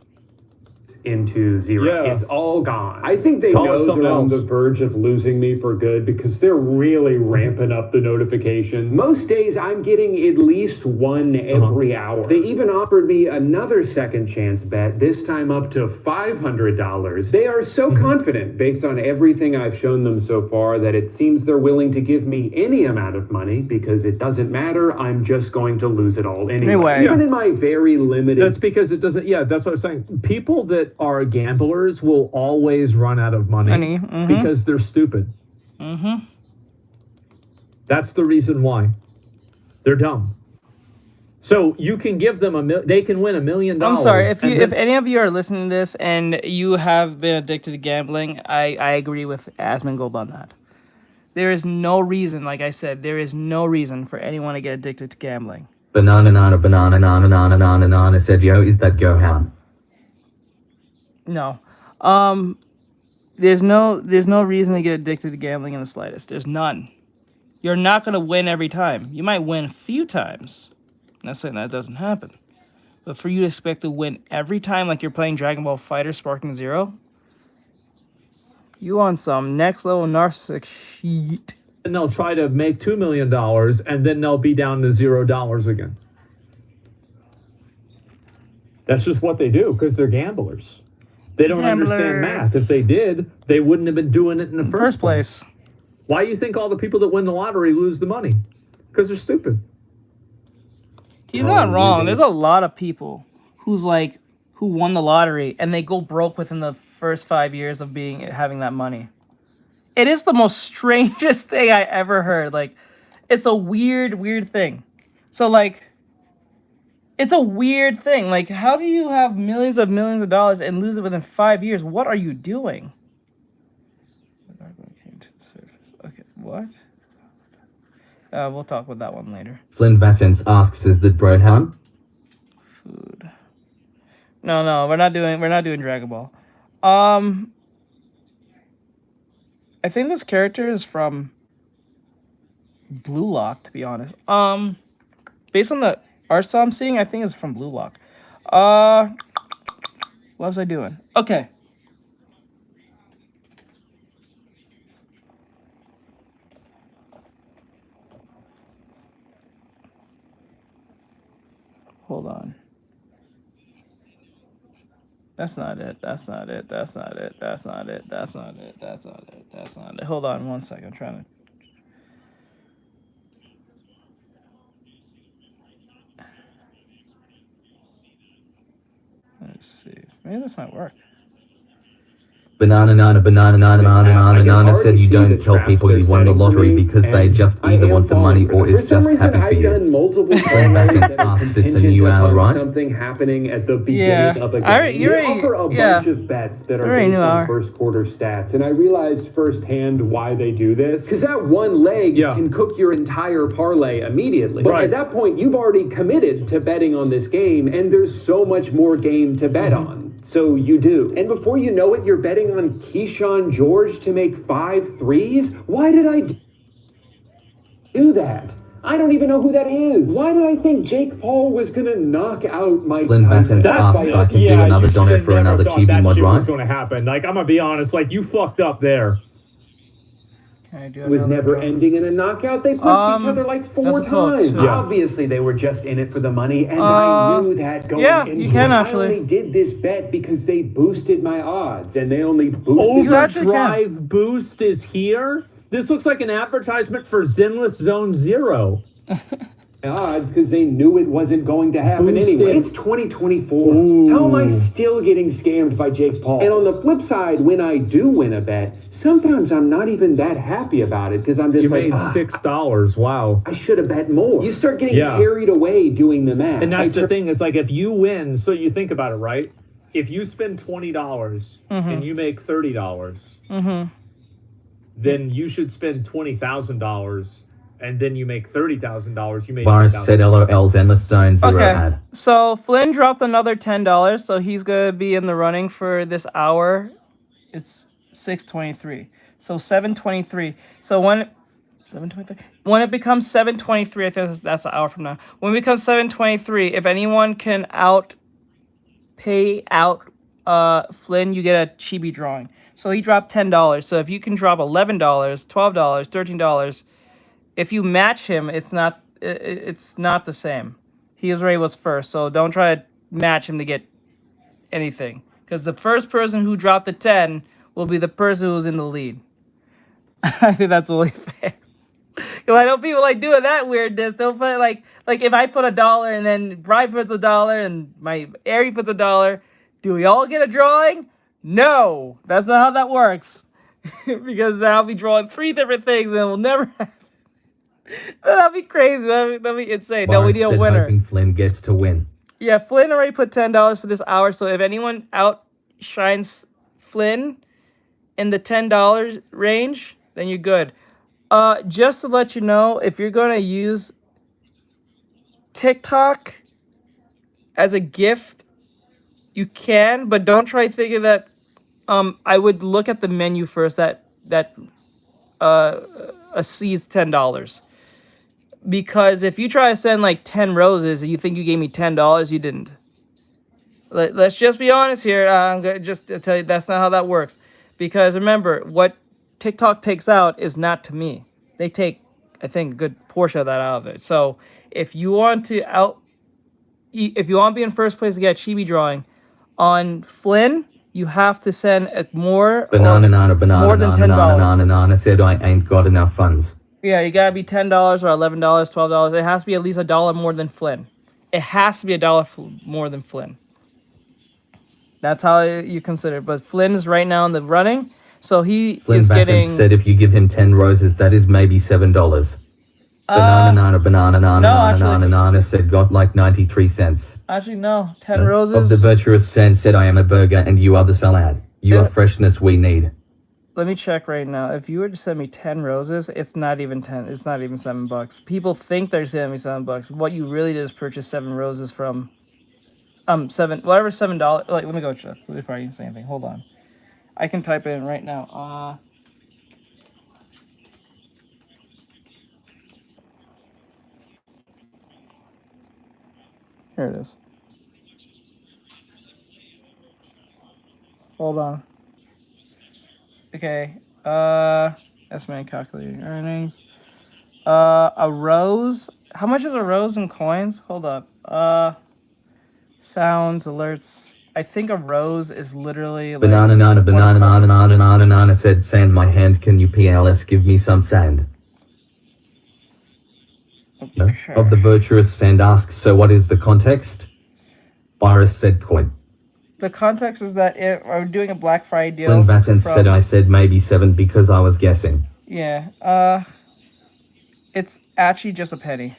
into zero. Yeah. It's all gone. I think they Call it know something they're on else. the verge of losing me for good because they're really ramping up the notifications. Most days I'm getting at least one every hour. They even offered me another second chance bet, this time up to $500. They are so confident based on everything I've shown them so far that it seems they're willing to give me any amount of money because it doesn't matter. I'm just going to lose it all anyway. Even in my very limited That's because it doesn't. Yeah, that's what I'm saying. People that are gamblers will always run out of money because they're stupid. That's the reason why. They're dumb. So you can give them they can win $1 million. I'm sorry if any of you are listening to this and you have been addicted to gambling. I agree with Asmongold on that. There is no reason, like I said, there is no reason for anyone to get addicted to gambling. Banana, said, yo, is that Gohan? No. There's no reason to get addicted to gambling in the slightest. There's none. You're not going to win every time. You might win a few times. I'm not saying that doesn't happen. But for you to expect to win every time like you're playing Dragon Ball Fighter Sparking Zero, you on some next level narcissistic shit. And they'll try to make $2 million and then they'll be down to $0 again. That's just what they do because they're gamblers. They don't understand math. If they did, they wouldn't have been doing it in the first place. Why do you think all the people that win the lottery lose the money? Because they're stupid. He's not wrong. There's a lot of people who won the lottery and they go broke within the first 5 years of having that money. It is the most strangest thing I ever heard. Like, it's a weird thing. So like, it's a weird thing. Like, how do you have millions of dollars and lose it within 5 years? What are you doing? Okay, what? We'll talk about that one later. Flynn Vassence asks, is that Brohan? Food. No, we're not doing Dragon Ball. I think this character is from Blue Lock, to be honest. Based on the art style I'm seeing, I think it's from Blue Lock. What was I doing? Okay. Hold on. That's not it. Hold on 1 second. I'm trying to. Let's see. Maybe this might work. Banana said you don't tell people you won the lottery because they just either want the money or is just happy for you. Flynn Vassence asks, it's a new hour, right? Something happening at the beginning of a game. They offer a bunch of bets that are based on first quarter stats, and I realized firsthand why they do this. Because that one leg can cook your entire parlay immediately. But at that point, you've already committed to betting on this game, and there's so much more game to bet on. So you do. And before you know it, you're betting on Keyshawn George to make 5 threes? Why did I do that? I don't even know who that is. Why did I think Jake Paul was going to knock out Mike Flynn Vassence asks, I can do another donut for another chibi mod, right? That's going to happen. Like, I'm going to be honest, like, you fucked up there. It was never ending in a knockout. They punched each other like 4 times. Obviously, they were just in it for the money, and I knew that going into you can it. actually. I only did this bet because they boosted my odds, and they only boosted Overdrive boost is here? This looks like an advertisement for Zenless Zone Zero. odds because they knew it wasn't going to happen anyway. It's 2024. How am I still getting scammed by Jake Paul? And on the flip side, when I do win a bet, sometimes I'm not even that happy about it because I'm just you made $6. Wow. I should have bet more. You start getting carried away doing the math. And that's the thing. It's like if you win, so you think about it, right? If you spend $20 and you make $30, then you should spend $20,000 and then you make $30,000. You made Boris said LOL's endless zone zero ad. So Flynn dropped another $10, so he's gonna be in the running for this hour. It's 6:23, so 7:23. So when 7:23, when it becomes 7:23, I think that's an hour from now. When it becomes 7:23, if anyone can pay out Flynn, you get a chibi drawing. So he dropped $10. So if you can drop $11, $12, $13. If you match him, it's not the same. He was first, so don't try to match him to get anything. Because the first person who dropped the 10 will be the person who's in the lead. I think that's only fair. I know people like doing that weirdness. They'll put like if I put $1 and then Brian puts $1 and my Ari puts $1, do we all get a drawing? No, that's not how that works. Because then I'll be drawing 3 different things and we'll never happen. That'd be crazy. That'd be insane. No, we need a winner. Hoping Flynn gets to win. Yeah, Flynn already put $10 for this hour. So if anyone outshines Flynn in the $10 range, then you're good. Just to let you know, if you're gonna use TikTok as a gift, you can, but don't try thinking that. I would look at the menu first. That sees $10. Because if you try to send like 10 roses and you think you gave me $10, you didn't. Let's just be honest here. I'm going to just tell you that's not how that works. Because remember, what TikTok takes out is not to me. They take, I think, a good portion of that out of it. So if you want to be in first place to get a chibi drawing on Flynn, you have to send more than $10. Said I ain't got enough funds. Yeah, you gotta be $10 or $11, $12. It has to be at least $1 more than Flynn. it has to be $1 more than Flynn. That's how you consider it. But Flynn is right now in the running, so he Flynn is Bassett getting. said if you give him 10 roses, that is maybe $7. Banana said got like 93 cents. Actually, no. 10 roses. Of the virtuous Sand said I am a burger and you are the salad. You are freshness we need. Let me check right now. If you were to send me 10 roses, it's not even 10. It's not even $7. People think they're sending me $7. What you really did is purchase 7 roses from, $7. Like, let me go check. Before I even say anything. Hold on. I can type it in right now. Here it is. Hold on. Okay. Estimated calculating earnings. A rose. How much is a rose in coins? Hold up. Sounds, alerts. I think a rose is literally like Banana said sand my hand, can you PLS give me some sand? Okay. Of the virtuous Sand asks, so what is the context? Virus said coin. The context is that we're doing a Black Friday deal. Flynn Vassant said I said maybe 7 because I was guessing. Yeah. It's actually just a penny.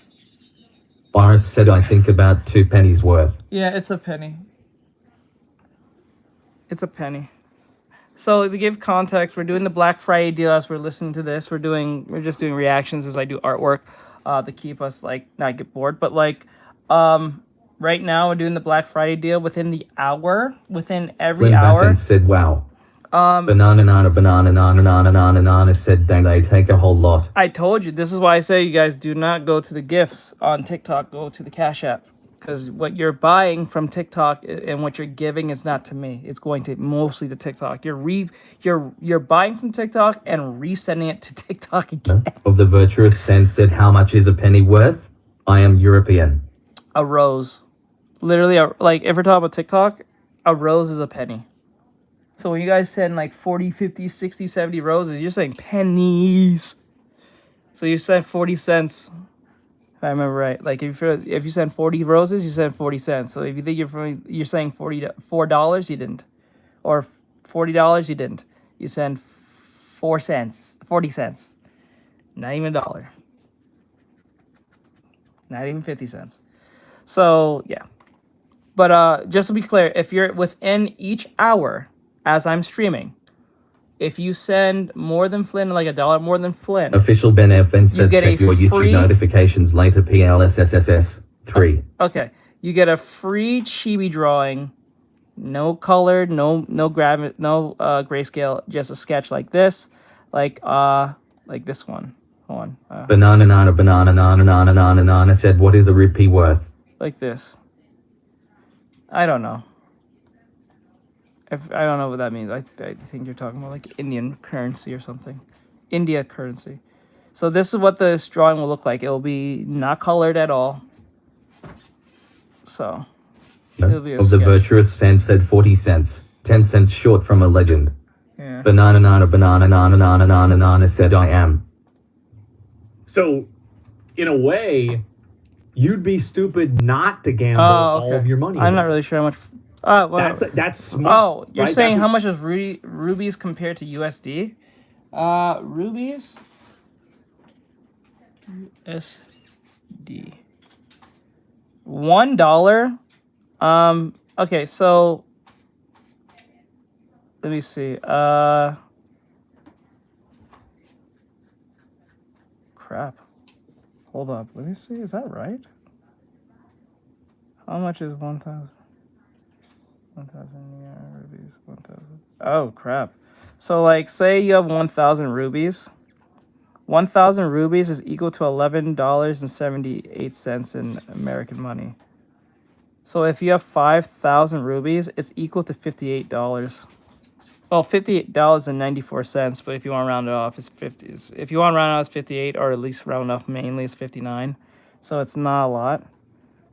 Virus said I think about 2 pennies worth. Yeah, it's a penny. It's a penny. So to give context, we're doing the Black Friday deal as we're listening to this. We're just doing reactions as I do artwork to keep us like not get bored. But like right now we're doing the Black Friday deal within the hour, within every hour. Flynn said wow. Banana said they take a whole lot. I told you, this is why I say you guys do not go to the gifts on TikTok, go to the Cash App. Because what you're buying from TikTok and what you're giving is not to me. It's going to mostly to TikTok. You're buying from TikTok and resending it to TikTok again. Of the virtuous Sand said how much is a penny worth? I am European. A rose. Literally, like if we're talking about TikTok, a rose is a penny. So when you guys send like 40, 50, 60, 70 roses, you're saying pennies. So you send 40 cents. If I remember right. Like if you send 40 roses, you send 40 cents. So if you think you're saying $4, you didn't. Or $40, you didn't. You send 4 cents, 40 cents. Not even $1. Not even 50 cents. So yeah. But just to be clear, if you're within each hour as I'm streaming, if you send more than Flynn, like $1 more than Flynn, official Ben FN said check your YouTube notifications later. PLSSSS 3. Okay, you get a free chibi drawing, no colored, no grayscale, just a sketch like this, like this one. Hold on. Banana said what is a rupee worth? Like this. I don't know. I don't know what that means. I think you're talking about like Indian currency or something. India currency. So this is what this drawing will look like. It will be not colored at all. So it'll be a of the virtuous Sand said 40 cents. 10 cents short from a legend. Yeah. Banana said I am. So in a way, you'd be stupid not to gamble all of your money. I'm not really sure how much. That's smart. Oh, you're right? saying how much is rubies compared to USD? Rubies. USD. $1. Okay, so let me see. Crap. Hold up. Let me see. Is that right? How much is 1,000? 1,000 rubies. 1,000. Oh, crap. So, like, say you have 1,000 rubies. 1,000 rubies is equal to $11.78 in American money. So, if you have 5,000 rubies, it's equal to $58. Well, $58.94. But if you want to round it off, it's 50. If you want to round it off, it's 58, or at least round off mainly, it's 59. So, it's not a lot.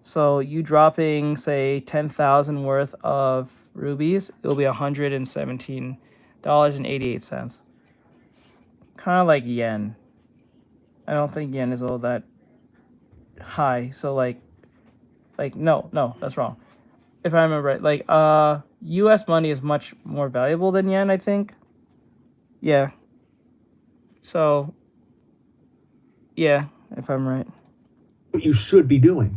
So you dropping, say, 10,000 worth of rubies, it'll be $117.88. Kind of like yen. I don't think yen is all that high. So like Like, no, that's wrong. If I remember right, like, U.S. money is much more valuable than yen, I think. Yeah. So, yeah, if I'm right. What you should be doing.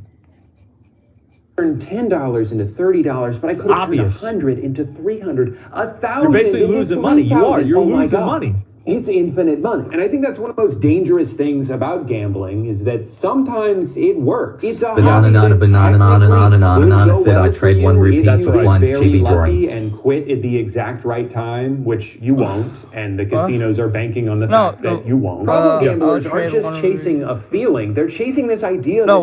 Turn $10 into $30, but I could have turned 100 into 300, 1,000. You're basically into losing money. You are. 3,000. You're Oh my losing God. money. It's infinite money. And I think that's one of the most dangerous things about gambling is that sometimes it works. It's a Banana said I trade 1 rupee for Flynn's chibi drawing. And quit at the exact right time, which you won't, and the casinos are banking on the fact that you won't. Problem gamblers aren't just chasing a feeling; they're chasing this idea. No,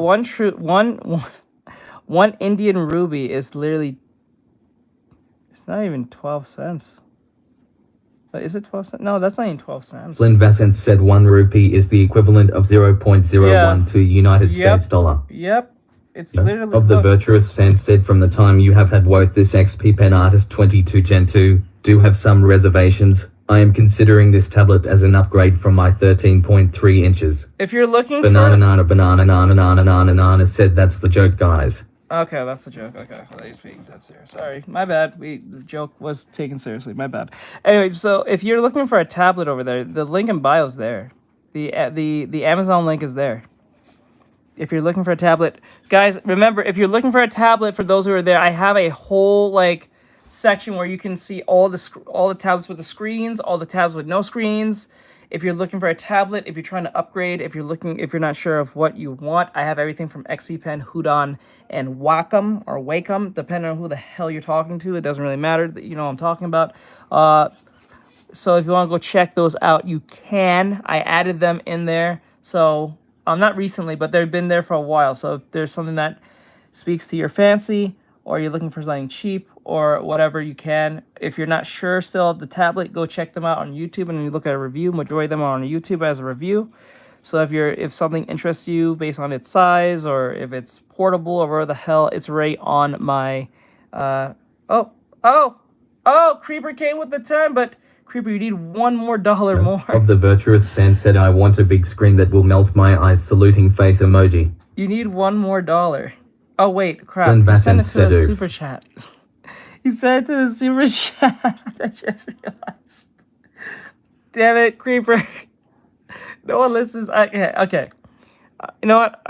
one Indian rupee is literally. It's not even 12 cents. Is it 12 cents? No, that's not even 12 cents. Flynn Vassant said 1 rupee is the equivalent of 0.012 United States dollar. Yep. It's literally... Of the virtuous sense said from the time you have had both this XP Pen Artist 22 Gen 2, do have some reservations. I am considering this tablet as an upgrade from my 13.3 inches. If you're looking Banana said that's the joke, guys. Okay, that's the joke. Okay, well, he's being dead serious. Sorry, my bad. The joke was taken seriously. My bad. Anyway, so if you're looking for a tablet over there, the link in bio is there. The Amazon link is there. If you're looking for a tablet, guys, remember, if you're looking for a tablet, for those who are there, I have a whole like section where you can see all the tabs with the screens, all the tabs with no screens. If you're looking for a tablet, if you're trying to upgrade, if you're not sure of what you want, I have everything from XP Pen, Hudon, and Wacom or Wacom, depending on who the hell you're talking to. It doesn't really matter. You know what I'm talking about. So if you want to go check those out, you can. I added them in there. So not recently, but they've been there for a while. So if there's something that speaks to your fancy, or you're looking for something cheap or whatever, you can. If you're not sure still of the tablet, go check them out on YouTube and you look at a review. Majority of them are on YouTube as a review. So if something interests you based on its size or if it's portable or whatever the hell, it's right on my Creeper came with the 10, but Creeper, you need $1 more more. Of the virtuous sense said I want a big screen that will melt my eyes saluting face emoji. You need $1 more. Oh wait, crap. You sent it to the super chat. You sent it to the super chat. I just realized. Damn it, Creeper. No one listens. Okay. You know what?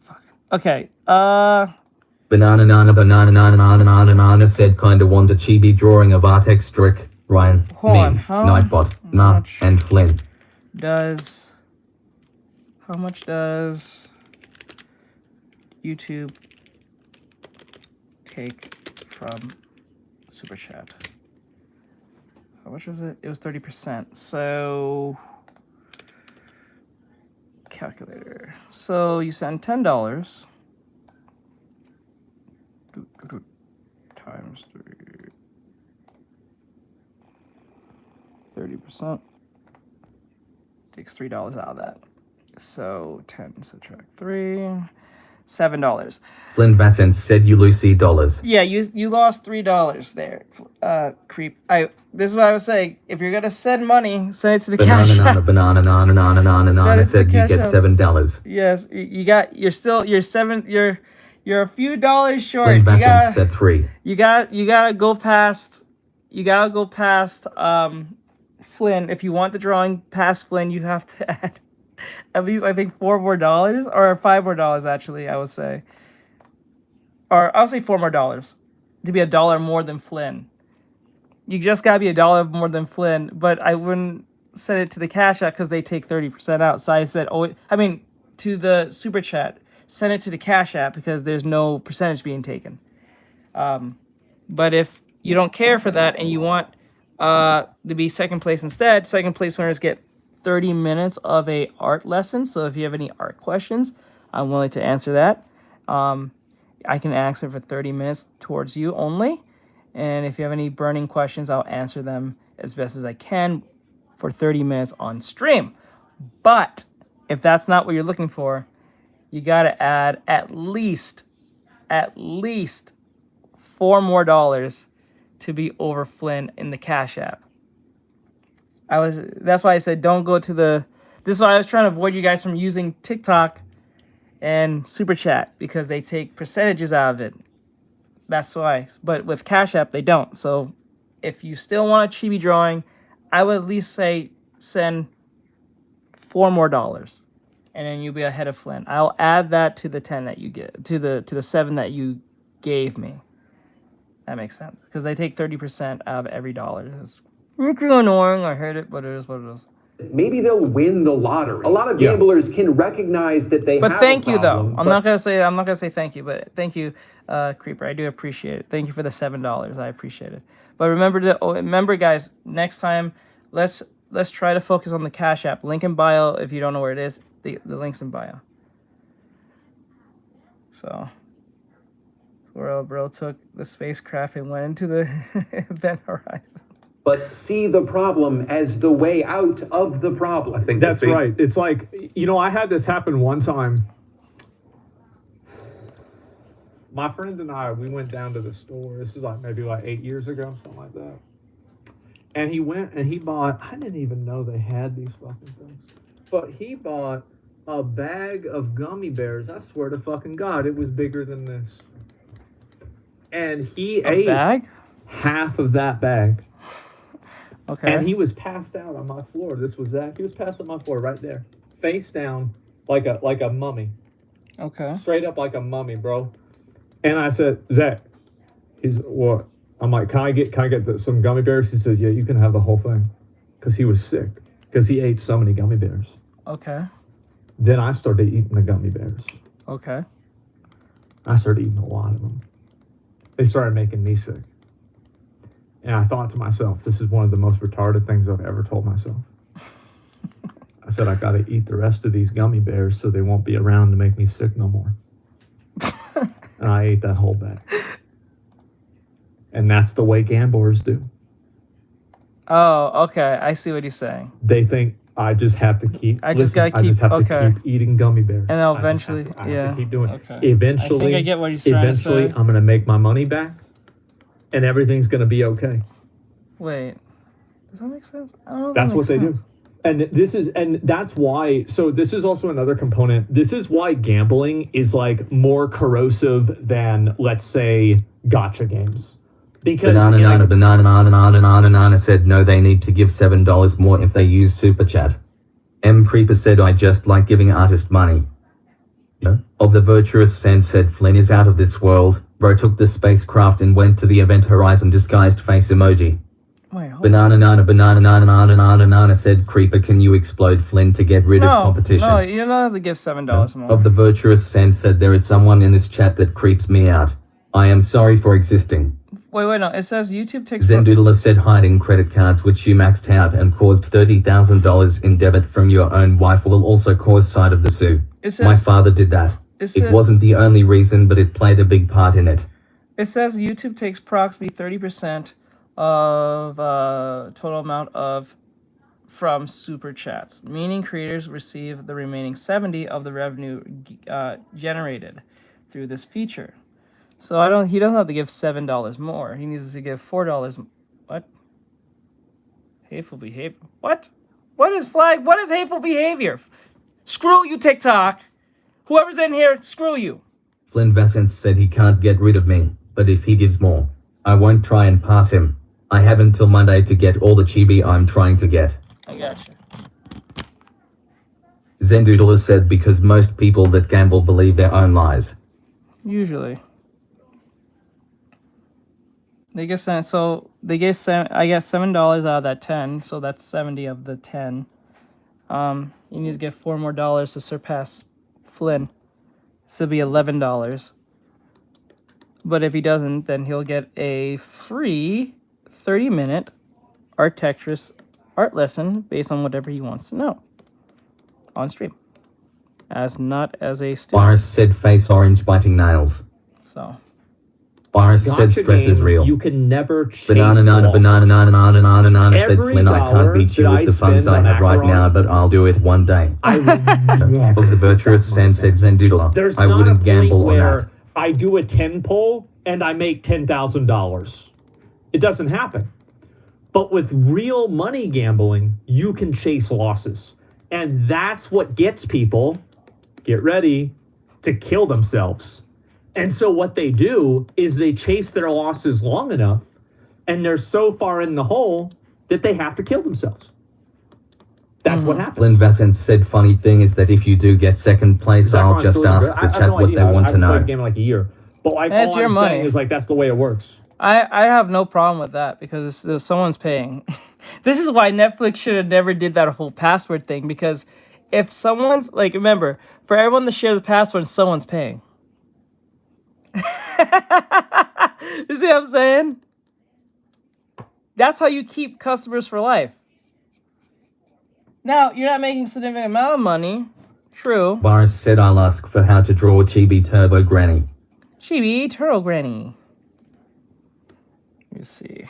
Fuck. Okay. Banana said kinda want a chibi drawing of Artextric, Ryan, Nightbot, and Flynn. How much does YouTube take from super chat? How much was it? It was 30%. So calculator. So you send $10 times 30%. Takes $3 out of that. So 10 subtract 3. $7. Flynn Vassant said you lose $3. Yeah, you lost $3 there, Creep. This is what I was saying. If you're gonna send money, send it to the cash app. Banana said you get $7. Yes, you're a few dollars short. Flynn Vassant said 3. You gotta go past Flynn. If you want the drawing past Flynn, you have to add at least, I think, $4 more or $5 more actually, I would say. Or I'll say $4 more to be $1 more than Flynn. You just gotta be $1 more than Flynn, but I wouldn't send it to the Cash App because they take 30% out. So I said, to the Super Chat, send it to the Cash App because there's no percentage being taken. But if you don't care for that and you want to be second place instead, second place winners get 30 minutes of a art lesson. So if you have any art questions, I'm willing to answer that. I can answer for 30 minutes towards you only. And if you have any burning questions, I'll answer them as best as I can for 30 minutes on stream. But if that's not what you're looking for, you got to add at least $4 more to be over Flynn in the Cash App. That's why I said don't go to this is why I was trying to avoid you guys from using TikTok and Super Chat because they take percentages out of it. That's why. But with Cash App, they don't. So if you still want a chibi drawing, I would at least say send $4 more, and then you'll be ahead of Flynn. I'll add that to the 10 that you get, to the 7 that you gave me. That makes sense because they take 30% out of every dollar. It's annoying. I heard it, but it is what it is. Maybe they'll win the lottery. A lot of gamblers can recognize that they But have thank a you problem, though. I'm not gonna say thank you, but thank you, Creeper. I do appreciate it. Thank you for the $7. I appreciate it. But remember, guys. Next time, let's try to focus on the Cash App. Link in bio. If you don't know where it is, the link's in bio. So, bro took the spacecraft and went into the event horizon. but see the problem as the way out of the problem. I think that's right. It's like, you know, I had this happen one time. My friend and I, we went down to the store. This is like maybe like 8 years ago, something like that. And he went and he bought, I didn't even know they had these fucking things. But he bought a bag of gummy bears. I swear to fucking God, it was bigger than this. And he ate half of that bag. Okay. And he was passed out on my floor. This was Zach. He was passed on my floor right there. Face down like a mummy. Okay. Straight up like a mummy, bro. And I said, Zach, he's what? I'm like, can I get some gummy bears? He says, yeah, you can have the whole thing. Because he was sick. Because he ate so many gummy bears. Okay. Then I started eating the gummy bears. Okay. I started eating a lot of them. They started making me sick. And I thought to myself, this is one of the most retarded things I've ever told myself. I said, I got to eat the rest of these gummy bears so they won't be around to make me sick no more. And I ate that whole bag. And that's the way gamblers do. Oh, okay. I see what he's saying. They think I just have to keep. I just have to keep eating gummy bears. And then eventually, I have to keep doing it. Okay. Eventually, I think I get what he's trying to say. I'm going to make my money back, and everything's going to be okay. Wait, does that make sense? I don't know. That's what they do. And that's why, so this is also another component. This is why gambling is like more corrosive than, let's say, gacha games. Because Banana said no, they need to give $7 more if they use Super Chat. M Creeper said I just like giving artist money. Of the virtuous sense said Flynn is out of this world. Bro took the spacecraft and went to the event horizon disguised face emoji. Wait, Banana said Creeper, can you explode Flynn to get rid of competition? No, you don't have to give $7 more. Of the virtuous sense said there is someone in this chat that creeps me out. I am sorry for existing. Wait, no. It says YouTube takes... Zendoodler said hiding credit cards which you maxed out and caused $30,000 in debit from your own wife will also cause side of the sue. My father did that. It wasn't the only reason, but it played a big part in it. It says YouTube takes approximately 30% of total amount from super chats, meaning creators receive the remaining 70 of the revenue generated through this feature. So he doesn't have to give $7 more. He needs to give $4. What? Hateful behavior. What? What is flag? What is hateful behavior? Screw you, TikTok. Whoever's in here, screw you. Flynn Vassance said he can't get rid of me, but if he gives more, I won't try and pass him. I have until Monday to get all the chibi I'm trying to get. I gotcha. Zendoodler said because most people that gamble believe their own lies. Usually. They get I get $7 out of that 10, so that's 70 of the 10. You need to get $4 more to surpass Flynn. So it'll be $11. But if he doesn't, then he'll get a free 30-minute Artextric art lesson based on whatever he wants to know on stream. Not as a student. Boris said face orange biting nails. So. Boris said stress is real. You can never chase Banana said Flynn, I can't beat you with the funds I have right now, but I'll do it one day. Of the virtuous sense said Zendoodler, I wouldn't gamble on that. I do a 10 pull and I make $10,000. It doesn't happen. But with real money gambling, you can chase losses. And that's what gets people, get ready, to kill themselves. And so what they do is they chase their losses long enough, and they're so far in the hole that they have to kill themselves. That's what happens. Flynn Vassant said, funny thing is that if you do get second place, I'll just ask the chat what they want to know. I've played the game in like a year. But like, That's all your I'm money. saying is like, that's the way it works. I have no problem with that because someone's paying. This is why Netflix should have never did that whole password thing, because if someone's like, remember, for everyone to share the password, someone's paying. You see what I'm saying? That's how you keep customers for life. Now, you're not making a significant amount of money. True. Boris said, I'll ask for how to draw Chibi Turbo Granny. Chibi Turtle Granny. Let me see.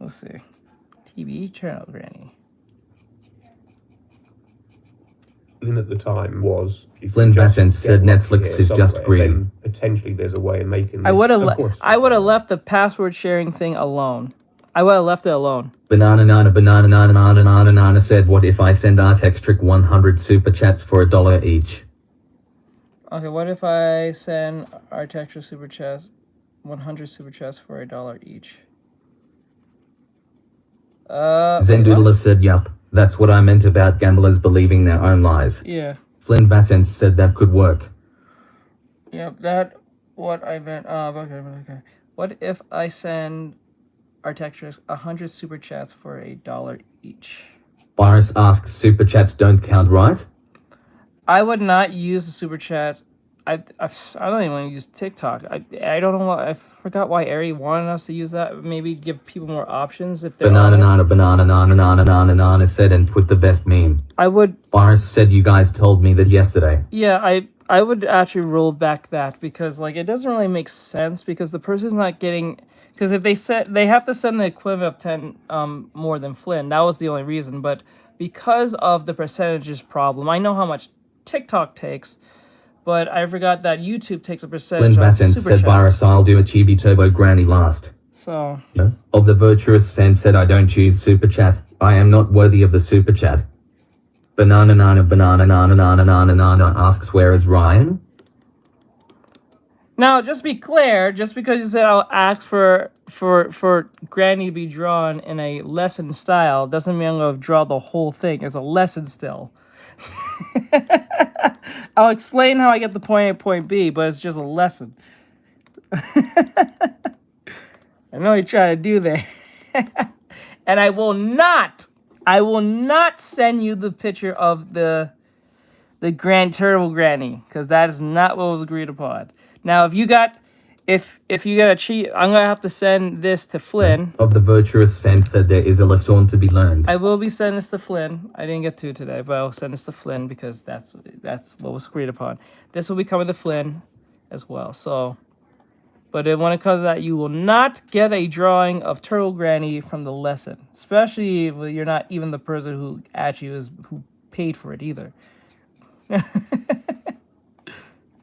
Let's see. Chibi Turtle Granny. At the time was Flynn Vassant said Netflix is just greedy. Potentially there's a way of making this. I would have left the password sharing thing alone. I would have left it alone. Banana said, what if I send Artextric 100 super chats for $1 each? Okay, what if I send Artextric super chats 100 super chats for $1 each? Zendoodler said, yup, that's what I meant about gamblers believing their own lies. Yeah. Flynn Vassant said that could work. Yep, that what I meant. Okay. What if I send Artextric 100 super chats for $1 each? Boris asks, super chats don't count, right? I would not use the super chat. I don't even want to use TikTok. I don't know why. I forgot why Ari wanted us to use that. Maybe give people more options if they're Banana said and put the best meme. I would. Boris said you guys told me that yesterday. Yeah, I would actually roll back that because like it doesn't really make sense because the person's not getting, because if they have to send the equivalent of 10 more than Flynn. That was the only reason, but because of the percentages problem, I know how much TikTok takes. But I forgot that YouTube takes a percentage Flynn of Vassant super said, chats. Boris, I'll do a Chibi Turbo Granny last. So. Of the virtuous Sen said, I don't choose super chat. I am not worthy of the super chat. Banana asks, where is Ryan? Now, just be clear, just because you said I'll ask for Granny to be drawn in a lesson style, doesn't mean I'm going to draw the whole thing. It's a lesson still. I'll explain how I get the point A, point B, but it's just a lesson. I know you're trying to do that. And I will not send you the picture of the Grand Turtle Granny, because that is not what was agreed upon. Now, if you got a cheat, I'm gonna have to send this to Flynn. Of the virtuous Sen said there is a lesson to be learned. I will be sending this to Flynn. I didn't get to today, but I'll send this to Flynn because that's what was agreed upon. This will be coming to Flynn as well. So, but when it comes to that, you will not get a drawing of Turtle Granny from the lesson, especially when you're not even the person who actually who paid for it either.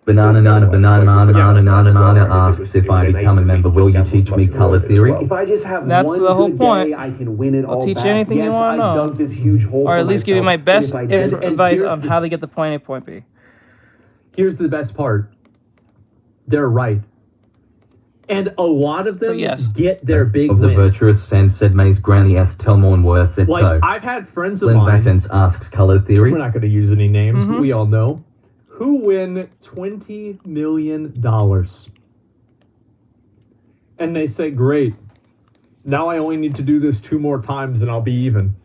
Banana asks, if I become a member, will you teach me color theory? If I just have That's one the whole good point. day, I can win it all I'll teach back. you anything yes, you want to I know. dug this huge hole Or at for least give you my myself, best but if I did- advice here's on the- how to get the point A, point B. Here's the best part. They're right. And a lot of them get their big Of the win. virtuous Sen said May's Granny S. Tell more worth it. Like, So. I've had friends of Flynn mine. Vassant asks color theory. We're not going to use any names, but we all know. Who win $20 million. And they say, great. Now I only need to do this 2 more times and I'll be even.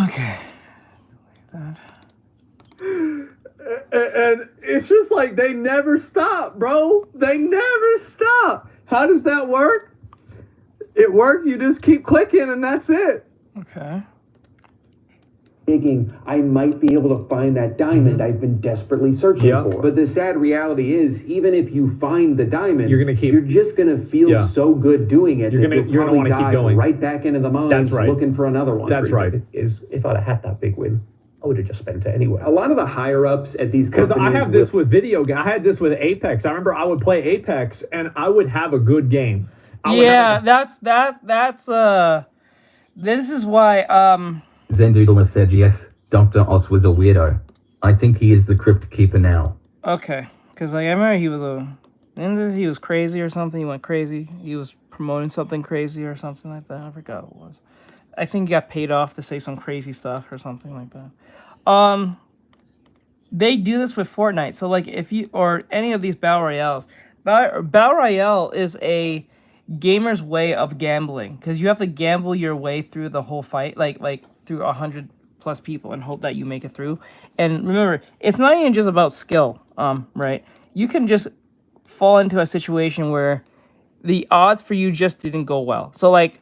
Okay. And it's just like they never stop, bro. They never stop. How does that work? It works. You just keep clicking and that's it. Okay. Digging, I might be able to find that diamond I've been desperately searching for. But the sad reality is, even if you find the diamond, you're just gonna feel so good doing it. You're gonna want to keep going right back into the mines, looking for another one. That's right. If I'd have had that big win, I would have just spent it anyway. A lot of the higher ups at these Because companies, I have this with video games. I had this with Apex. I remember I would play Apex and I would have a good game. Yeah, that's this is why Zendoodler said yes, Dr. Oz was a weirdo. I think he is the crypt keeper now. Okay, because like I remember he was crazy or something. He went crazy. He was promoting something crazy or something like that. I forgot what it was. I think he got paid off to say some crazy stuff or something like that. They do this with Fortnite. So like if you or any of these battle royales, battle royale is a gamer's way of gambling because you have to gamble your way through the whole fight, like through 100 plus people and hope that you make it through. And remember, it's not even just about skill, right? You can just fall into a situation where the odds for you just didn't go well. So like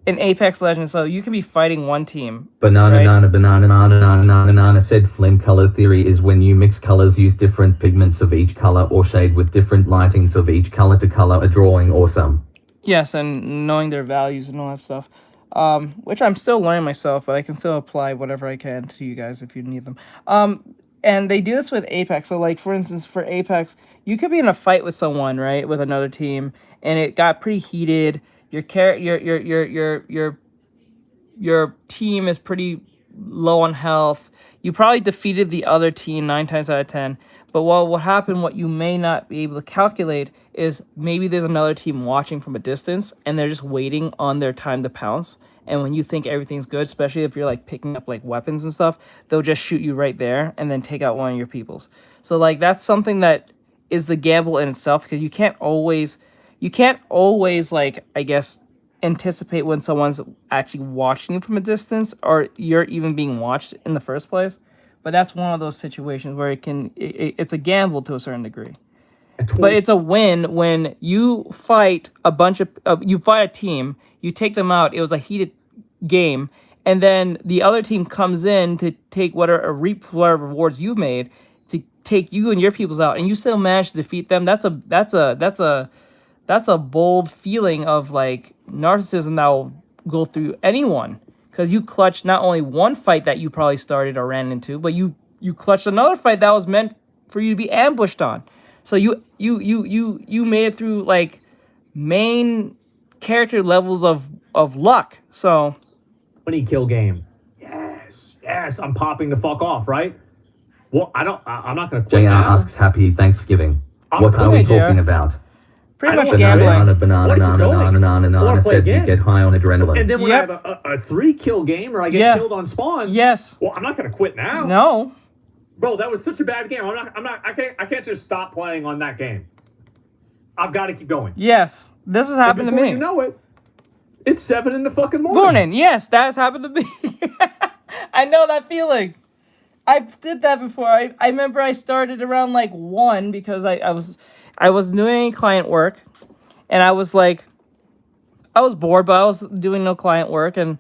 in Apex Legends, so you can be fighting one team. Banana said flame color theory is when you mix colors, use different pigments of each color or shade with different lightings of each color to color a drawing or some. Yes, and knowing their values and all that stuff. Which I'm still learning myself, but I can still apply whatever I can to you guys if you need them. And they do this with Apex. So like for instance, for Apex, you could be in a fight with someone, right, with another team, and it got pretty heated. Your team is pretty low on health. You probably defeated the other team 9 times out of 10. But what happened, what you may not be able to calculate is maybe there's another team watching from a distance and they're just waiting on their time to pounce. And when you think everything's good, especially if you're like picking up like weapons and stuff, they'll just shoot you right there and then take out one of your peoples. So like that's something that is the gamble in itself because you can't always like, I guess, anticipate when someone's actually watching you from a distance or you're even being watched in the first place. But that's one of those situations where it's a gamble to a certain degree. But it's a win when you fight you fight a team, you take them out, it was a heated game, and then the other team comes in to take whatever rewards you've made to take you and your peoples out, and you still manage to defeat them. That's a bold feeling of like narcissism that will go through anyone. Because you clutched not only one fight that you probably started or ran into, but you clutched another fight that was meant for you to be ambushed on. So you made it through like main character levels of luck. So 20 kill game. Yes, I'm popping the fuck off, right? Well, I'm not gonna quit JR now. asks happy Thanksgiving. What are we talking about? Pretty much gambling. Banana said you get high on adrenaline. And then when I have a 3-kill game or I get killed on spawn, yes. Well, I'm not gonna quit now. No. Bro, that was such a bad game. I can't just stop playing on that game. I've got to keep going. Yes. This has happened to me. You know it. It's 7 in the fucking morning. Yes, that has happened to me. I know that feeling. I did that before. I remember I started around like 1 because I was doing client work, and I was bored, but I was doing no client work, and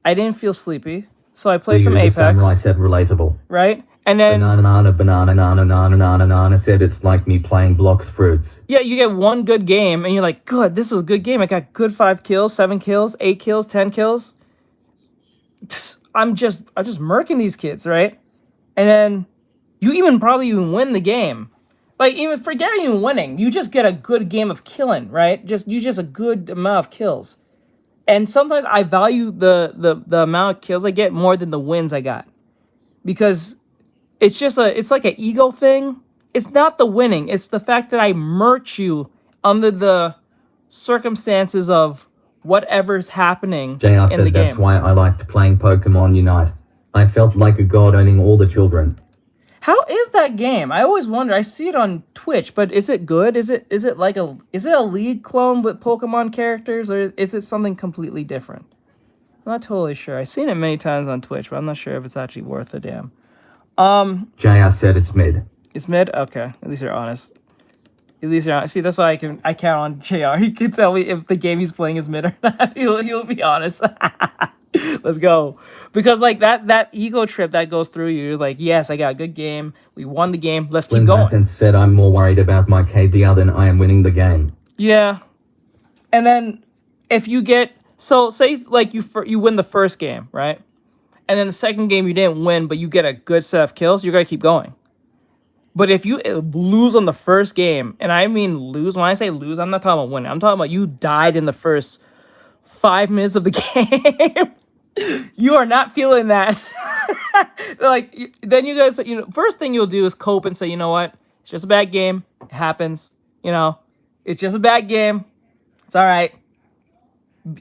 I didn't feel sleepy, so I played some Apex. Samurai said relatable. Right, and then banana said it's like me playing blocks fruits. Yeah, you get one good game, and you're like, good, this is a good game. I got good 5 kills, 7 kills, 8 kills, 10 kills. I'm just murking these kids, right? And then you probably win the game. Like, even forget even winning, you just get a good game of killing, right? Just a good amount of kills. And sometimes I value the amount of kills I get more than the wins I got. Because it's like an ego thing. It's not the winning, it's the fact that I murked you under the circumstances of whatever's happening JR in the said game. that's why I liked playing Pokemon Unite. I felt like a god owning all the children. How is that game? I always wonder. I see it on Twitch, but is it good? Is it a League clone with Pokemon characters, or is it something completely different? I'm not totally sure. I've seen it many times on Twitch, but I'm not sure if it's actually worth a damn. JR said it's mid. It's mid? Okay. At least you're honest. At least you're honest. See, that's why I count on JR. He can tell me if the game he's playing is mid or not. He'll be honest. Let's go. Because like that ego trip that goes through you, you're like, yes, I got a good game. We won the game. Let's keep going. Lynn said I'm more worried about my KDR than I am winning the game. Yeah. And then if you get, so say like you win the first game, right? And then the second game you didn't win, but you get a good set of kills, you're going to keep going. But if you lose on the first game, and I mean lose, when I say lose, I'm not talking about winning. I'm talking about you died in the first 5 minutes of the game. You are not feeling that. Like, then you guys, first thing you'll do is cope and say, you know what? It's just a bad game. It happens. It's just a bad game. It's all right.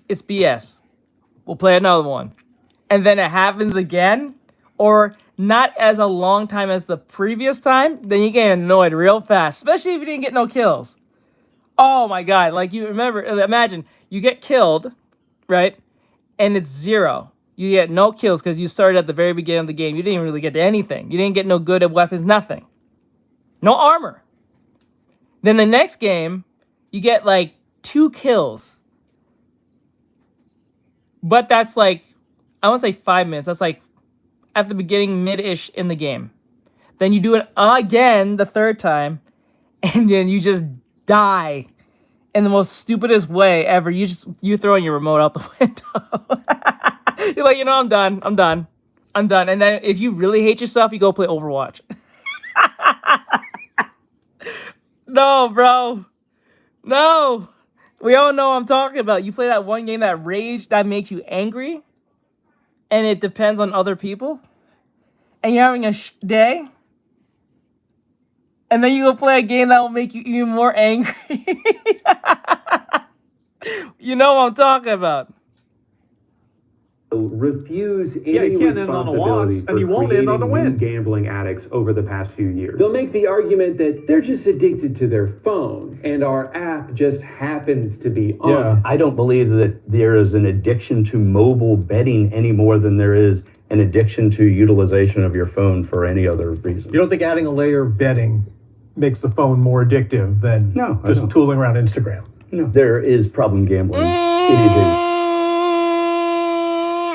It's BS. We'll play another one. And then it happens again, or not as a long time as the previous time, then you get annoyed real fast, especially if you didn't get no kills. Oh my God. Like, you imagine you get killed, right? And it's 0. You get no kills because you started at the very beginning of the game. You didn't even really get to anything. You didn't get no good at weapons, nothing. No armor. Then the next game, you get like 2 kills. But that's like, I won't say 5 minutes. That's like at the beginning, mid-ish in the game. Then you do it again the third time, and then you just die in the most stupidest way ever. You throwing your remote out the window. You're like, I'm done. And then if you really hate yourself, you go play Overwatch. No, bro. No. We all know what I'm talking about. You play that one game, that rage, that makes you angry, and it depends on other people, and you're having a day, and then you go play a game that will make you even more angry. You know what I'm talking about. Refuse any you can't end on a loss, responsibility for and you won't end on a creating new win. gambling addicts over the past few years. They'll make the argument that they're just addicted to their phone, and our app just happens to be on. I don't believe that there is an addiction to mobile betting any more than there is an addiction to utilization of your phone for any other reason. You don't think adding a layer of betting makes the phone more addictive than just tooling around Instagram? No. There is problem gambling. It is a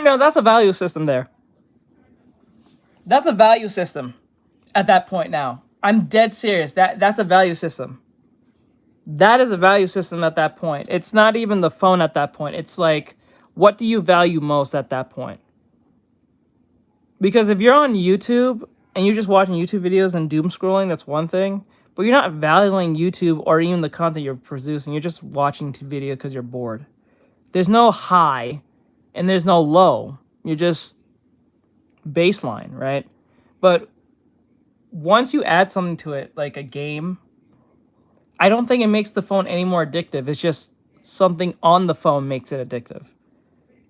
No, that's a value system there. That's a value system at that point now. I'm dead serious. That's a value system. That is a value system at that point. It's not even the phone at that point. It's like, what do you value most at that point? Because if you're on YouTube and you're just watching YouTube videos and doom scrolling, that's one thing. But you're not valuing YouTube or even the content you're producing. You're just watching video because you're bored. There's no high and there's no low. You're just baseline, right? But once you add something to it, like a game, I don't think it makes the phone any more addictive. It's just something on the phone makes it addictive,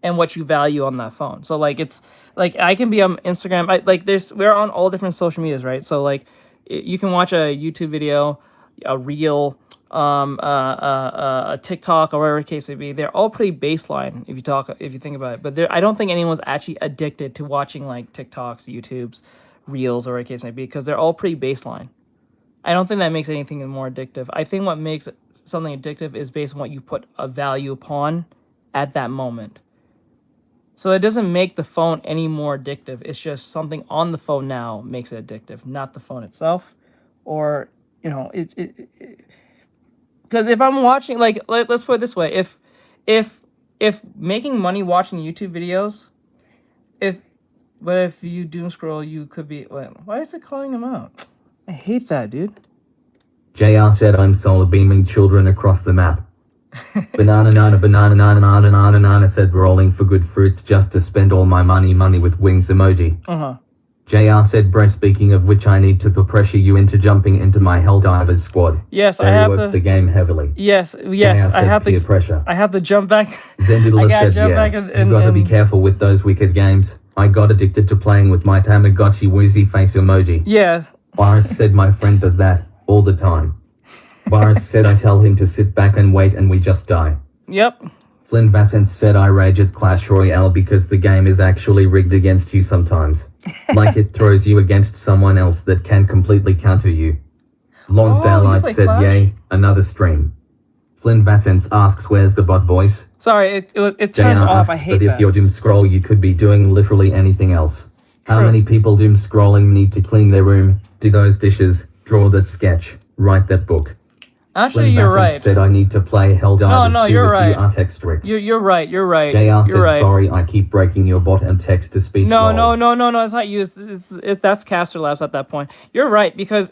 and what you value on that phone. So like, it's like, I can be on Instagram. We're on all different social medias, right? So like, you can watch a YouTube video, a reel, a TikTok, or whatever the case may be. They're all pretty baseline if you think about it. But I don't think anyone's actually addicted to watching like TikToks, YouTubes, reels, or whatever the case may be, because they're all pretty baseline. I don't think that makes anything more addictive. I think what makes something addictive is based on what you put a value upon at that moment. So it doesn't make the phone any more addictive. It's just something on the phone now makes it addictive, not the phone itself. Or, because if I'm watching, let's put it this way. If making money watching YouTube videos, but if you doom scroll, you could be, why is it calling him out? I hate that, dude. JR said I'm solar beaming children across the map. Banana nana said rolling for good fruits just to spend all my money with wings emoji. JR said, bro, speaking of which, I need to pressure you into jumping into my Helldivers squad. Yes, I have to. The game heavily. Yes, I have to. Pressure. I have to jump back. Zendula said, you gotta be careful with those wicked games. I got addicted to playing with my Tamagotchi woozy face emoji. Yeah. Boris said my friend does that all the time. Boris said I tell him to sit back and wait and we just die. Yep. Flynn Vassant said I rage at Clash Royale because the game is actually rigged against you sometimes. Like it throws you against someone else that can completely counter you. Lonsdale Light said, Clash? Yay, another stream. Flynn Vassant asks, where's the bot voice? Sorry, it turns off. I hate that. But if you're doom scroll, you could be doing literally anything else. How many people doom scrolling need to clean their room, do those dishes, draw that sketch, write that book? Actually, you're right. Said I need to play Helldivers 2 you're with right. you, Artextric. You're right. JR said, sorry, I keep breaking your bot and text-to-speech. No, it's not you. That's Caster Labs at that point. You're right, because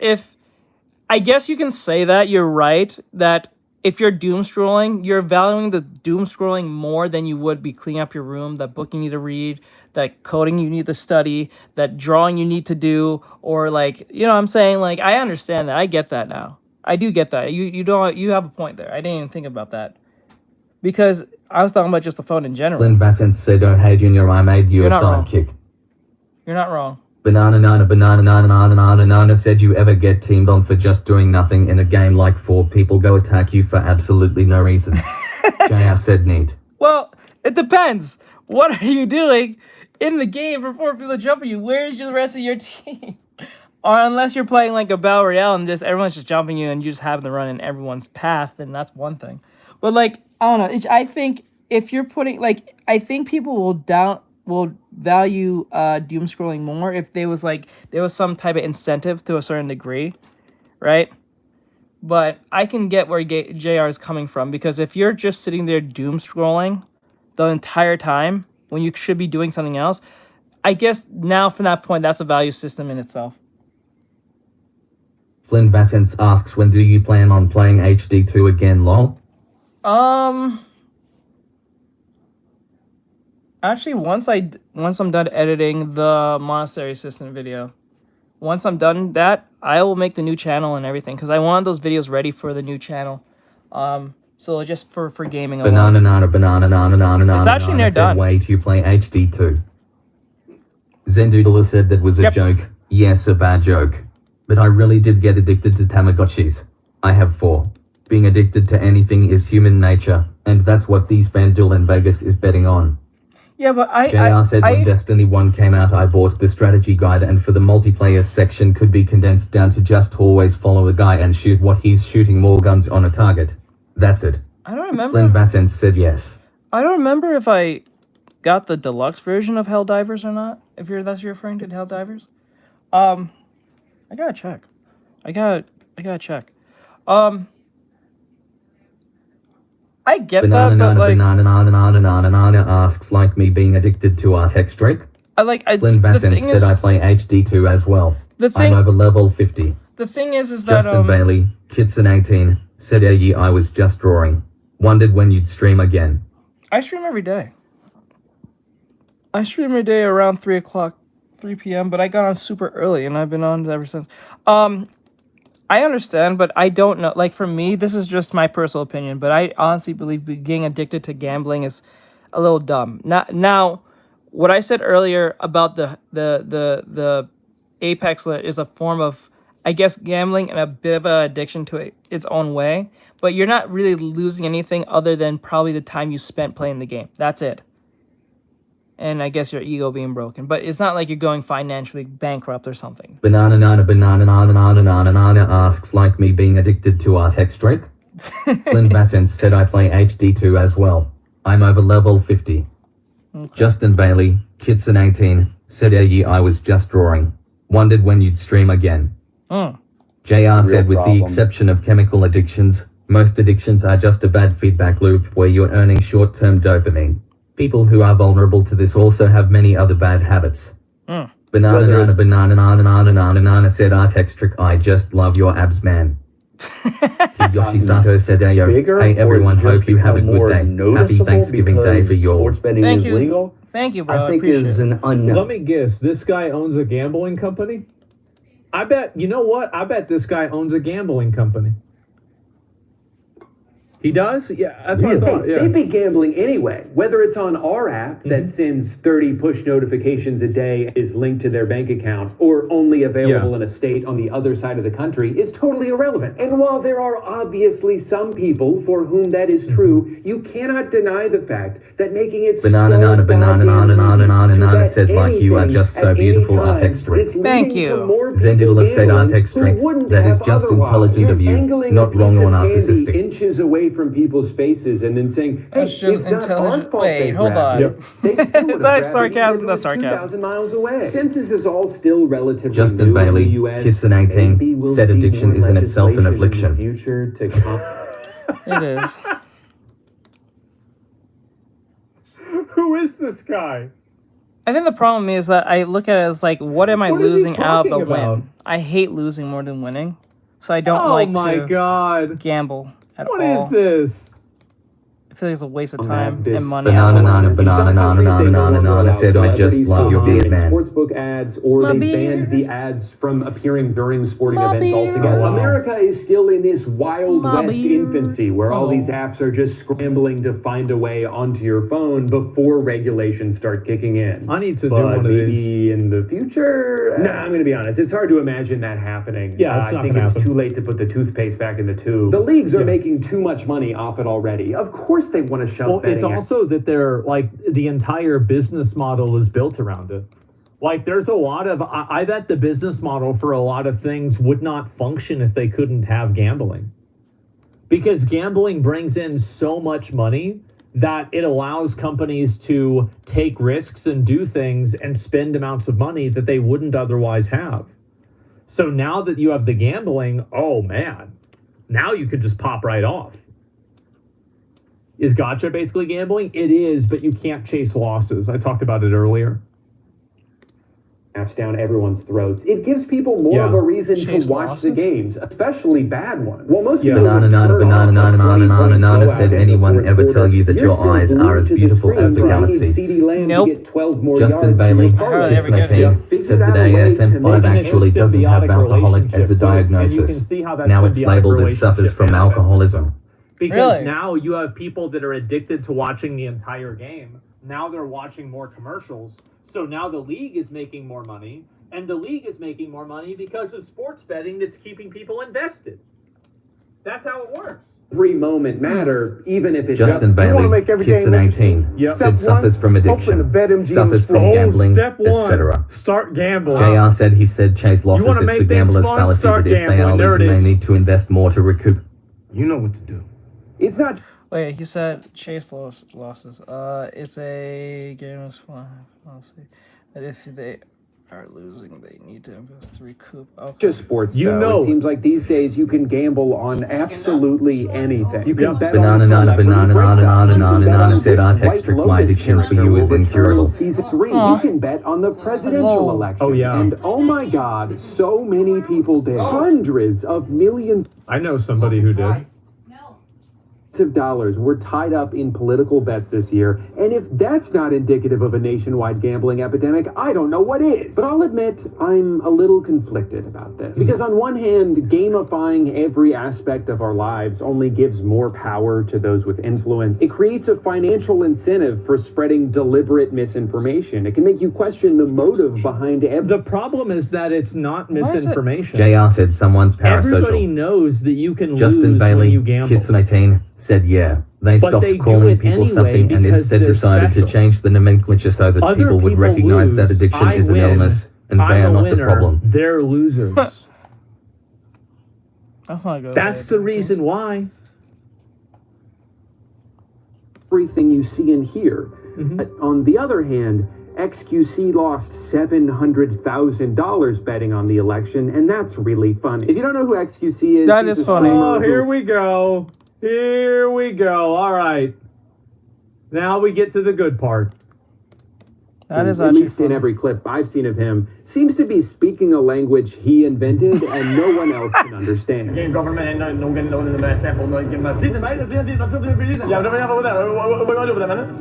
I guess you can say that, you're right, that if you're doom scrolling, you're valuing the doom scrolling more than you would be cleaning up your room, that book you need to read, that coding you need to study, that drawing you need to do, or like, you know what I'm saying? Like, I understand that. I get that now. I do get that. You have a point there. I didn't even think about that. Because I was talking about just the phone in general. Flynn Bassett said, "Oh hey Junior, I made you a sidekick." You're not wrong. Banana said, "You ever get teamed on for just doing nothing in a game like 4 people go attack you for absolutely no reason?" JR said, "Neat." Well, it depends. What are you doing in the game for 4 people to jump at you? Where's the rest of your team? Or unless you're playing like a Battle Royale and just everyone's just jumping you and you just happen to run in everyone's path, then that's one thing. But like, I don't know. I think if you're putting like, I think people will value doom scrolling more if there was some type of incentive to a certain degree, right? But I can get where JR is coming from, because if you're just sitting there doom scrolling the entire time when you should be doing something else, I guess now from that point, that's a value system in itself. Flynn Bassett asks, "When do you plan on playing HD2 again, lol?" Actually, once I'm done editing the Monastery System video, once I'm done that, I will make the new channel and everything, because I want those videos ready for the new channel. So just for gaming alone. It's actually near done. Wait, you play HD2? Zendoodler said that was a joke. Yes, a bad joke. But I really did get addicted to Tamagotchis. I have 4. Being addicted to anything is human nature, and that's what FanDuel in Vegas is betting on. Yeah, but JR said when Destiny 1 came out, I bought the strategy guide, and for the multiplayer section could be condensed down to just always follow a guy and shoot what he's shooting, more guns on a target. That's it. I don't remember. Flynn Bassett said yes. I don't remember if I got the deluxe version of Helldivers or not. If that's you're referring to Helldivers. I gotta check. I gotta check. I get that, but like... Banana asks, like me being addicted to Artextric? Flynn Bassett said, "I play HD2 as well. I'm over level 50. The thing is that... Justin Bailey, Kitson 18, said, "Yeah, I was just drawing. Wondered when you'd stream again." I stream every day. I stream every day around 3 p.m., but I got on super early, and I've been on ever since. I understand, but I don't know. Like, for me, this is just my personal opinion, but I honestly believe getting addicted to gambling is a little dumb. Now, what I said earlier about the Apex is a form of, I guess, gambling and a bit of an addiction to its own way, but you're not really losing anything other than probably the time you spent playing the game. That's it. And I guess your ego being broken. But it's not like you're going financially bankrupt or something. Banana asks, like me being addicted to Artextric? Flynn Bassett said, "I play HD2 as well. I'm over level 50. Okay. Justin Bailey, Kitson 18, said, "Yeah, I was just drawing. Wondered when you'd stream again." JR said, "With the exception of chemical addictions, most addictions are just a bad feedback loop where you're earning short-term dopamine. People who are vulnerable to this also have many other bad habits." Banana said, "Artextric, I just love your abs, man." Yoshi Sato said, "Hey everyone, hope you have a good day. Happy Thanksgiving Day for your..." Thank you. Thank you, bro. I think is an unknown. Let me guess. This guy owns a gambling company? I bet, you know what? I bet this guy owns a gambling company. He does? Yeah, that's what I thought. Yeah. They'd be gambling anyway. Whether it's on our app that sends 30 push notifications a day, is linked to their bank account, or only available in a state on the other side of the country, is totally irrelevant. And while there are obviously some people for whom that is true, you cannot deny the fact that making it Banana said, "Like you are just so beautiful, Artextric." Thank you. Zendoodler said, "Artextric, that is just intelligent of you, not wrong or narcissistic." Inches away from people's faces and then saying, "Hey, that's just it's not our intelligent." fault." Wait, hold on. Is that sarcasm? That's sarcasm. 2,000 miles away. Since this is all still relatively Justin new Bailey, in the US, Kitson 18, we'll said see addiction more is in itself an legislation in affliction. the future to It is. Who is this guy? I think the problem is that I look at it as like, what am I losing out of the about? win? I hate losing more than winning, so I don't like to God. gamble at What all. is this? I feel like it's a waste of On time that, and this money. Banana said, I just love your beard, man. Sportsbook ads, or My they beard. banned the ads from appearing during sporting My events beard. altogether. Oh, wow. America is still in this wild My west beard. infancy where all these Oh. apps are just scrambling to find a way onto your phone before regulations start kicking in. I need to do But one of maybe these. in the future, I'm going to be honest, it's hard to imagine that happening. Yeah, it's I not think gonna it's happen. too late to put the toothpaste back in the tube. The leagues are making too much money off it already. Of course they want to shove Well, betting it's also that they're like the entire business model is built around it. Like there's a lot of I bet the business model for a lot of things would not function if they couldn't have gambling. Because gambling brings in so much money that it allows companies to take risks and do things and spend amounts of money that they wouldn't otherwise have. So now that you have the gambling, oh man, now you could just pop right off. Is Gacha basically gambling? It is, but you can't chase losses. I talked about it earlier. apps down everyone's throats. It gives people more of a reason to watch the games, especially bad ones. Well, most people Banana said, anyone ever tell you that your eyes are as beautiful as the galaxy? Nope. Justin Bailey, Kids 19, said that ASM5 actually doesn't have alcoholic as a diagnosis. Now it's labeled as suffers from alcoholism. Because now you have people that are addicted to watching the entire game. Now they're watching more commercials. So now the league is making more money, and the league is making more money because of sports betting that's keeping people invested. That's how it works. Every moment matter, even if it's Justin Bailey, Kids 19, said suffers from addiction, suffers from gambling, etc. Start gambling. JR said he said chase losses, it's a gambler's fallacy, but if they are losing, they need to invest more to recoup. You know what to do. It's not. Wait, he said chase losses. It's a gamer's fallacy. That if they are losing, they need to invest to recoup. Okay. Just sports, though. It seems like these days you can gamble on absolutely anything. You can bet on Banana said Artextric YT addiction for you is incurable. Season 3, you can bet on the presidential election. Oh, yeah. And oh my god, so many people did. Hundreds of millions. I know somebody who did. Of dollars were tied up in political bets this year, and if that's not indicative of a nationwide gambling epidemic, I don't know what is. But I'll admit, I'm a little conflicted about this. Because on one hand, gamifying every aspect of our lives only gives more power to those with influence. It creates a financial incentive for spreading deliberate misinformation. It can make you question the motive behind The problem is that it's not misinformation. JR said someone's Everybody parasocial. knows that you can Justin lose when Bailey, you gamble. Kids 19, said yeah. They But stopped they do calling it people anyway something and because instead they're decided to special. change the nomenclature so that Other people would people recognize that lose. addiction I is an win. illness and I'm they a are not the winner. problem. They're losers. That's not good. That's the reason why. everything you see and hear. But on the other hand, XQC lost $700,000 betting on the election, and that's really fun. If you don't know who XQC is, That he's is a funny. streamer Oh, who- here we go. Here we go. All right. Now we get to the good part. That is at actually least in every clip I've seen of him, seems to be speaking a language he invented and no one else can understand.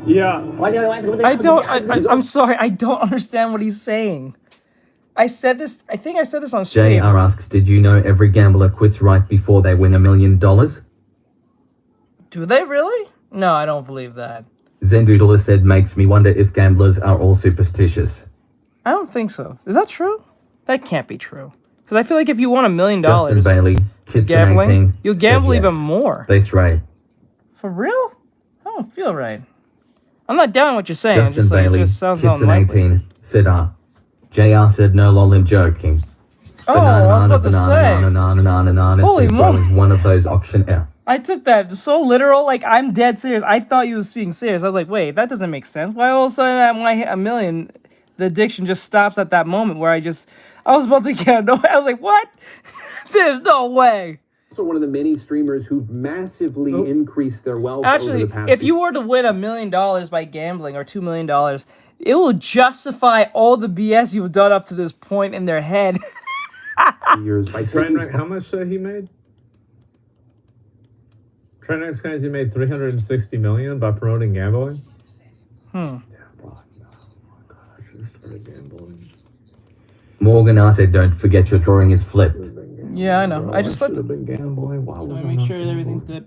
Yeah. I'm sorry. I don't understand what he's saying. I said this. I think I said this on stream. JR asks, did you know every gambler quits right before they win $1 million? Do they really? No, I don't believe that. Zendoodler said, makes me wonder if gamblers are all superstitious. I don't think so. Is that true? That can't be true. Because I feel like if you won $1 million Justin Bailey, Kids gambling, 18, you'll said gamble yes. even more. That's right. For real? I don't feel right. I'm not down with what you're saying. Justin Just like, Bailey, it just sounds Kids unlikely. 18, said JR said, no lol, I'm joking. Oh, I was about to say. Holy moly. is one of those auction air. I took that so literal, like I'm dead serious. I thought you was being serious. I was like, wait, that doesn't make sense. Why all of a sudden when I hit $1 million, the addiction just stops at that moment where I was about to get annoyed. I was like, what? There's no way. Also one of the many streamers who've massively increased their wealth over Actually, the past if you were to win $1 million by gambling or $2 million, it will justify all the BS you've done up to this point in their head. years by How much he made? Trent X Crazy made $360 million by promoting gambling. Morgan R said, don't forget your drawing is flipped. Yeah, I know. I just flipped it. Been gambling. Wow, So I make sure everything's good.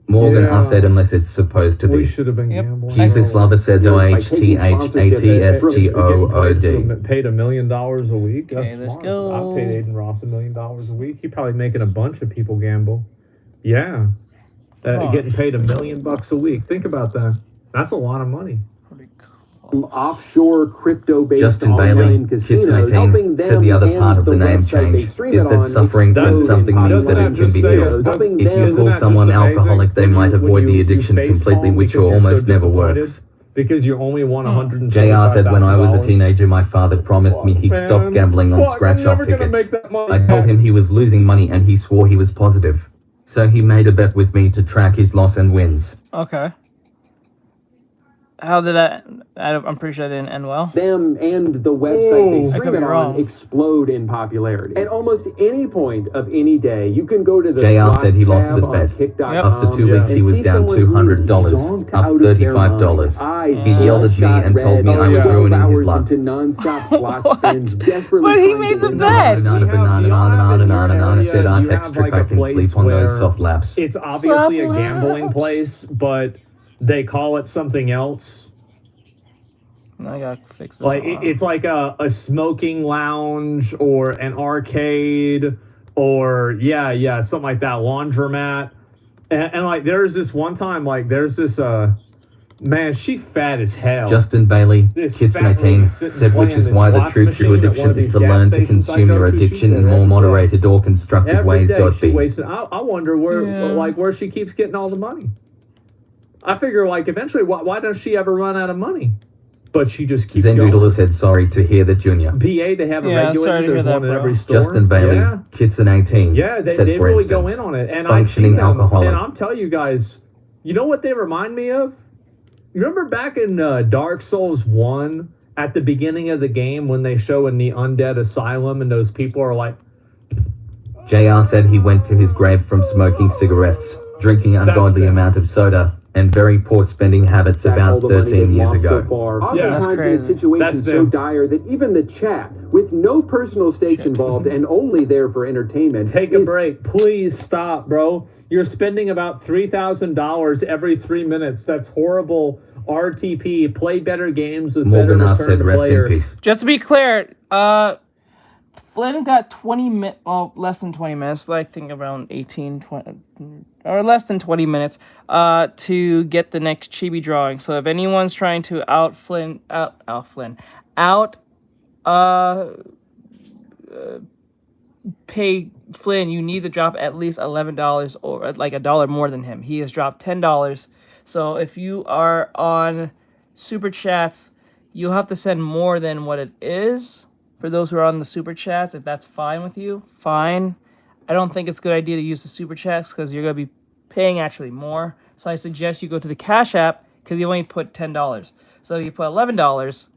Morgan R said, unless it's supposed to We be. should have been gambling. Jesus Lover said, OHTHATSGOOD. Paid $1 million a week. That's Okay, let's smart. go. I paid Aiden Ross $1 million a week. He probably making a bunch of people gamble. Yeah. Getting paid $1 million a week. Think about that. That's a lot of money. Offshore crypto-based Justin online Bailey, casinos, Kids18, helping them said the other and part of the name website they change stream is it that on suffering from explode something in means that it can be popularity. healed. Helping If them- you call someone alcoholic, they might avoid the addiction completely, which almost never works. Because you only won $125,000. JR said, when I was a teenager, my father promised me he'd stop gambling on scratch-off tickets. I told him he was losing money and he swore he was positive. So he made a bet with me to track his loss and wins. Okay. How did that? I'm pretty sure that didn't end well. Them and the website they I could stream be it on wrong. explode in popularity. At almost any point of any day, you can go to the JR slots said he lost tab the on bet. kick.com After 2 weeks, he and was see down someone who's $200, zonked up out of their $35. mind. He yelled at me and told me I was ruining his luck. Into non-stop slot spins, desperately But he trying made to the win bet. Banana said Artextric, I can sleep on those soft laps. It's obviously a gambling place, but they call it something else. I gotta fix this. Like it's like a smoking lounge or an arcade or something like that, laundromat. And like there's this one time, like there's this man, she fat as hell. Justin Bailey, This Kids fat lady 18, sitting said which playing is this why the slots true machine at one addiction of is these to gas learn to stations I consume go your to. She addiction said in more every day. moderated or constructive Every ways. day she B. wastes. I wonder where she keeps getting all the money. I figure like eventually why does she ever run out of money? But she just keeps going. Zendoodler said sorry to hear that Junior. PA, they have a regulator. There's one in every store. Justin Bailey, Kids 18, Yeah, they said for really instance, go in on it. And functioning I see them, alcoholic. and I'm telling you guys, you know what they remind me of? You remember back in Dark Souls 1 at the beginning of the game when they show in the undead asylum and those people are like... JR said he went to his grave from smoking cigarettes, drinking ungodly amount of soda, and very poor spending habits about 13 years ago. Oftentimes in a situation so dire that even the chat, with no personal stakes involved and only there for entertainment, Take a break. Please stop, bro. You're spending about $3,000 every 3 minutes. That's horrible. RTP. Play better games with Morgan better R return said to rest player. in peace. Just to be clear, Flynn got 20 minutes, well, less than 20 minutes, I think around 18, 20, or less than 20 minutes, to get the next chibi drawing. So if anyone's trying to pay Flynn, you need to drop at least $11 or like $1 more than him. He has dropped $10. So if you are on Super Chats, you'll have to send more than what it is. For those who are on the Super Chats, if that's fine with you, fine. I don't think it's a good idea to use the Super Chats because you're going to be paying actually more. So I suggest you go to the Cash App because you only put $10. So if you put $11,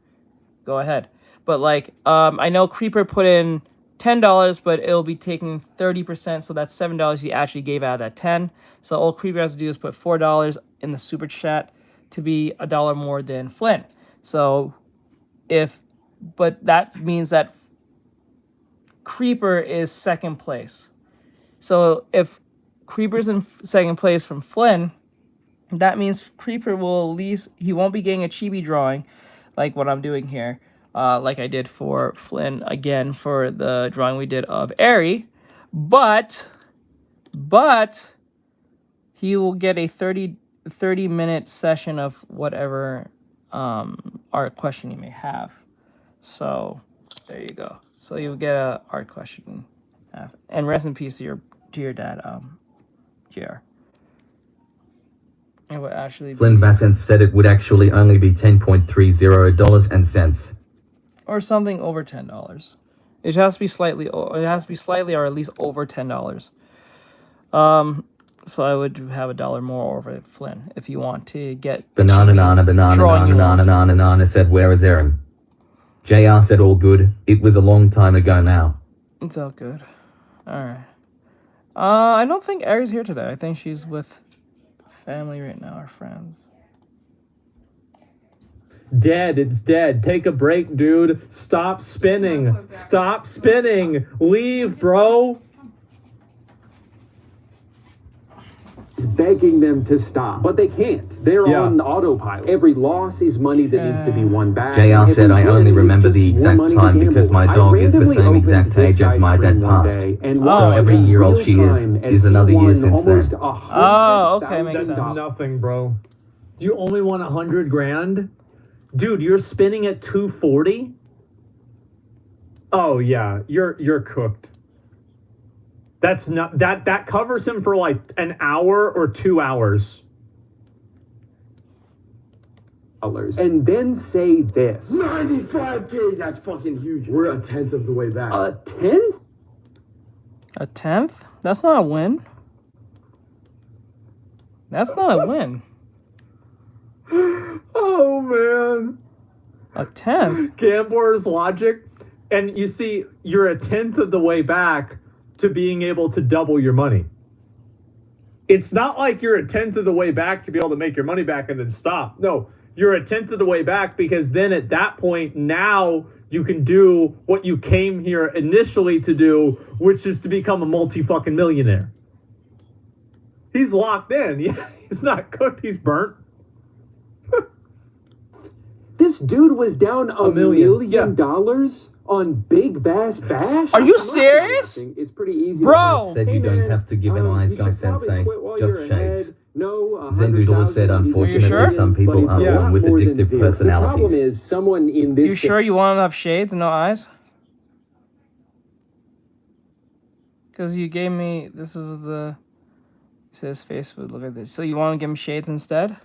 go ahead. But like, I know Creeper put in $10, but it'll be taking 30%, so that's $7 he actually gave out of that 10. So all Creeper has to do is put $4 in the Super Chat to be $1 more than Flynn. So but that means that Creeper is second place. So if Creeper's in second place from Flynn, that means Creeper will at least, he won't be getting a chibi drawing like what I'm doing here. Like I did for Flynn again for the drawing we did of Airy, but he will get a 30-minute session of whatever art question you may have. So there you go. So you'll get a art question, and rest in peace to your dad, JR. It would actually be, Flynn Bassett said it would actually only be $10.30 or something over $10. It has to be slightly. It has to be slightly, or at least over $10. So I would have $1 more over at Flynn if you want to get. Banana said, where is Aaron? JR said, all good. It was a long time ago now. It's all good. All right. I don't think Ari's here today. I think she's with family right now, or friends. Dead, it's dead. Take a break, dude. Stop spinning. Stop spinning. Leave, bro. Begging them to stop, but they can't. They're on autopilot. Every loss is money that needs to be won back. JR said, I only remember the exact time because my dog is the same exact age as my dad passed. So every year old she is another year since then. Oh, okay, makes sense. That's nothing, bro. You only won 100 grand? Dude, you're spinning at 240? Oh yeah, you're cooked. That's not that covers him for like an hour or 2 hours. And then say this. 95K, that's fucking huge. We're a 10th of the way back. A 10th? A 10th? That's not a win. That's not a win. Oh man. A 10th? Gambler's logic. And you see, you're a 10th of the way back to being able to double your money. It's not like you're a 10th of the way back to be able to make your money back and then stop. No, you're a 10th of the way back because then at that point, now you can do what you came here initially to do, which is to become a multi-fucking millionaire. He's locked in. Yeah, he's not cooked. He's burnt. This dude was down $1 million on Big Bass Bash? Are you serious? It's pretty easy. Bro! Said you don't have to give an eyes guy sensei, just shades. Zendoodle said, unfortunately, some people are born with addictive personalities. The problem is someone in this... You sure you want to have shades and no eyes? Because you gave me... This is the... It says face would look at this. So you want to give him shades instead?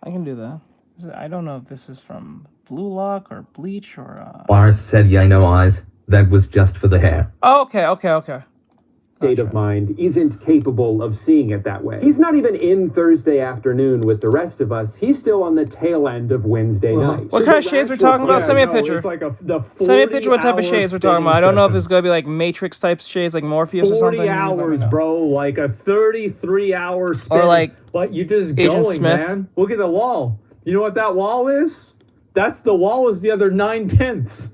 I can do that. I don't know if this is from Blue Lock or Bleach or... Boris said, yeah, no eyes. That was just for the hair. Oh, okay. State of mind isn't capable of seeing it that way. He's not even in Thursday afternoon with the rest of us. He's still on the tail end of Wednesday night. What kind of shades we're talking about? Send me a picture. It's like Send me a picture what type of shades we're talking about. I don't know if it's going to be like Matrix type shades, like Morpheus or something. 40 hours, bro. Like a 33-hour spin. Or like But you just Agent going, Smith. man. Look at the wall. You know what that wall is? That's the wall is the other 9/10.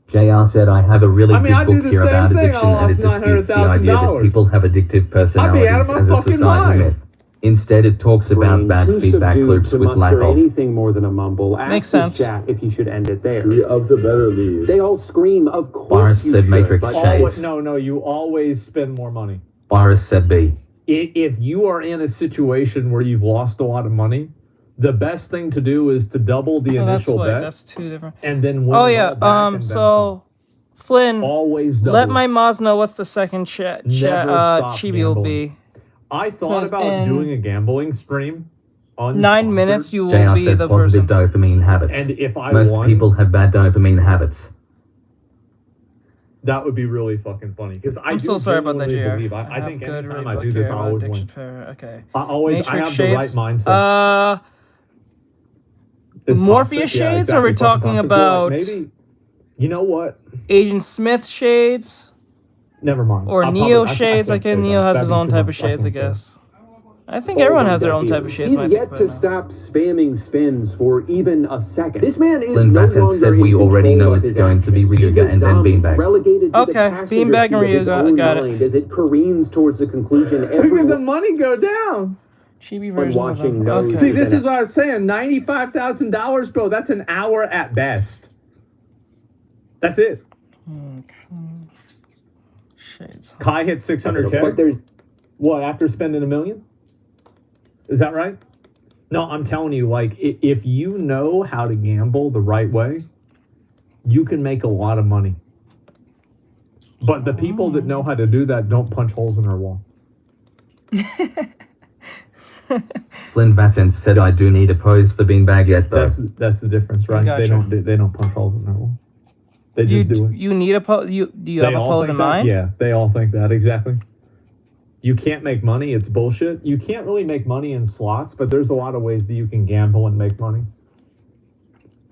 JR said, I have a really good book here about thing. addiction and it disputes the idea that people have addictive personalities as a societal myth. Instead, it talks about bad feedback loops with lack of... anything more than a mumble. Makes Ask sense. his chat if he should end it there. Of the better leave. They all scream, of course Boris you said should, Matrix but- shades. No, you always spend more money. Boris said B. If you are in a situation where you've lost a lot of money, the best thing to do is to double the initial bet. That's two different... And then win Oh, it yeah. all back and then So... Flynn, always double. let my Moz know what's the second Never stop chibi will gambling. be. I thought Because about in doing a gambling stream. 9 minutes, you will JR be said the positive person. dopamine habits. And if I Most won- people have bad dopamine habits. That would be really fucking funny. Because I'm so sorry about that, genuinely JR. believe. I think have good anytime I read do book this, here I about always addiction win. Okay. I have the right mindset. Morpheus shades, or we're talking about... Maybe, you know what? Agent Smith shades? Never mind. Or I'll Neo probably- I shades? can't Like, say Neo that. has That'd his be own too type of much. shades, I can't say. guess. I think everyone has their own type of shades. He's yet to stop spamming spins for even a second. This man is Lynn no Bassett longer said in we already control know of it's his going to be actions. He's a Ryuga and then zombie Beanbag. relegated to Okay, the passenger Beanbag seat and of his Ryuga, own got it. mind as it careens towards the conclusion. Look at the Everyone money go down. Chibi when version watching of knows. See, this is what I was saying. $95,000, bro. That's an hour at best. That's it. Shades. Kai hit 600K. But there's What, after spending $1 million? Is that right? No, I'm telling you, like, if you know how to gamble the right way, you can make a lot of money. But the people that know how to do that don't punch holes in their wall. Flynn Bassett said, I do need a pose for Beanbag yet, though. That's the difference, right? Gotcha. They don't punch holes in their wall. They just do it. You need a pose? Do you have a all pose think in that? mind? Yeah, they all think that, exactly. You can't make money, it's bullshit. You can't really make money in slots, but there's a lot of ways that you can gamble and make money.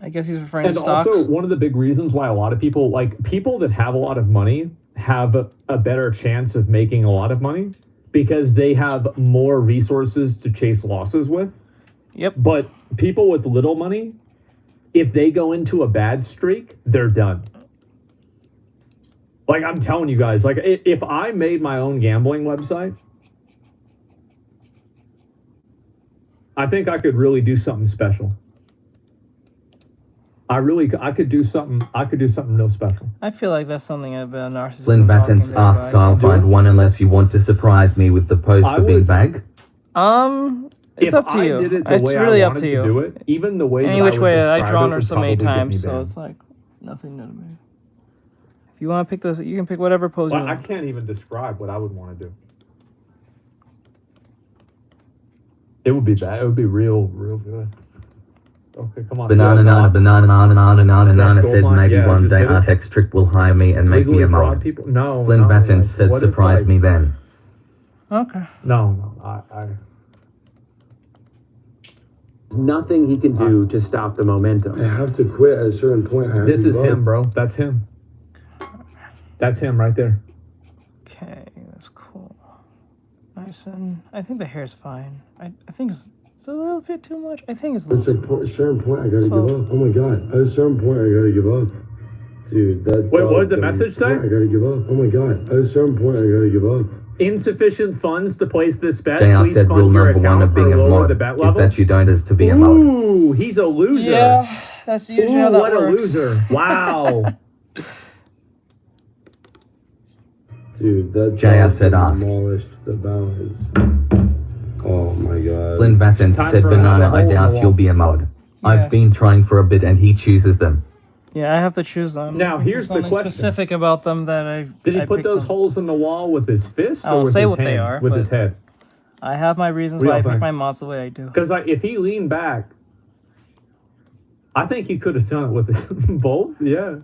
I guess he's referring And to stocks. also, one of the big reasons why a lot of people, like people that have a lot of money, have a better chance of making a lot of money because they have more resources to chase losses with. Yep. But people with little money, if they go into a bad streak, they're done. Like, I'm telling you guys, like, if I made my own gambling website, I think I could really do something special. I could do something real special. I feel like that's something I've been a narcissist. Flynn Bassens asks, I'll find one unless you want to surprise me with the post for beanbag. It's If up to I you. did it the It's way really I up to wanted you. do it, even the way Any that which I would way I've describe drawn it her would so many probably get me times, so banned. it's like nothing new to me. If you want to pick the, you can pick whatever pose you Well, I want. can't even describe what I would want to do. It would be bad. It would be real good. Okay, come on. Banana Yes, said Goldmine, maybe yeah, one just day hit it. Artextric will hire me and make me Legally a fraud mod. people? No, Flynn no, Bassens like, said what if, surprise like- me then. Okay. No, Nothing he can do to stop the momentum. I have to quit at a certain point. I have This to is give up. him, bro. That's him. That's him right there. Okay, that's cool. Nice, and I think the hair's fine. I think it's a little bit too much. I think it's a At little a certain point, I gotta So- give up. Oh my god! At a certain point, I gotta give up. Dude, that. Wait, dog what did the got me- message say? I gotta give up. Oh my god! At a certain point, I gotta give up. Insufficient funds to place this bet. JR Please said fund rule your number one account of being or a lower mod the bet is level. that you don't as to be a mod. Ooh, he's a loser. Yeah, that's usually how that what works. a loser. Wow. Dude, that. JR dog said ask. demolished the balance. Oh my god. Flynn Bassens Time said for banana, another I hole in doubt the you'll wall. be a mod. Yeah. I've been trying for a bit and he chooses them. Yeah, I have to choose them. Now, There's here's the something question. specific about them that Did he I put picked those them. holes in the wall with his fist I or won't with say his what they hand? are, With but- his head. I have my reasons What do why I y'all pick think? my mods the way I do. Because if he leaned back, I think he could have done it with his both. Yeah.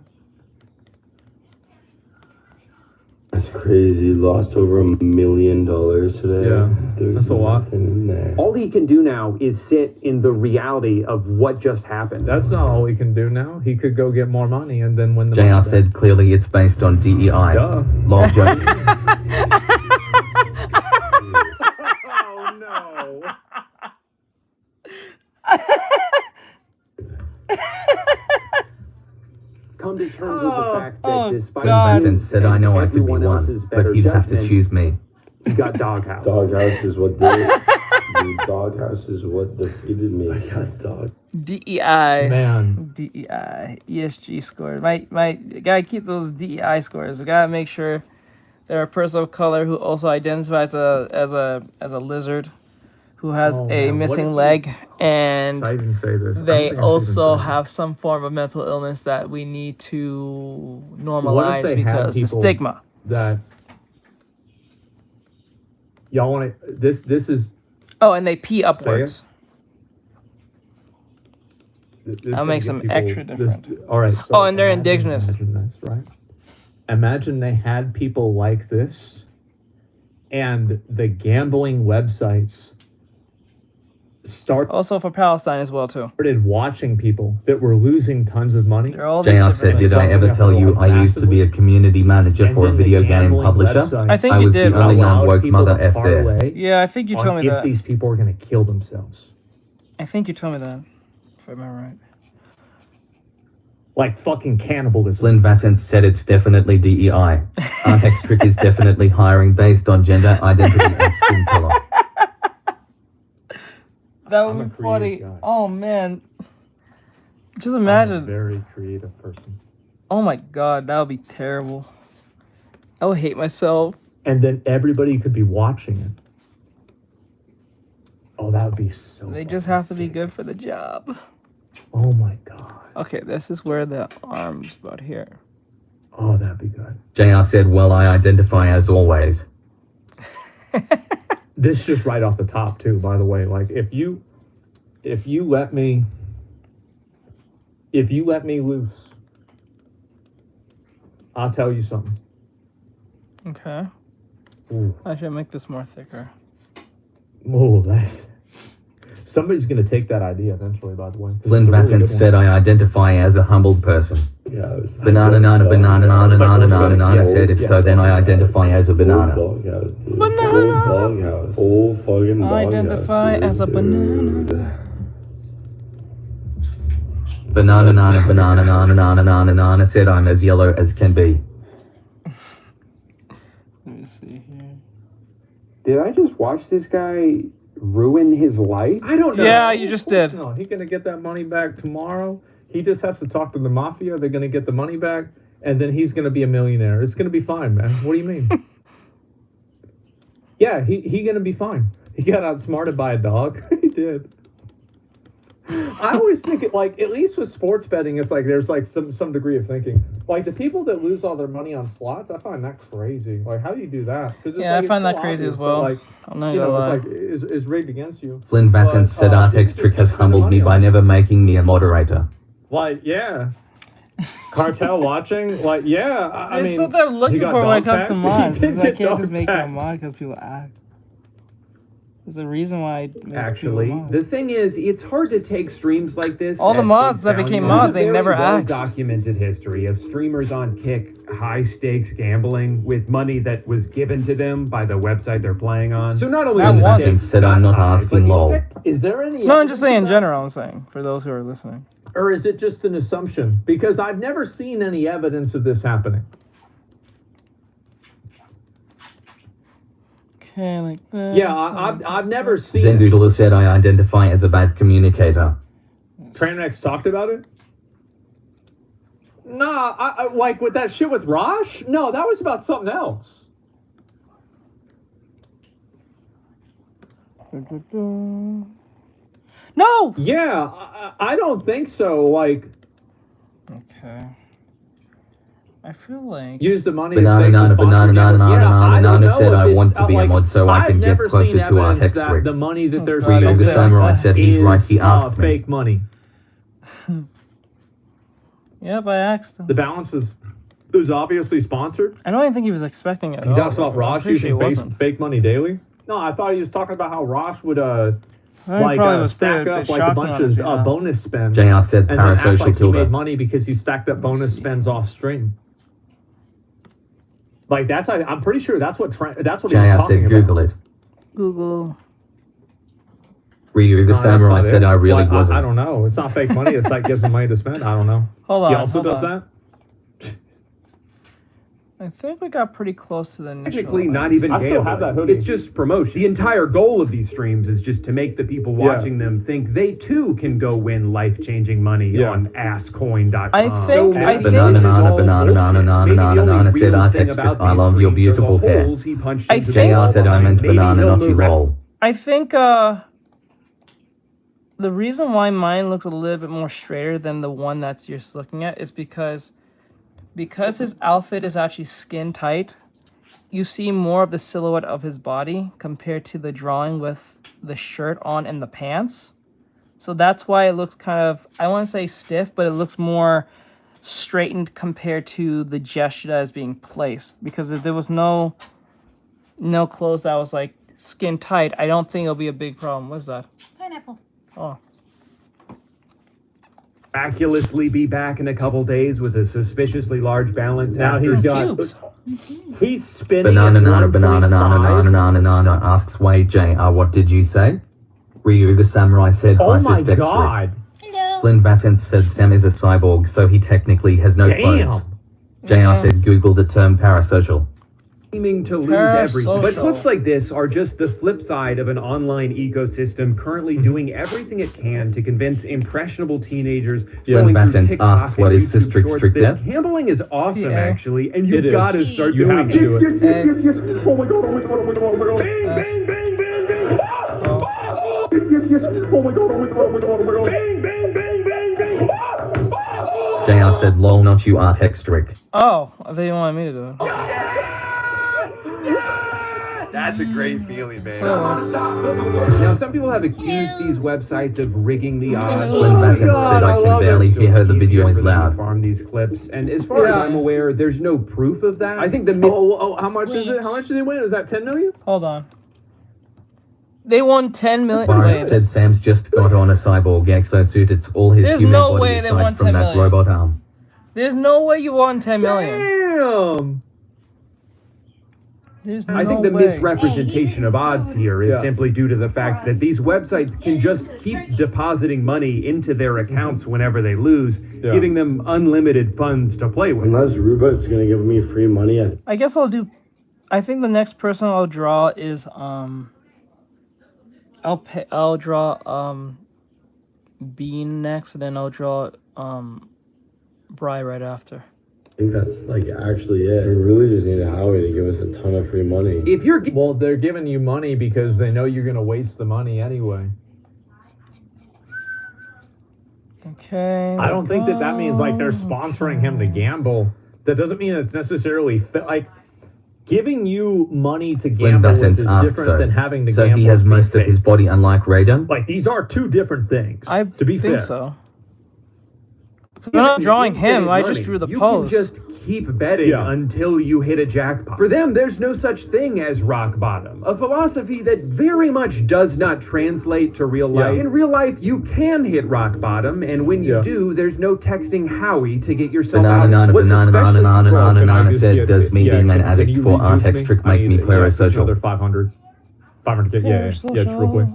That's crazy. Lost over $1 million today. Yeah, There's that's a lot. nothing in there. All he can do now is sit in the reality of what just happened. That's not all he can do now. He could go get more money and then win the JR money said clearly it's based on DEI. Duh. Lol joke. Oh no. Come to terms with the fact that oh, despite God. Bassens said I know I could be everyone one, else's but better he'd have to judgment, choose me. he got doghouse. Doghouse is what did it. Dude, doghouse is what defeated me. I got dog. DEI. Man. DEI. ESG scores. My gotta keep those DEI scores. We gotta make sure they're a person of color who also identifies as a lizard, who has Oh, a man, what missing if leg, and I even say this. I don't they think I should also even say have some form of mental illness that we need to What if normalize they had because the people stigma. that y'all want to this is Oh, and they pee upwards. this That gonna makes get them people- extra this- different. all right. Oh, and they're imagine- indigenous. Imagine this, right? Imagine they had people like this, and the gambling websites Also for Palestine as well too. started watching people that were losing tons of money. They're all these JR different said, did things. I ever tell you I used to be a community manager And for a then the video game gambling publisher? websites I think I you was did. the only allowed non-woke people mother to F there. parlay Yeah, I think you on told me if that. these people are going to kill themselves. I think you told me that, if I remember right. Like fucking cannibalism. Flynn Bassens said it's definitely DEI. Artextric is definitely hiring based on gender identity and skin color. That I'm would a be creative funny. guy. Oh man. Just I'm a imagine. very creative person. Oh my god, that would be terrible. I would hate myself. And then everybody could be watching it. Oh, that would be so They just fucking have to be sick. good for the job. Oh my god. Okay, this is where the arm's about here. Oh, that'd be good. JR said, well, I identify as always. This just right off the top too, by the way. Like if you let me loose, I'll tell you something. Okay. Ooh. I should make this more thicker. Oh, that's Somebody's going to take that idea eventually, by the way. Flynn It's a really Bassett good said, I identify as a humbled person. Yeah, Banana, banana, said, if so, then I identify as a banana. Banana. Whole fucking doghouse. Identify as a banana. Banana, said I'm as yellow as can be. Let me see here. Did I just watch this guy ruin his life? I don't know. Yeah, you just did. No, he's going to get that money back tomorrow. He just has to talk to the mafia. They're going to get the money back, and then he's going to be a millionaire. It's going to be fine, man. What do you mean? Yeah, he going to be fine. He got outsmarted by a dog. He did. I always think it, like, at least with sports betting, it's like there's like some degree of thinking. Like the people that lose all their money on slots, I find that crazy. Like, how do you do that? Yeah, I find that crazy as well. Like, I'm not you know, gonna it's like is rigged against you. Flynn Bassett said Artextric has humbled me by never making me a moderator. Like, yeah. Cartel watching? Like, yeah. I mean, still they're looking for when it comes to mods. He did I get can't dog just make you a pack. mod because people ask. There's a reason why I make Actually, people mods. the thing is, it's hard to take streams like this. All the at mods face that value. became There's mods, a they very never asked. Documented history of streamers on Kick, high stakes gambling with money that was given to them by the website they're playing on. So not only Flynn are the Bassett stakes said I'm not asking lol. Is there any? No, I'm just saying in general. I'm saying for those who are listening. Or is it just an assumption? Because I've never seen any evidence of this happening. Okay, like this. Yeah, I've never seen. Zendoodle said I identify as a bad communicator. Trainwreck's talked about it? Nah, I like with that shit with Rosh? No, that was about something else. No! Yeah, I don't think so. Like, okay. I feel like use the money Banana said I want to be a mod so I can get never closer seen to evidence that Artextric. the money that they're Ryu the Samurai said he's right, he asked me. fake money. Yep, I asked him. The balances. It was obviously sponsored. I don't even think he was expecting it. He talks about I'm Rosh pretty sure using he wasn't. fake money daily. No, I thought he was talking about how Rosh would probably was stack too, up but like a shocking bunch on his of behalf. bonus spends. JR said and then act parasocial like he tilde. made money because he stacked up bonus spends off stream. Like that's I'm pretty sure that's what he was JR talking said about. Google it. Google. Ryu the No, that's Samurai not said it. I really Well, wasn't. I don't know. It's not fake money. The site gives him money to spend. I don't know. Hold on. He also hold does on. that. I think we got pretty close to the initial. Technically, not even I still gambling. have that hoodie. It's just promotion. The entire goal of these streams is just to make the people watching them think they too can go win life-changing money on AskCoin.com. I think- I think- Banana said Artextric, I love your beautiful hair. I think- JR said I meant banana, not you lol. I think the reason why mine looks a little bit more straighter than the one that's you're looking at is because his outfit is actually skin tight. You see more of the silhouette of his body compared to the drawing with the shirt on and the pants. So that's why it looks kind of, I want to say stiff, but it looks more straightened compared to the gesture that is being placed. Because if there was no clothes that was like skin tight, I don't think it'll be a big problem. What's that? Pineapple. Oh. Miraculously be back in a couple days with a suspiciously large balance. Now after he's got. Cubes. He's spinning. Banana at 1.5. asks, wait, JR, what did you say? Ryu the Samurai said, Oh hi, my Sister god. Flynn Bassett said Sam is a cyborg, so he technically has no clothes. JR said Google the term parasocial. Seeming to lose everything. But clips like this are just the flip side of an online ecosystem currently doing everything it can to convince impressionable teenagers Flynn scrolling through Bassett TikTok asks, what and is YouTube Sistrick Shorts Strict that there? gambling is awesome, Yeah. actually, and It you've is. got to start You doing have to do it. Yes. Oh my god, oh my god, oh my god, oh my god. Bang, bang, bang, bang, bang. Yes. Oh my god, oh my god, oh my god, oh my god. Bang, bang, bang, bang, bang. JR said, lol, not you Artextric. Oh, I thought you wanted me to do it. That's a great feeling, man. Now, some people have accused these websites of rigging the odds. Flynn Bassett said I can barely hear her, the video is loud. Farm these clips, and as far as I'm aware, there's no proof of that. I think the How much is it? How much did they win? Is that 10 million? Hold on. They won 10 million. Boris said Sam's just got on a cyborg exosuit. It's all his There's human no body way they aside won from 10 that million. robot arm. There's no way you won 10 million. Damn. There's I think no the way. misrepresentation of odds here is simply due to the fact that these websites can just keep depositing money into their accounts whenever they lose, giving them unlimited funds to play with. Unless Rubot's gonna give me free money, I guess I'll do. I think the next person I'll draw is I'll draw Bean next, and then I'll draw Bri right after. I think that's like actually it. We really just need Howie to give us a ton of free money. If you're Well, they're giving you money because they know you're gonna waste the money anyway. Okay. I don't think that means like they're sponsoring him to gamble. That doesn't mean it's necessarily like giving you money to Flynn gamble with Bassens is asks different than having to so gamble. he has with most being of his fake. body unlike Raiden? Like these are two different things. To be think fair. so. I'm not drawing him. I just drew the pose. You can just keep betting until you hit a jackpot. For them, there's no such thing as rock bottom, a philosophy that very much does not translate to real life. In real life, you can hit rock bottom, and when you do, there's no texting Howie to get yourself out. Banana said, does me being an addict for Artextric make me parasocial? Another 500. 500. Yeah, just real quick.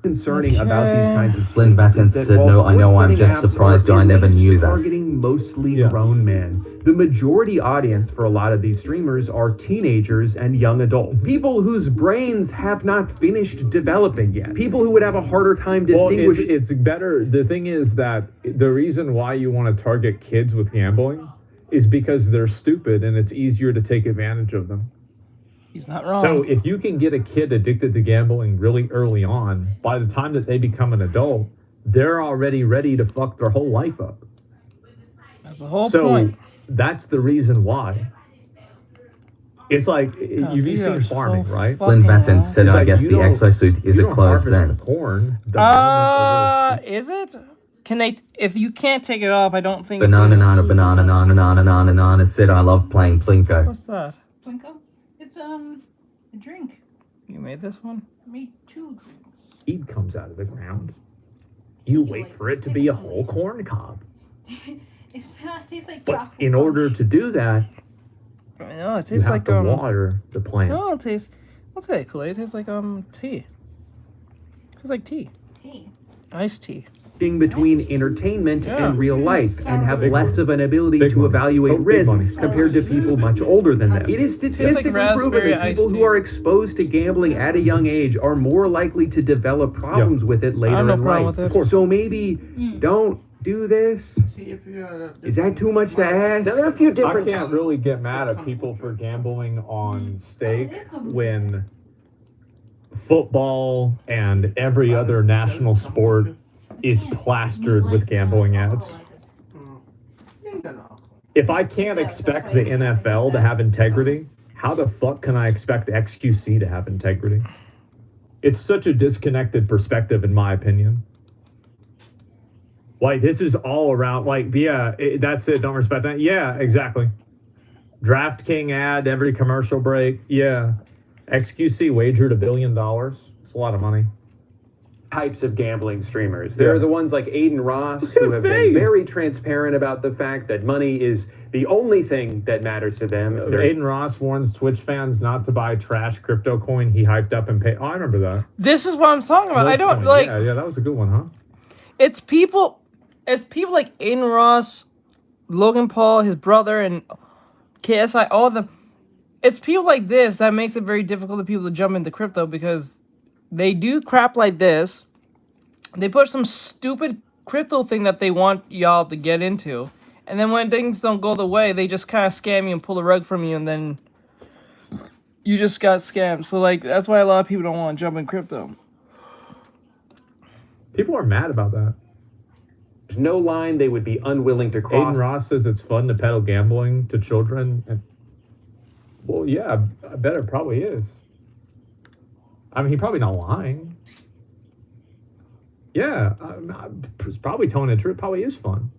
Concerning about these kinds of Flynn Bassens said, no, I know, I'm just surprised I never knew that. Targeting mostly grown men. The majority audience for a lot of these streamers are teenagers and young adults. People whose brains have not finished developing yet. People who would have a harder time distinguishing. It's better. The thing is that the reason why you want to target kids with gambling is because they're stupid and it's easier to take advantage of them. He's not wrong. So if you can get a kid addicted to gambling really early on, by the time that they become an adult, they're already ready to fuck their whole life up. That's the whole point. That's the reason why. It's like you've seen farming, right? Flynn Bassens said, I guess the exosuit is a close then. The corn. Is it? Can they? If you can't take it off, I don't think. Banana said, I love playing Plinko. What's that? Plinko? It's a drink. You made this one? I made 2 drinks. Seed comes out of the ground. You wait for it to be a whole corn cob. It tastes like But chocolate. in order to do that, No, it you tastes have like to water the plant. No, it tastes. I'll tell you, Clay. It tastes like tea. It tastes like tea. Tea. Iced tea. Between entertainment and real life and have less of an ability to evaluate risk compared to people much older than them. It is statistically proven that people who are exposed to gambling at a young age are more likely to develop problems with it later in life. So maybe don't do this. Is that too much to ask? There are a few different. I can't really get mad at people for gambling on stake when football and every other national sport is plastered with gambling ads. If I can't expect the NFL to have integrity, how the fuck can I expect XQC to have integrity? It's such a disconnected perspective, in my opinion. Like, this is all around, like, that's it, don't respect that. Yeah, exactly. DraftKings ad, every commercial break. Yeah. XQC wagered $1 billion. It's a lot of money. Types of gambling streamers. There are the ones like Aiden Ross who have been very transparent about the fact that money is the only thing that matters to them. Aiden Ross warns Twitch fans not to buy trash crypto coin he hyped up and paid. Oh, I remember that. This is what I'm talking about. I don't Coin. like. Yeah, that was a good one, huh? It's people like Aiden Ross, Logan Paul, his brother, and KSI. All the. It's people like this that makes it very difficult for people to jump into crypto because they do crap like this. They put some stupid crypto thing that they want y'all to get into. And then when things don't go the way, they just kind of scam you and pull the rug from you. And then you just got scammed. So, like, that's why a lot of people don't want to jump in crypto. People are mad about that. There's no line they would be unwilling to cross. Aiden Ross says it's fun to peddle gambling to children. And, well, yeah, I bet it probably is. I mean, he's probably not lying. Yeah, it's probably telling the truth. Probably is fun.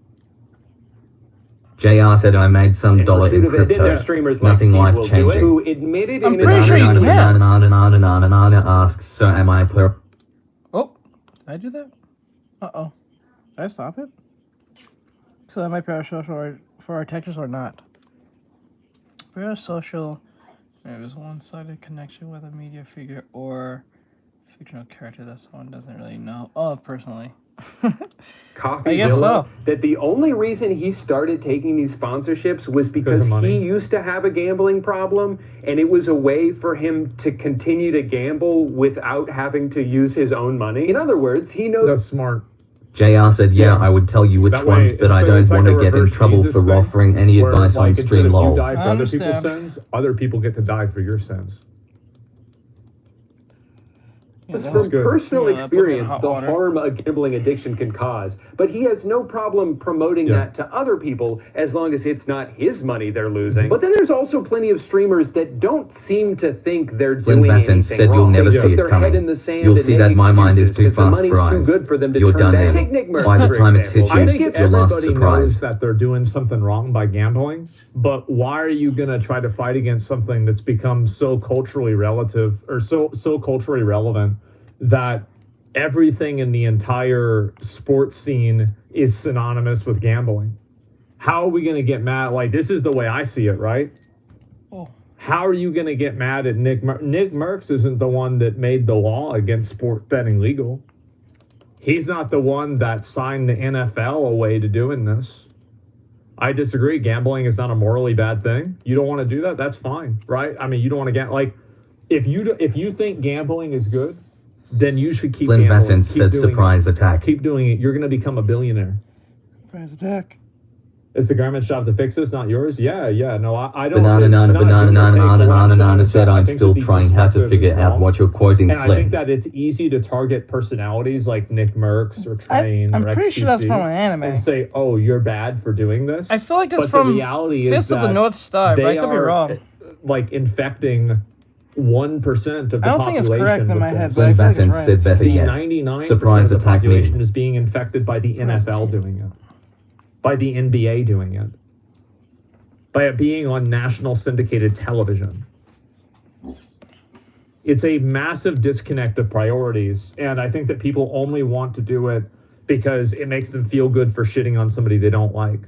JR said I made some dollar in Pursuit of it. Then crypto. there's streamers like Nothing Steve life will do it, changing. who admitted I'm in pretty sure you can. Asks, so am I Oh, did I do that? Uh-oh. Did I stop it? So that might be parasocial for our Artextric or not. Parasocial, there's a one-sided connection with a media figure or fictional character that someone doesn't really know. Oh, personally. I guess so. That the only reason he started taking these sponsorships was because he used to have a gambling problem, and it was a way for him to continue to gamble without having to use his own money. In other words, he knows. That's smart. JR said, yeah, I would tell you which That way, ones, but I so don't it's like want a to get in reverse trouble Jesus for thing, offering any where, advice on instead stream of lol. you die for I other people's understand. sins, other people get to die for your sins. Yeah, From personal yeah, that put me in experience, hot the water. harm a gambling addiction can cause, but he has no problem promoting that to other people as long as it's not his money they're losing. But then there's also plenty of streamers that don't seem to think they're Flynn doing Bassett anything said wrong. you'll never They see put it their head coming. in the sand You'll and see make that my mind is excuses too 'cause the fast money's for too eyes. good for them to You're turn done back. then. Take Nick Merckx, By the for time it's hit example. you, I think you're lost everybody surprise. knows that they're doing something wrong by gambling, but why are you going to try to fight against something that's become so culturally relative or so culturally relevant that everything in the entire sports scene is synonymous with gambling? How are we going to get mad? Like, this is the way I see it, right? Oh. How are you going to get mad at Nick Merckx isn't the one that made the law against sport betting legal. He's not the one that signed the NFL away to doing this. I disagree. Gambling is not a morally bad thing. You don't want to do that, that's fine, right? I mean, you don't want to get like, if you think gambling is good, then you should keep Flynn gambling. Bassett Keep said doing surprise it. attack. Keep doing it. You're going to become a billionaire. Surprise attack. It's the government's job to fix this, not yours. Yeah. No, I don't. Banana it's nana not banana give or nana take. nana What I'm nana saying nana is said that I I'm think still that the trying how to perspective figure is out wrong. what you're quoting, And I think Flynn. that it's easy to target personalities like Nick Merckx or Train I'm or pretty XQC sure that's from an anime. and say, "Oh, you're bad for doing this." I feel like it's but from the reality Fist is of the that North Star, but I they could be are, wrong. like infecting 1% of the I don't think it's population. correct in with my head, this. but I feel like it's Flynn right. said better The yet. 99% Surprise of the attack me. population is being infected by the NFL doing it, by the NBA doing it, by it being on national syndicated television. It's a massive disconnect of priorities, and I think that people only want to do it because it makes them feel good for shitting on somebody they don't like.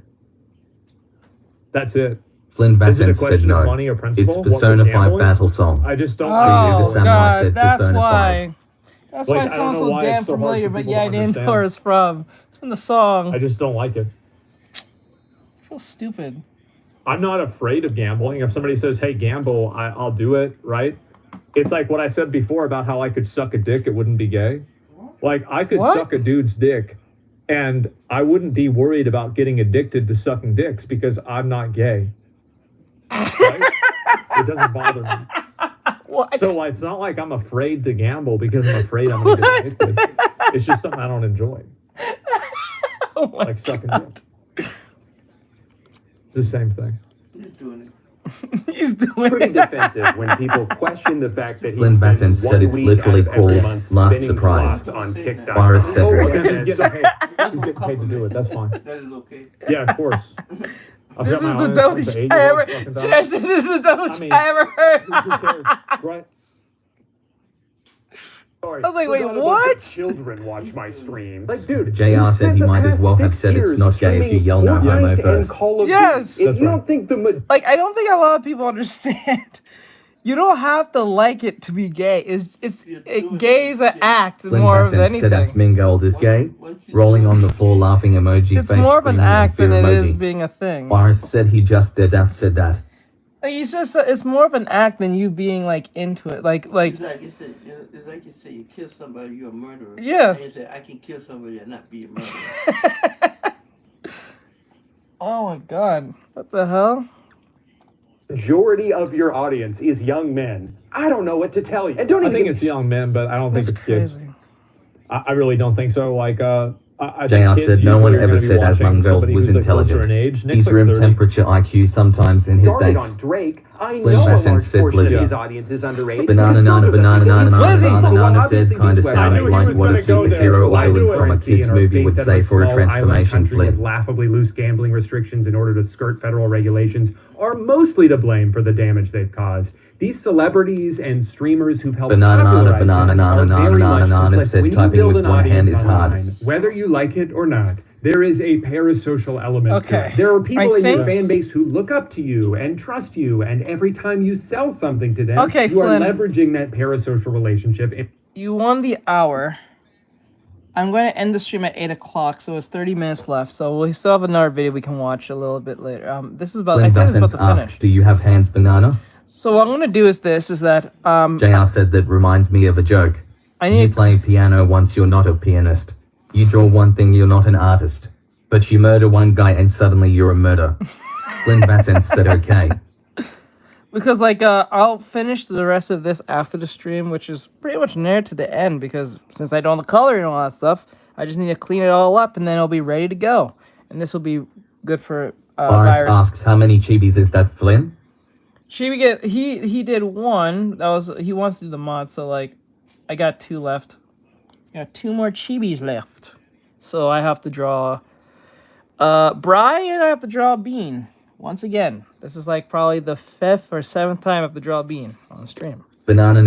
That's it. Flynn Is it a Bassett said question of no. money or It's principle? What, Persona with 5 gambling? battle song. I just don't Oh, like it. Samurai God, said that's Persona 5. why. That's Like, why I it don't sounds know so why damn it's so hard familiar, for but people yeah, to I didn't know understand. where it's from. It's from the song. I just don't like it. I feel stupid. I'm not afraid of gambling. If somebody says, hey, gamble, I'll do it, right? It's like what I said before about how I could suck a dick, it wouldn't be gay. Like, I could What? suck a dude's dick, and I wouldn't be worried about getting addicted to sucking dicks because I'm not gay. Right? It doesn't bother me. What? So it's not like I'm afraid to gamble because I'm afraid I'm going to get addicted. It's just something I don't enjoy. Oh my Like sucking dick. It's the same thing. He's doing Pretty it. defensive when people question the fact that Flynn he's Bassett spending said 1 it's week literally out of every called month Last spinning Surprise. slots on kick.com. Boris Oh, Cedric. because he's getting paid. He's getting paid to do it. That's fine. That is okay. Yeah, of course. I've This got my is the own dumbest fucking shit I ever. fucking Should I say this is the dumbest I mean, shit I ever heard? Who cares, right? Sorry, I was like, wait, forgot a bunch what? of children watch my streams. Like, dude, JR you said spent he the might as past well have 6 said it's years not gay if you streaming yell no homo Fortnite and first. Call of Yes. Duty. If That's you right. don't think the Like, I don't think a lot of people understand. You don't have to like it to be gay. Gay is an act Flynn more than Bassett said anything. Asmongold is gay. Rolling on the floor laughing emoji It's face more of an screaming and act fear than it is emoji. being a thing. Boris said he just did that said that. Like, it's more of an act than you being like into it. Like It's like you say you kill somebody, you're a murderer. Yeah. And you say, I can kill somebody and not be a murderer. Oh my god. What the hell? majority of your audience is young men, I don't know what to tell you. And don't I even think it's young men, but I don't think it's kids. I really don't think so. Like, JR said no one ever said Asmongold was intelligent. He's room temperature IQ sometimes in his dates. On Drake, I Flynn know a Bassett large said portion of Blizzard. his audience is underage. Banana said kinda sounds like what a superhero villain from a kid's movie would say for a transformation With Flynn. laughably loose gambling restrictions in order to skirt federal regulations are mostly to blame for the damage they've caused. These celebrities and streamers who've helped Banana popularize it are very much complicit. said When you typing build with an one hand audience is hard. online, whether you like it or not, there is a parasocial element to Okay, it. There are people I in your think- fan base who look up to you and trust you, and every time you sell something to them, Okay, you Flynn. are leveraging that parasocial relationship. You won the hour. I'm going to end the stream at 8 o'clock, so it's 30 minutes left. So we still have another video we can watch a little bit later. This is about. Flynn I think it's about Bassett to finish. asked, do you have hands, Banana? So what I'm going to do is this: is that JR said that reminds me of a joke. I need- You play piano once you're not a pianist. You draw one thing, you're not an artist. But you murder one guy and suddenly you're a murder. Flynn Bassett said okay. because I'll finish the rest of this after the stream, which is pretty much near to the end. Because since I don't know the color and all that stuff, I just need to clean it all up, and then it'll be ready to go. And this will be good for Boris virus. asks how many chibis is that, Flynn? He did one. That was he wants to do the mod, so I got 2 left. I got 2 more chibis left. So I have to draw Brian, I have to draw Bean. Once again. This is probably the 5th or 7th time I have to draw Bean on stream. Banana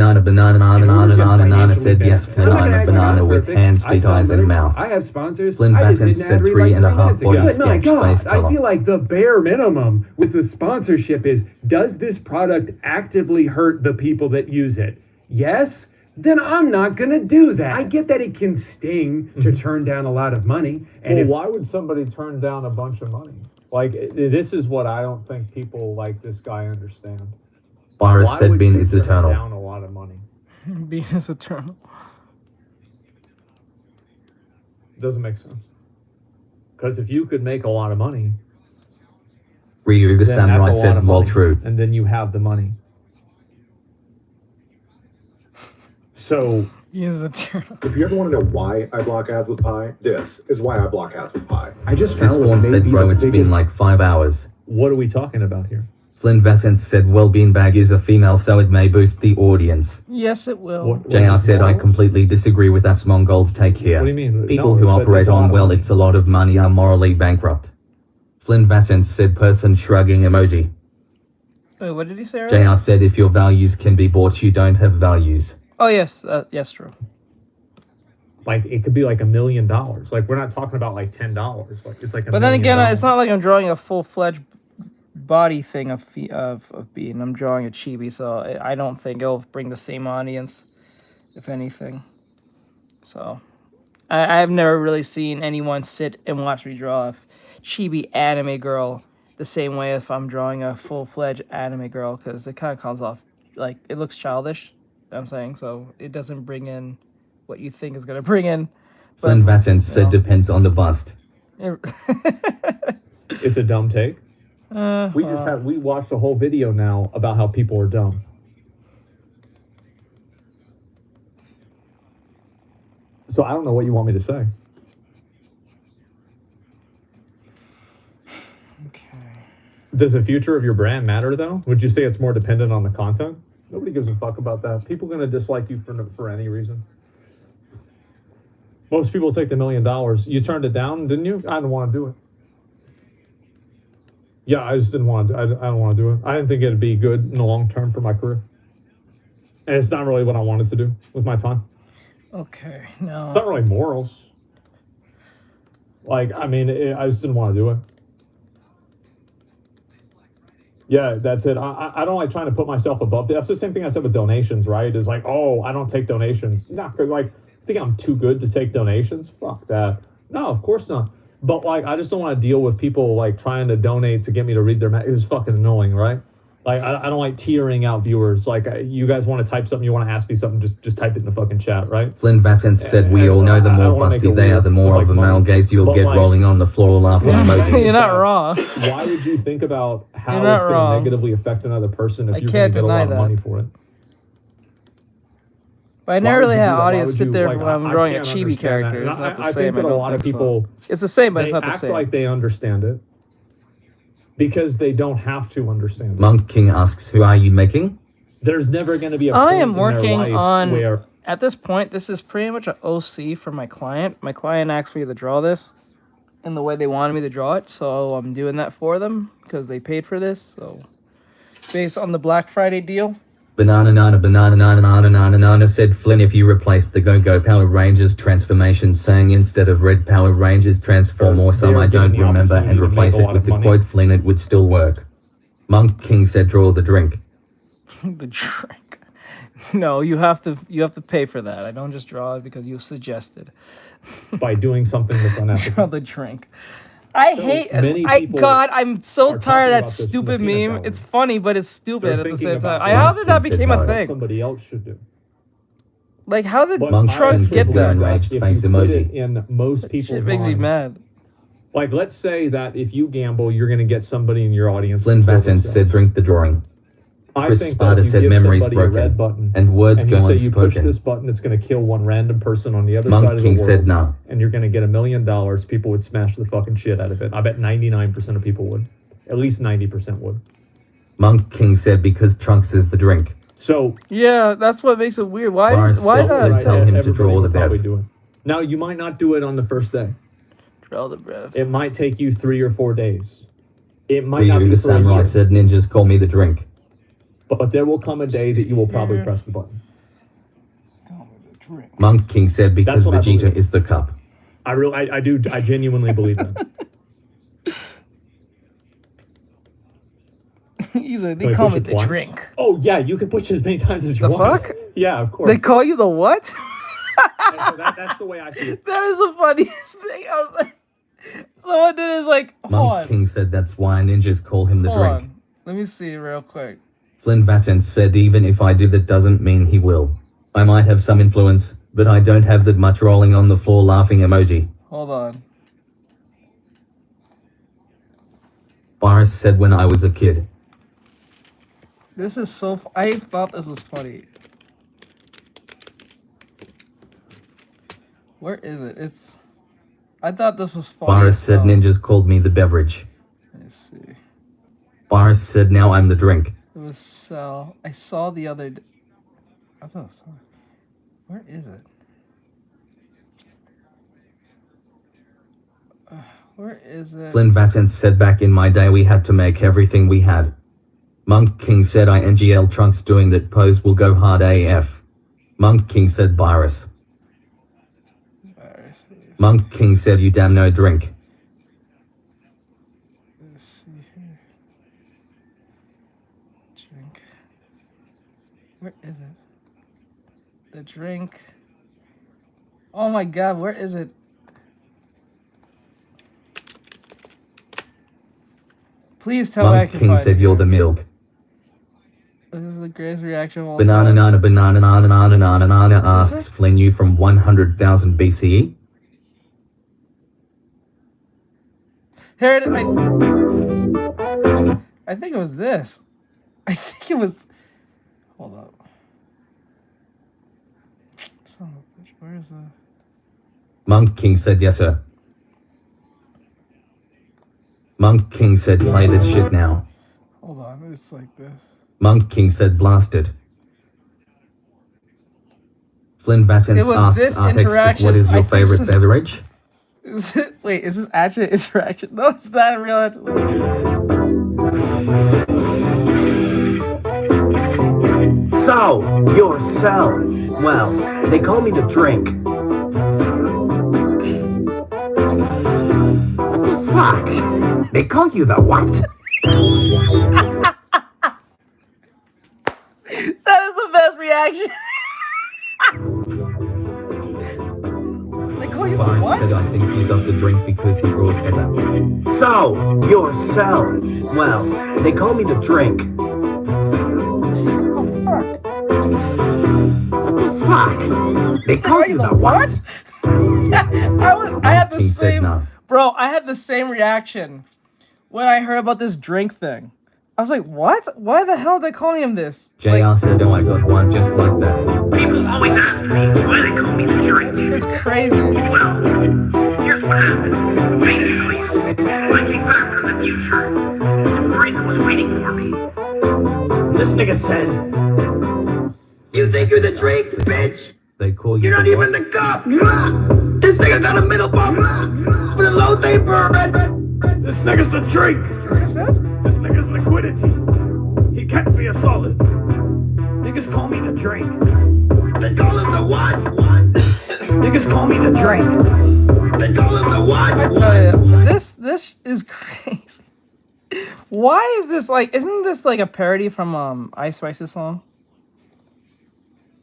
said yes, Flynn, I'm a banana with hands, feet, eyes, and mouth. I have sponsors. Flynn I just Bassett didn't said ad read 3.5 body But my sketch God, face I color. feel like the bare minimum with the sponsorship is, does this product actively hurt the people that use it? Yes? Then I'm not gonna do that. I get that it can sting to turn down a lot of money. And Well, why would somebody turn down a bunch of money? This is what I don't think people like this guy understand. Boris Why said would Bean you is turn eternal. down a lot of money? Bean is eternal. Doesn't make sense. Because if you could make a lot of money, Ryuga then Samurai that's a lot said of lol money, true. and then you have the money. So He is eternal. If you ever want to know why I block ads with Pi, this is why I block ads with Pi. I just This found one what may said, be bro, the it's been biggest like 5 hours. what are we talking about here? Flynn Bassett said, well, Beanbag is a female, so it may boost the audience. Yes, it will. JR said, I completely disagree with Asmongold's take here. What do you mean? People No, who but operate there's a lot on, of well, money. it's a lot of money are morally bankrupt. Flynn Bassett said, person shrugging emoji. Wait, what did he say earlier? JR said, if your values can be bought, you don't have values. Oh, yes. Yes, true. It could be $1 million. We're not talking about $10. It's But then again, it's not like I'm drawing a full-fledged body thing of Bean. I'm drawing a chibi, so I don't think it'll bring the same audience, if anything. So, I've never really seen anyone sit and watch me draw a chibi anime girl the same way if I'm drawing a full-fledged anime girl, because it kind of comes off it looks childish. I'm saying, so it doesn't bring in what you think is going to bring in. Flynn Bassett said, depends on the bust. It's a dumb take. We watched a whole video now about how people are dumb. So I don't know what you want me to say. Does the future of your brand matter, though? Would you say it's more dependent on the content? Nobody gives a fuck about that. People are going to dislike you for any reason. Most people take the $1 million. You turned it down, didn't you? I didn't want to do it. Yeah, I just didn't want to. I don't want to do it. I didn't think it'd be good in the long term for my career. And it's not really what I wanted to do with my time. Okay, no. It's not really morals. I just didn't want to do it. Yeah, that's it. I don't like trying to put myself above. That's the same thing I said with donations, right? Is I don't take donations. Not think I'm too good to take donations. Fuck that. No, of course not. But I just don't want to deal with people trying to donate to get me to read their. It was fucking annoying, right? I don't like tearing out viewers. You guys want to type something, you want to ask me something, just type it in the fucking chat, right? Flynn Bassett said, we all know the more busty they are, the more of a male gaze you'll get rolling on the floor laughing emoji. You're not wrong. Why would you think about how You're not it's going wrong. to negatively affect another person if I you're going can't to get a deny lot of that. money for it? But I Why never would really you had do that? Why audience would sit you- there like, when I'm I drawing a can't chibi understand character. that. It's not the I same. think that I a don't lot of think so. people It's the same, but they it's not the act same. like they understand it because they don't have to understand it. Monk King asks, who are you making? There's never going to be a I point am in their working life on. where At this point, this is pretty much an OC for my client. My client asked me to draw this in the way they wanted me to draw it, so I'm doing that for them because they paid for this. So, based on the Black Friday deal. Banana said, Flynn, if you replace the Go-Go Power Rangers transformation saying instead of Red Power Rangers transform or some I don't remember and replace it with the quote Flynn, it would still work. Monk King said, draw the drink. The drink. No, you have to pay for that. I don't just draw it because you suggested. by doing something that's unethical. Draw the drink. I hate many I people God, I'm so are tired of talking that about this in the stupid peanut meme. gallery. It's funny, but it's stupid They're at the thinking same time. about How did that Monk King become said a no. thing? Somebody else should do. Like, how did But Monk I Trunks King get said believe that? no. that Enraged if face you put emoji. it in most people's Shit makes me minds, mad. like let's say that if you gamble, you're going to get somebody in your audience. Flynn to kill Vassen themselves. said, drink the drawing. I Chris think that Spada if you said, give memories somebody a red broken. button And words and you go say you push unspoken. this button, it's going to kill one random person on the other Monk side of the King world, said no. and you're going to get $1 million. People would smash the fucking shit out of it. I bet 99% of people would. At least 90% would. Monk King said, because Trunks is the drink. So Yeah, that's what makes it weird. Why Lars is said, that? tell him to everybody draw would the probably bev. do it. Now you might not do it on the first day. Draw the breath. It might take you 3 or 4 days. It might not be Ryuga for a Samurai year. said, ninjas call me the drink. But there will come a day that you will probably press the button. Monk King said, because That's what I Vegeta believe. is the cup. I genuinely believe that. He's like, Can they I call push me it the twice? drink. Oh yeah, you can push it as many times as you The want. fuck? Yeah, of course. They call you the what? And so that's the way I see it. That is the funniest thing. I was like, someone did is like, hold Monk on. King said, that's why ninjas call him the Hold drink. on. Let me see real quick. Flynn Vassen said, even if I do that doesn't mean he will. I might have some influence, but I don't have that much rolling on the floor laughing emoji. Hold on. Boris said, when I was a kid. This is so. I thought this was funny. Where is it? It's. I thought this was funny. Boris as said, hell. ninjas called me the beverage. Let's see. Boris said, now I'm the drink. It was Sal. I saw the other. I thought I saw it. Where is it? Where is it? Flynn Vassen said, back in my day we had to make everything we had. Monk King said, INGL Trunks doing that pose will go hard AF. Monk King said, virus. Monk King said, you damn no drink. Let's see here. Drink. Where is it? The drink. Oh my god, where is it? Please tell me I Monk can King find said, it. you're the milk. This is the greatest reaction of all Banana time. nana banana nana nana nana nana Is this asks Flynn you from 100,000 BCE. Here it, I think it was this. I think it was. Hold up. Son of a bitch, where is the? Monk King said, yes sir. Monk King said, play that shit now. Hold on, it's like this. Monk King said, blast it. Flynn Vassen It was asks this Artextric, interaction, what is I your think favorite so. beverage? Is it, wait, is this actually an interaction? No, it's not a real So, you're Cell. Well, they call me the drink. What the fuck? They call you the what? That is the best reaction. They call you the Boris what? said, I think he got the drink because he brought Etta. So, you're Cell. Well, they call me the drink. What the fuck? They call you the what? I had the King said same, no. bro. I had the same reaction when I heard about this drink thing. I was like, what? Why the hell are they calling him this? JR said, oh, I got one just like that. People always ask me why they call me the drink. It's crazy. Well, here's what happened. Basically, I came back from the future, and Frieza was waiting for me. This nigga said, "You think you're the drink, bitch? They call you You're not even the cup. This nigga got a middle bump with a low taper. This nigga's the drink. This nigga's liquidity. He can't be a solid. Niggas call me the drink. They call him the what? Niggas call me the drink. They call him the what? I tell you, this is crazy. Why is this like? Isn't this like a parody from Ice Spice's song?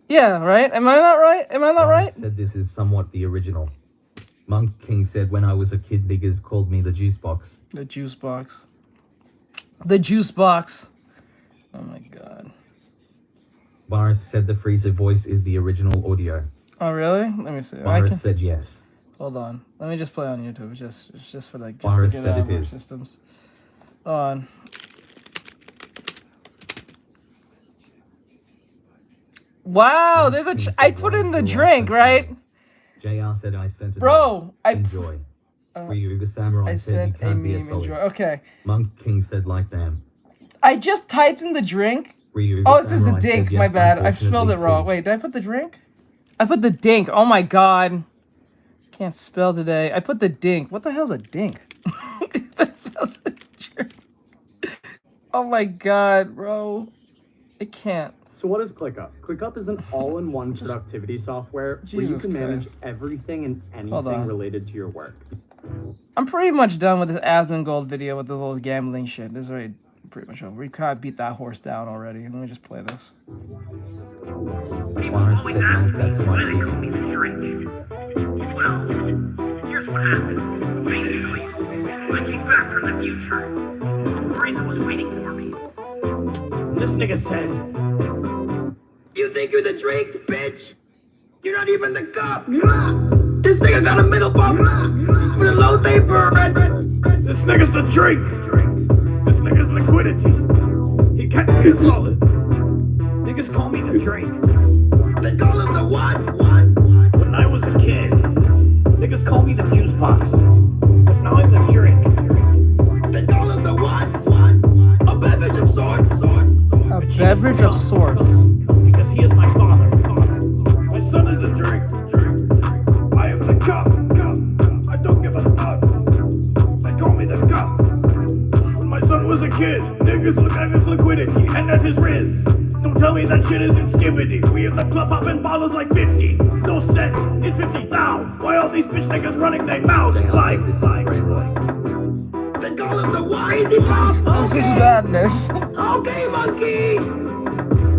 Yeah, right. Am I not right? Am I not right? Said this is somewhat the original. Monk King said, when I was a kid, niggas called me the juice box. The juice box. The juice box. Oh my god. Boris said the Frieza voice is the original audio. Oh really? Let me see. Boris said yes. Hold on. Let me just play on YouTube. It's just for like just Boris to get said out of it our is. systems. Hold on. Wow, there's I put in the drink, right? JR said I sent it. Bro, enjoy. Ryuga Samurai I said you sent a can't be a meme, solid. enjoy. Okay. Monk King said like damn. I just typed in the drink. Ryuga Oh, this is the Samurai said, dink. yes, My bad. I spelled it unfortunately, wrong. Wait, did I put the drink? I put the dink. Oh my god. Can't spell today. I put the dink. What the hell's a dink? That sounds like a drink. Oh my god, bro. I can't. So what is ClickUp? ClickUp is an all-in-one productivity software where you Jesus can manage Christ. everything and Hold anything on. related to your work. I'm pretty much done with this Asmongold video with this little gambling shit. This is already pretty much over. We kind of beat that horse down already. Let me just play this. People always ask me why they call me the drink. Well, here's what happened. Basically, I came back from the future, and Frieza was waiting for me. This nigga said, "You think you're the drink, bitch? You're not even the cup. This nigga got a middle bump with a low taper. This nigga's the drink. This nigga's liquidity. He can't be a solid. Niggas call me the drink. They call him the what? When I was a kid, niggas call me the juice box. But now I'm the drink. They call him the what? A beverage of sorts. A beverage of sorts. Because he is my father. My son is the drink. I am the cup. I don't give a fuck. They call me the cup. When my son was a kid, niggas look at his liquidity and at his riz. Don't tell me that shit isn't skibbity. We in the club popping bottles like 50. No cent, it's 50 now. Why all these bitch niggas running their mouth like this? They call him the crazy pop. This is madness. Okay, monkey.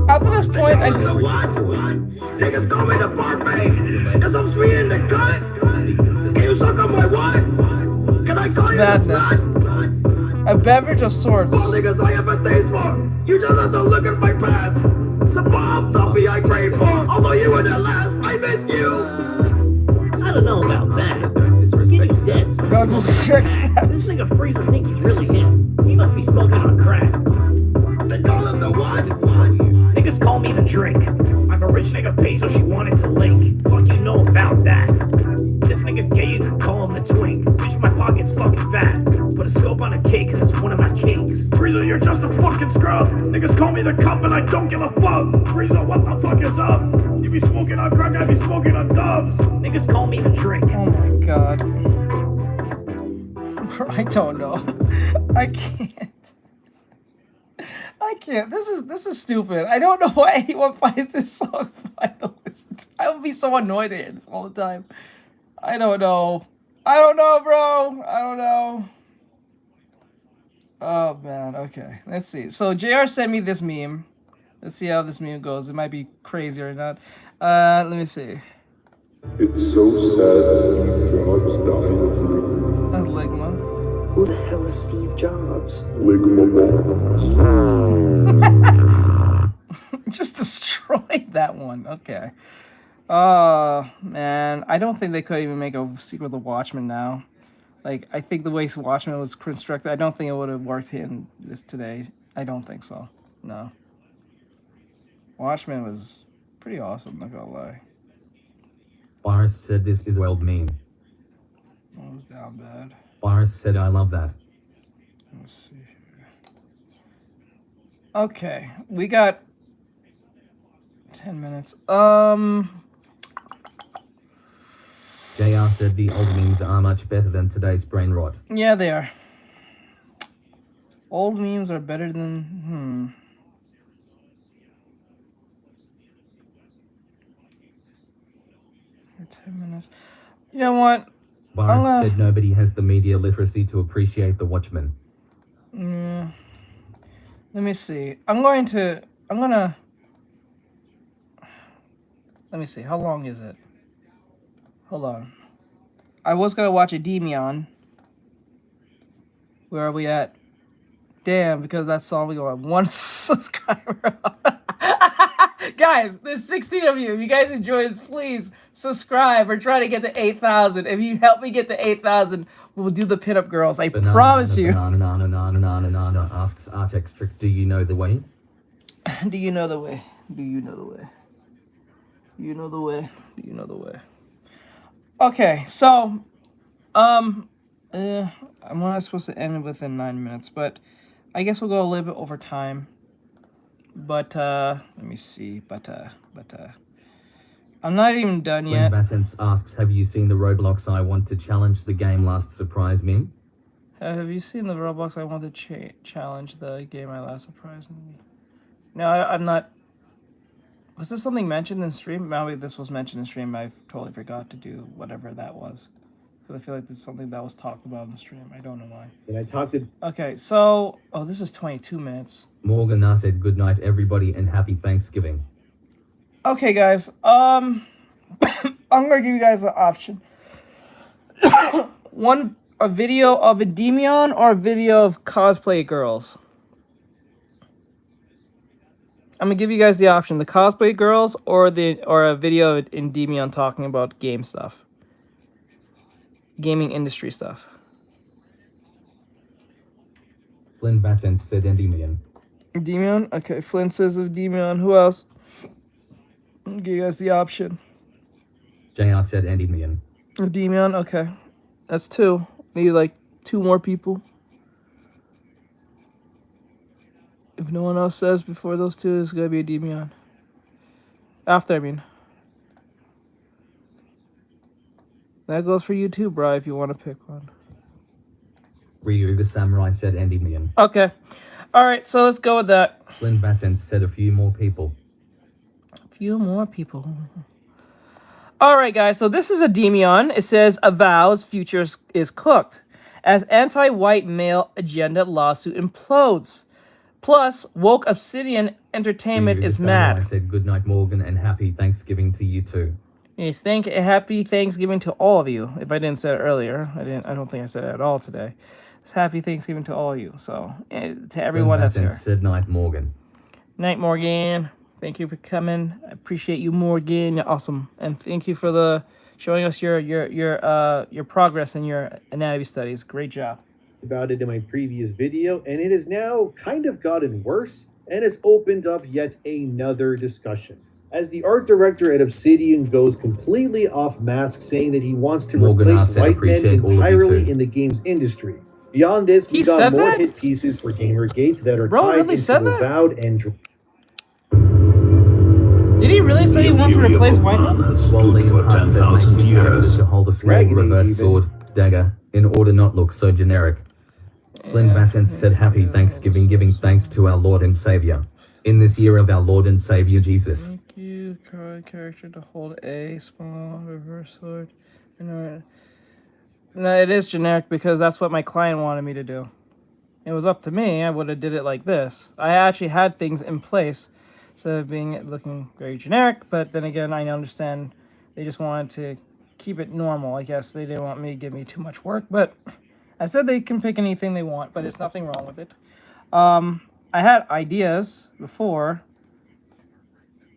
After this point, I the what? Niggas call me the parfait. Cause I'm sweet in the cut. Can you suck on my what? Can I This call is you madness. A beverage of sorts. all niggas I have a taste for. You just have to look at my past. So Bob Tuppy I crave for. Although you were the last, I miss you. I don't know about that. Give you dead. No, just tricks. This nigga Frieza think he's really him. He must be smoking on crack. They call him the what? Niggas call me the drink. I'm a rich nigga pay so she wanted to link. Fuck you know about that. This nigga gay, you could call him the twink. Bitch, my pocket's fucking fat. Put a scope on a cake cause it's one of my kinks. Frieza, you're just a fucking scrub. Niggas call me the cup and I don't give a fuck. Frieza, what the fuck is up? You be smoking on crack, I be smoking on dubs. Niggas call me the drink. Oh my god. I don't know. I can't. I can't. This is stupid. I don't know why anyone finds this song fun to listen to. I would be so annoyed at this all the time. I don't know. I don't know, bro. I don't know. Oh man. Okay. Let's see. So JR sent me this meme. Let's see how this meme goes. It might be crazy or not. Let me see. It's so sad Steve Jobs died. That's Ligma. Who the hell is Steve Jobs? Just destroyed that one. Okay. Oh, man. I don't think they could even make a sequel to Watchmen now. Like, I think the way Watchmen was constructed, I don't think it would have worked in this today. I don't think so. No. Watchmen was pretty awesome, not gonna lie. Boris said this is old meme. It was down bad. Boris said I love that. Let's see here. Okay, we got 10 minutes. JR said the old memes are much better than today's brain rot. Yeah, they are. Old memes are better than 10 minutes. You know what? Boris said nobody has the media literacy to appreciate the Watchmen. Let me see. Let me see. How long is it? Hold on. I was gonna watch a Demion. Where are we at? Damn, because that song we got 1 subscriber. Guys, there's 16 of you. If you guys enjoy this, please subscribe. We're trying to get to 8,000. If you help me get to 8,000, we'll do the pinup girls. I promise you. Banana asks Artextric, do you know the way? Do you know the way? Do you know the way? Do you know the way? Do you know the way? Okay, so, I'm not supposed to end within 9 minutes, but I guess we'll go a little bit over time. But, let me see, I'm not even done yet. Bassens asks, have you seen the Roblox I want to challenge the game last surprise meme? Have you seen the Roblox I want to challenge the game I last surprised me? No, I'm not. Was this something mentioned in stream? Maybe this was mentioned in stream. I totally forgot to do whatever that was. Because I feel like this is something that was talked about in stream. I don't know why. And I talked to... Okay, so... Oh, this is 22 minutes. Morgan said, good night, everybody, and happy Thanksgiving. Okay, guys. I'm gonna give you guys the option. A video of a Demion or a video of cosplay girls. I'm gonna give you guys the option: the cosplay girls or a video of Demion talking about game stuff, gaming industry stuff. Flynn Bassent said Endymion. Demion? Okay, Flynn says of Demion. Who else? I'll give you guys the option. JR said Endymion. Demion, okay. That's 2. Need like 2 more people. If no one else says before those 2, it's gonna be a Demion. After, I mean. That goes for you too, bro, if you want to pick one. Ryu the Samurai said Endymion. Okay. Alright, so let's go with that. Flynn Bassent said a few more people. A few more people. Alright, guys, so this is a Demion. It says, avows future is cooked as anti-white male agenda lawsuit implodes. Plus, woke Obsidian Entertainment is mad. I said good night, Morgan, and happy Thanksgiving to you too. Yes, happy Thanksgiving to all of you. If I didn't say it earlier, I don't think I said it at all today. It's happy Thanksgiving to all of you. So, to everyone that's here. Said night, Morgan. Night, Morgan. Thank you for coming. I appreciate you, Morgan. You're awesome, and thank you for showing us your progress in your anatomy studies. Great job. About it in my previous video, and it has now kind of gotten worse and has opened up yet another discussion. As the art director at Obsidian goes completely off mask, saying that he wants to replace white men entirely in the games industry. Beyond this, we got more hit pieces for Gamergate that are tied into Avowed and... Did he really say he wants to replace white men? For 10,000 years. To hold a small reverse sword, dagger, in order not look so generic. Flynn Bassent said happy Thanksgiving, giving thanks to our Lord and Savior. In this year of our Lord and Savior Jesus. Thank you, character to hold a small reverse sword. No, it is generic because that's what my client wanted me to do. It was up to me, I would have did it like this. I actually had things in place instead of looking very generic, but then again, I understand they just wanted to keep it normal. I guess they didn't want me to give me too much work, but I said they can pick anything they want, but it's nothing wrong with it. I had ideas before.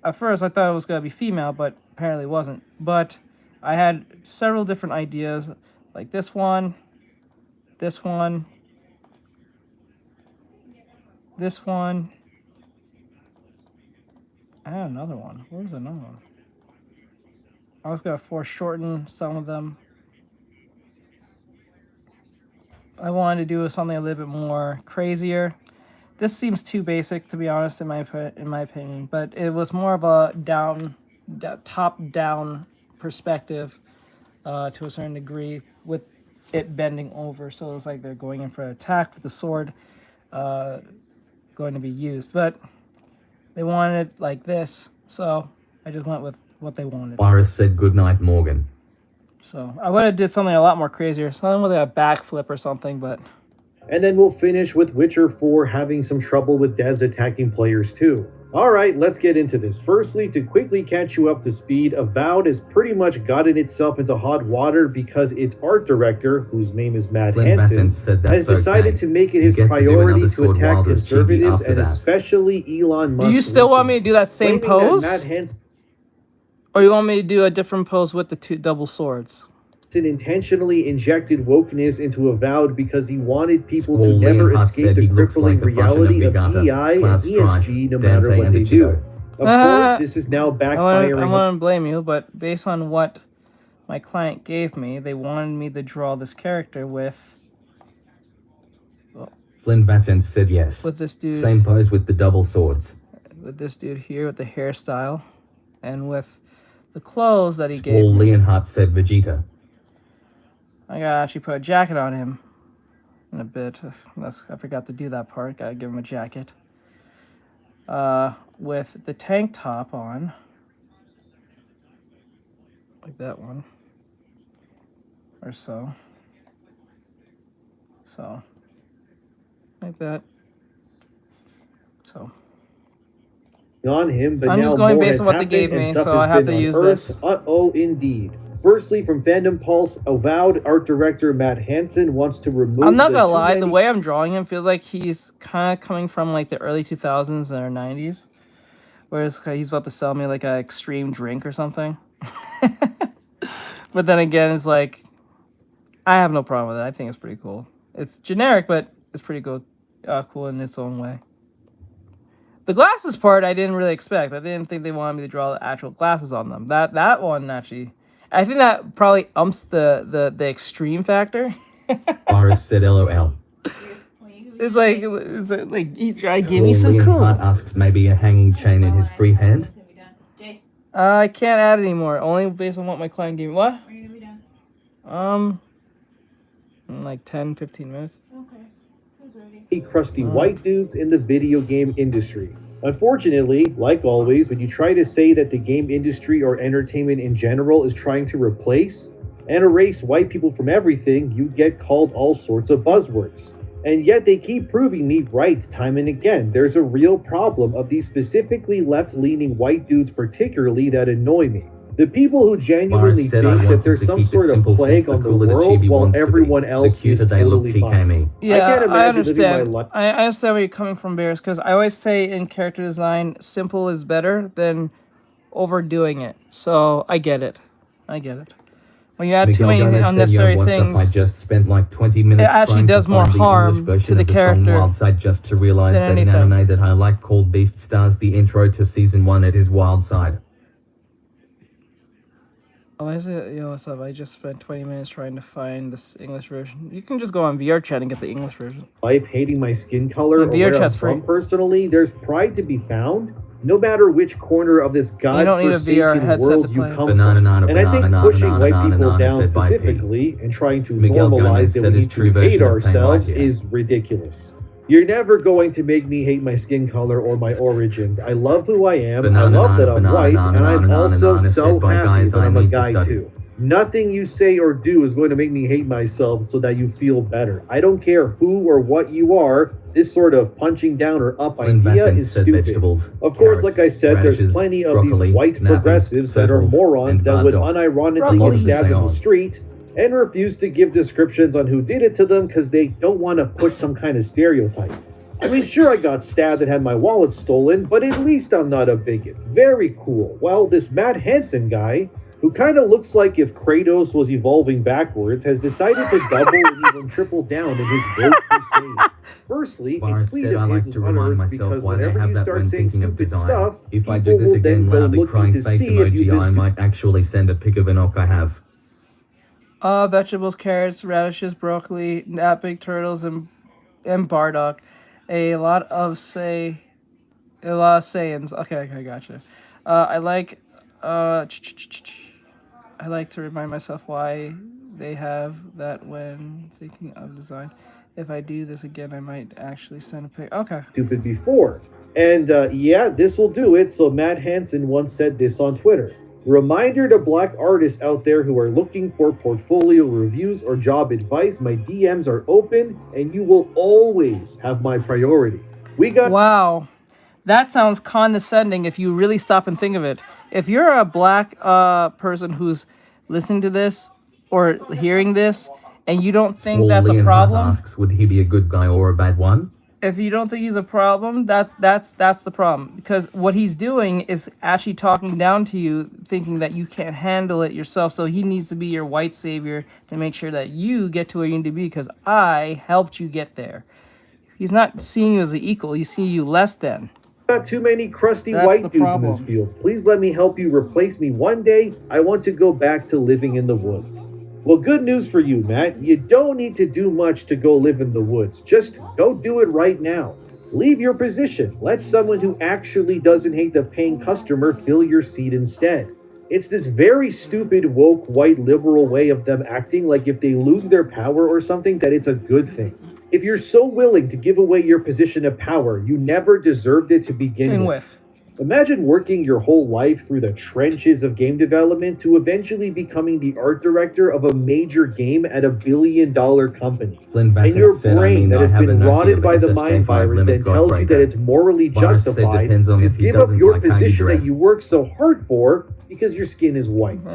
At first, I thought it was going to be female, but apparently it wasn't. But I had several different ideas, like this one, this one. I had another one. Where's another one? I was gonna foreshorten some of them. I wanted to do something a little bit more crazier. This seems too basic, to be honest, in my opinion. But it was more of a top-down perspective to a certain degree, with it bending over. So it was like they're going in for an attack with the sword going to be used. But they wanted it like this, so I just went with what they wanted. Iris said goodnight, Morgan. So I would have did something a lot more crazier, something with a backflip or something, but... And then we'll finish with Witcher 4 having some trouble with devs attacking players too. Alright, let's get into this. Firstly, to quickly catch you up to speed, Avowed has pretty much gotten itself into hot water because its art director, whose name is Matt Hansen, has decided to make it his priority to attack conservatives and especially Elon Musk. Do you still want me to do that same pose? Matt Hansen or you want me to do a different pose with the two double swords? Intentionally injected wokeness into Avowed because he wanted people to never escape the crippling reality of EI and ESG no matter what they do. Of course, this is now backfiring. I wouldn't blame you, but based on what my client gave me, they wanted me to draw this character with... Flynn Vassant said yes. With this dude. Same pose with the double swords. With this dude here, with the hairstyle, and with the clothes that he gave me. Leonhardt said Vegeta. I gotta actually put a jacket on him in a bit. I forgot to do that part. Gotta give him a jacket. With the tank top on. Like that one. Or so. So. Like that. So. On him, but I'm now just going more based on what they gave me, so I have to use this. Uh-oh, indeed. Firstly, from Fandom Pulse, Avowed art director Matt Hansen wants to remove... I'm not gonna lie, the way I'm drawing him feels like he's kind of coming from like the early 2000s or 90s. Whereas he's about to sell me like an extreme drink or something. But then again, it's like, I have no problem with it. I think it's pretty cool. It's generic, but it's pretty cool in its own way. The glasses part, I didn't really expect. I didn't think they wanted me to draw the actual glasses on them. That one, actually... I think that probably umps the extreme factor. Iris said LOL. It's like he's trying to give me some cool. Asks maybe a hanging chain in his free hand. I can't add anymore. Only based on what my client gave me. What? Are you gonna be done? In like 10-15 minutes. Okay. Who's ready? Crusty white dudes in the video game industry. Unfortunately, like always, when you try to say that the game industry or entertainment in general is trying to replace and erase white people from everything, you get called all sorts of buzzwords. And yet they keep proving me right time and again. There's a real problem of these specifically left-leaning white dudes particularly that annoy me. The people who genuinely think that there's some sort of plague on the world while everyone else is totally fine. Yeah, I can't imagine I understand. living my life. I understand where you're coming from, Bears, because I always say in character design, simple is better than overdoing it. So I get it. When you add too many unnecessary things, I just spent like 20 minutes it actually does more harm to the character. Wildside just to realize that anything. an anime that I like called Beast Stars the intro to season 1 at his Wildside. Oh, is it? Yo, what's up? I just spent 20 minutes trying to find this English version. You can just go on VR chat and get the English version. Life hating my skin color Yeah, or VR where I'm chat's from free. personally, there's pride to be found. No matter which corner of this You don't need a VR godforsaken headset world to you play. come from. And I think pushing white people down specifically and trying to Miguel normalize Gomez that said we his need true to hate version of Plain ourselves White, yeah. is ridiculous. You're never going to make me hate my skin color or my origins. I love who I am, I love that I'm white, and I'm also so happy that I'm a guy too. Nothing you say or do is going to make me hate myself so that you feel better. I don't care who or what you are. This sort of punching down or up idea is stupid. Of course, like I said, there's plenty of these white progressives that are morons that would unironically get stabbed in the street and refuse to give descriptions on who did it to them because they don't want to push some kind of stereotype. I mean, sure, I got stabbed and had my wallet stolen, but at least I'm not a bigot. Very cool. Well, this Matt Hansen guy, who kind of looks like if Kratos was evolving backwards, has decided to double and even triple down in his woke crusade. Firstly, a tweet of his was unearthed because whenever you start saying stupid stuff, if I people do this will then again, go loudly looking crying to face see if you've emoji, I been might actually send a pic of an ock I have. Vegetables, carrots, broccoli, not big turtles, and bardock. A lot of sayings. Okay, gotcha. I like to remind myself why they have that when thinking of design. If I do this again, I might actually send a pic. Okay. stupid before. And yeah, this will do it. So Matt Hansen once said this on Twitter. Reminder to black artists out there who are looking for portfolio reviews or job advice, my DMs are open and you will always have my priority. We got... Wow. That sounds condescending if you really stop and think of it. If you're a black person who's listening to this or hearing this and you don't think that's a problem... asks, would he be a good guy or a bad one? If you don't think he's a problem, that's the problem. Because what he's doing is actually talking down to you, thinking that you can't handle it yourself. So he needs to be your white savior to make sure that you get to where you need to be because I helped you get there. He's not seeing you as an equal. He's seeing you less than. Not too many crusty white dudes in this field. Please let me help you replace me one day. I want to go back to living in the woods. Well, good news for you, Matt. You don't need to do much to go live in the woods. Just go do it right now. Leave your position. Let someone who actually doesn't hate the paying customer fill your seat instead. It's this very stupid, woke, white, liberal way of them acting like if they lose their power or something, that it's a good thing. If you're so willing to give away your position of power, you never deserved it to begin with. Imagine working your whole life through the trenches of game development to eventually becoming the art director of a major game at $1 billion company. And your brain that has been rotted by the mind virus then tells you that it's morally justified to give up your position that you worked so hard for because your skin is white.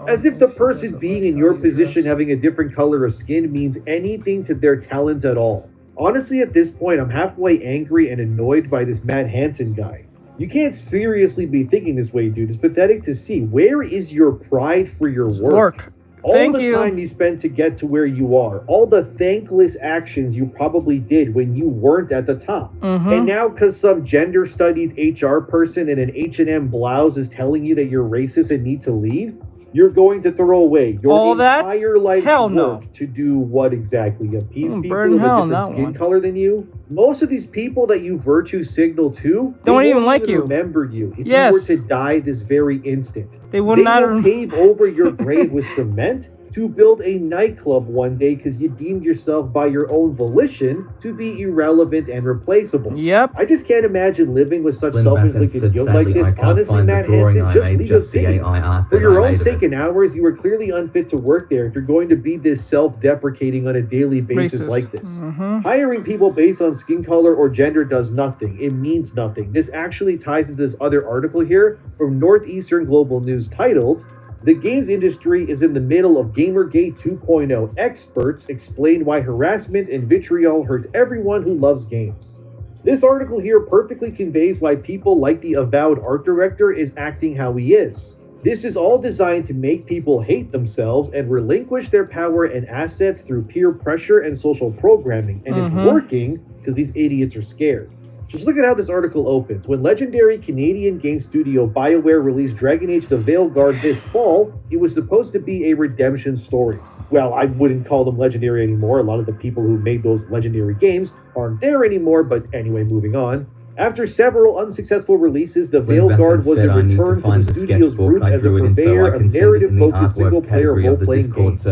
As if the person being in your position having a different color of skin means anything to their talent at all. Honestly, at this point, I'm halfway angry and annoyed by this Matt Hansen guy. You can't seriously be thinking this way, dude. It's pathetic to see. Where is your pride for your work? All the time you spent to get to where you are. All the thankless actions you probably did when you weren't at the top. And now because some gender studies HR person in an H&M blouse is telling you that you're racist and need to leave, you're going to throw away your entire life's work to do what exactly? Appease people of a different skin color than you? Most of these people that you virtue signal to don't even like you. Remember you if you were to die this very instant. They will pave over your grave with cement to build a nightclub one day because you deemed yourself by your own volition to be irrelevant and replaceable. Yep. I just can't imagine living with such self-inflicted guilt like this. Honestly, Matt Hansen, just leave the city. For your own sake and ours, you are clearly unfit to work there if you're going to be this self-deprecating on a daily basis like this. Hiring people based on skin color or gender does nothing. It means nothing. This actually ties into this other article here from Northeastern Global News titled, "The games industry is in the middle of Gamergate 2.0. Experts explain why harassment and vitriol hurt everyone who loves games." This article here perfectly conveys why people like the avowed art director is acting how he is. This is all designed to make people hate themselves and relinquish their power and assets through peer pressure and social programming. And it's working because these idiots are scared. Just look at how this article opens. When legendary Canadian game studio BioWare released Dragon Age The Veilguard this fall, it was supposed to be a redemption story. Well, I wouldn't call them legendary anymore. A lot of the people who made those legendary games aren't there anymore, but anyway, moving on. After several unsuccessful releases, The Veilguard was a return to the studio's roots as a purveyor of narrative-focused single-player role-playing games.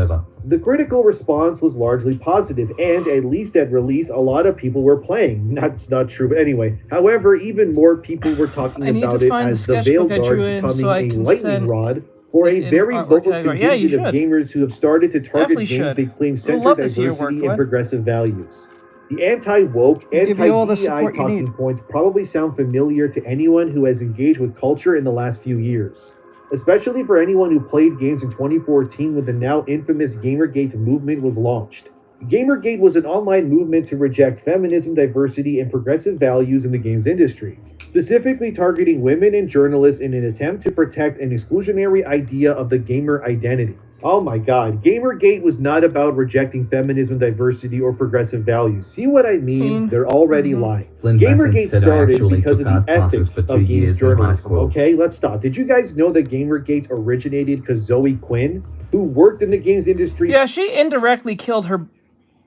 The critical response was largely positive, and at least at release, a lot of people were playing. That's not true, but anyway. However, even more people were talking about it as The Veilguard becoming a lightning rod for a very vocal contingent of gamers who have started to target games they claim center diversity and progressive values. The anti-woke, anti-DEI talking points probably sound familiar to anyone who has engaged with culture in the last few years. Especially for anyone who played games in 2014 when the now infamous Gamergate movement was launched. Gamergate was an online movement to reject feminism, diversity, and progressive values in the games industry, specifically targeting women and journalists in an attempt to protect an exclusionary idea of the gamer identity. Oh my god, Gamergate was not about rejecting feminism, diversity, or progressive values. See what I mean? They're already lying. Gamergate started because of the ethics of games journalism. Okay, let's stop. Did you guys know that Gamergate originated because Zoe Quinn, who worked in the games industry... Yeah, she indirectly killed her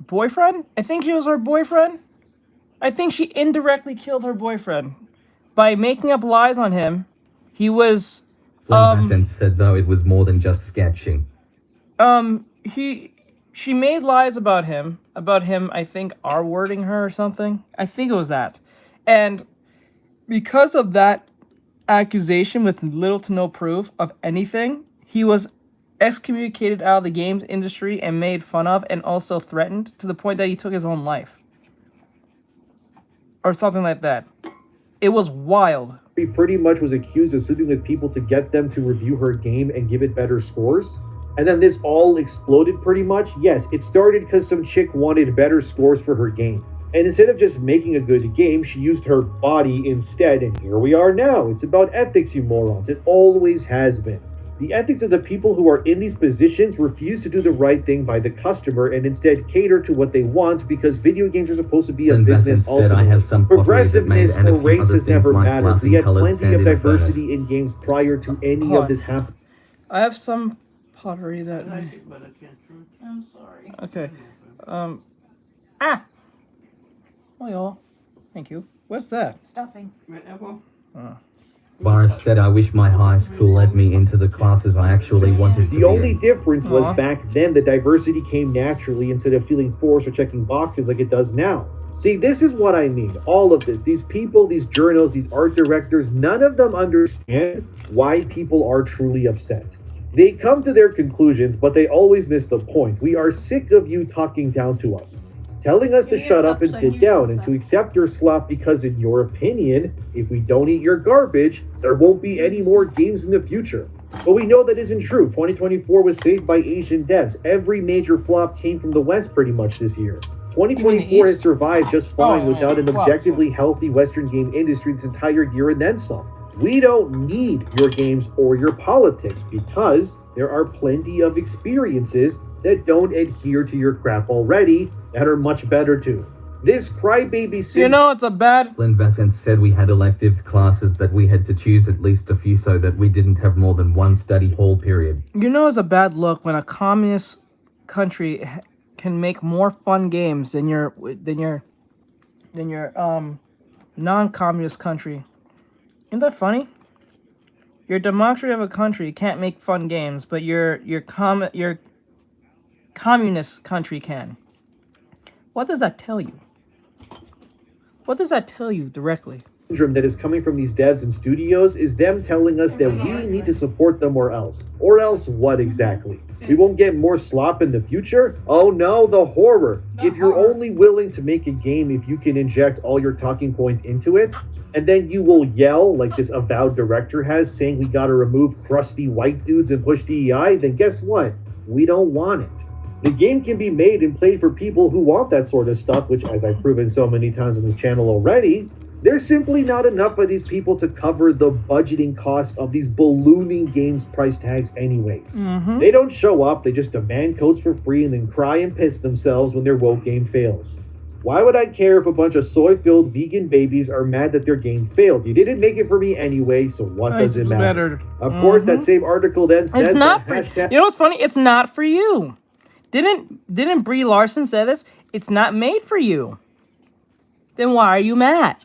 boyfriend? I think he was her boyfriend? I think she indirectly killed her boyfriend. By making up lies on him. He was... Flynn said though it was more than just sketching. She made lies about him, I think, R-wording her or something. I think it was that. And because of that accusation with little to no proof of anything, he was excommunicated out of the games industry and made fun of and also threatened to the point that he took his own life. Or something like that. It was wild. He pretty much was accused of sleeping with people to get them to review her game and give it better scores. And then this all exploded pretty much. Yes, it started because some chick wanted better scores for her game. And instead of just making a good game, she used her body instead. And here we are now. It's about ethics, you morons. It always has been. The ethics of the people who are in these positions refuse to do the right thing by the customer and instead cater to what they want because video games are supposed to be a business ultimately. Progressiveness or race has never mattered. We had plenty of diversity in games prior to any of this happening. I have some pottery that... I like it, but I can't throw it. I'm sorry. Okay. Oh, y'all. Thank you. What's that? Stuffing. Red apple. Boris said, I wish my high school let me into the classes I actually wanted to The only difference was back then the diversity came naturally instead of feeling forced or checking boxes like it does now. See, this is what I mean. All of this. These people, these journals, these art directors, none of them understand why people are truly upset. They come to their conclusions, but they always miss the point. We are sick of you talking down to us, telling us to shut up and sit down and to accept your slop because in your opinion, if we don't eat your garbage, there won't be any more games in the future. But we know that isn't true. 2024 was saved by Asian devs. Every major flop came from the West pretty much this year. 2024 has survived just fine without an objectively healthy Western game industry this entire year and then some. We don't need your games or your politics because there are plenty of experiences that don't adhere to your crap already that are much better too. This crybaby You know, it's a bad... Flynn Vassant said we had electives classes that we had to choose at least a few so that we didn't have more than one study hall period. You know, it's a bad look when a communist country can make more fun games than your non-communist country. Isn't that funny? Your democracy of a country can't make fun games, but your communist country can. What does that tell you? What does that tell you directly? That is coming from these devs and studios is them telling us that we need to support them or else. Or else what exactly? We won't get more slop in the future? Oh no, the horror. If you're only willing to make a game if you can inject all your talking points into it, and then you will yell like this avowed director has saying we gotta remove crusty white dudes and push DEI, then guess what? We don't want it. The game can be made and played for people who want that sort of stuff, which as I've proven so many times on this channel already, there's simply not enough of these people to cover the budgeting cost of these ballooning games price tags anyways. They don't show up, they just demand codes for free and then cry and piss themselves when their woke game fails. Why would I care if a bunch of soy-filled vegan babies are mad that their game failed? You didn't make it for me anyway, so what does it matter? Of course, that same article then says it's not that for you know what's funny? It's not for you. Didn't Brie Larson say this? It's not made for you. Then why are you mad?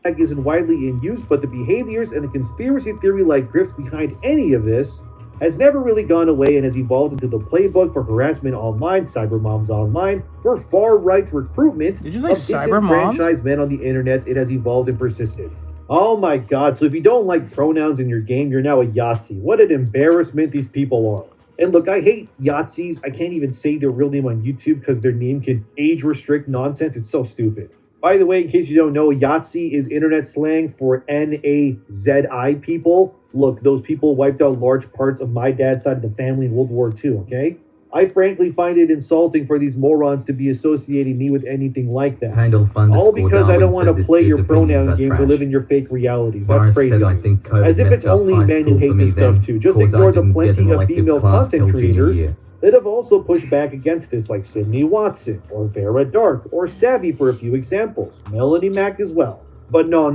Isn't widely in use, but the behaviors and the conspiracy theory-like grift behind any of this has never really gone away and has evolved into the playbook for harassment online, cybermoms online, for far-right recruitment of disenfranchised men on the internet. It has evolved and persisted. Oh my god, so if you don't like pronouns in your game, you're now a Yahtzee. What an embarrassment these people are. And look, I hate Yahtzees. I can't even say their real name on YouTube because their name can age restrict nonsense. It's so stupid. By the way, in case you don't know, Yahtzee is internet slang for N-A-Z-I people. Look, those people wiped out large parts of my dad's side of the family in World War II, okay? I frankly find it insulting for these morons to be associating me with anything like that. All because I don't want to play your pronoun games or live in your fake realities. That's crazy. As if it's only men who hate this stuff too. Just ignore the plenty of female content creators that have also pushed back against this, like Sydney Watson, or Vera Dark, or Savvy for a few examples. Melanie Mack as well. But no.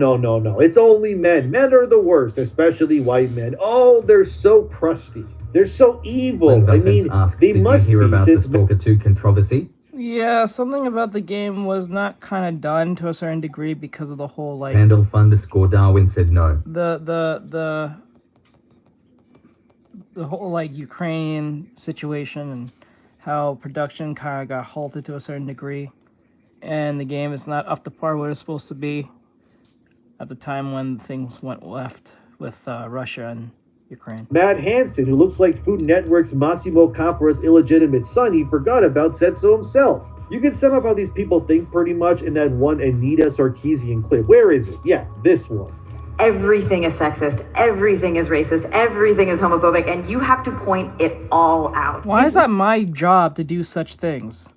It's only men. Men are the worst, especially white men. Oh, they're so crusty. They're so evil. I mean, they must hear be about since the Stalker 2 controversy? Yeah, something about the game was not kind of done to a certain degree because of the whole like Pandolf_Darwin said no. the whole like Ukrainian situation and how production kind of got halted to a certain degree, and the game is not up to par what it's supposed to be at the time when things went left with Russia and Ukraine. Matt Hansen, who looks like Food Network's Massimo Capra's illegitimate son he forgot about, said so himself. You can sum up how these people think pretty much in that one Anita Sarkeesian clip. Where is it? Yeah, this one. Everything is sexist, everything is racist, everything is homophobic, and you have to point it all out. Why is that my job to do such things?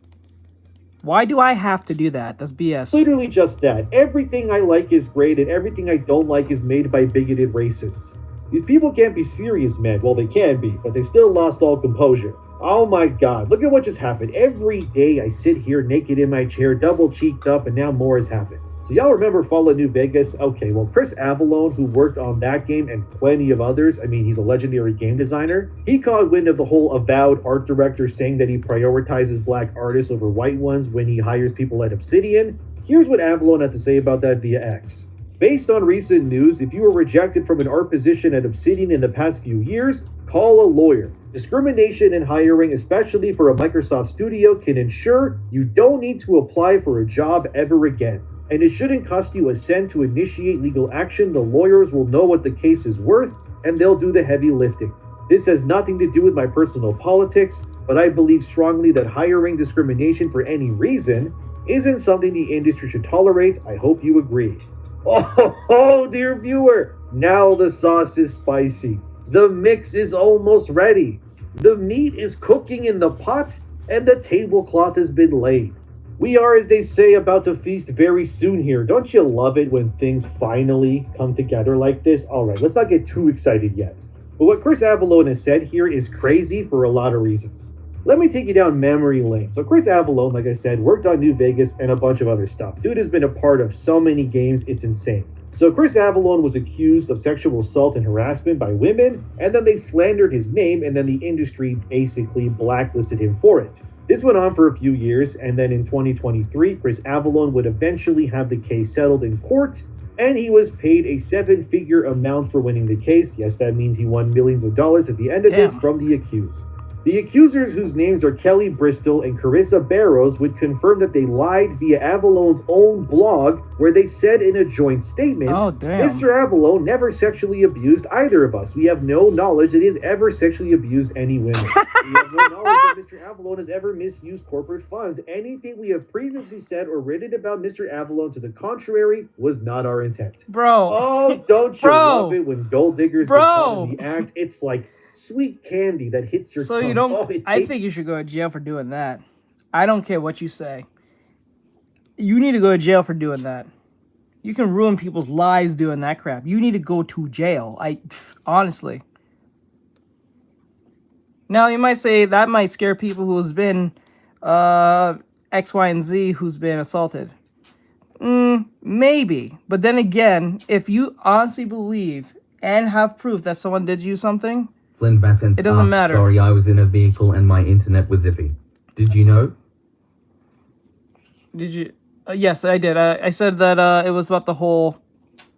Why do I have to do that? That's BS. Literally just that. Everything I like is great, and everything I don't like is made by bigoted racists. These people can't be serious, man. Well, they can be, but they still lost all composure. Oh my god, look at what just happened. Every day I sit here naked in my chair, double cheeked up, and now more has happened. So y'all remember Fallout New Vegas? Okay, well, Chris Avallone, who worked on that game and plenty of others, I mean, he's a legendary game designer, he caught wind of the whole avowed art director saying that he prioritizes black artists over white ones when he hires people at Obsidian. Here's what Avallone had to say about that via X. Based on recent news, if you were rejected from an art position at Obsidian in the past few years, call a lawyer. Discrimination in hiring, especially for a Microsoft studio, can ensure you don't need to apply for a job ever again. And it shouldn't cost you a cent to initiate legal action. The lawyers will know what the case is worth, and they'll do the heavy lifting. This has nothing to do with my personal politics, but I believe strongly that hiring discrimination for any reason isn't something the industry should tolerate. I hope you agree. Oh, dear viewer, now the sauce is spicy. The mix is almost ready. The meat is cooking in the pot, and the tablecloth has been laid. We are, as they say, about to feast very soon here. Don't you love it when things finally come together like this? All right, let's not get too excited yet. But what Chris Avallone has said here is crazy for a lot of reasons. Let me take you down memory lane. So Chris Avallone, like I said, worked on New Vegas and a bunch of other stuff. Dude has been a part of so many games, it's insane. So Chris Avallone was accused of sexual assault and harassment by women, and then they slandered his name, and then the industry basically blacklisted him for it. This went on for a few years, and then in 2023, Chris Avallone would eventually have the case settled in court, and he was paid a 7-figure amount for winning the case. Yes, that means he won millions of dollars at the end of this from the accused. The accusers, whose names are Kelly Bristol and Carissa Barrows, would confirm that they lied via Avallone's own blog, where they said in a joint statement, Mr. Avallone never sexually abused either of us. We have no knowledge that he has ever sexually abused any women. We have no knowledge that Mr. Avallone has ever misused corporate funds. Anything we have previously said or written about Mr. Avallone to the contrary was not our intent. Bro. Oh, don't you love it when gold diggers get caught in the act? It's like sweet candy that hits your tongue. So you don't, I think you should go to jail for doing that. I don't care what you say. You need to go to jail for doing that. You can ruin people's lives doing that crap. You need to go to jail. Honestly. Now you might say that might scare people who's been X, Y, and Z who's been assaulted. Maybe. But then again, if you honestly believe and have proof that someone did you something, Flynn Bassens it doesn't asked, matter. Sorry, I was in a vehicle and my internet was zippy. Did you know? Did you? Yes, I did. I said that it was about the whole,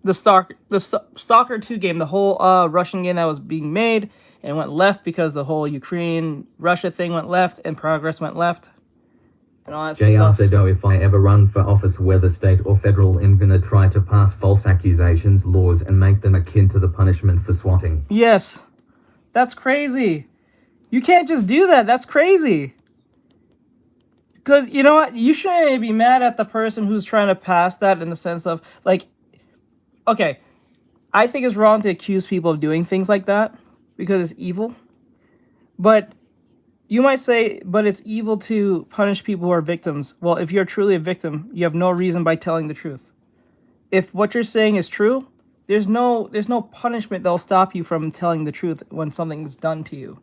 the Stalker 2 game, the whole Russian game that was being made and went left because the whole Ukraine-Russia thing went left and progress went left. And all that JR stuff. said, oh, if I ever run for office, whether state or federal, I'm gonna try to pass false accusations, laws, and make them akin to the punishment for swatting. Yes. That's crazy. You can't just do that. That's crazy. Because, you know what? You shouldn't be mad at the person who's trying to pass that in the sense of, like, okay, I think it's wrong to accuse people of doing things like that because it's evil. But You might say, but it's evil to punish people who are victims. Well, if you're truly a victim, you have no reason by telling the truth. If what you're saying is true, there's no punishment that'll stop you from telling the truth when something's done to you.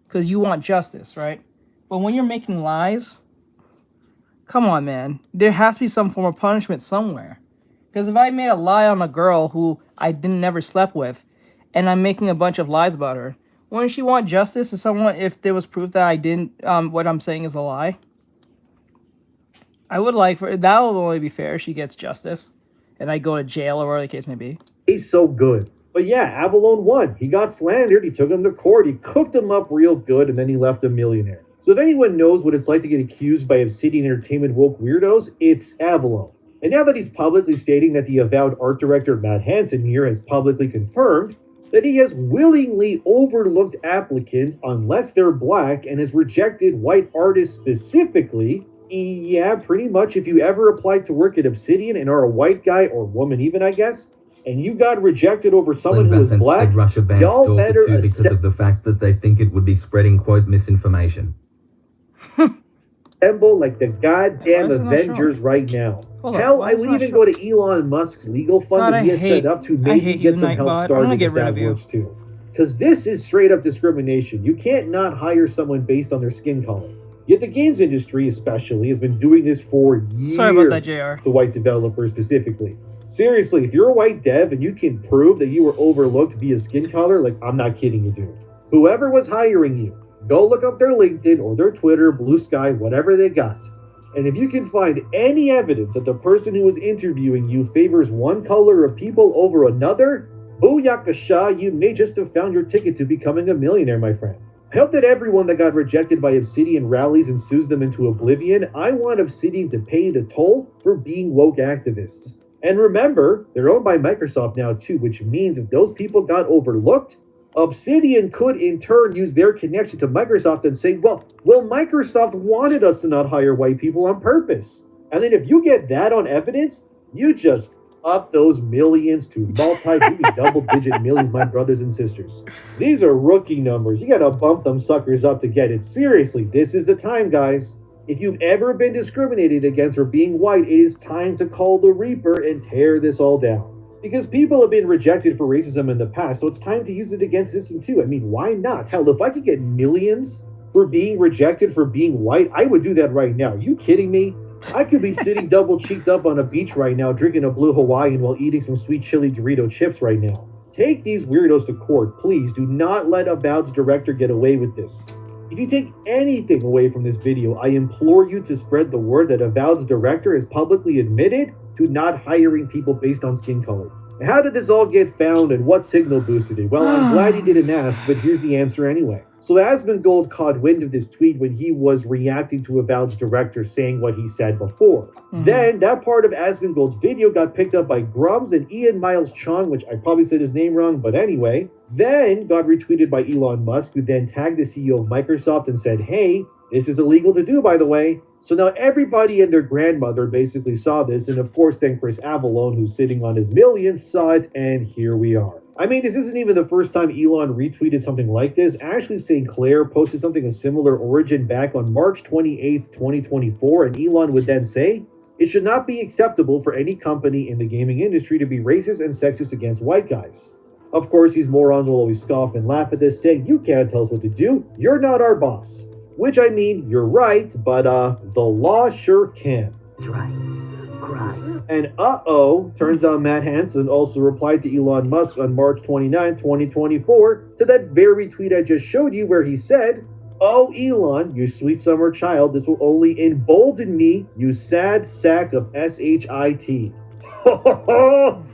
Because you want justice, right? But when you're making lies, come on, man. There has to be some form of punishment somewhere. Because if I made a lie on a girl who I never slept with, and I'm making a bunch of lies about her, wouldn't she want justice to someone if there was proof that I didn't, what I'm saying is a lie? I would like for that will only be fair if she gets justice, and I go to jail or whatever the case may be. He's so good. But yeah, Avalon won. He got slandered, he took him to court, he cooked him up real good, and then he left a millionaire. So if anyone knows what it's like to get accused by Obsidian Entertainment woke weirdos, it's Avalon. And now that he's publicly stating that the avowed art director Matt Hansen here has publicly confirmed that he has willingly overlooked applicants unless they're black and has rejected white artists specifically, yeah, pretty much if you ever applied to work at Obsidian and are a white guy or woman even, I guess, and you got rejected over someone who is black, y'all better because of the fact that they think it would be spreading, quote, misinformation. assemble like the goddamn Avengers right now. Hell, I would even go to Elon Musk's legal fund that he has set up to maybe get some help started if that works too. Because this is straight up discrimination. You can't not hire someone based on their skin color. Yet the games industry especially has been doing this for years. Sorry about that, JR. To white developers specifically. Seriously, if you're a white dev and you can prove that you were overlooked via skin color, like, I'm not kidding you, dude. Whoever was hiring you, go look up their LinkedIn or their Twitter, Blue Sky, whatever they got. And if you can find any evidence that the person who was interviewing you favors one color of people over another, booyakasha, you may just have found your ticket to becoming a millionaire, my friend. I hope that everyone that got rejected by Obsidian rallies and sues them into oblivion. I want Obsidian to pay the toll for being woke activists. And remember, they're owned by Microsoft now too, which means if those people got overlooked, Obsidian could in turn use their connection to Microsoft and say, well, Microsoft wanted us to not hire white people on purpose. And then if you get that on evidence, you just up those millions to maybe double-digit millions, my brothers and sisters. These are rookie numbers. You gotta bump them suckers up to get it. Seriously, this is the time, guys. If you've ever been discriminated against for being white, it is time to call the Reaper and tear this all down. Because people have been rejected for racism in the past, so it's time to use it against this one too. I mean, why not? Hell, if I could get millions for being rejected for being white, I would do that right now. You kidding me? I could be sitting double-cheeked up on a beach right now, drinking a Blue Hawaiian while eating some sweet chili Dorito chips right now. Take these weirdos to court, please. Do not let Avowed's director get away with this. If you take anything away from this video, I implore you to spread the word that Avowed's director has publicly admitted to not hiring people based on skin color. How did this all get found and what signal boosted it? Well, I'm glad you didn't ask, but here's the answer anyway. So Asmongold caught wind of this tweet when he was reacting to Avowed's director saying what he said before. Then that part of Asmongold's video got picked up by Grums and Ian Miles Chong, which I probably said his name wrong, but anyway, then got retweeted by Elon Musk, who then tagged the CEO of Microsoft and said, hey, this is illegal to do, by the way. So now everybody and their grandmother basically saw this, and of course then Chris Avallone, who's sitting on his millions, saw it, and here we are. I mean, this isn't even the first time Elon retweeted something like this. Ashley St. Clair posted something of similar origin back on March 28th, 2024, and Elon would then say, it should not be acceptable for any company in the gaming industry to be racist and sexist against white guys. Of course, these morons will always scoff and laugh at this, saying, you can't tell us what to do, you're not our boss. Which, I mean, you're right, but the law sure can. That's right. Cry. And turns out Matt Hansen also replied to Elon Musk on March 29, 2024 to that very tweet I just showed you where he said, oh, Elon, you sweet summer child, this will only embolden me, you sad sack of SHIT.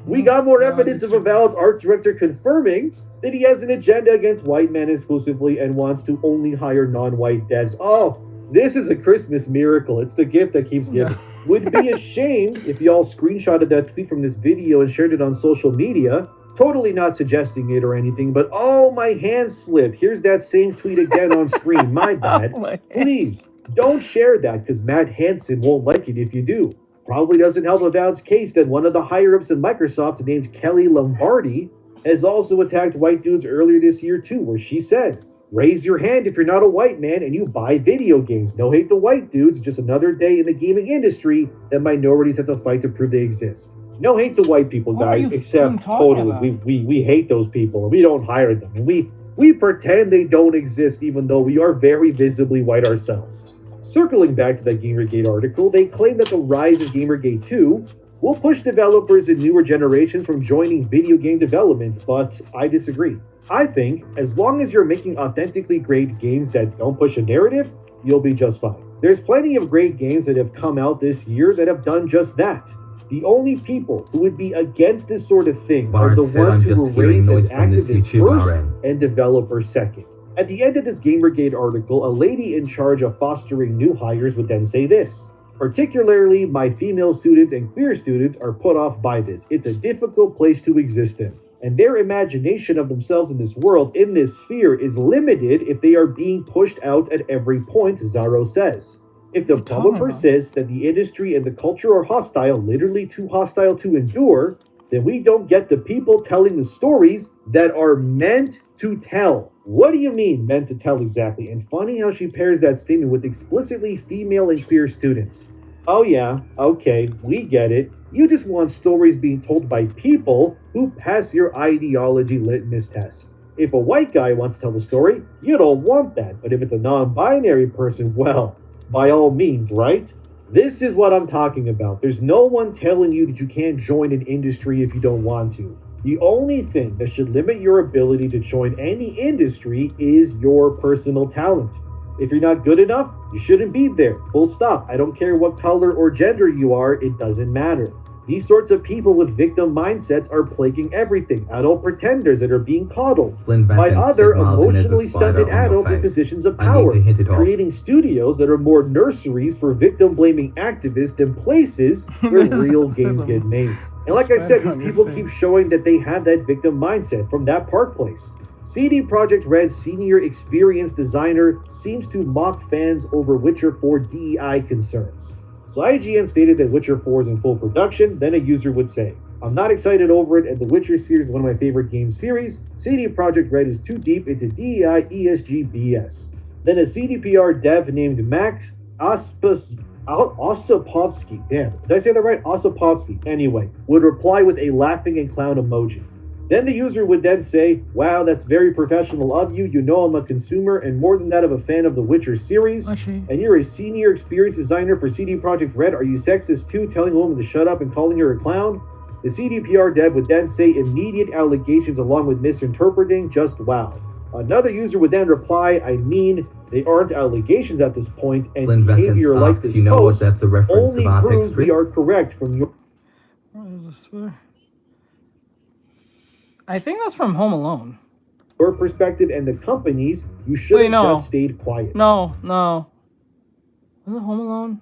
We got more evidence of Avowed's art director confirming that he has an agenda against white men exclusively and wants to only hire non-white devs. Oh, this is a Christmas miracle. It's the gift that keeps giving. Would be ashamed if y'all screenshotted that tweet from this video and shared it on social media. Totally not suggesting it or anything, but oh, my hand slipped. Here's that same tweet again on screen. My bad. Please, don't share that because Matt Hansen won't like it if you do. Probably doesn't help Avowed's case that one of the higher-ups in Microsoft named Kelly Lombardi has also attacked white dudes earlier this year too, where she said, Raise your hand if you're not a white man and you buy video games. No hate the white dudes, just another day in the gaming industry that minorities have to fight to prove they exist. No hate the white people, What are guys, you except talking totally, about? we hate those people and we don't hire them. And we pretend they don't exist even though we are very visibly white ourselves. Circling back to that Gamergate article, they claim that the rise of Gamergate 2 will push developers in newer generations from joining video game development, but I disagree. I think as long as you're making authentically great games that don't push a narrative, you'll be just fine. There's plenty of great games that have come out this year that have done just that. The only people who would be against this sort of thing are the ones who were raised as activists first and developers second. At the end of this Gamergate article, a lady in charge of fostering new hires would then say this: "Particularly, my female students and queer students are put off by this. It's a difficult place to exist in. And their imagination of themselves in this world, in this sphere, is limited if they are being pushed out at every point," Zaro says. If the problem persists that the industry and the culture are hostile, literally too hostile to endure, then we don't get the people telling the stories that are meant to tell. What do you mean, meant to tell exactly? And funny how she pairs that statement with explicitly female and queer students. Oh yeah, okay, we get it. You just want stories being told by people who pass your ideology litmus test. If a white guy wants to tell the story, you don't want that. But if it's a non-binary person, well, by all means, right? This is what I'm talking about. There's no one telling you that you can't join an industry if you don't want to. The only thing that should limit your ability to join any industry is your personal talent. If you're not good enough, you shouldn't be there. Full stop. I don't care what color or gender you are, it doesn't matter. These sorts of people with victim mindsets are plaguing everything. Adult pretenders that are being coddled by other emotionally stunted adults in positions of power, creating studios that are more nurseries for victim-blaming activists than places where real games get made. And like I said, these people keep showing that they have that victim mindset from that Park Place. CD Projekt Red's senior experienced designer seems to mock fans over Witcher 4 DEI concerns. So IGN stated that Witcher 4 is in full production, then a user would say, "I'm not excited over it, and the Witcher series is one of my favorite game series. CD Projekt Red is too deep into DEI ESG BS. Then a CDPR dev named Max Ossipovsky, damn, did I say that right? Ossipovsky, anyway, would reply with a laughing and clown emoji. Then the user would then say, "Wow, that's very professional of you. You know I'm a consumer and more than that of a fan of the Witcher series. And you're a senior experienced designer for CD Projekt Red. Are you sexist too, telling a woman to shut up and calling her a clown?" The CDPR dev would then say immediate allegations along with misinterpreting, just wow. Another user would then reply, "I mean, they aren't allegations at this point, and Lynn behavior Vessens like asks, this you know what post that's a reference only of proves we Artextric? are correct from your..." I think that's from Home Alone. Your perspective and the company's, you should have no. just stayed quiet. No. Was it Home Alone?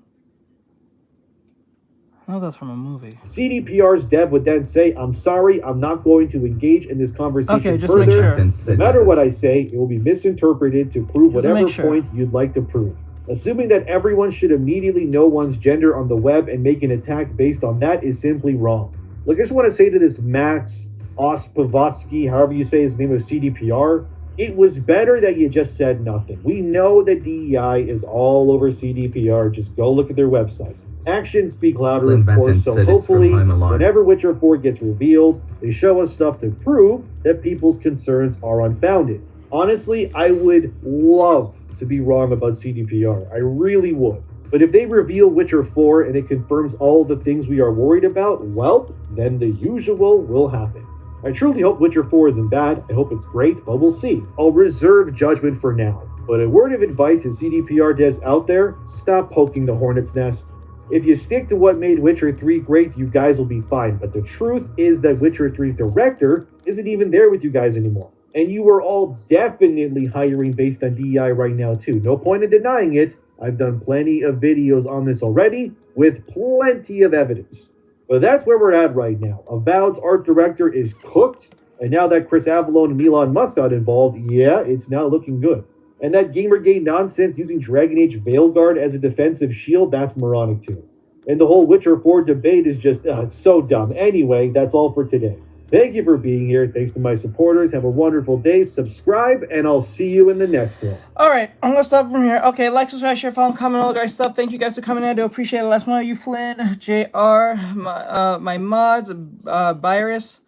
I know that's from a movie. CDPR's dev would then say, "I'm sorry, I'm not going to engage in this conversation Okay, just further. make sure. No matter what I say, it will be misinterpreted to prove Just whatever make sure. point you'd like to prove. Assuming that everyone should immediately know one's gender on the web and make an attack based on that is simply wrong." Look, I just want to say to this Max Ospavotsky, however you say his name, of CDPR, it was better that you just said nothing. We know that DEI is all over CDPR. Just go look at their website. Actions speak louder, Lynn of course, Vessens so said it's from hopefully, Home Alone. whenever Witcher 4 gets revealed, they show us stuff to prove that people's concerns are unfounded. Honestly, I would love to be wrong about CDPR. I really would. But if they reveal Witcher 4 and it confirms all the things we are worried about, well, then the usual will happen. I truly hope Witcher 4 isn't bad. I hope it's great, but we'll see. I'll reserve judgment for now. But a word of advice to CDPR devs out there, stop poking the hornet's nest. If you stick to what made Witcher 3 great, you guys will be fine. But the truth is that Witcher 3's director isn't even there with you guys anymore. And you are all definitely hiring based on DEI right now too. No point in denying it. I've done plenty of videos on this already with plenty of evidence. But that's where we're at right now. Avowed's art director is cooked, and now that Chris Avellone and Elon Musk got involved, yeah, it's now looking good. And that Gamergate nonsense using Dragon Age Veilguard as a defensive shield, that's moronic too. And the whole Witcher 4 debate is just, it's so dumb. Anyway, that's all for today. Thank you for being here. Thanks to my supporters. Have a wonderful day. Subscribe, and I'll see you in the next one. All right, I'm gonna stop from here. Okay, like, subscribe, share, follow, comment, all the guys stuff. Thank you guys for coming in. I do appreciate it. Last one of you, Flynn, JR, my mods, Byrus.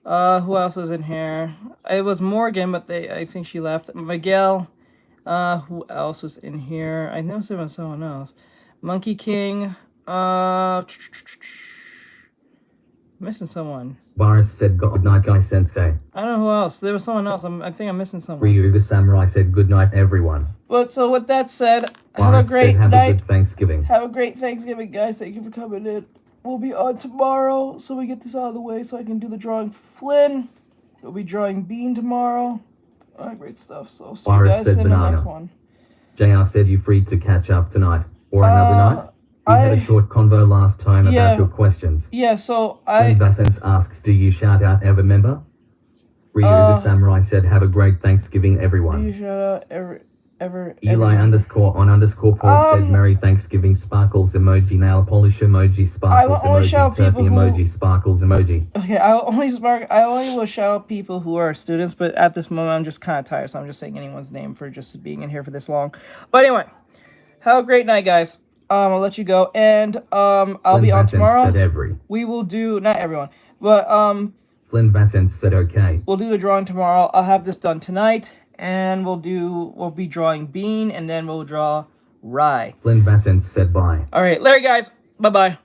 Who else was in here? It was Morgan, but I think she left. Miguel. Who else was in here? I know there was someone else. Monkey King. Missing someone. Boris said good night, guy sensei. I don't know who else. There was someone else. I think I'm missing someone. Ryuga Samurai said good night, everyone. But so with that said, Boris have a great said, have night. a good Thanksgiving. Have a great Thanksgiving, guys. Thank you for coming in. We'll be on tomorrow, so we get this out of the way so I can do the drawing for Flynn. We'll be drawing Bean tomorrow. All right, great stuff. So see Boris you guys said in banana. the next one. JR said you free to catch up tonight. Or another night? We had a short convo last time about your questions. Yeah, so When Vassens asks, do you shout out ever member? Ryuga Samurai said, have a great Thanksgiving, everyone. You shout out Eli _on_Paul said, Merry Thanksgiving, sparkles emoji, nail polish emoji, sparkles emoji, turkey emoji, sparkles emoji. Okay, I only will shout out people who are students, but at this moment I'm just kind of tired, so I'm just saying anyone's name for just being in here for this long. But anyway, have a great night, guys. I'll let you go, and I'll be on tomorrow. Said we will do, not everyone, but Flynn Vassens said okay. We'll do the drawing tomorrow. I'll have this done tonight, and we'll be drawing Bean, and then we'll draw Rye. Flynn Vassens said bye. All right, later, guys. Bye bye.